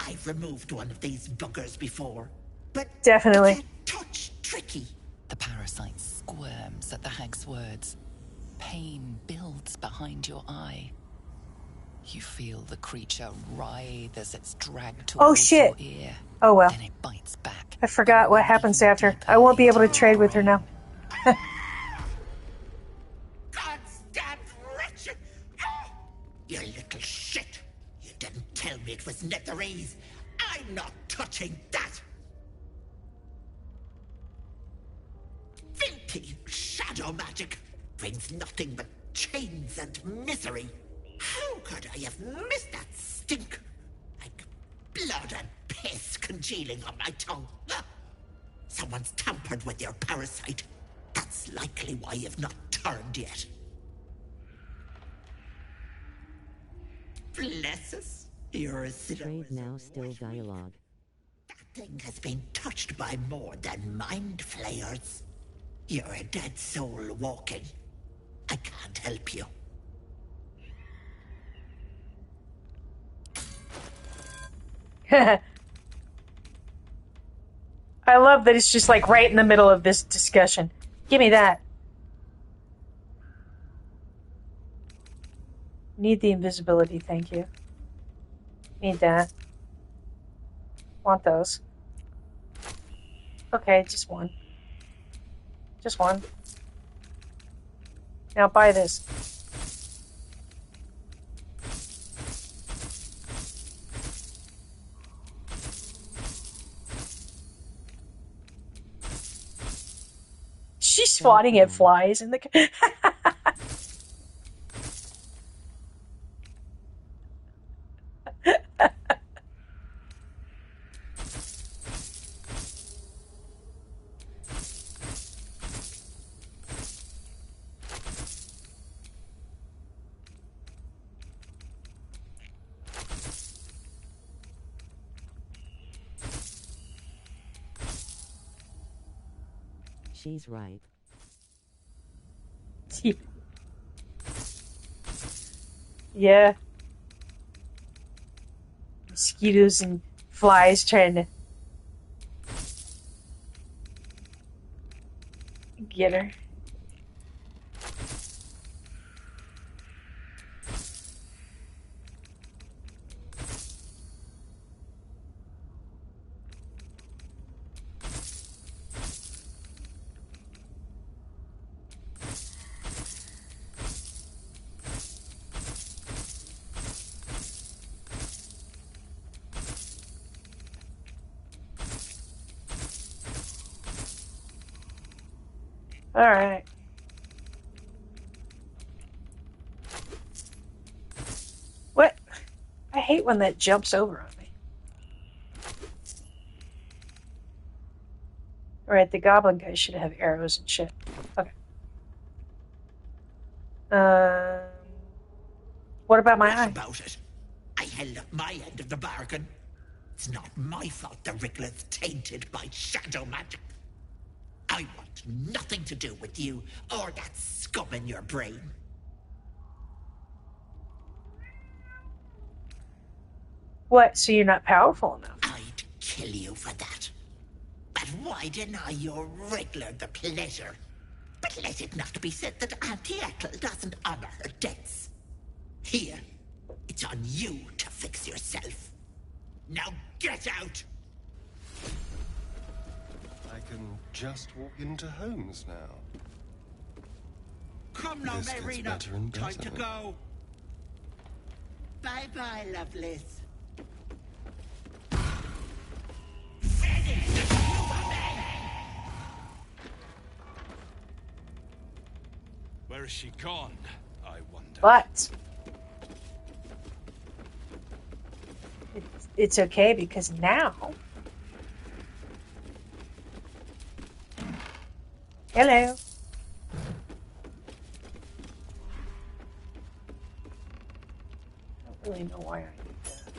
I've removed one of these buggers before, but definitely. It's a touch tricky. The parasite squirms at the hag's words. Pain builds behind your eye. You feel the creature writhe as it's dragged towards your ear. Oh well. Then it bites back. I forgot what happens after. I won't be able to trade with her now. Goddamn wretched! You little shit! You didn't tell me it was Netherese. I'm not touching that! Filthy shadow magic brings nothing but chains and misery. How could I have missed that stink? Like blood and piss congealing on my tongue. Someone's tampered with your parasite. That's likely why you've not turned yet. Bless us. You're a Trade now, still dialogue. That thing has been touched by more than mind flayers. You're a dead soul walking. I can't help you. I love that it's just like right in the middle of this discussion. Give me that. Need the invisibility, thank you. Need that. Want those. Okay, just one. Just one. Now buy this. She's swatting at flies in the... She's right. Yeah. Mosquitoes and flies trying to get her. Alright. What? I hate when that jumps over on me. Alright, the goblin guy should have arrows and shit. Okay. What about my eye? About it. I held up my end of the bargain. It's not my fault the Rickler's tainted by shadow magic. I want nothing to do with you or that scum in your brain. What? So you're not powerful enough? I'd kill you for that. But why deny your Rickler the pleasure? But let it not be said that Auntie Ethel doesn't honor her debts. Here, it's on you to fix yourself. Now get out! I can just walk into homes now. Come now, This gets Marina. better and Time better. to go. Bye-bye, Lovelace. Where has she gone, I wonder? But it's okay because now... Hello. I don't really know why I need that.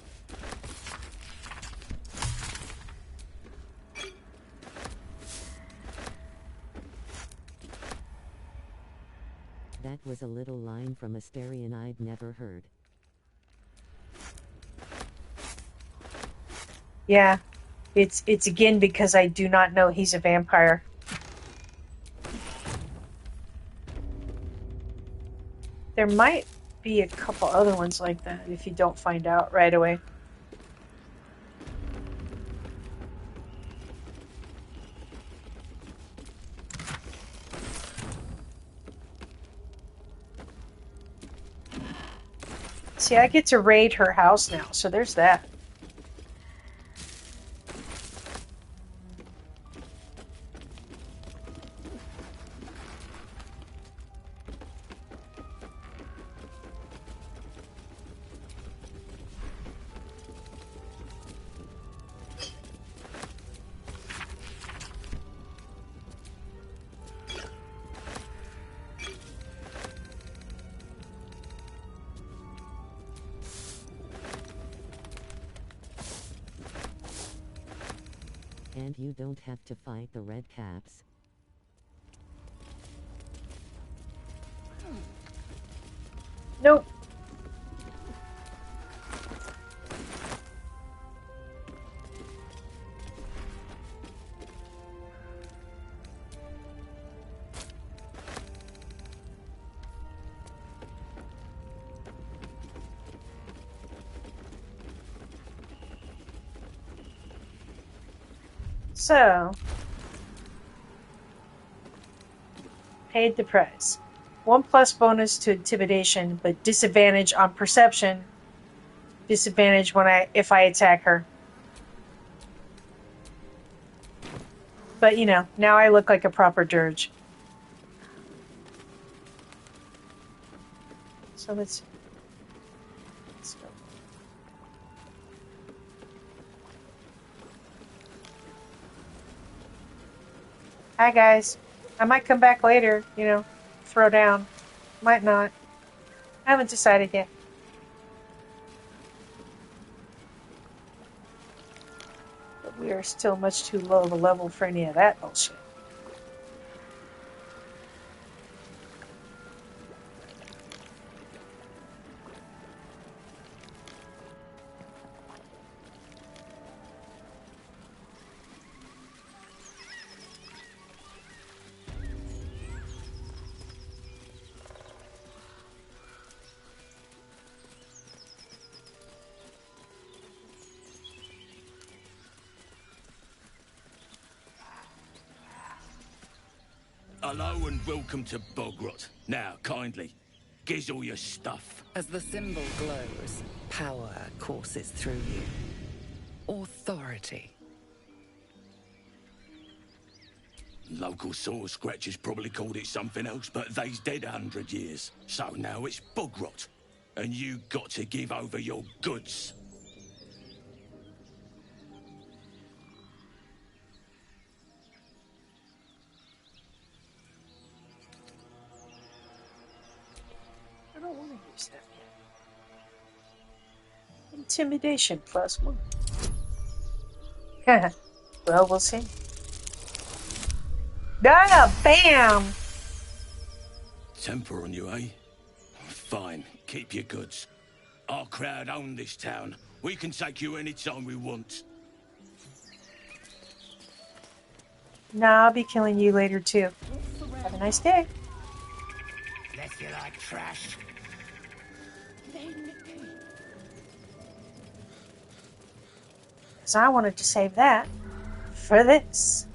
That was a little line from Astarion I'd never heard. Yeah. It's again because I do not know he's a vampire. There might be a couple other ones like that if you don't find out right away. See, I get to raid her house now, so there's that. And you don't have to fight the red caps. Nope. So, Paid the price. 1+ bonus to intimidation, but disadvantage on perception. Disadvantage if I attack her. But you know, now I look like a proper dirge. So let's go. Hi guys. I might come back later, you know, throw down. Might not. I haven't decided yet. But we are still much too low of a level for any of that bullshit. Hello and welcome to Bogrot. Now, kindly, giz all your stuff. As the symbol glows, power courses through you. Authority. Local saw scratchers probably called it something else, but they's dead 100 years. So now it's Bogrot. And you got to give over your goods. I don't want to use that yet. Intimidation +1. Well, we'll see. Ah, bam! Temper on you, eh? Fine, keep your goods. Our crowd own this town. We can take you any time we want. Nah, I'll be killing you later too. Have a nice day. Left you like trash. Because I wanted to save that for this.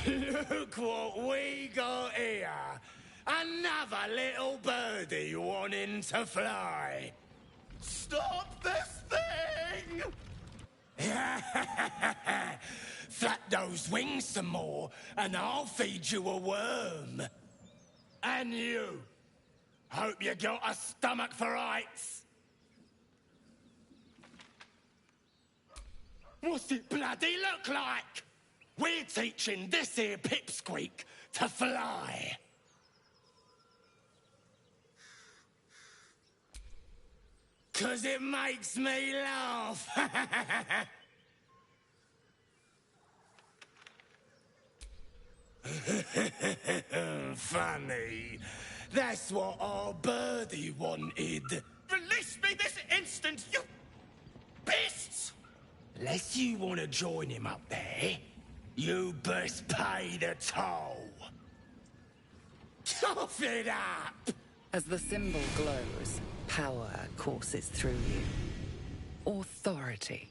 Look what we got here. Another little birdie wanting to fly. Stop this thing! Flap those wings some more, and I'll feed you a worm. And you. Hope you got a stomach for heights. What's it bloody look like? We're teaching this here pipsqueak to fly. Cause it makes me laugh. Funny. That's what our birdie wanted. Release me this instant, you beasts! Unless you want to join him up there, you best pay the toll. Cough it up! As the symbol glows, power courses through you. Authority.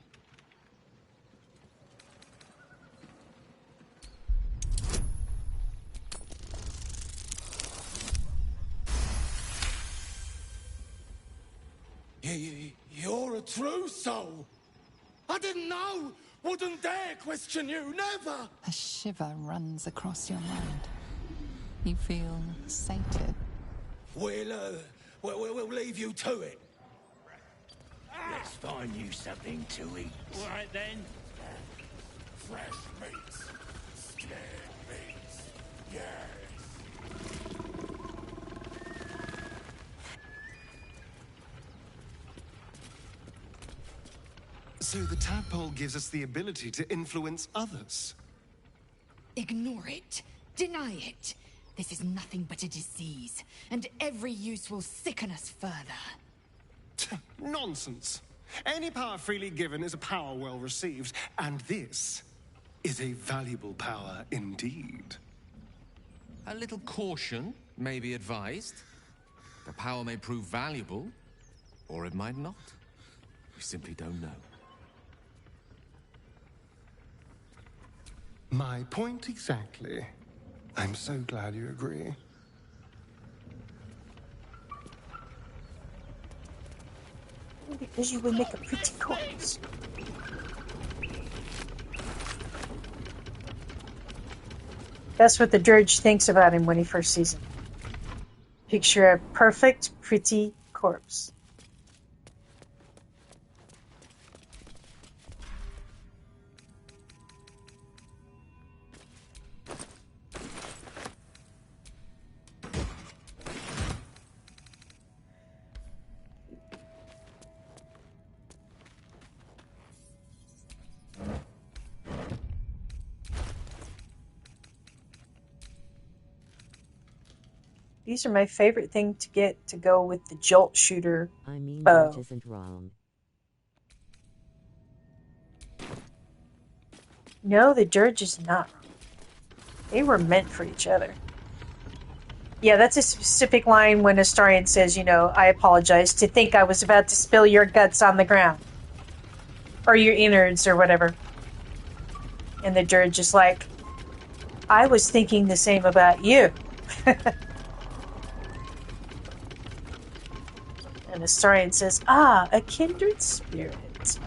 You're a true soul. I didn't know. Wouldn't dare question you, never. A shiver runs across your mind. You feel sated. We'll leave you to it. Let's find you something to eat. All right, then. Fresh meats. Scared meats. Yes. So the tadpole gives us the ability to influence others. Ignore it. Deny it. This is nothing but a disease, and every use will sicken us further. Nonsense. Any power freely given is a power well received, and this is a valuable power indeed. A little caution may be advised. The power may prove valuable, or it might not. We simply don't know. My point exactly. I'm so glad you agree. Because you would make a pretty corpse. That's what the Dirge thinks about him when he first sees him. Picture a perfect, pretty corpse. These are my favorite thing to get to go with the jolt shooter bow. Dirge isn't wrong. No, the Dirge is not wrong. They were meant for each other. Yeah, that's a specific line when Astarion says, you know, I apologize to think I was about to spill your guts on the ground. Or your innards or whatever. And the Dirge is like, I was thinking the same about you. And Astarion says, a kindred spirit.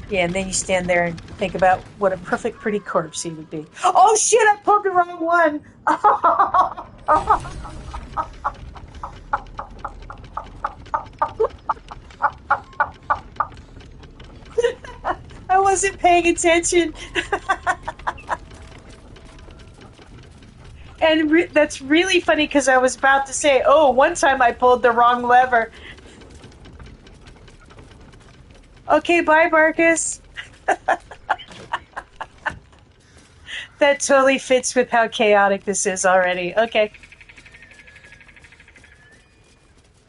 Yeah, and then you stand there and think about what a perfect, pretty corpse he would be. Oh shit, I pulled the wrong one! I wasn't paying attention. And that's really funny because I was about to say, oh, one time I pulled the wrong lever. Okay, bye, Marcus. That totally fits with how chaotic this is already. Okay.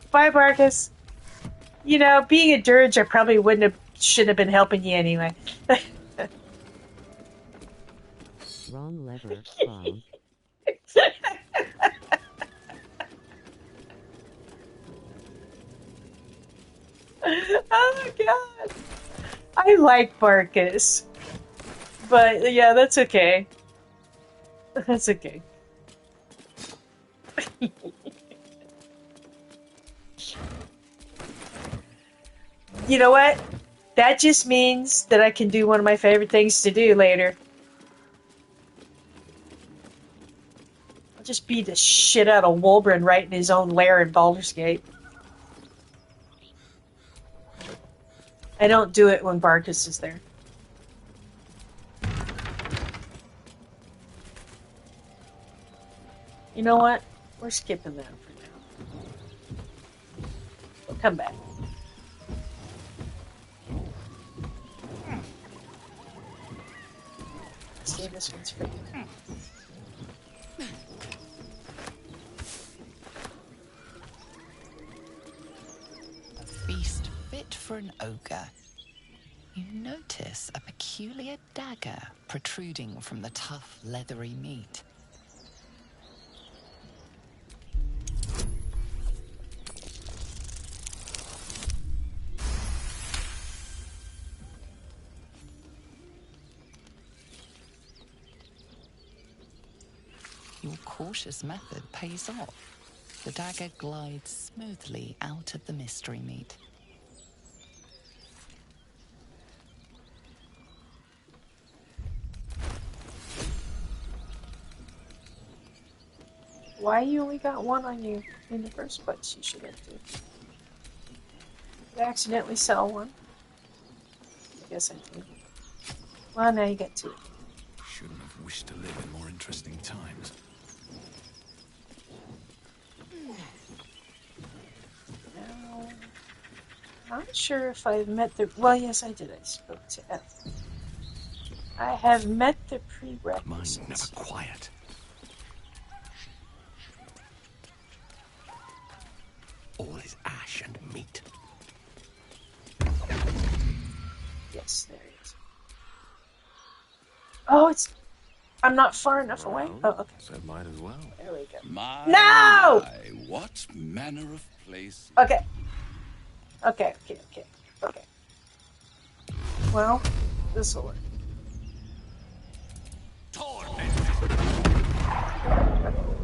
Bye, Marcus. You know, being a Dirge, I probably should have been helping you anyway. Wrong lever, wrong. Oh my god. I like Marcus. But yeah, that's okay. That's okay. You know what? That just means that I can do one of my favorite things to do later. I'll just beat the shit out of Wolbrin right in his own lair in Baldur's Gate. I don't do it when Barkus is there. You know what? We're skipping that for now. We'll come back. See, this one's for you. A feast fit for an ogre. You notice a peculiar dagger protruding from the tough, leathery meat. Your cautious method pays off. The dagger glides smoothly out of the mystery meat. Why you only got one on you in the first place? You should have two. Did I accidentally sell one? I guess I did. Well, now you got two. Shouldn't have wished to live in more interesting times. Now, not sure if I've met the... Well, yes, I did. I spoke to F. I have met the prerequisites. Mind never quiet. All is ash and meat. Yes, there it is. Oh, it's... I'm not far enough away. Oh, okay. So might as well. There we go. No! What manner of place? Okay. Okay. Well, this'll work.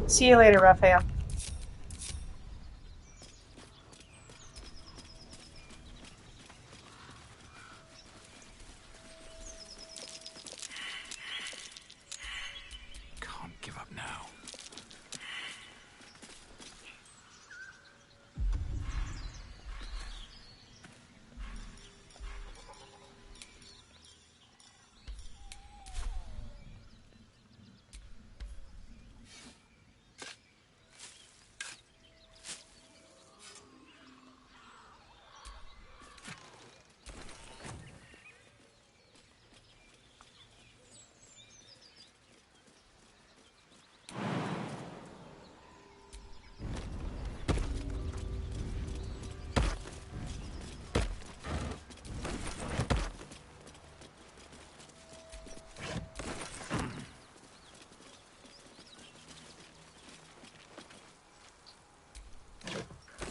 See you later, Raphael. Can't give up now.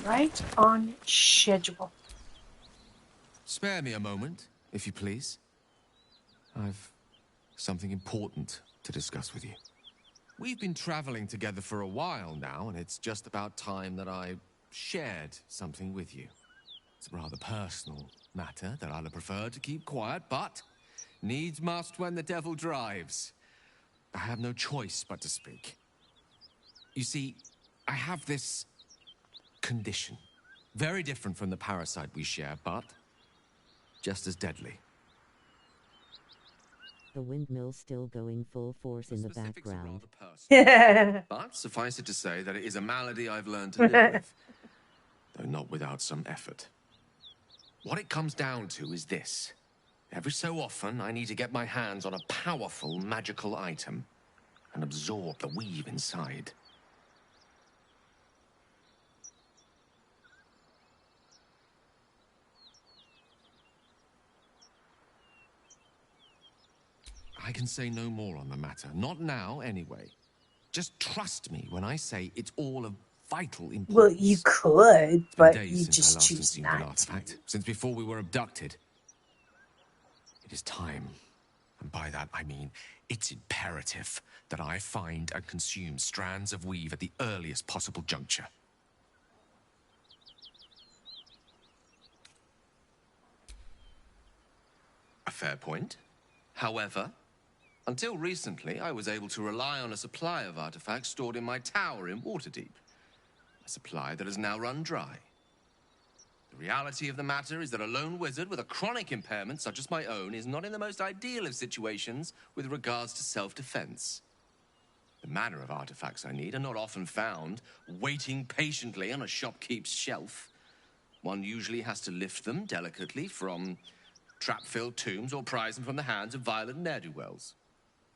Right on schedule. Spare me a moment, if you please. I've something important to discuss with you. We've been traveling together for a while now, and it's just about time that I shared something with you. It's a rather personal matter that I'd have preferred to keep quiet, but needs must when the devil drives. I have no choice but to speak. You see, I have this condition. Very different from the parasite we share, but just as deadly. The windmill's still going full force in the background. But suffice it to say that it is a malady I've learned to live with, though not without some effort. What it comes down to is this. Every so often, I need to get my hands on a powerful magical item and absorb the weave inside. I can say no more on the matter. Not now, anyway. Just trust me when I say it's all of vital importance. Well, you could, but days you since just I last choose consumed not an artifact. Since before we were abducted. It is time. And by that, I mean it's imperative that I find and consume strands of weave at the earliest possible juncture. A fair point. However, until recently, I was able to rely on a supply of artifacts stored in my tower in Waterdeep. A supply that has now run dry. The reality of the matter is that a lone wizard with a chronic impairment such as my own is not in the most ideal of situations with regards to self-defense. The manner of artifacts I need are not often found waiting patiently on a shopkeep's shelf. One usually has to lift them delicately from trap-filled tombs or prize them from the hands of violent ne'er-do-wells.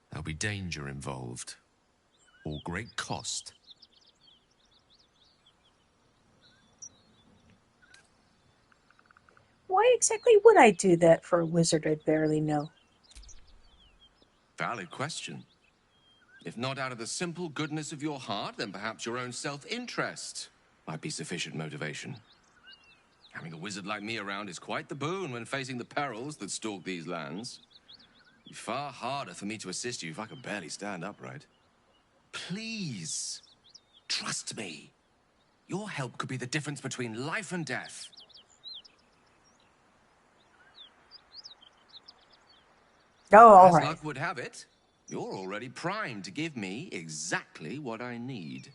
There'll be danger involved, or great cost. Why exactly would I do that for a wizard I barely know? Valid question. If not out of the simple goodness of your heart, then perhaps your own self-interest might be sufficient motivation. Having a wizard like me around is quite the boon when facing the perils that stalk these lands. It'd be far harder for me to assist you if I could barely stand upright. Please, trust me. Your help could be the difference between life and death. Oh, all right. As luck would have it, you're already primed to give me exactly what I need.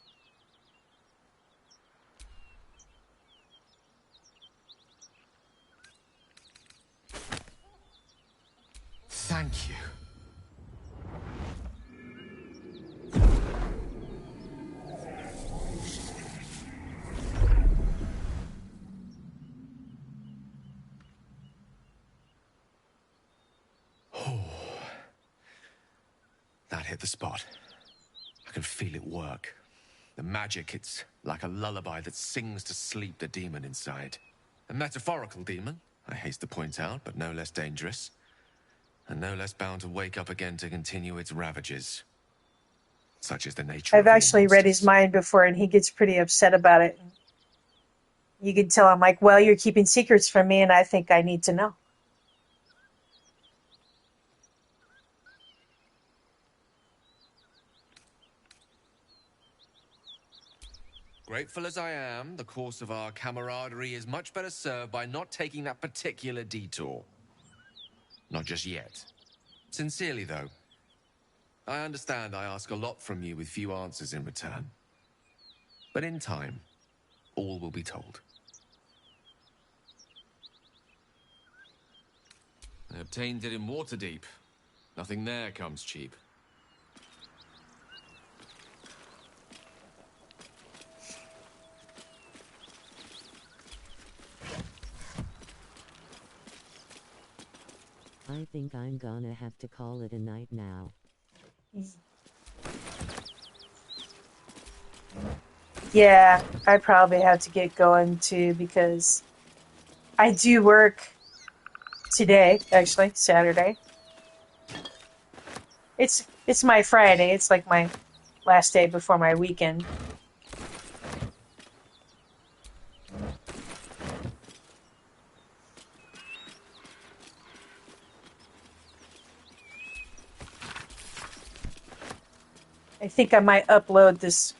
Thank you. That hit the spot. I can feel it work. The magic, it's like a lullaby that sings to sleep the demon inside. A metaphorical demon, I haste to point out, but no less dangerous. And no less bound to wake up again to continue its ravages. Such is the nature I've of all actually read his mind before, and he gets pretty upset about it. You can tell I'm like, well, you're keeping secrets from me, and I think I need to know. Grateful as I am, the course of our camaraderie is much better served by not taking that particular detour. Not just yet. Sincerely, though, I understand I ask a lot from you with few answers in return. But in time, all will be told. I obtained it in Waterdeep. Nothing there comes cheap. I think I'm gonna have to call it a night now. Yeah, I probably have to get going too because I do work today, actually, Saturday. It's my Friday. It's like my last day before my weekend. I think I might upload this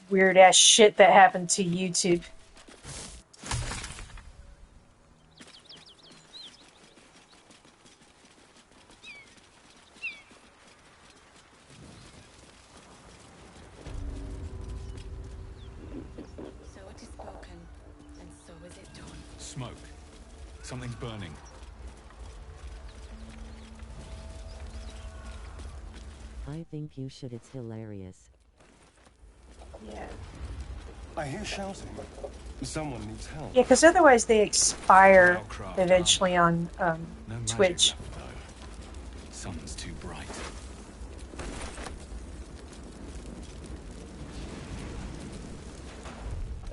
weird ass shit that happened to YouTube. So it is spoken, and so is it done. Smoke. Something's burning. I think you should. It's hilarious. Yeah. I hear shouting. Someone needs help. Yeah, because otherwise they expire eventually on Twitch. Sun's too bright.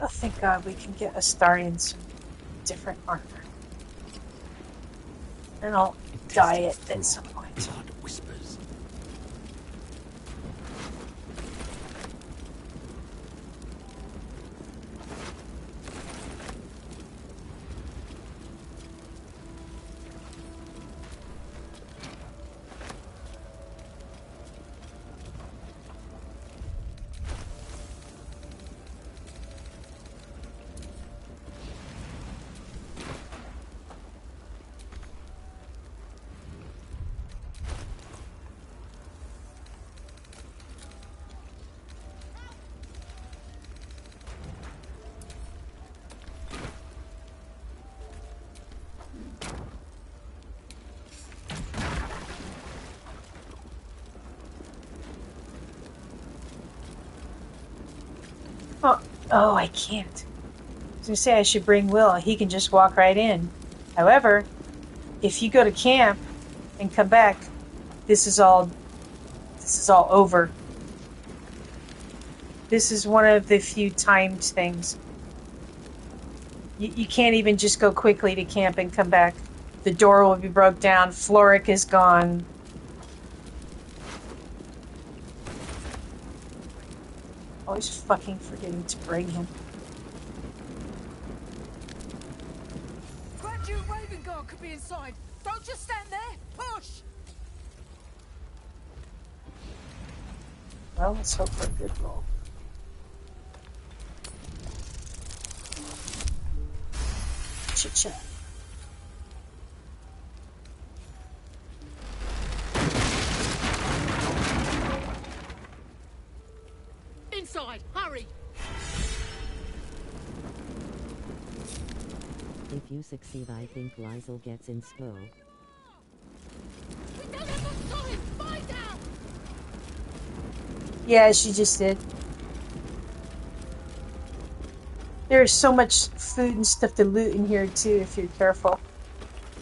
Oh, thank God we can get Astarian some different armor. And I'll dye it at some point. Blood whispers. Oh, I can't. I was gonna say I should bring Will. He can just walk right in. However, if you go to camp and come back, this is all over. This is one of the few timed things. You can't even just go quickly to camp and come back. The door will be broke down. Floric is gone. Always fucking forgetting to bring him. Grand Duke Raven Guard could be inside. Don't just stand there. Push! Well, let's hope for a good roll. Cha-cha. Inside, hurry! If you succeed, I think Lizel gets inspo. We don't have much time! Find out! Yeah, she just did. There's so much food and stuff to loot in here too, if you're careful.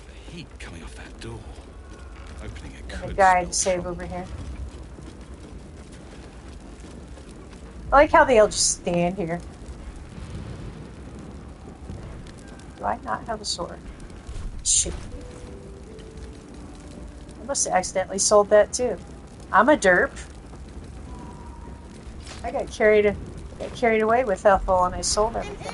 The heat coming off that door. Opening it And could a guy spell to save trouble. over here. I like how they all just stand here. Do I not have a sword? Shit. I must have accidentally sold that too. I'm a derp. I got carried away with Ethel and I sold everything.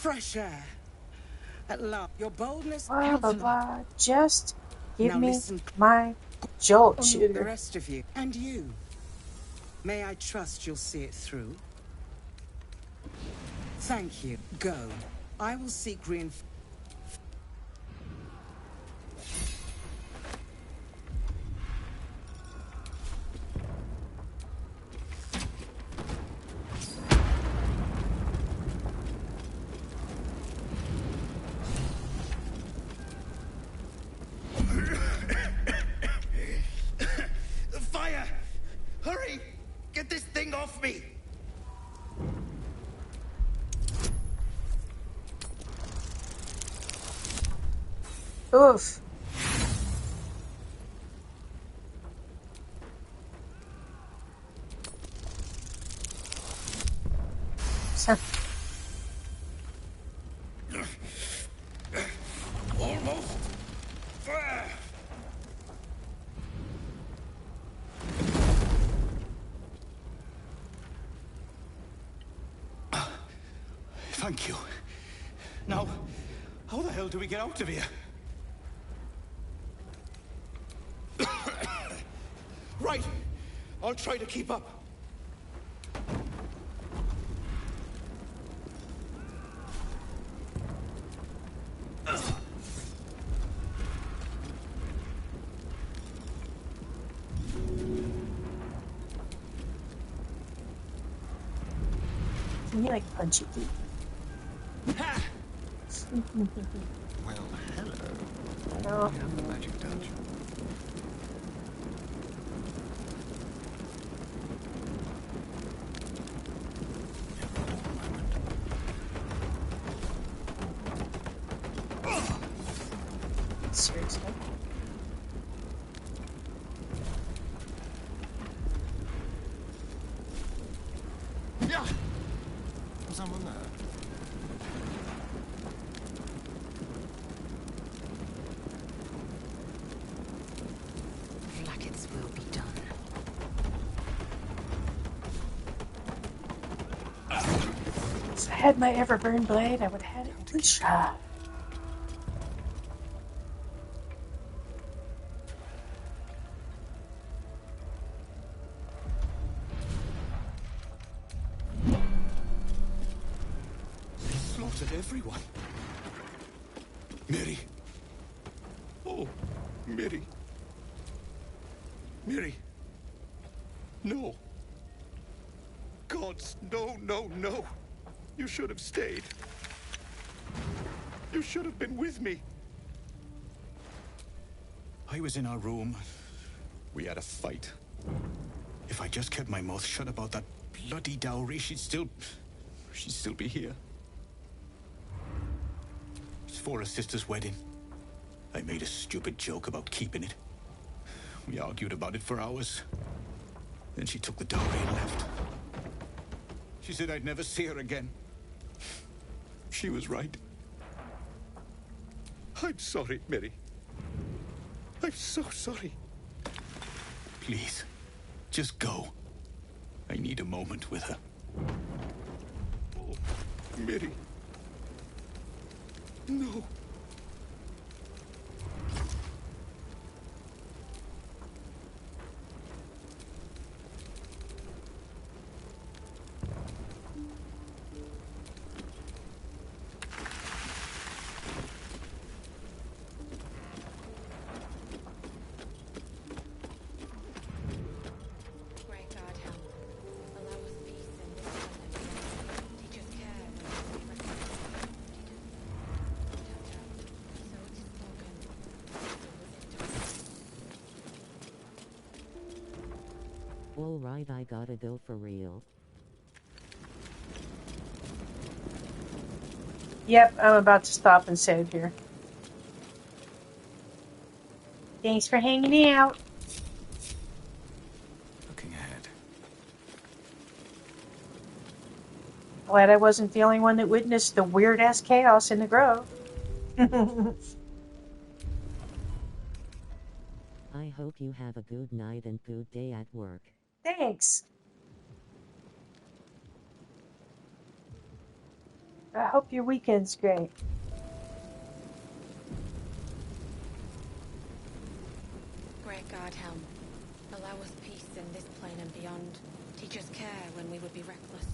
fresh air. At last, your boldness Blah, blah, counted. blah. Just give Now me listen, my jolt the shooter. rest of you. And you. May I trust you'll see it through? Thank you. Go. I will seek reinforcements. Fire! Hurry! Get this thing off me! Oof. Almost. Thank you. Now, how the hell do we get out of here? Right. I'll try to keep up. Can you like punch it deep? Well, hello. Oh. We have the magic touch. Seriously? Yeah. Someone there. Flaggets will be done. If I had my Everburn blade, I would have had it in one shot. Slaughtered everyone. Mary. Oh, Mary. Mary. No. Gods, no, no, no. You should have stayed. You should have been with me. I was in our room. We had a fight. If I just kept my mouth shut about that bloody dowry, she'd still be here. It's for her sister's wedding. I made a stupid joke about keeping it. We argued about it for hours. Then she took the dowry and left. She said I'd never see her again. She was right. I'm sorry, Mary. I'm so sorry. Please, just go. I need a moment with her. Oh, Mary. No. Great God, help. Allow us peace and wisdom. Teach us care and so it is spoken. Alright, I gotta go for real. Yep, I'm about to stop and save here. Thanks for hanging out. Looking ahead. Glad I wasn't the only one that witnessed the weird-ass chaos in the grove. I hope you have a good night and good day at work. Thanks. I hope your weekend's great. Great God, Helm. Allow us peace in this plane and beyond. Teach us care when we would be reckless.